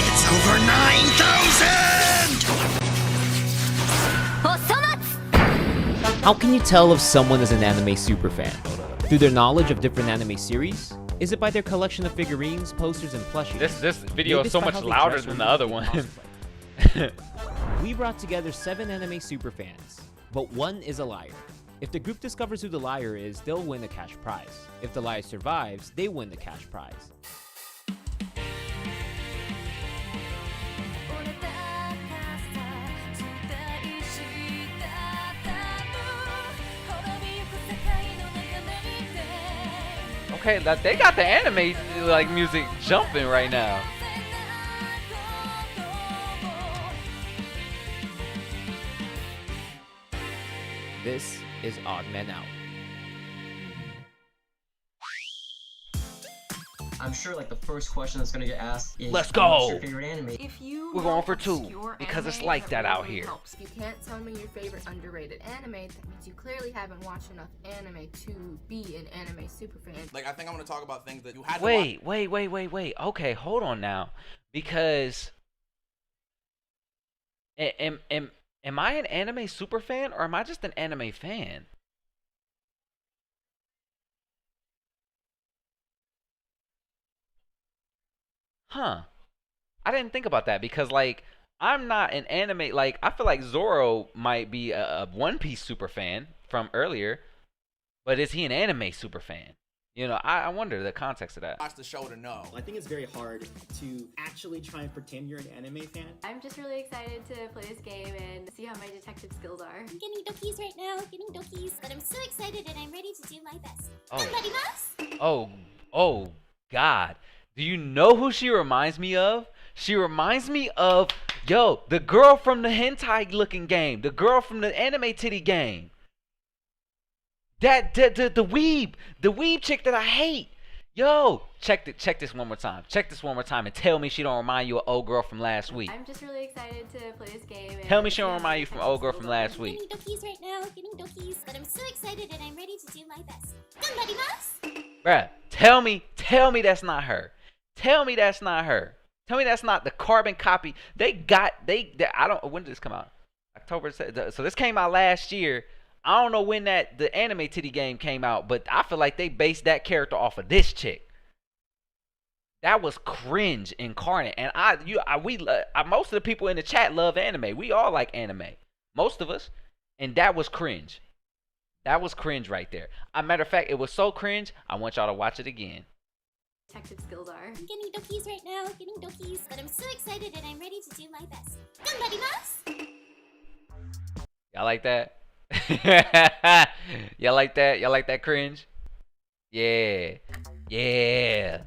It's over 9,000! How can you tell if someone is an anime superfan? Through their knowledge of different anime series? Is it by their collection of figurines, posters, and plushies? This video Maybe is so it's by much how they louder dress or than the look other in one. cosplay. We brought together 7 anime superfans, but 1 is a liar. If the group discovers who the liar is, they'll win a cash prize. If the liar survives, they win the cash prize. Okay, they got the anime like music jumping right now. This is Odd Man Out. I'm sure like the first question that's gonna get asked is, Let's what's go. your favorite anime? If you We're going for love 2 obscure because it's anime, like that out really here. helps. If you can't tell me your favorite underrated anime, that means you clearly haven't watched enough anime to be an anime superfan. Like, I think I'm gonna talk about things that you had to Wait. Okay, hold on now, because am I an anime superfan or am I just an anime fan? Huh. I didn't think about that because like I'm not an anime, like I feel like Zoro might be a One Piece super fan from earlier, but is he an anime super fan? You know, I wonder the context of that. watch the show to know. I think it's very hard to actually try and pretend you're an anime fan. I'm just really excited to play this game and see how my detective skills are. I'm getting dokies right now, getting dokies, but I'm so excited and I'm ready to do my best. Oh. Somebody Oh God. Do you know who she reminds me of? She reminds me of, yo, the girl from the hentai looking game. The girl from the anime titty game. The weeb chick that I hate. Yo, check this one more time. Check this one more time and tell me she don't remind you of old girl from last week. I'm just really excited to play this game. And Tell me she don't remind you from old girl from last week. Getting dokies right now, getting dokies, but I'm so excited and I'm ready to do my best. Somebody must. Bruh, tell me that's not her. Tell me that's not her. Tell me that's not the carbon copy. They I don't, when did this come out? October, so this came out last year. I don't know when the anime titty game came out, but I feel like they based that character off of this chick. That was cringe incarnate, and most of the people in the chat love anime. We all like anime, most of us, and that was cringe. That was cringe right there. As a matter of fact, it was so cringe. I want y'all to watch it again. Detective skills are. I'm getting dokies right now, getting dokies, but I'm so excited and I'm ready to do my best. Somebody must. Y'all like that? Y'all like that? Y'all like that cringe? Yeah. Yeah.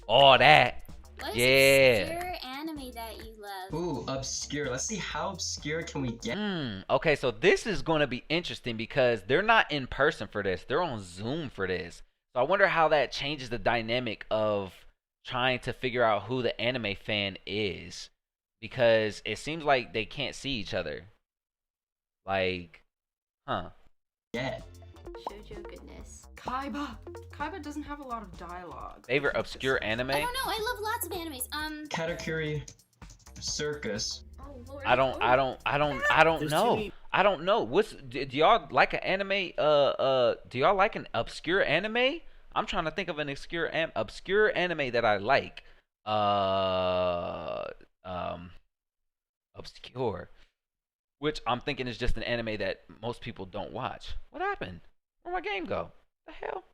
All that. What is yeah. obscure anime that you love? Ooh, obscure. Let's see, how obscure can we get? Okay, so this is going to be interesting because they're not in person for this. They're on Zoom for this. So I wonder how that changes the dynamic of trying to figure out who the anime fan is, because it seems like they can't see each other. Like, huh? Yeah. Shoujo goodness. Kaiba doesn't have a lot of dialogue. Favorite obscure anime? I don't know. I love lots of animes. Katakuri Circus. Oh Lord. I don't know. I don't know. Do y'all like an anime? Do y'all like an obscure anime? I'm trying to think of an obscure anime that I like. Obscure, which I'm thinking is just an anime that most people don't watch. What happened? Where'd my game go? The hell?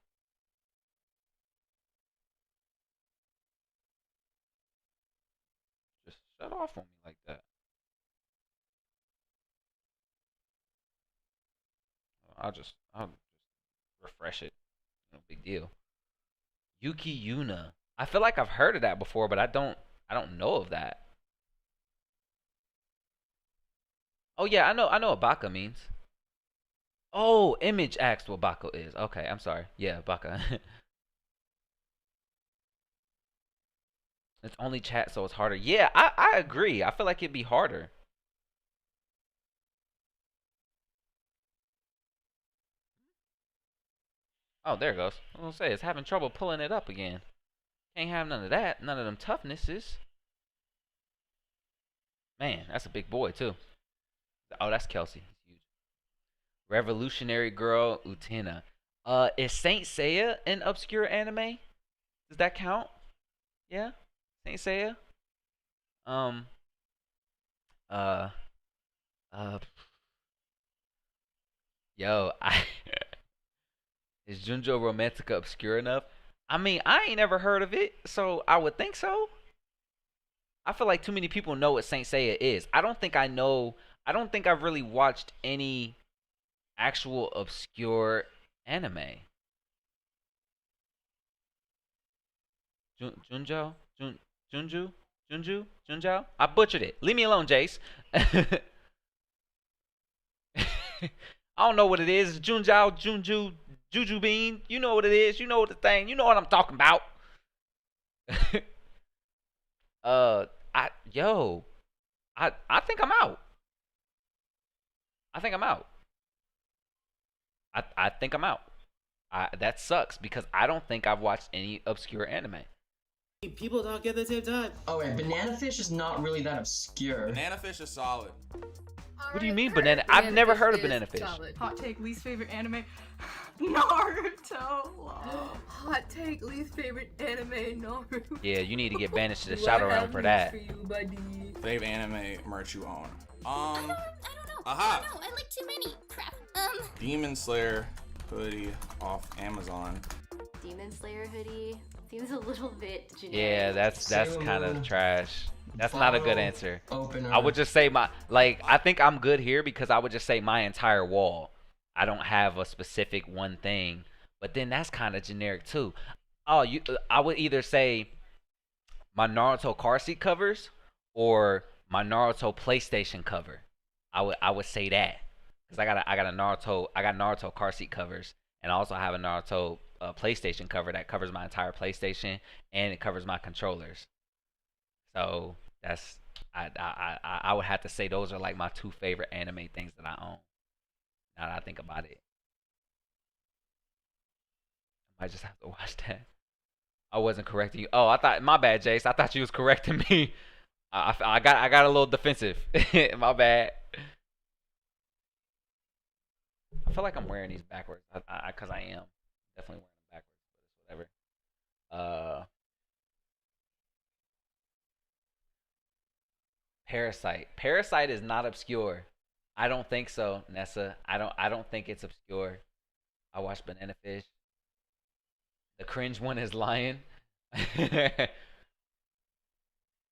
Just shut off on me like that. I'll just refresh it. No big deal. Yuki Yuna. I feel like I've heard of that before, but I don't know of that. Oh yeah, I know what Baka means. Oh, Image asked what Baka is. Okay, I'm sorry. Yeah, Baka. It's only chat, so it's harder. Yeah, I agree. I feel like it'd be harder. Oh, there it goes. I was gonna say, it's having trouble pulling it up again. Can't have none of that. None of them toughnesses. Man, that's a big boy, too. Oh, that's Kelsey. Huge. Revolutionary Girl Utena. Is Saint Seiya an obscure anime? Does that count? Yeah? Saint Seiya? Yo, is Junjo Romantica obscure enough? I mean, I ain't never heard of it, so I would think so. I feel like too many people know what Saint Seiya is. I don't think I've really watched any actual obscure anime. Junjo? I butchered it. Leave me alone, Jace. I don't know what it is. Junju, Jujubin. You know what it is. You know what the thing. You know what I'm talking about. I think I'm out. I think I'm out. That sucks because I don't think I've watched any obscure anime. People talk at the same time. Oh wait, Banana Fish is not really that obscure. Banana Fish is solid. What do you mean banana? I've never heard of Banana Fish. Solid. Hot take, least favorite anime, Naruto. Hot take, least favorite anime, Naruto. Yeah, you need to get banished to the shadow realm for that. For you, buddy. Favorite anime merch you own? I don't know. Aha. I don't know. I like too many. Crap. Demon Slayer hoodie off Amazon. Demon Slayer hoodie seems a little bit generic. Yeah, that's kind of trash. That's not a good answer. Opener. I would just say I think I'm good here because I would just say my entire wall. I don't have a specific one thing, but then that's kind of generic too. Oh, I would either say my Naruto car seat covers or my Naruto PlayStation cover. I would say that because I got Naruto car seat covers and I also have a Naruto PlayStation cover that covers my entire PlayStation and it covers my controllers. So that's I would have to say those are like my 2 favorite anime things that I own. Now that I think about it, I might just have to watch that. I wasn't correcting you. Oh, I thought, my bad, Jace. I thought you was correcting me. I got a little defensive. My bad. I feel like I'm wearing these backwards. Cause I am definitely wearing them backwards. But it's whatever. Parasite. Parasite is not obscure. I don't think so, Nessa. I don't think it's obscure. I watched Banana Fish. The cringe one is Lion.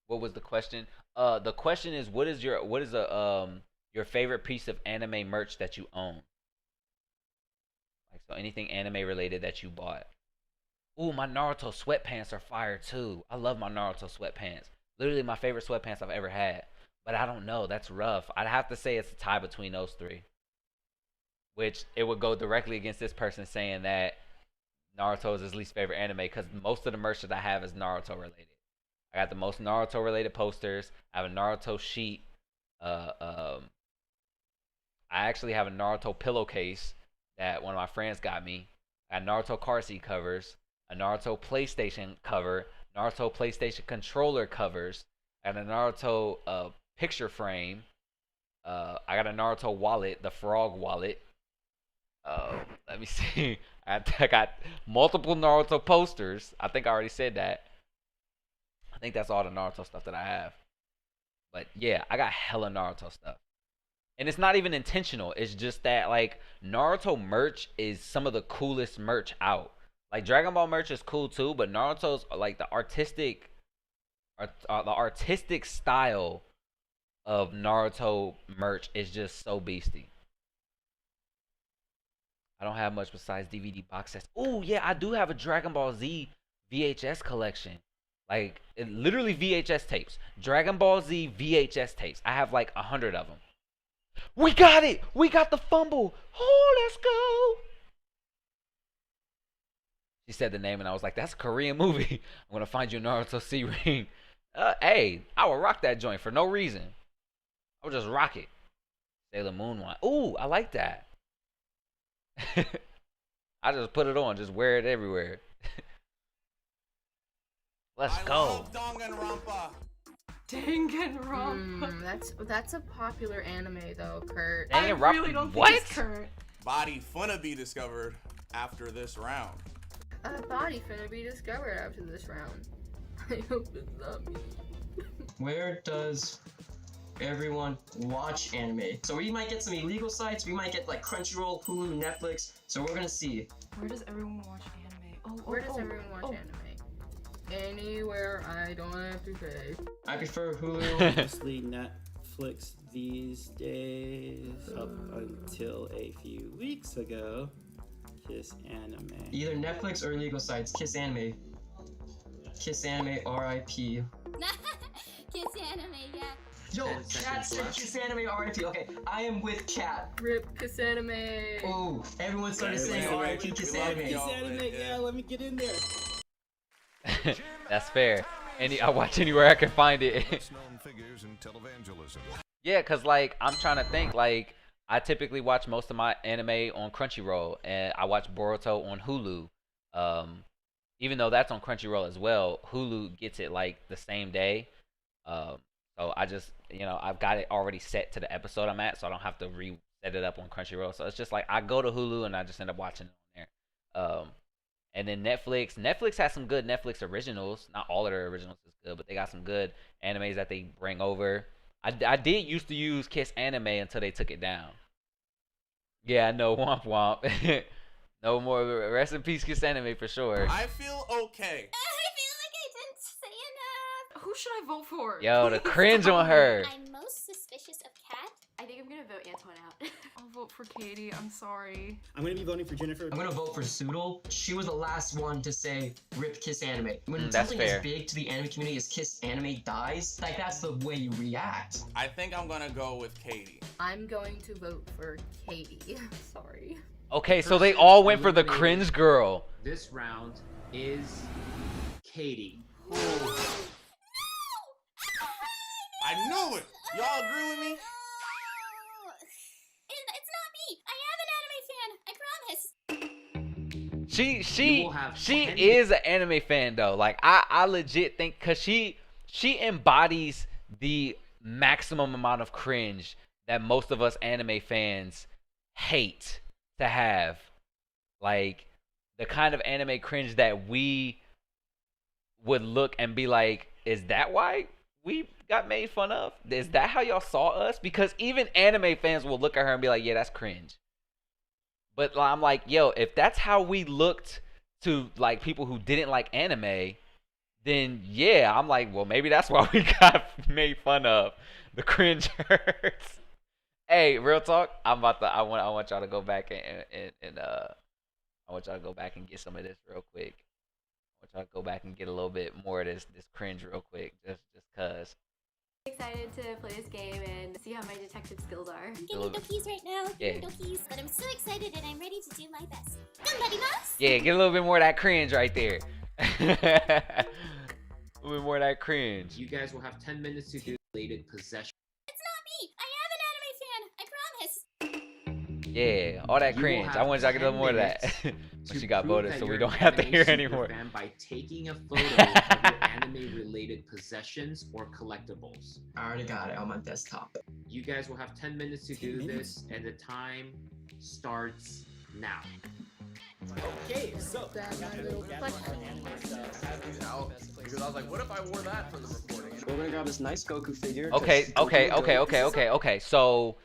What was the question? The question is, what is your favorite piece of anime merch that you own? Like, so anything anime related that you bought. Ooh, my Naruto sweatpants are fire too. I love my Naruto sweatpants. Literally my favorite sweatpants I've ever had. But I don't know. That's rough. I'd have to say it's a tie between those 3. Which it would go directly against this person saying that Naruto is his least favorite anime, because most of the merch that I have is Naruto related. I got the most Naruto related posters. I have a Naruto sheet. I actually have a Naruto pillowcase that one of my friends got me. I got Naruto car seat covers, a Naruto PlayStation cover, Naruto PlayStation controller covers, and a Naruto picture frame. I got a Naruto wallet, the frog wallet. Let me see. I got multiple Naruto posters. I think I already said that. I think that's all the Naruto stuff that I have. But yeah, I got hella Naruto stuff. And it's not even intentional. It's just that, like, Naruto merch is some of the coolest merch out. Like, Dragon Ball merch is cool too, but Naruto's, like, the artistic style of Naruto merch is just so beastie. I don't have much besides DVD box sets. Oh yeah, I do have a Dragon Ball Z VHS collection. Like, literally VHS tapes. Dragon Ball Z VHS tapes. I have like 100 of them. We got it! We got the fumble! Oh, let's go! She said the name and I was like, that's a Korean movie. I'm gonna find you a Naruto C ring. Hey, I would rock that joint for no reason. I would just rock it. Sailor Moon one. Ooh, I like that. I just put it on, just wear it everywhere. Let's go. Danganronpa. That's a popular anime though, Kurt. I really don't think it's Kurt. Body finna be discovered after this round. A body finna be discovered after this round. I hope it's not me. Where does everyone watch anime? So we might get some illegal sites, we might get like Crunchyroll, Hulu, Netflix, so we're gonna see. Where does everyone watch anime? Where does everyone watch anime? Anywhere I don't have to pay. I prefer Hulu. Mostly Netflix these days. Up until a few weeks ago, Kiss Anime. Either Netflix or illegal sites. Kiss Anime. Kiss Anime, R.I.P. Kiss Anime, yeah. Yo, Cat said Kiss Anime, R.I.P. Okay, I am with Cat. Rip Kiss Anime. Oh, everyone started saying R.I.P. Kiss Anime. Kiss Anime, yeah, let me get in there. That's fair. I watch anywhere I can find it. Yeah, cause like I'm trying to think. Like, I typically watch most of my anime on Crunchyroll, and I watch Boruto on Hulu. Even though that's on Crunchyroll as well, Hulu gets it like the same day. So I just, I've got it already set to the episode I'm at, so I don't have to reset it up on Crunchyroll. So it's just like I go to Hulu and I just end up watching it on there. And then Netflix has some good Netflix originals. Not all of their originals is good, but they got some good animes that they bring over. I did used to use Kiss Anime until they took it down. Yeah, I know, womp womp. No more. Rest in peace, Kiss Anime for sure. I feel okay. I feel like I didn't say enough. Who should I vote for? Yo, the cringe on her. I'm most suspicious of Kat. I think I'm gonna vote Antoine out. I'll vote for Katie. I'm sorry. I'm gonna be voting for Jennifer. I'm gonna vote for Soodle. She was the last one to say rip Kiss Anime. When that's something fair. as big to the anime community as Kiss Anime dies, like that's the way you react. I think I'm gonna go with Katie. I'm going to vote for Katie. Sorry. Okay, so they all went for the cringe girl. This round is Katie. I knew it. Y'all agree with me? It's not me. I am an anime fan. I promise. She is an anime fan though. Like I legit think because she embodies the maximum amount of cringe that most of us anime fans hate to have. Like the kind of anime cringe that we would look and be like, is that why we got made fun of? Is that how y'all saw us? Because even anime fans will look at her and be like, yeah, that's cringe. But I'm like, yo, if that's how we looked to like people who didn't like anime, then yeah, I'm like, well, maybe that's why we got made fun of. The cringe hurts. Hey, real talk. I want y'all to go back and I want y'all to go back and get some of this real quick. I want y'all to go back and get a little bit more of this cringe real quick, just cause. Excited to play this game and see how my detective skills are. I'm getting Dokies right now. Yeah. Dokies, but I'm so excited and I'm ready to do my best. Somebody mouse? Yeah, get a little bit more of that cringe right there. A little bit more of that cringe. You guys will have 10 minutes to do related possession. It's not me. I am an anime fan. I promise. Yeah, all that You will cringe. have I want y'all to get a little more of that. But she got voted, so we don't have to hear anymore. By taking a photo of your anime-related possessions or collectibles. I already got it on my desktop. You guys will have 10 minutes to do this, and the time starts now. Okay, so I got a little anime stuff. Because I was like, what if I wore that for the recording? We're gonna grab this nice Goku figure. Okay. So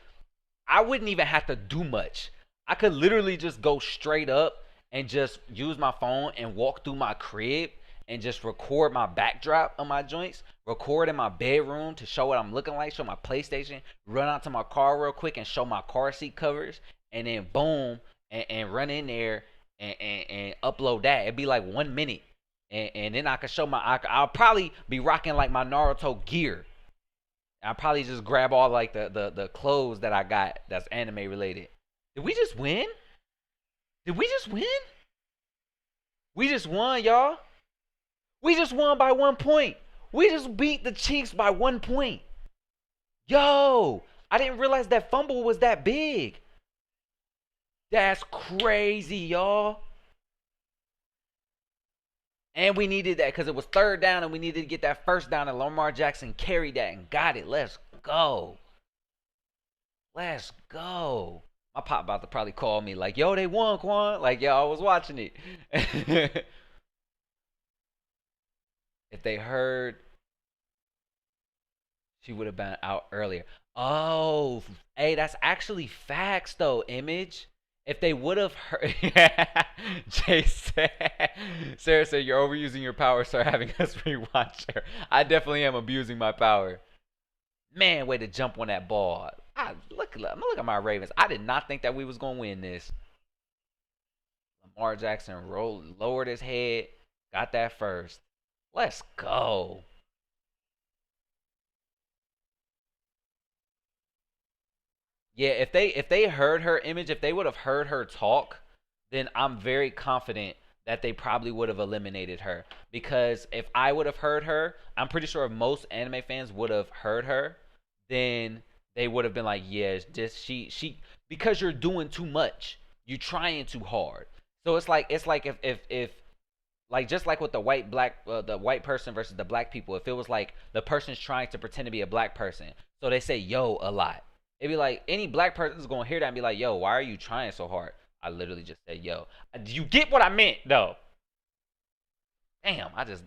I wouldn't even have to do much. I could literally just go straight up and just use my phone and walk through my crib and just record my backdrop of my joints, record in my bedroom to show what I'm looking like, show my PlayStation, run out to my car real quick and show my car seat covers, and then boom, and run in there and upload that. It'd be like 1 minute. And then I could show I'll probably be rocking like my Naruto gear. I'll probably just grab all like the clothes that I got that's anime related. Did we just win? Did we just win? We just won, y'all. We just won by 1 point. We just beat the Chiefs by 1 point. Yo, I didn't realize that fumble was that big. That's crazy, y'all. And we needed that because it was 3rd down and we needed to get that 1st down, and Lamar Jackson carried that and got it. Let's go. Let's go. My pop about to probably call me like, yo, they won, Quan. Like, yo, I was watching it. If they heard, she would have been out earlier. Oh, hey, that's actually facts though, Image. If they would have heard, Jay said, Sarah said, you're overusing your power, sir, having us rewatch her. I definitely am abusing my power. Man, way to jump on that ball. Look at my Ravens. I did not think that we was going to win this. Lamar Jackson lowered his head, got that first. Let's go. Yeah, if they heard her, Image, if they would have heard her talk, then I'm very confident that they probably would have eliminated her. Because if I would have heard her, I'm pretty sure if most anime fans would have heard her, then they would have been like, yeah, she because you're doing too much. You're trying too hard. So it's like if like just like with the white person versus the black people, if it was like the person's trying to pretend to be a black person, so they say yo a lot. It'd be like any black person's gonna hear that and be like, yo, why are you trying so hard? I literally just said yo. You get what I meant though. Damn, I just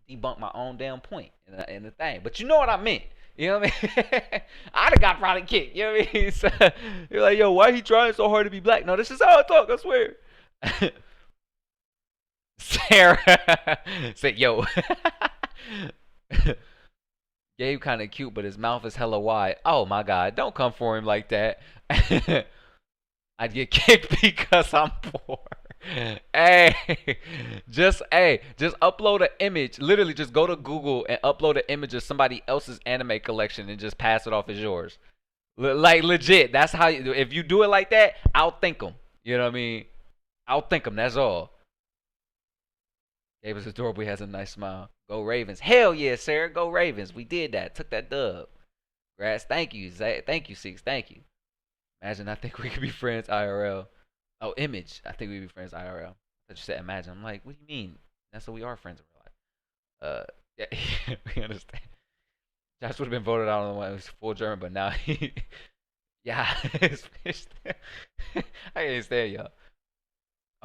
debunked my own damn point in the thing. But you know what I meant. You know what I mean? I'd have got probably kicked. You know what I mean? So, you're like, yo, why he trying so hard to be black? No, this is how I talk, I swear. Sarah said, yo. Gabe kind of cute, but his mouth is hella wide. Oh my God, don't come for him like that. I'd get kicked because I'm poor. Just upload an image. Literally, just go to Google and upload an image of somebody else's anime collection and just pass it off as yours. Like legit, that's how you do. If you do it like that, outthink them. You know what I mean? Outthink him. That's all. Gabe is adorable. He has a nice smile. Go Ravens. Hell yeah, Sarah. Go Ravens. We did that. Took that dub. Grass. Thank you, Zach. Thank you, Six. Thank you. Imagine. I think we could be friends IRL. Oh, Image. I think we could be friends IRL. I thought you said imagine. I'm like, what do you mean? That's what we are, friends in real life. Yeah, we understand. Josh would have been voted out on the one who's full German, but now he. Yeah, I can't stand y'all.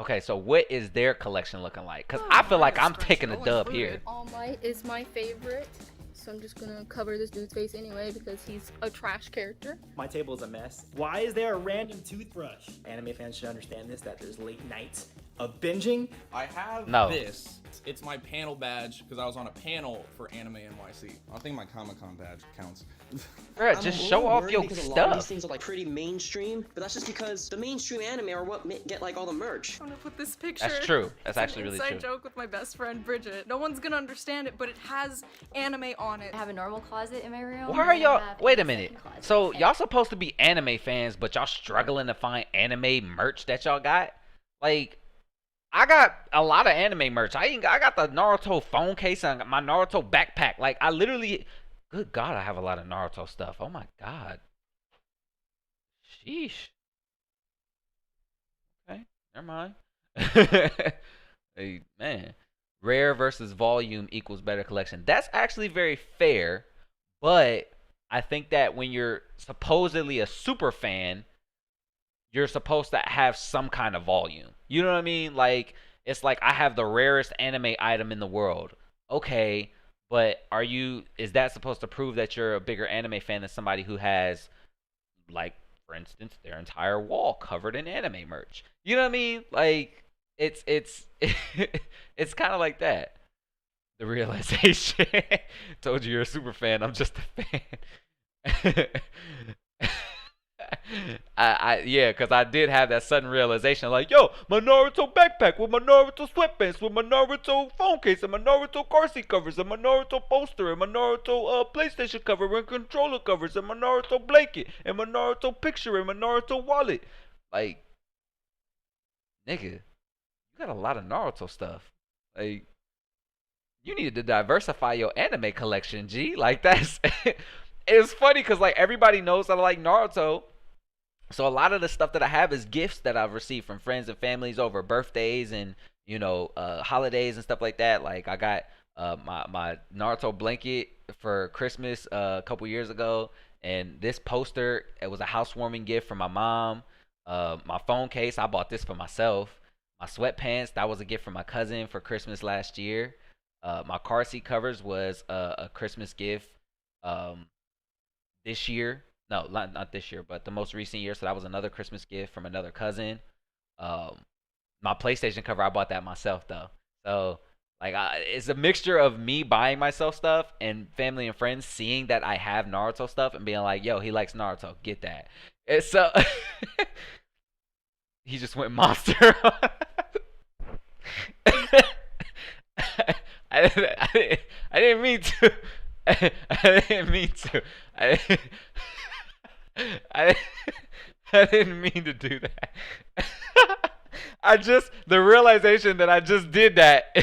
Okay, so what is their collection looking like? Because I feel like I'm taking a dub here. All Might is my favorite, so I'm just gonna cover this dude's face anyway because he's a trash character. My table is a mess. Why is there a random toothbrush? Anime fans should understand this, that there's late nights of binging. I have No. this. It's my panel badge because I was on a panel for Anime NYC. I don't think my Comic-Con badge counts. Bruh, just show off your because a lot of these stuff. things are like pretty mainstream, but that's just because the mainstream anime are what get like all the merch. I'm gonna put this picture. That's true. That's It's actually an really inside true. joke with my best friend Bridget. No one's gonna understand it, but it has anime on it. I have a normal closet in my room. Why are and I y'all? have Wait a second minute. closet. So y'all supposed to be anime fans, but y'all struggling to find anime merch that y'all got? Like, I got a lot of anime merch. I got the Naruto phone case and my Naruto backpack. Like, I literally, good God, I have a lot of Naruto stuff. Oh my God. Sheesh. Okay, never mind. Hey, man. Rare versus volume equals better collection. That's actually very fair, but I think that when you're supposedly a super fan, you're supposed to have some kind of volume. You know what I mean? Like, it's like I have the rarest anime item in the world. Okay, but is that supposed to prove that you're a bigger anime fan than somebody who has, like, for instance, their entire wall covered in anime merch? You know what I mean? Like, it's it's kind of like that. The realization. Told you you're a super fan. I'm just a fan. Yeah, because I did have that sudden realization, like, yo, my Naruto backpack with my Naruto sweatpants, with my Naruto phone case, and my Naruto car seat covers, and my Naruto poster, and my Naruto PlayStation cover, and controller covers, and my Naruto blanket, and my Naruto picture, and my Naruto wallet. Like, nigga, you got a lot of Naruto stuff. Like, you needed to diversify your anime collection, G. Like, that's... It's funny because, like, everybody knows that I like Naruto. So a lot of the stuff that I have is gifts that I've received from friends and families over birthdays and, you know, holidays and stuff like that. Like, I got my Naruto blanket for Christmas a couple years ago. And this poster, it was a housewarming gift from my mom. My phone case, I bought this for myself. My sweatpants, that was a gift from my cousin for Christmas last year. My car seat covers was a Christmas gift this year. No, not this year, but the most recent year. So that was another Christmas gift from another cousin. My PlayStation cover, I bought that myself though. So like, it's a mixture of me buying myself stuff and family and friends seeing that I have Naruto stuff and being like, yo, he likes Naruto, get that. And so he just went monster. I didn't mean to. I didn't mean to. I didn't mean to do that. The realization that I just did that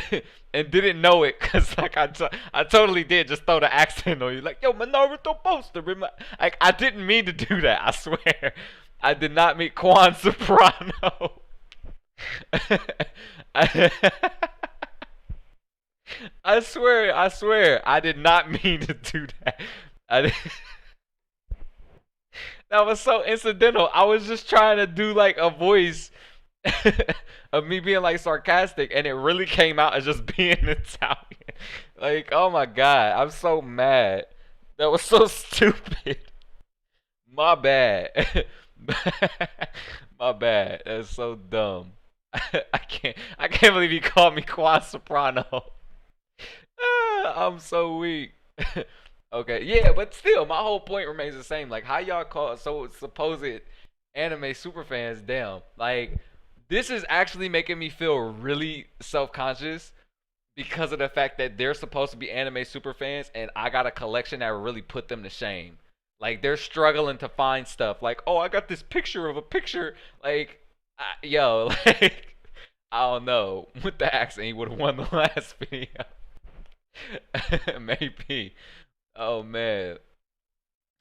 and didn't know it, because like I totally did just throw the accent on you, like, yo, my Naruto poster. Like, I didn't mean to do that. I swear, I did not mean Quan Soprano. I swear, I did not mean to do that. That was so incidental. I was just trying to do like a voice of me being like sarcastic, and it really came out as just being Italian. Like, oh my God, I'm so mad. That was so stupid. My bad. My bad. That's so dumb. I can't believe you called me Quan Soprano. I'm so weak. Okay, yeah, but still, my whole point remains the same. Like, how y'all call supposed anime super fans? Damn, like, this is actually making me feel really self-conscious because of the fact that they're supposed to be anime super fans, and I got a collection that really put them to shame. Like, they're struggling to find stuff. Like, oh, I got this picture of a picture. Like, Yo, like, I don't know. With the accent, he would have won the last video. Maybe. Oh man.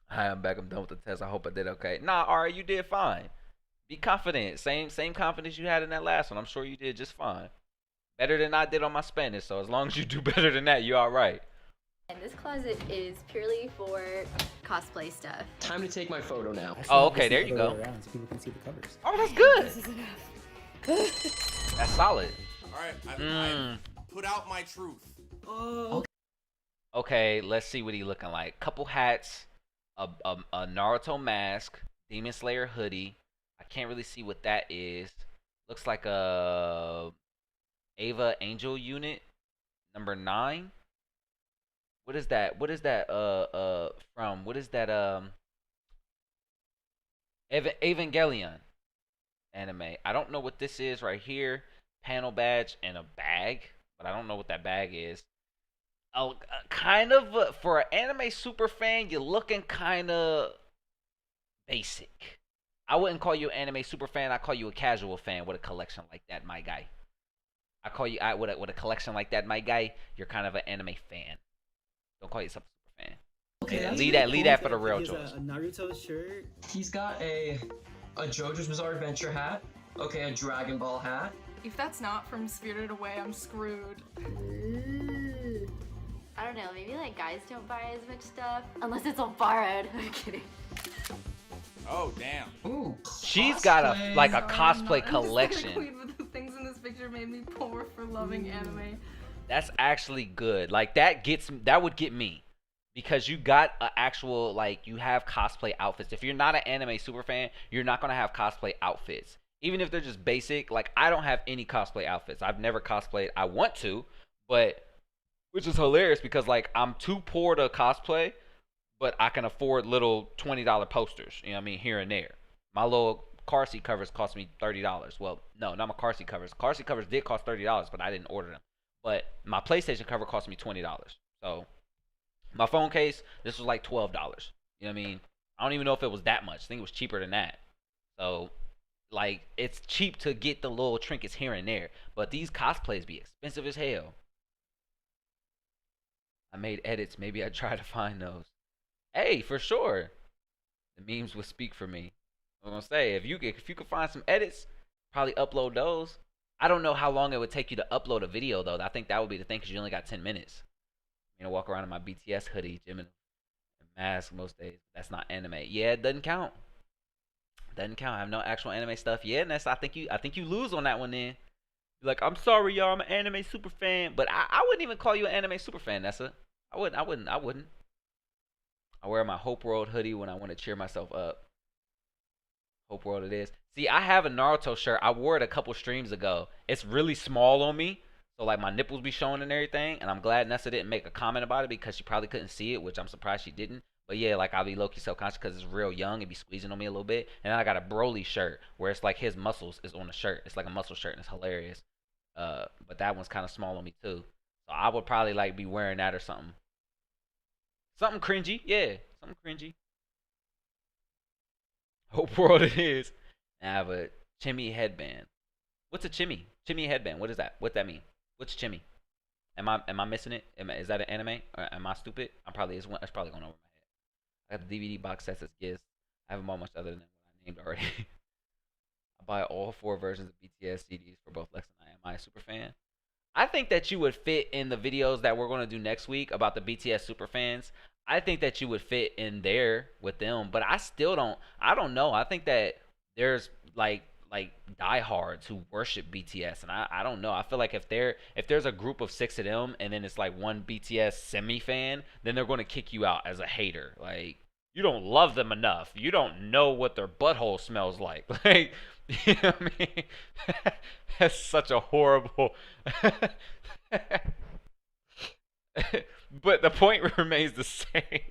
Hi, I'm back. I'm done with the test. I hope I did okay. Nah, Ari, you did fine. Be confident. Same confidence you had in that last one. I'm sure you did just fine. Better than I did on my Spanish. So as long as you do better than that, you're all right. And this closet is purely for cosplay stuff. Time to take my photo now. Oh, okay. There you go. Around so people can see the covers. Oh, that's good. This is enough. That's solid. Alright, I put out my truth. Oh. Okay, let's see what he looking like. Couple hats, a Naruto mask, Demon Slayer hoodie. I can't really see what that is. Looks like a Ava Angel unit, number 9. What is that? What is that? From? What is that? Evangelion anime. I don't know what this is right here. Panel badge and a bag, but I don't know what that bag is. Oh, kind of for an anime super fan, you're looking kind of basic. I wouldn't call you an anime super fan. I call you a casual fan with a collection like that, my guy. I call you with a collection like that, my guy. You're kind of an anime fan. Don't call yourself a super fan. Okay, Yeah, that's leave really that cool. leave that for the He real has choice. a Naruto shirt. He's got a JoJo's Bizarre Adventure hat. Okay, a Dragon Ball hat. If that's not from Spirited Away, I'm screwed. Ooh. I don't know, maybe like guys don't buy as much stuff unless it's all borrowed. I'm kidding. Oh damn. Ooh. She's got a Sorry, cosplay I'm just like a collection. queen, but the things in this picture made me poor for loving anime. That's actually good. Like that would get me. Because you got an actual, like, you have cosplay outfits. If you're not an anime super fan, you're not gonna have cosplay outfits. Even if they're just basic, like I don't have any cosplay outfits. I've never cosplayed. I want to, but which is hilarious because like I'm too poor to cosplay, but I can afford little $20 posters. You know what I mean? Here and there. My little car seat covers cost me $30. Well, no, not my car seat covers. Car seat covers did cost $30, but I didn't order them. But my PlayStation cover cost me $20. So my phone case, this was like $12. You know what I mean? I don't even know if it was that much. I think it was cheaper than that. So, like, it's cheap to get the little trinkets here and there. But these cosplays be expensive as hell. I made edits. Maybe I'd try to find those. Hey, for sure. The memes would speak for me. I'm gonna say, if you could find some edits, probably upload those. I don't know how long it would take you to upload a video, though. I think that would be the thing, because you only got 10 minutes. You know, walk around in my BTS hoodie, gym and mask most days. That's not anime. Yeah, it doesn't count. Doesn't count. I have no actual anime stuff. Yeah, Ness, I think you lose on that one then. You're like, I'm sorry, y'all, I'm an anime super fan. But I wouldn't even call you an anime super fan, Nessa. I wouldn't. I wear my Hope World hoodie when I want to cheer myself up. Hope World it is. See, I have a Naruto shirt. I wore it a couple streams ago. It's really small on me. So, like, my nipples be showing and everything. And I'm glad Nessa didn't make a comment about it because she probably couldn't see it, which I'm surprised she didn't. But, yeah, like, I'll be low-key self-conscious because it's real young. It be squeezing on me a little bit. And then I got a Broly shirt where it's like his muscles is on the shirt. It's like a muscle shirt and it's hilarious. But that one's kind of small on me, too. So, I would probably, like, be wearing that or something. Something cringy. Yeah, something cringy. Hope World it is. And I have a Chimmy headband. What's a Chimmy? Chimmy headband. What is that? What that mean? What's Chimmy? Am I missing it? Is that an anime? Or am I stupid? It's probably going over my head. I got the DVD box sets as gifts. I haven't bought much other than what I named already. I buy all 4 versions of BTS CDs for both Lex and I. Am I a super fan? I think that you would fit in the videos that we're going to do next week about the BTS super fans. I think that you would fit in there with them, but I don't know. I think that there's like diehards who worship BTS, and I don't know. I feel like if there's a group of 6 of them and then it's like one BTS semi fan, then they're going to kick you out as a hater. Like, you don't love them enough. You don't know what their butthole smells like. Like, you know what I mean? That's such a horrible but the point remains the same.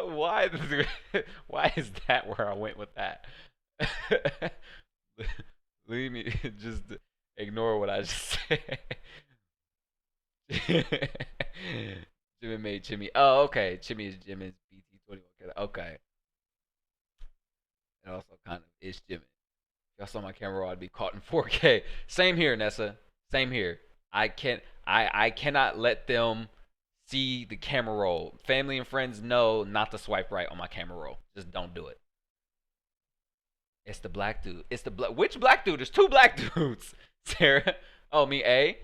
Why is that where I went with that? Leave me, just ignore what I just said. Jimmy made Jimmy. Oh, okay. Jimmy is BT21. Okay. It also kind of is Jimmy. If y'all saw my camera roll, I'd be caught in 4K. Same here, Nessa. Same here. I cannot let them see the camera roll. Family and friends know not to swipe right on my camera roll. Just don't do it. It's the black dude. It's the which black dude? There's 2 black dudes. Sarah. Oh, me, A.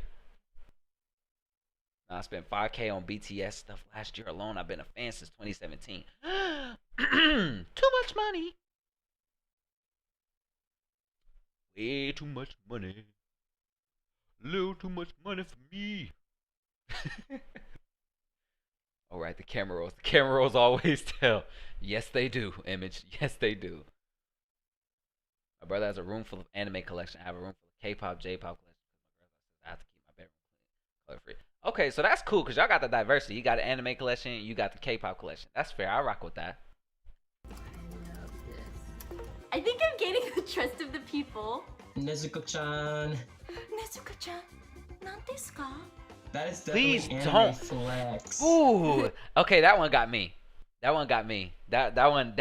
I spent 5K on BTS stuff last year alone. I've been a fan since 2017. Too much money. Way too much money. Little too much money for me. All right, the camera rolls. The camera rolls always tell. Yes, they do, Image. Yes, they do. My brother has a room full of anime collection. I have a room full of K-pop, J-pop collection. I have to keep my bedroom color free. Okay, so that's cool because y'all got the diversity. You got an anime collection, you got the K-pop collection. That's fair. I rock with that. I think I'm gaining the trust of the people. Nezuko-chan. Nezuko-chan, nandesu That is definitely Please anime don't. flex. Ooh. Okay, that one got me. That one got me. That one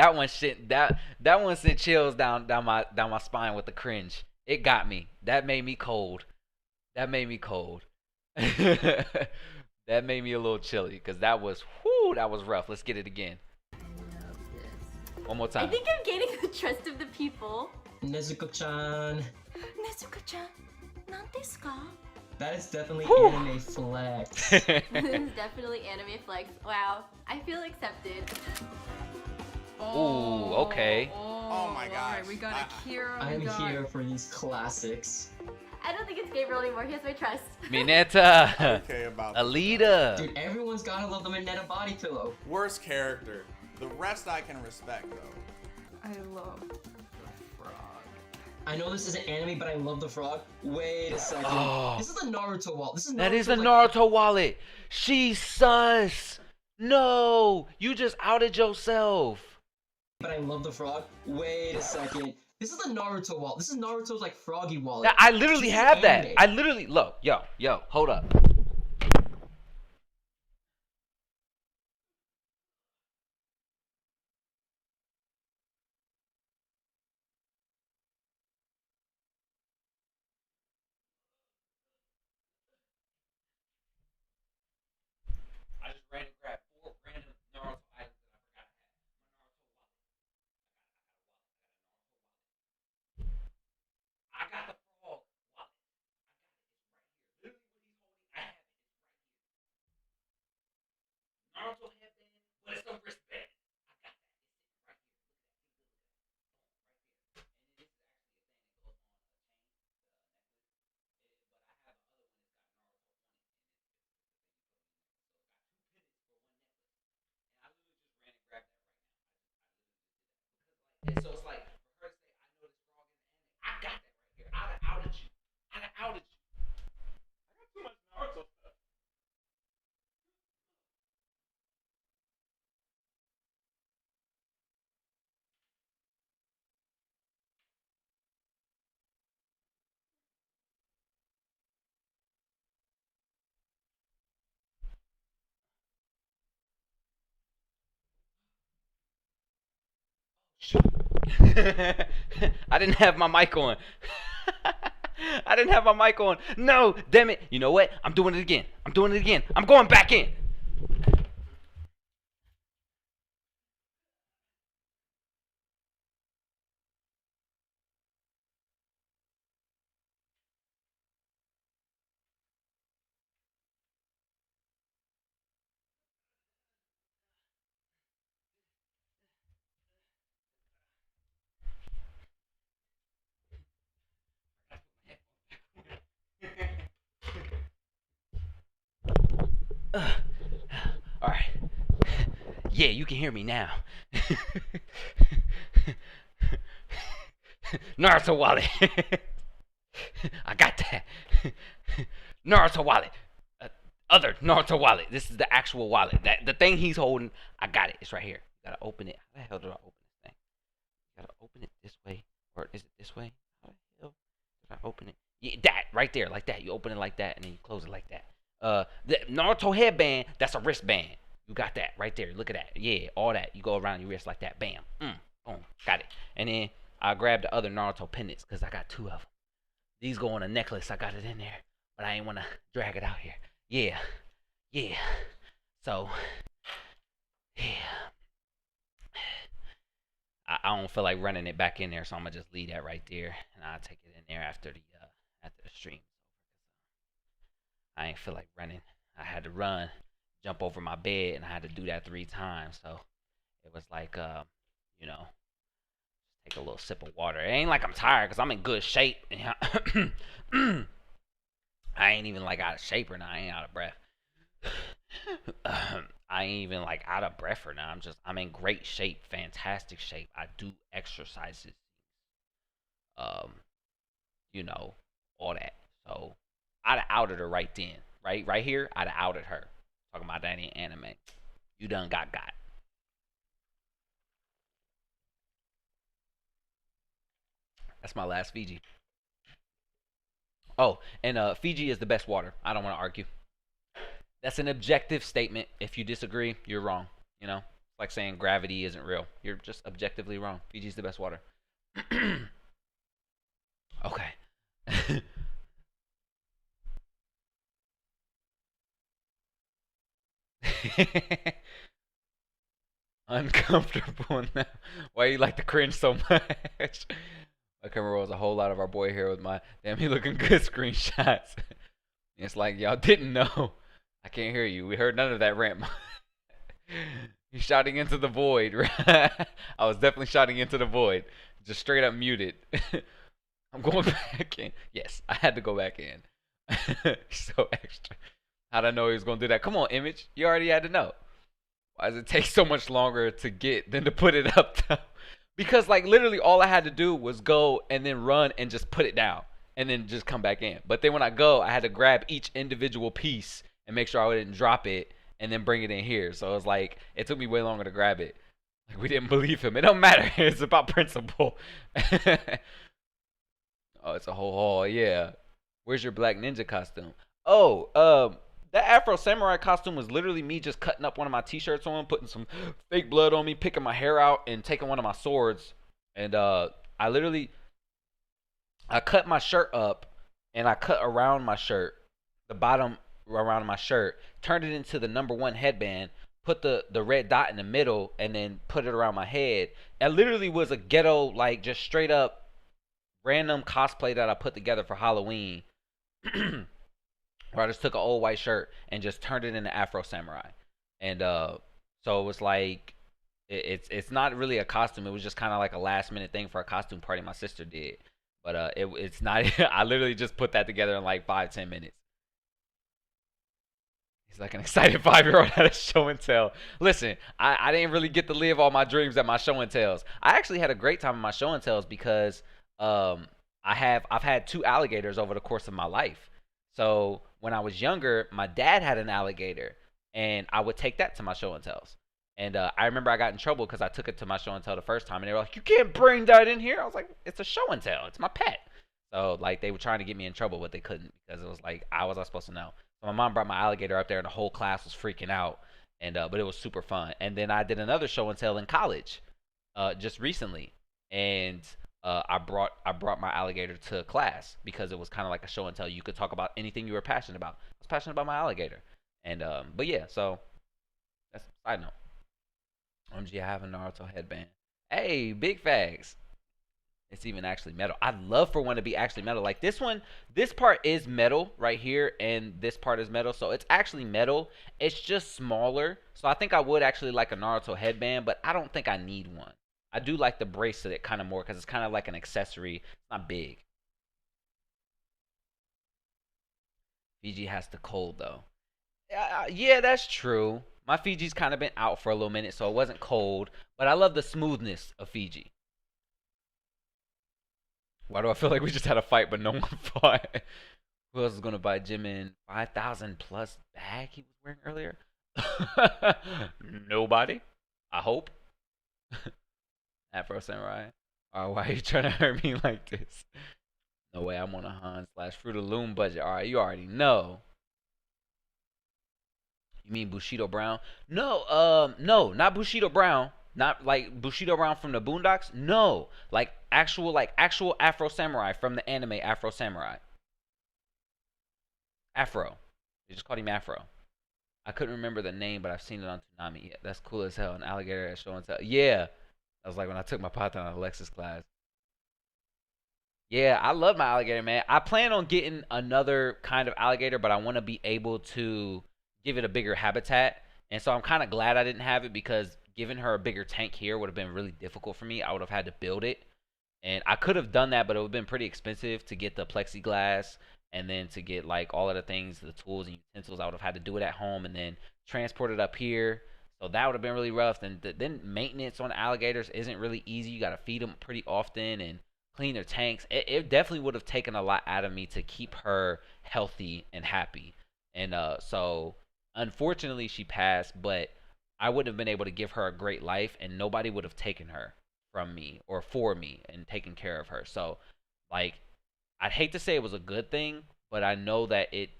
sent chills down my spine with the cringe. It got me. That made me cold. That made me cold. That made me a little chilly because that was rough. Let's get it again. One more time. I think I'm gaining the trust of the people. Nezuko-chan. Nezuko-chan, nandesu That is definitely Whew. anime flex. This is definitely anime flex. Wow, I feel accepted. Ooh, okay. Oh my gosh. We got Akira. I am here for these classics. I don't think it's Gabriel anymore. He has my trust. Mineta. Okay, about Alita. Dude, everyone's gotta love the Mineta body pillow. worst character. The rest I can respect though. I love the frog. I know this isn't anime, but I love the frog. Wait a second. Oh. This is the Naruto wallet. This is That is the Naruto's, Naruto wallet. She's sus. No, you just outed yourself. But I love the frog. Wait a second. This is the Naruto wallet. This is Naruto's like froggy wallet. I literally This is have that. anime. I literally look. Yo, hold up. I just ran and grabbed 4 random Naruto items that I forgot I had. I got the frog wallet. I got it. It's right here. Literally what he's holding, I have it. It's right here. Naruto headband, but it's a wristband. I got that. It's right here. Look at that. Right here. And this is actually a thing that goes on a chain, the necklace. But I have the other one that's got Naruto on it, and it's the thing you put on your necklace. So it got 2 pendants for 1 necklace. I literally just ran and grabbed that right now. And so it's like, for her to say, I know this frog is anime, I got that right here. I'd have outed you. I'd have outed you. I got too much Naruto stuff. I didn't have my mic on. I didn't have my mic on. No, damn it. You know what? I'm doing it again. I'm doing it again. I'm going back in. All right. Yeah, you can hear me now. Naruto wallet. I got that. Naruto wallet. Other Naruto wallet. This is the actual wallet. The thing he's holding, I got it. It's right here. You gotta open it. How the hell do I open this thing? You gotta open it this way. Or is it this way? How the hell did I open it? Yeah, that right there, like that. You open it like that and then you close it like that. The Naruto headband, that's a wristband. You got that right there. Look at that. Yeah, all that. You go around your wrist like that. Bam. Boom, got it. And then I grabbed the other Naruto pendants because I got 2 of them. These go on a necklace. I got it in there, but I ain't want to drag it out here. Yeah, yeah. So, yeah. I don't feel like running it back in there, so I'm gonna just leave that right there, and I'll take it in there after the stream. I ain't feel like running. I had to run, jump over my bed, and I had to do that 3 times. So it was like, you know, take a little sip of water. It ain't like I'm tired, cause I'm in good shape. I ain't even like out of shape or now. I ain't out of breath. I ain't even like out of breath or now. I'm in great shape, fantastic shape. I do exercises, you know, all that. So I'd have outed her right then, right here. I'd have outed her. Talking about that ain't anime. You done got. That's my last Fiji. Oh, and Fiji is the best water. I don't want to argue. That's an objective statement. If you disagree, you're wrong. You know, it's like saying gravity isn't real. You're just objectively wrong. Fiji's the best water. Okay. Uncomfortable now. Why you like to cringe so much? My camera rolls a whole lot of our boy here with my damn he looking good screenshots. It's like y'all didn't know. I can't hear you. We heard none of that rant. You're shouting into the void. I was definitely shouting into the void. Just straight up muted. I'm going back in. Yes, I had to go back in. So extra. How'd I know he was going to do that? Come on, Image. You already had to know. Why does it take so much longer to get than to put it up, though? Because, like, literally all I had to do was go and then run and just put it down. And then just come back in. But then when I go, I had to grab each individual piece and make sure I didn't drop it and then bring it in here. So it was like, it took me way longer to grab it. Like, we didn't believe him. It don't matter. It's about principle. Oh, it's a whole haul. Yeah. Where's your black ninja costume? Oh, that Afro Samurai costume was literally me just cutting up one of my t-shirts on, putting some fake blood on me, picking my hair out, and taking one of my swords. And I cut my shirt up, and I cut around my shirt, the bottom around my shirt, turned it into the #1 headband, put the red dot in the middle, and then put it around my head. It literally was a ghetto, like, just straight up random cosplay that I put together for Halloween. Where I just took an old white shirt and just turned it into Afro Samurai. And so it was like, it's not really a costume. It was just kind of like a last minute thing for a costume party my sister did. But it's not, I literally just put that together in like 5-10 minutes. He's like an excited 5-year-old at a show and tell. Listen, I didn't really get to live all my dreams at my show and tells. I actually had a great time at my show and tells because I've had 2 alligators over the course of my life. So when I was younger, my dad had an alligator, and I would take that to my show and tells. And I remember I got in trouble because I took it to my show and tell the first time, and they were like, "You can't bring that in here." I was like, "It's a show and tell. It's my pet." So like they were trying to get me in trouble, but they couldn't because it was like I was not supposed to know. So my mom brought my alligator up there, and the whole class was freaking out. And but it was super fun. And then I did another show and tell in college, just recently, and I brought my alligator to class because it was kind of like a show and tell. You could talk about anything you were passionate about. I was passionate about my alligator. And but yeah, so that's a side note. OMG, I have a Naruto headband. Hey, big facts. It's even actually metal. I'd love for one to be actually metal. Like this one, this part is metal right here, and this part is metal. So it's actually metal. It's just smaller. So I think I would actually like a Naruto headband, but I don't think I need one. I do like the bracelet kind of more because it's kind of like an accessory. It's not big. Fiji has the cold though. Yeah, that's true. My Fiji's kind of been out for a little minute, so it wasn't cold. But I love the smoothness of Fiji. Why do I feel like we just had a fight, but no one fought? Who else is going to buy Jimin 5,000 plus bag he was wearing earlier? Nobody. I hope. Afro Samurai. Alright, why are you trying to hurt me like this? No way, I'm on a Han/Fruit of Loom budget. Alright, you already know. You mean Bushido Brown? No, no, not Bushido Brown. Not like Bushido Brown from the Boondocks. No, like actual Afro Samurai from the anime Afro Samurai. Afro. They just called him Afro. I couldn't remember the name, but I've seen it on Toonami. Yeah, that's cool as hell. An alligator at show and tell. Yeah. That was like when I took my Python on Alexis class. Yeah, I love my alligator, man. I plan on getting another kind of alligator, but I want to be able to give it a bigger habitat. And so I'm kind of glad I didn't have it, because giving her a bigger tank here would have been really difficult for me. I would have had to build it. And I could have done that, but it would have been pretty expensive to get the plexiglass and then to get like all of the things, the tools and utensils. I would have had to do it at home and then transport it up here. So that would have been really rough. And then maintenance on alligators isn't really easy. You got to feed them pretty often and clean their tanks. It definitely would have taken a lot out of me to keep her healthy and happy. And so unfortunately she passed, but I wouldn't have been able to give her a great life, and nobody would have taken her from me or for me and taken care of her. So like, I'd hate to say it was a good thing, but I know that it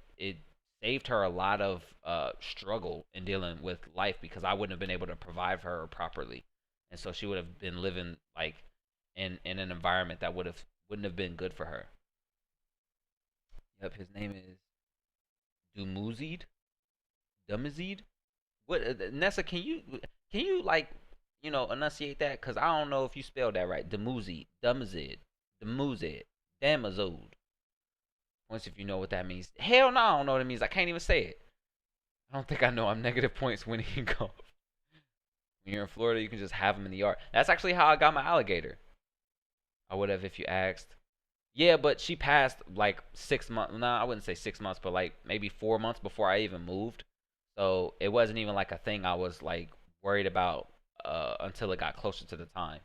saved her a lot of struggle in dealing with life, because I wouldn't have been able to provide for her properly. And so she would have been living like in an environment that wouldn't have been good for her. Yep, his name is Dumuzid. What, Nessa, can you like, you know, enunciate that? Cause I don't know if you spelled that right. Dumuzid. Once if you know what that means. Hell no, I don't know what it means. I can't even say it. I don't think I know. I'm negative points winning golf. When you're in Florida, you can just have them in the yard. That's actually how I got my alligator. I would have if you asked. Yeah, but she passed like 6 months. No, I wouldn't say 6 months, but like maybe 4 months before I even moved. So it wasn't even like a thing I was like worried about until it got closer to the time.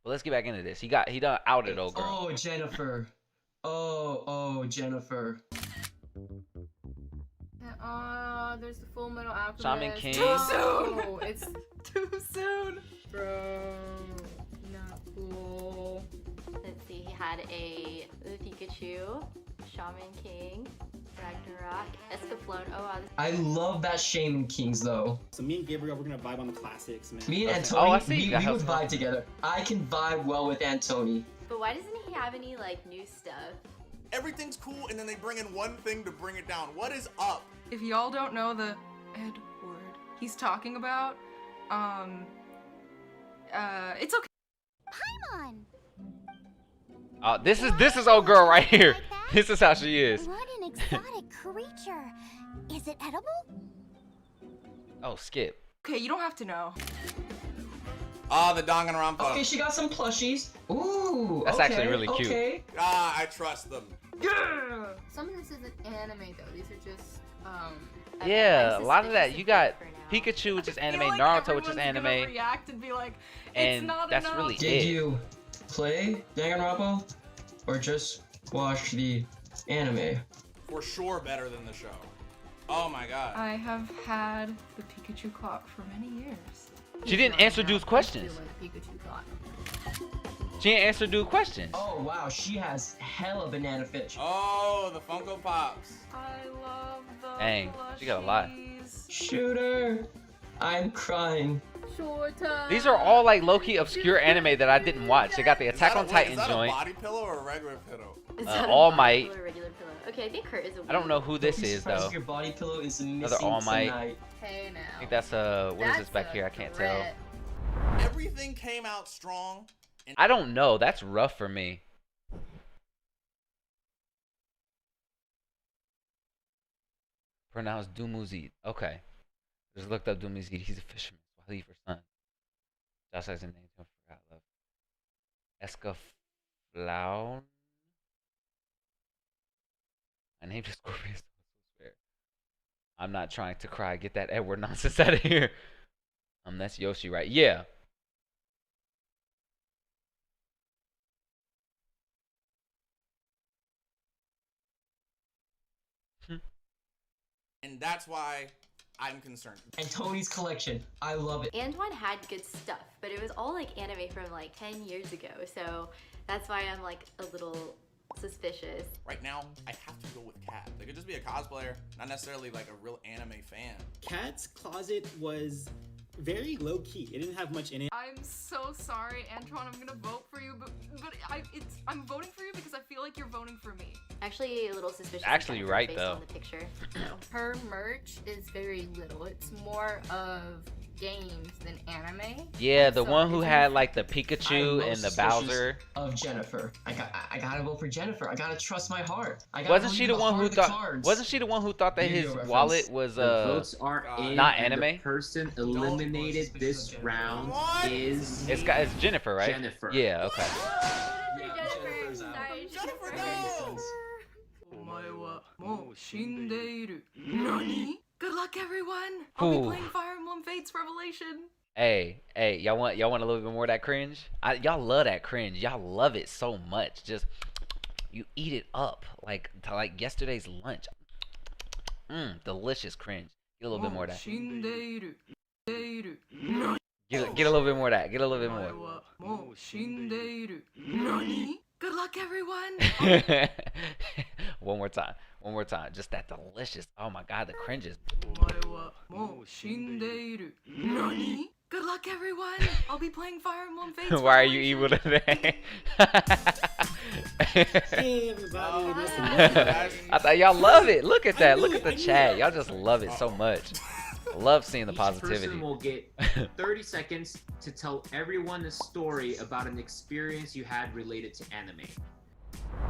But let's get back into this. He done outed old girl. Oh, Jennifer. Oh, Jennifer. There's the Full Metal Alchemist. Shaman King. Too soon! It's too soon. Bro, not cool. Let's see, he had the Pikachu, Shaman King, Ragnarok, Escaflowne. Oh wow. I love that Shaman Kings though. So me and Gabriel, we're gonna vibe on the classics, man. Me and Antoni, we would vibe together. I can vibe well with Antoni. But why doesn't he have any like new stuff? Everything's cool, and then they bring in one thing to bring it down. What is up? If y'all don't know the Edward he's talking about, it's okay. Paimon! This is old girl right here. This is how she is. What an exotic creature. Is it edible? Oh, skip. Okay, you don't have to know. Ah, the Danganronpa. Okay, she got some plushies. Ooh, That's actually really cute. Okay. Ah, I trust them. Yeah! Some of this isn't anime though. These are just Yeah, a lot of that. You got Pikachu, which is anime, like Naruto, which is everyone's anime, gonna react and be like, it's and not that's enough. really Did it. you play Danganronpa or just watch the anime? For sure better than the show. Oh my god. I have had the Pikachu clock for many years. She didn't answer dude's questions. She didn't answer dude's questions. Oh wow, she has hella banana fish. Oh, the Funko Pops. I love the Dang, she got a lot. Shooter, I'm crying. These are all like low-key obscure anime that I didn't watch. They got the Attack on Titan Is that joint. a body pillow or a regular pillow? Is that a All body Might. pillow or regular pillow? Okay, I think hers is a I don't know who this Don't be is surprised though. if your body pillow is Another missing All Might. tonight. Hey now. I think that's what is this back here? I can't tell. Everything came out strong. And I don't know. That's rough for me. Pronounced Dumuzid. Okay. Just looked up Dumuzid. He's a fisherman. Swahili for son. Josh has a name. I forgot. Love. Escaflowne. I named a scorpion. So fair. I'm not trying to cry. Get that Edward nonsense out of here. That's Yoshi, right? Yeah. And that's why I'm concerned. And Tony's collection, I love it. Antoine had good stuff, but it was all like anime from like 10 years ago, so that's why I'm like a little suspicious. Right now, I have to go with Kat. They could just be a cosplayer, not necessarily like a real anime fan. Kat's closet was very low key. It didn't have much in it. I'm so sorry, Antoine. I'm gonna vote for you, but I'm voting for you because I feel like you're voting for me. Actually, a little suspicious. Actually, Jennifer right, based though. on the picture. Her merch is very little. It's more of games than anime. Yeah, the So one who if had you- like the I'm Pikachu most and the suspicious Bowser. of Jennifer. I gotta vote for Jennifer. I gotta trust my heart. I gotta Wasn't believe she the one heart who of the thought? cards. Wasn't she the one who thought that his Yu-Gi-Oh reference. wallet was The votes are in, not and anime? the person eliminated this round is It's Jennifer, right? Jennifer. Yeah. Okay. Jennifer, no! Nani? Good luck, everyone. I'll Ooh. be playing Fire Emblem Fates Revelation. Hey, y'all want a little bit more of that cringe? Y'all love that cringe. Y'all love it so much. Just you eat it up like yesterday's lunch. Delicious cringe. Get a little bit more of that. Get a little bit more of that. Get a little bit more. Nani? Good luck, everyone. One more time. One more time. Just that delicious. Oh my god, the cringes. Nani? Good luck, everyone. I'll be playing Fire Emblem Fates. Why are you evil today? Hey everybody, listen. I thought y'all love it. Look at that. Look at the chat. Y'all just love it so much. Love seeing the Each positivity. person will get 30 seconds to tell everyone a story about an experience you had related to anime.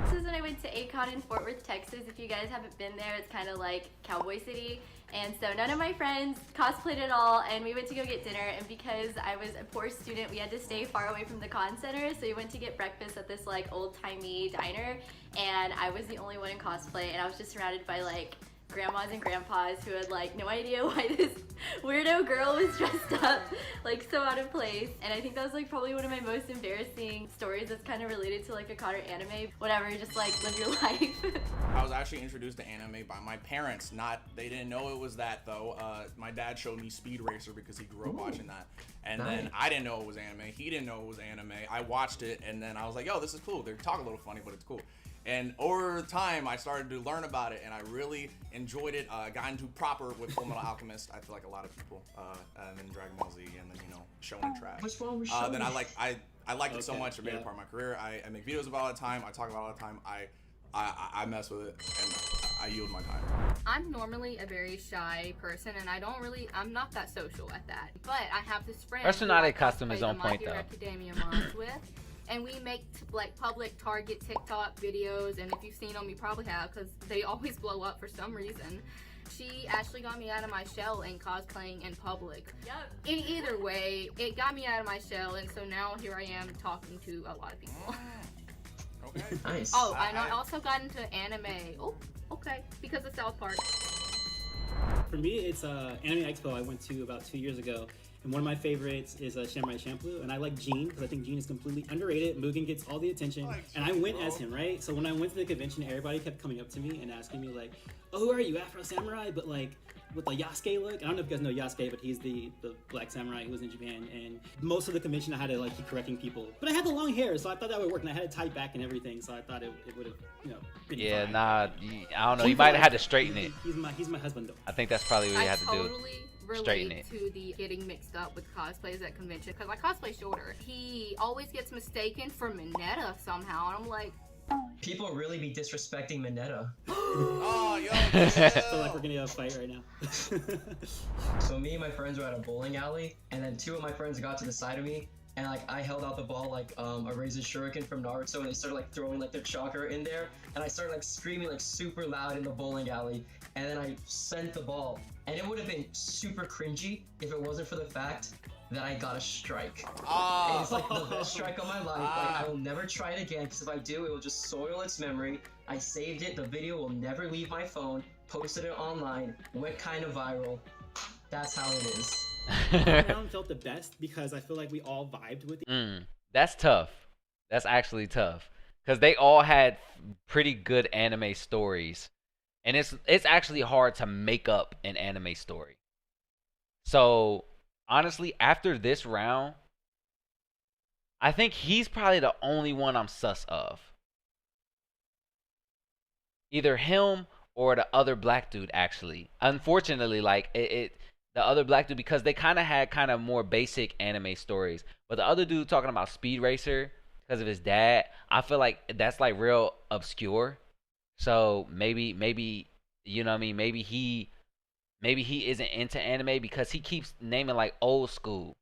This is when I went to ACON in Fort Worth, Texas. If you guys haven't been there, it's kind of like Cowboy City. And so none of my friends cosplayed at all, and we went to go get dinner. And because I was a poor student, we had to stay far away from the con center. So we went to get breakfast at this like old-timey diner, and I was the only one in cosplay, and I was just surrounded by like grandmas and grandpas who had like no idea why this weirdo girl was dressed up like so out of place. And I think that was like probably one of my most embarrassing stories that's kind of related to like a con or anime. Whatever, just like live your life. I was actually introduced to anime by my parents. They didn't know it was that though. My dad showed me Speed Racer because he grew up watching that. And then I didn't know it was anime. He didn't know it was anime. I watched it and then I was like, yo, this is cool. They talk a little funny, but it's cool. And over time, I started to learn about it, and I really enjoyed it. Got into proper with Fullmetal Alchemist. I feel like a lot of people, and then Dragon Ball Z, and then Shonen trash. What's wrong with Shonen? Then I liked it so much. It made it part of my career. I make videos about it all the time. I talk about it all the time. I mess with it, and I yield my time. I'm normally a very shy person, and I'm not that social at that. But I have this friend. Personality custom is on My point Hero though. Academia mods with. And we make like public target TikTok videos, and if you've seen them, you probably have, because they always blow up for some reason. She actually got me out of my shell in cosplaying in public. Yep. Either way, it got me out of my shell, and so now here I am talking to a lot of people. Okay. Nice. Oh, and I also got into anime. Oh, okay, because of South Park. For me, it's Anime Expo I went to about 2 years ago. And one of my favorites is Samurai Champloo, and I like Gene because I think Gene is completely underrated. Mugen gets all the attention, and I went as him, right? So when I went to the convention, everybody kept coming up to me and asking me like, "Oh, who are you, Afro Samurai?" But like with the Yasuke look. I don't know if you guys know Yasuke, but he's the black samurai who was in Japan. And most of the convention, I had to like keep correcting people, but I had the long hair, so I thought that would work, and I had it tied back and everything, so I thought it would have, been Yeah, fine. nah. I don't know. You might have had to straighten it. He's my husband though. I think that's probably what you had to do. Totally Straighten relate it. to the getting mixed up with cosplays at convention, because I cosplay shorter. He always gets mistaken for Mineta somehow, and I'm like, People really be disrespecting Mineta. Oh, yo. So like we're gonna have a fight right now. So me and my friends were at a bowling alley, and then two of my friends got to the side of me, and like I held out the ball like a Razor Shuriken from Naruto, and they started like throwing like their chakra in there, and I started like screaming like super loud in the bowling alley, and then I sent the ball, and it would have been super cringy if it wasn't for the fact that I got a strike. Oh. And it's like the best strike of my life. Like I will never try it again, because if I do, it will just soil its memory. I saved it. The video will never leave my phone. Posted it online. Went kind of viral. That's how it is. Round felt the best because I feel like we all vibed with it. That's tough. That's actually tough because they all had pretty good anime stories, and it's actually hard to make up an anime story. So honestly, after this round, I think he's probably the only one I'm sus of. Either him or the other black dude. Actually, unfortunately, like the other black dude, because they kind of had kind of more basic anime stories. But the other dude talking about Speed Racer because of his dad, I feel like that's like real obscure. So maybe you know what I mean? Maybe he isn't into anime because he keeps naming like old school.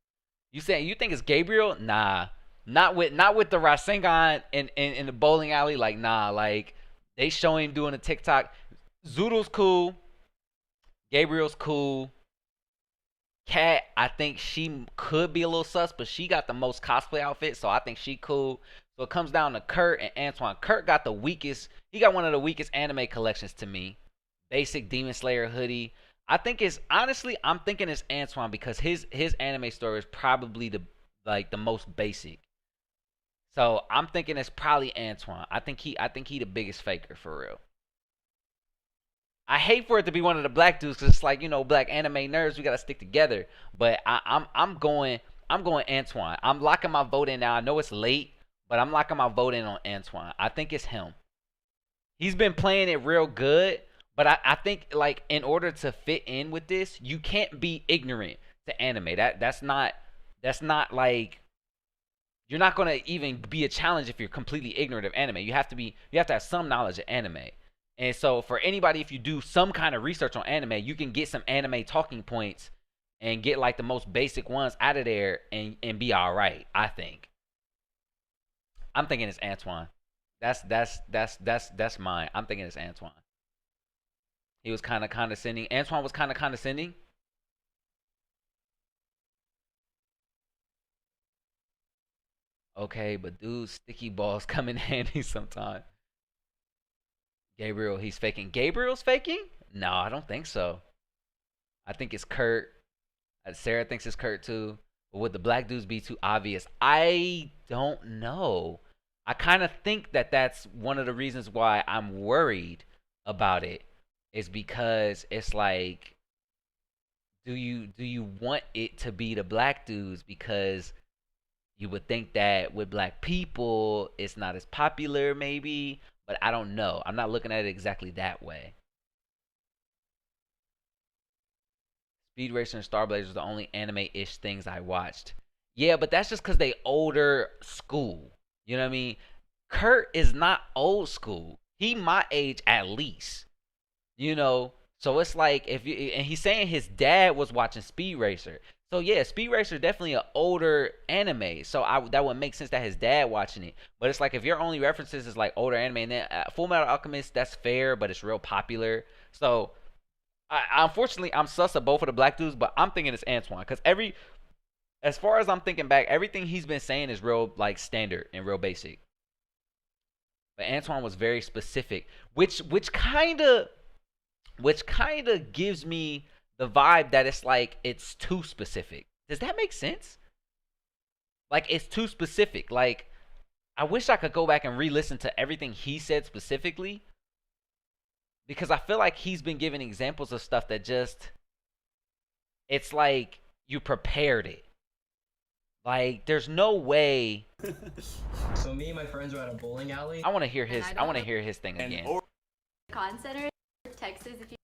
You think it's Gabriel? Nah. Not with the Rasengan in the bowling alley. Like, nah, like they show him doing a TikTok. Zoodle's cool. Gabriel's cool. Kat, I think she could be a little sus, but she got the most cosplay outfit, so I think she cool. So it comes down to Kurt and Antoine. Kurt got the weakest. He got one of the weakest anime collections to me. Basic Demon Slayer hoodie. I think it's honestly, I'm thinking it's Antoine because his anime story is probably the most basic. So I'm thinking it's probably Antoine. I think he the biggest faker for real. I hate for it to be one of the black dudes because it's like, you know, black anime nerds, we gotta stick together. But I'm going Antoine. I'm locking my vote in now. I know it's late, but I'm locking my vote in on Antoine. I think it's him. He's been playing it real good, but I think like in order to fit in with this, you can't be ignorant to anime. That's not like, you're not gonna even be a challenge if you're completely ignorant of anime. You have to have some knowledge of anime. And so for anybody, if you do some kind of research on anime, you can get some anime talking points and get like the most basic ones out of there and be all right, I think. I'm thinking it's Antoine. That's mine. I'm thinking it's Antoine. He was kind of condescending. Antoine was kind of condescending. Okay, but dude, sticky balls come in handy sometimes. Gabriel, he's faking. Gabriel's faking? No, I don't think so. I think it's Kurt. Sarah thinks it's Kurt too. But would the black dudes be too obvious? I don't know. I kind of think that's one of the reasons why I'm worried about it, is because it's like, do you want it to be the black dudes? Because you would think that with black people, it's not as popular maybe, but I don't know. I'm not looking at it exactly that way. Speed Racer and Star Blazer are the only anime-ish things I watched. Yeah, but that's just because they older school. You know what I mean? Kurt is not old school. He my age at least. You know? So it's like, and he's saying his dad was watching Speed Racer. So yeah, Speed Racer is definitely an older anime. So that would make sense that his dad watching it. But it's like, if your only references is like older anime, and then Full Metal Alchemist, that's fair, but it's real popular. So unfortunately, I'm sus of both of the black dudes, but I'm thinking it's Antoine, because as far as I'm thinking back, everything he's been saying is real like standard and real basic. But Antoine was very specific, which kind of gives me the vibe that it's like it's too specific. Does that make sense? Like, it's too specific. Like, I wish I could go back and re-listen to everything he said specifically, because I feel like he's been giving examples of stuff that just, it's like you prepared it. Like, there's no way. So me and my friends were at a bowling alley. I want to hear his thing again. Con Center, Texas. If you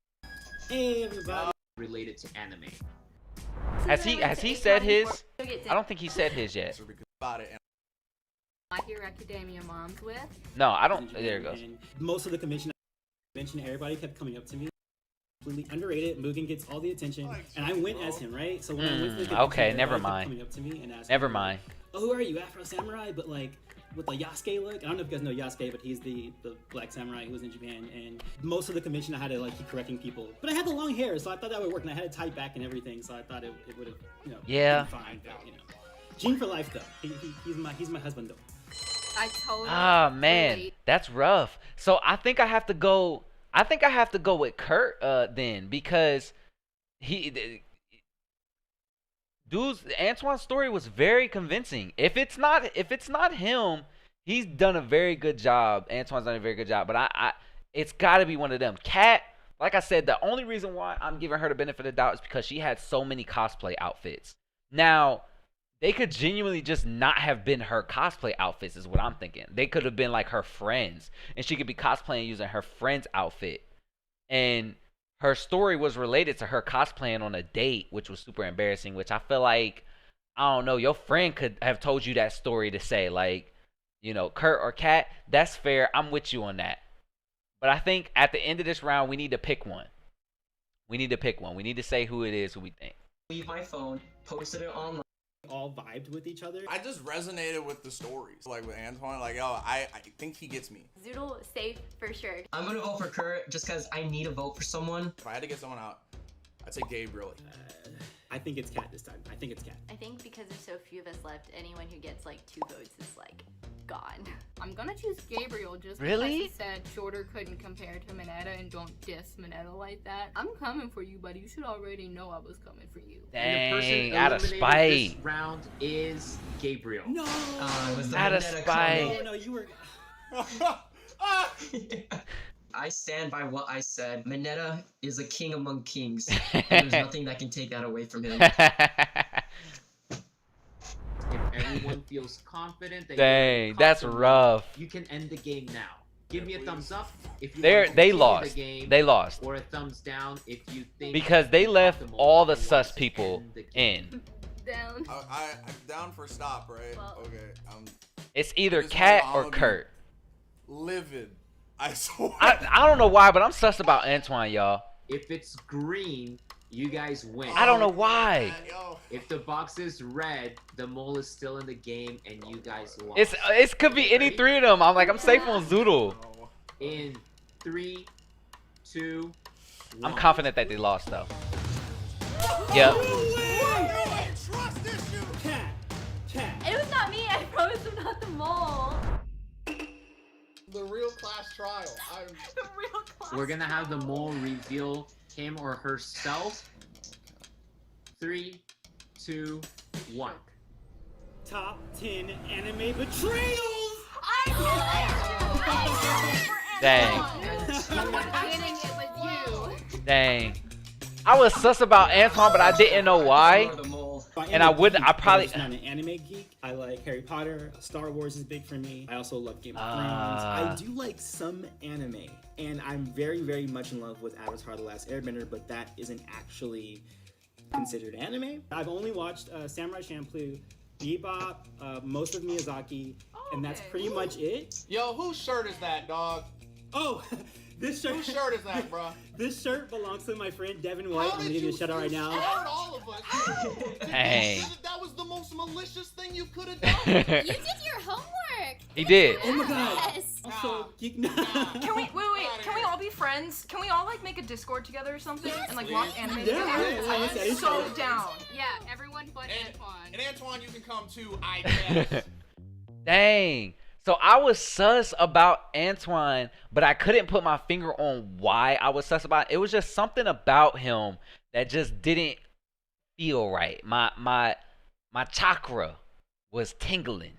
Hey everybody. Related to anime. Has he said his? I don't think he said his yet. About it. My Hero Academia moms with. No, I don't. There it goes. And most of the convention, everybody kept coming up to me. Completely underrated. Mugen gets all the attention, and I went as him, right? So when I went to the okay, convention, never everybody kept mind. coming up to me and asking Never me, mind. Oh, who are you, Afro Samurai? But like with the Yasuke look. I don't know if you guys know Yasuke, but he's the black samurai who was in Japan. And most of the convention, I had to like keep correcting people. But I had the long hair, so I thought that would work, and I had it tied back and everything. So I thought it would have, been fine. But, Gene for life though. He's my husband though. I totally. Ah man, that's rough. So I think I have to go. With Kurt then, because Antoine's story was very convincing. If it's not him, he's done a very good job. Antoine's done a very good job, but it's got to be one of them. Kat, like I said, the only reason why I'm giving her the benefit of the doubt is because she had so many cosplay outfits. Now, they could genuinely just not have been her cosplay outfits is what I'm thinking. They could have been like her friends, and she could be cosplaying using her friend's outfit. And her story was related to her cosplaying on a date, which was super embarrassing. Which I feel like, I don't know, your friend could have told you that story to say like, you know, Kurt or Kat. That's fair. I'm with you on that. But I think at the end of this round, we need to pick one. We need to pick one. We need to say who it is, who we think. Leave my phone, posted it online. All vibed with each other. I just resonated with the stories, like with Antoine. Like, yo, I think he gets me. Zoodle safe for sure. I'm gonna vote for Kurt just because I need a vote for someone. If I had to get someone out, I'd say Gabriel. I think it's Kat this time. I think it's Kat. I think because there's so few of us left, anyone who gets like 2 votes is like gone. I'm gonna choose Gabriel just Really? because he said Shorter couldn't compare to Mineta and don't diss Mineta like that. I'm coming for you, but you should already know I was coming for you. Dang, And the person out of eliminated spite. this round is Gabriel. No! It was the Out of Mineta spite. comment. No, you were. I stand by what I said. Mineta is a king among kings. And there's nothing that can take that away from him. If everyone feels confident that Dang, you're that's comfortable, rough. you can end the game now. Give me a thumbs up if you They want to continue lost. the game, They lost. or a thumbs down if you think Because they left optimal all the was sus to people end the game. in. Down. I'm down for stop, right? Okay. It's either This Kat one, or I'ma be Kurt. Livid. I swear. I don't know why, but I'm sus about Antoine, y'all. If it's green, you guys win. I don't know why. If the box is red, the mole is still in the game and you guys lost. It could be any 3 of them. I'm like, I'm safe on Zoodle. In 3, 2, 1. I'm confident that they lost though. Yep. It was not me. I promise I'm not the mole. The real class trial. We're gonna have the mole reveal him or herself. 3, 2, 1. Top 10 anime betrayals. Dang. Beginning it was you. Dang. I was sus about Antoine, but I didn't know why. And I wouldn't. I probably. I'm not an anime geek. I like Harry Potter. Star Wars is big for me. I also love Game of Thrones. I do like some anime, and I'm very, very much in love with Avatar: The Last Airbender, but that isn't actually considered anime. I've only watched Samurai Champloo, Bebop, most of Miyazaki, and that's pretty much it. Yo, whose shirt is that, dog? Oh, this shirt. Whose shirt is that, bro? This shirt belongs to my friend Devin White. I'm gonna give you a shout out right now. Scared all of us. Dang. That was the most malicious thing you could have done. You did your homework. He did. Oh my god. Yes. Also, Can we wait? Can we all be friends? Can we all like make a Discord together or something and like watch anime Yeah, together? yeah, I'm so down. Yeah, everyone but Antoine. And Antoine, you can come too, I guess. Dang. So I was sus about Antoine, but I couldn't put my finger on why I was sus about it. It was just something about him that just didn't feel right. My chakra was tingling,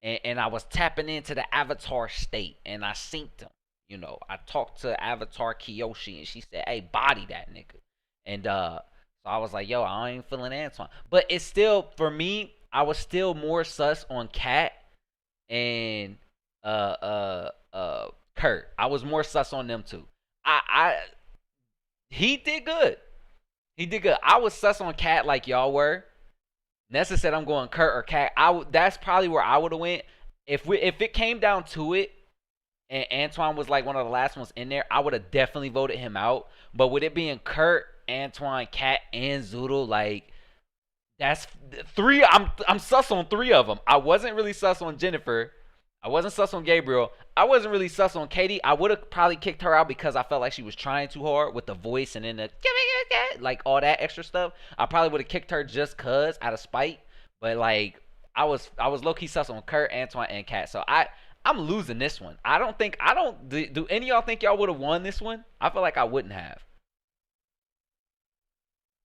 and I was tapping into the Avatar state, and I synced him. You know, I talked to Avatar Kiyoshi, and she said, "Hey, body that nigga." And so I was like, "Yo, I ain't feeling Antoine." But it's still, for me, I was still more sus on Kat and Kurt. I was more sus on them two. He did good. He did good. I was sus on Kat like y'all were. Nessa said I'm going Kurt or Kat. That's probably where I would have went. If it came down to it, and Antoine was like one of the last ones in there, I would have definitely voted him out. But with it being Kurt, Antoine, Kat, and Zoodle, like, that's 3. I'm sus on 3 of them. I wasn't really sus on Jennifer. I wasn't sus on Gabriel. I wasn't really sus on Katie. I would have probably kicked her out because I felt like she was trying too hard with the voice and then the like all that extra stuff. I probably would have kicked her just cause out of spite. But like I was low key sus on Kurt, Antoine, and Kat. So I'm losing this one. Do any of y'all think y'all would have won this one? I feel like I wouldn't have.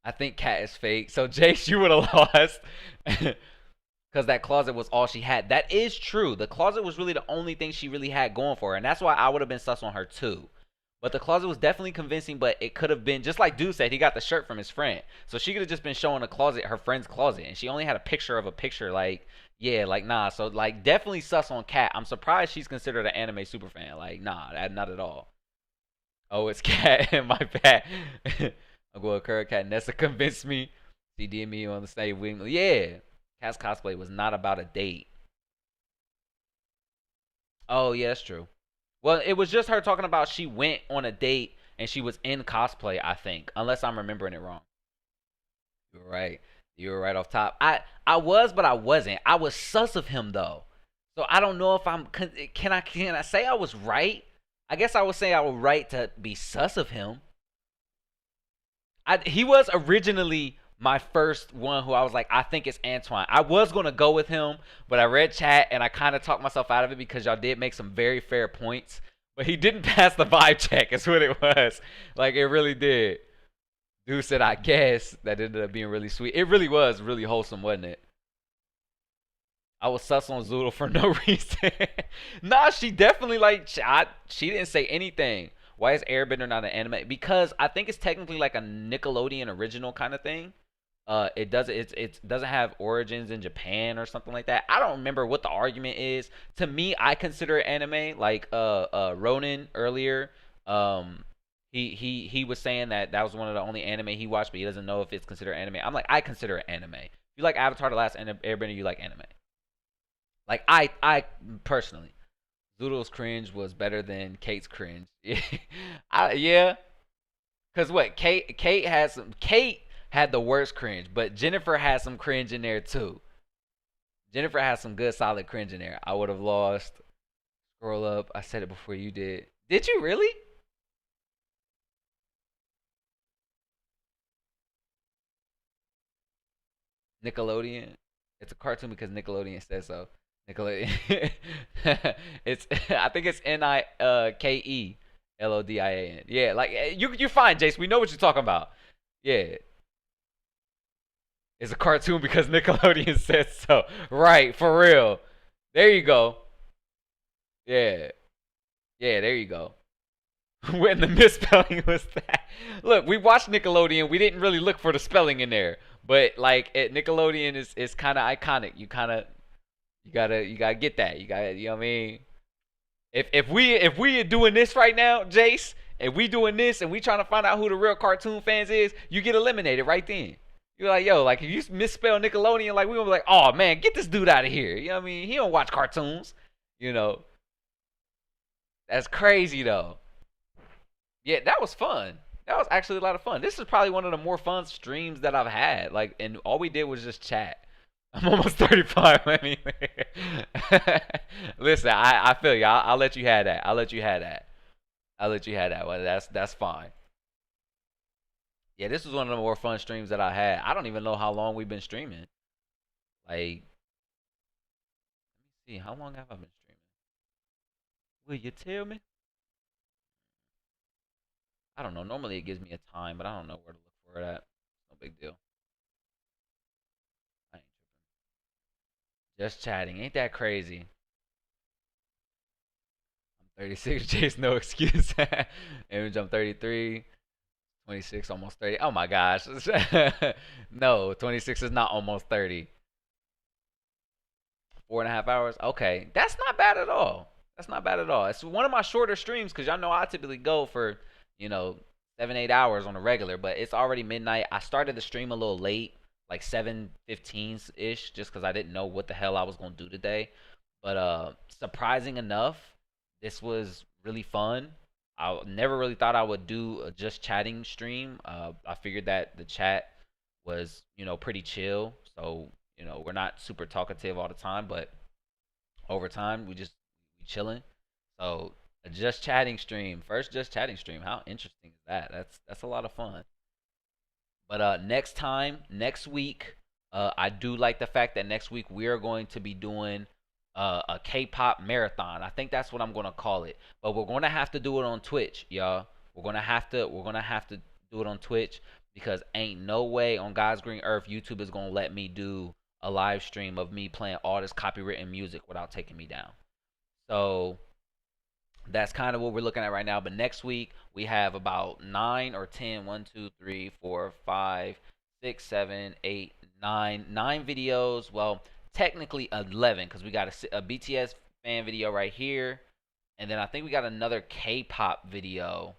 I think Kat is fake. So Jace, you would have lost. Because that closet was all she had. That is true. The closet was really the only thing she really had going for her. And that's why I would have been sus on her too. But the closet was definitely convincing. But it could have been, just like Dude said, he got the shirt from his friend. So she could have just been showing a closet, her friend's closet. And she only had a picture of a picture. Like, yeah, like, nah. So, like, definitely sus on Kat. I'm surprised she's considered an anime superfan. Like, nah, not at all. Oh, it's Cat. My bad. I'm going Cat. Nessa convinced me. She did me on the same wing. Yeah. Cat's cosplay was not about a date. Oh, yeah, that's true. Well, it was just her talking about she went on a date and she was in cosplay, I think. Unless I'm remembering it wrong. You were right. You were right off top. I was, but I wasn't. I was sus of him, though. So I don't know if I'm... Can I say I was right? I guess I was saying I was right to be sus of him. He was originally my first one who I was like, I think it's Antoine. I was going to go with him, but I read chat and I kind of talked myself out of it because y'all did make some very fair points. But he didn't pass the vibe check is what it was. Like, it really did. Dude said, I guess. That ended up being really sweet. It really was really wholesome, wasn't it? I was sus on Zoodle for no reason. Nah, she definitely, like, she didn't say anything. Why is Airbender not an anime? Because I think it's technically like a Nickelodeon original kind of thing. It doesn't have origins in Japan or something like that. I don't remember what the argument is. To me, I consider it anime. Like Ronan earlier, he was saying that was one of the only anime he watched, but he doesn't know if it's considered anime. I'm like, I consider it anime. If you like Avatar: The Last Airbender, you like anime. Like I personally, Zoodle's cringe was better than Kate's cringe. Yeah. Cause what Kate had the worst cringe, but Jennifer had some cringe in there too. Jennifer had some good solid cringe in there. I would have lost. Scroll up. I said it before you did. Did you really? Nickelodeon. It's a cartoon because Nickelodeon says so. Nickelodeon. I think it's NIKELODIAN. Yeah, like you're fine, Jace. We know what you're talking about. Yeah. It's a cartoon because Nickelodeon says so. Right, for real. There you go. Yeah. Yeah, there you go. When the misspelling was that. Look, we watched Nickelodeon. We didn't really look for the spelling in there. But like Nickelodeon is kind of iconic. You gotta get that. You know what I mean? If we are doing this right now, Jace, and we doing this and we trying to find out who the real cartoon fans is, you get eliminated right then. You're like, yo, like if you misspell Nickelodeon, like we gonna be like, oh man, get this dude out of here. You know what I mean? He don't watch cartoons. You know. That's crazy though. Yeah, that was fun. That was actually a lot of fun. This is probably one of the more fun streams that I've had. Like, and all we did was just chat. I'm almost 35 anyway. Listen, I feel you. I'll let you have that. I'll let you have that. Well, that's fine. Yeah, this was one of the more fun streams that I had. I don't even know how long we've been streaming. Like, let me see. How long have I been streaming? Will you tell me? I don't know. Normally it gives me a time, but I don't know where to look for it at. No big deal. I ain't tripping. Just chatting. Ain't that crazy? I'm 36. Jace, no excuse. Image, I'm 33. 26, almost 30. Oh my gosh. No, 26 is not almost 30. 4.5 hours. Okay. That's not bad at all. That's not bad at all. It's one of my shorter streams because y'all know I typically go for, 7-8 hours on a regular, but it's already midnight. I started the stream a little late, like 7:15-ish, just because I didn't know what the hell I was going to do today. But surprising enough, this was really fun. I never really thought I would do a just chatting stream. I figured that the chat was, pretty chill. So, we're not super talkative all the time, but over time, we chilling. So, a just chatting stream. First just chatting stream. How interesting is that? That's a lot of fun. But next week, I do like the fact that next week we are going to be doing a K-pop marathon. I think that's what I'm gonna call it. But we're gonna have to do it on Twitch, y'all. We're gonna have to do it on Twitch because ain't no way on God's green earth YouTube is gonna let me do a live stream of me playing all this copywritten music without taking me down. So that's kind of what we're looking at right now. But next week we have about 9 or 10, 1, 2, 3, 4, 5, 6, 7, 8, 9 videos. Well, technically 11 because we got a BTS fan video right here, and then I think we got another K-pop video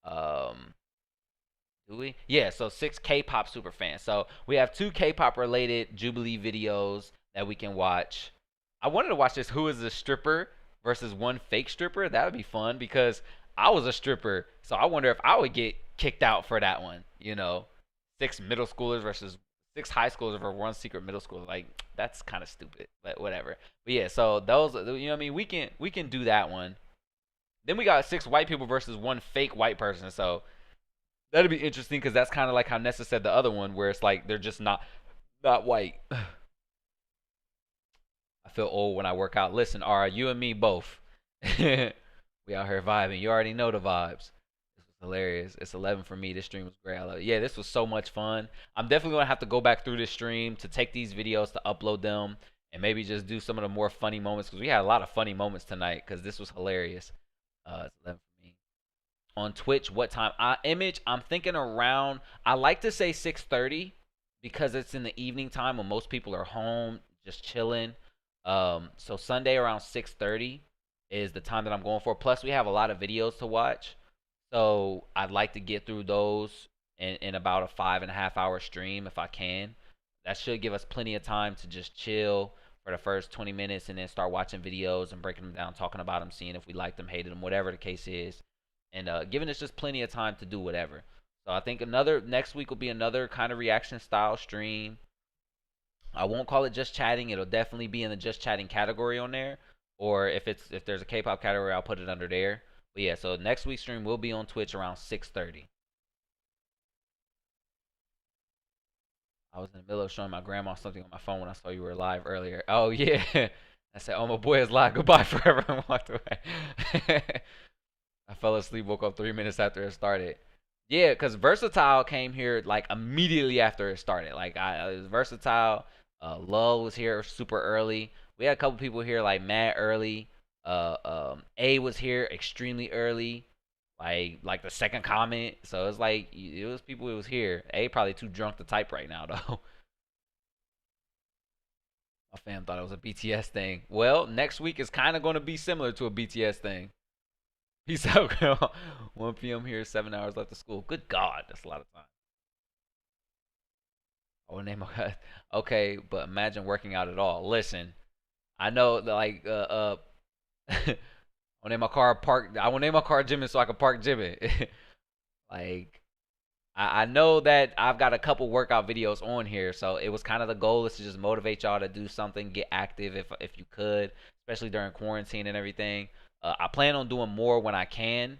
Do we? Yeah, so 6 K-pop super fans. So we have 2 K-pop related Jubilee videos that we can watch. I wanted to watch this Who is a Stripper versus one fake stripper. That would be fun because I was a stripper. So I wonder if I would get kicked out for that one. 6 middle schoolers versus 6 high schoolers for one secret middle schooler. Like, that's kind of stupid, but whatever. But yeah, so those, we can do that one. Then we got 6 white people versus one fake white person. So that'd be interesting because that's kind of like how Nessa said the other one, where it's like they're just not white. I feel old when I work out. Listen, Ara, you and me both. We out here vibing. You already know the vibes. This was hilarious. It's 11 for me. This stream was great. I love it. Yeah, this was so much fun. I'm definitely going to have to go back through this stream to take these videos to upload them and maybe just do some of the more funny moments because we had a lot of funny moments tonight because this was hilarious. It's 11 for me. On Twitch, what time? Image, I'm thinking around, I like to say 6:30 because it's in the evening time when most people are home just chilling. So Sunday around 6:30 is the time that I'm going for. Plus, we have a lot of videos to watch. So I'd like to get through those in about a 5.5 hour stream if I can. That should give us plenty of time to just chill for the first 20 minutes and then start watching videos and breaking them down, talking about them, seeing if we liked them, hated them, whatever the case is. And giving us just plenty of time to do whatever. So I think next week will be another kind of reaction style stream. I won't call it just chatting. It'll definitely be in the just chatting category on there. Or if there's a K-pop category, I'll put it under there. But yeah, so next week's stream will be on Twitch around 6:30. I was in the middle of showing my grandma something on my phone when I saw you were live earlier. Oh yeah. I said, "Oh, my boy is live. Goodbye forever," and walked away. I fell asleep, woke up 3 minutes after it started. Yeah, because Versatile came here like immediately after it started. Like it was Versatile. Lull was here super early. We had a couple people here like mad early. A was here extremely early, like the second comment. So it's like it was people who was here. A probably too drunk to type right now though. My fam thought it was a BTS thing. Well, next week is kind of going to be similar to a BTS thing. Peace out, girl. 1 p.m. here, 7 hours left of school. Good God, that's a lot of time. I will name my okay, but imagine working out at all. Listen, I know like I will name my car gymming so I can park gymming. Like I know that I've got a couple workout videos on here, so it was kind of the goal is to just motivate y'all to do something, get active if you could, especially during quarantine and everything. I plan on doing more when I can,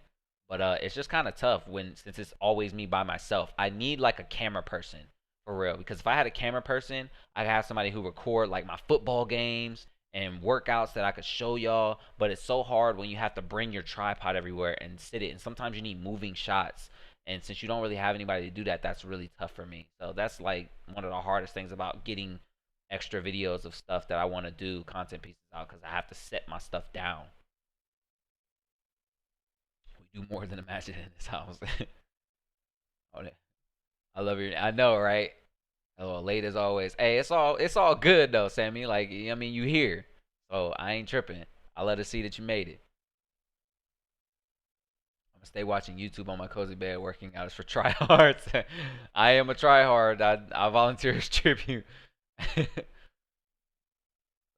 but it's just kind of tough since it's always me by myself. I need like a camera person for real, because if I had a camera person, I could have somebody who record like my football games and workouts that I could show y'all. But it's so hard when you have to bring your tripod everywhere and sit it, and sometimes you need moving shots. And since you don't really have anybody to do that, that's really tough for me. So that's like one of the hardest things about getting extra videos of stuff that I want to do, content pieces out, because I have to set my stuff down. We do more than imagine in this house. I love you. I know, right? Oh, late as always. Hey, it's all good though, Sammy. Like, I mean, you here, so I ain't tripping. I let her see that you made it. I'm gonna stay watching YouTube on my cozy bed, working out. It's for tryhards. I am a tryhard. I volunteer as tribute.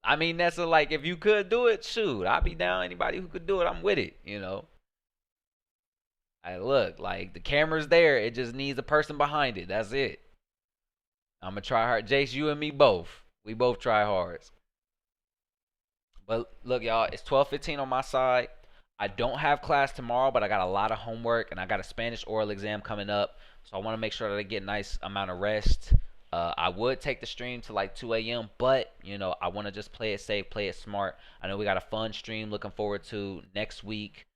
I mean, that's like, if you could do it, shoot, I'd be down. Anybody who could do it, I'm with it. You know. Look, like the camera's there. It just needs a person behind it. That's it. I'm a tryhard. Jace, you and me both. We both tryhards. But look, y'all, it's 12:15 on my side. I don't have class tomorrow, but I got a lot of homework and I got a Spanish oral exam coming up. So I want to make sure that I get a nice amount of rest. I would take the stream to like 2 a.m., but you know, I want to just play it safe, play it smart. I know we got a fun stream looking forward to next week.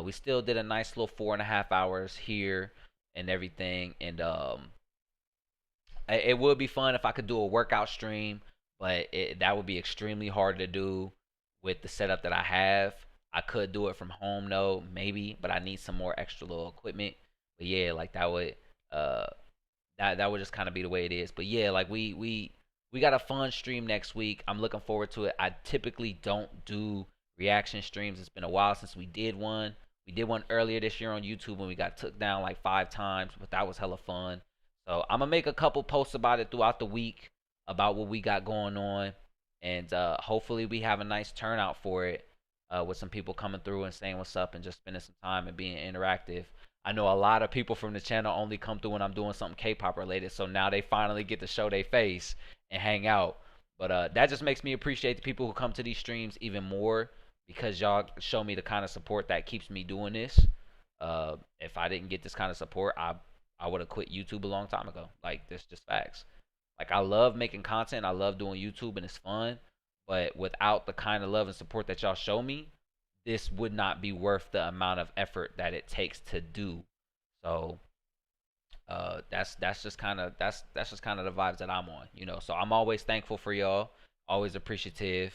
We still did a nice little 4.5 hours here and everything, and it would be fun if I could do a workout stream, but that would be extremely hard to do with the setup that I have. I could do it from home though, maybe, but I need some more extra little equipment. But yeah, like that would that would just kind of be the way it is. But yeah, like we got a fun stream next week. I'm looking forward to it. I typically don't do reaction streams. It's been a while since we did one. We did one earlier this year on YouTube when we got took down like 5 times, but that was hella fun. So I'm gonna make a couple posts about it throughout the week about what we got going on, and hopefully we have a nice turnout for it, with some people coming through and saying what's up and just spending some time and being interactive. I know a lot of people from the channel only come through when I'm doing something K-pop related, so now they finally get to show their face and hang out. But that just makes me appreciate the people who come to these streams even more, because y'all show me the kind of support that keeps me doing this. If I didn't get this kind of support, I would have quit YouTube a long time ago. Like, this just facts. Like, I love making content. I love doing YouTube, and it's fun. But without the kind of love and support that y'all show me, this would not be worth the amount of effort that it takes to do. So that's just kind of the vibes that I'm on, you know. So I'm always thankful for y'all, always appreciative.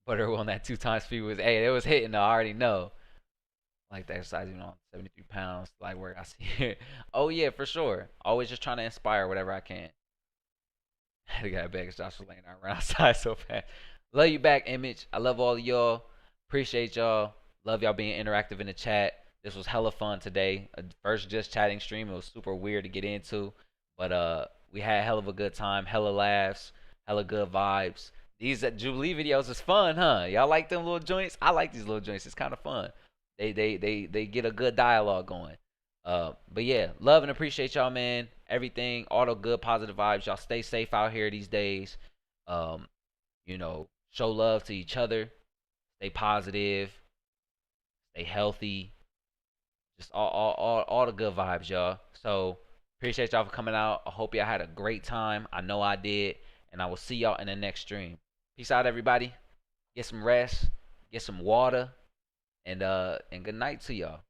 Butter on that 2 times speed was, hey, it was hitting though, I already know. Like the exercise, you know, 73 pounds, like where I see it. Oh yeah, for sure. Always just trying to inspire whatever I can. I had to get back because Josh was laying around outside so fast. Love you back, Image. I love all of y'all. Appreciate y'all. Love y'all being interactive in the chat. This was hella fun today. First just chatting stream. It was super weird to get into, but we had a hell of a good time. Hella laughs. Hella good vibes. These Jubilee videos is fun, huh? Y'all like them little joints? I like these little joints. It's kind of fun. They get a good dialogue going. But yeah, love and appreciate y'all, man. Everything, all the good positive vibes. Y'all stay safe out here these days. You know, show love to each other. Stay positive. Stay healthy. Just all the good vibes, y'all. So appreciate y'all for coming out. I hope y'all had a great time. I know I did. And I will see y'all in the next stream. Peace out, everybody. Get some rest. Get some water. And good night to y'all.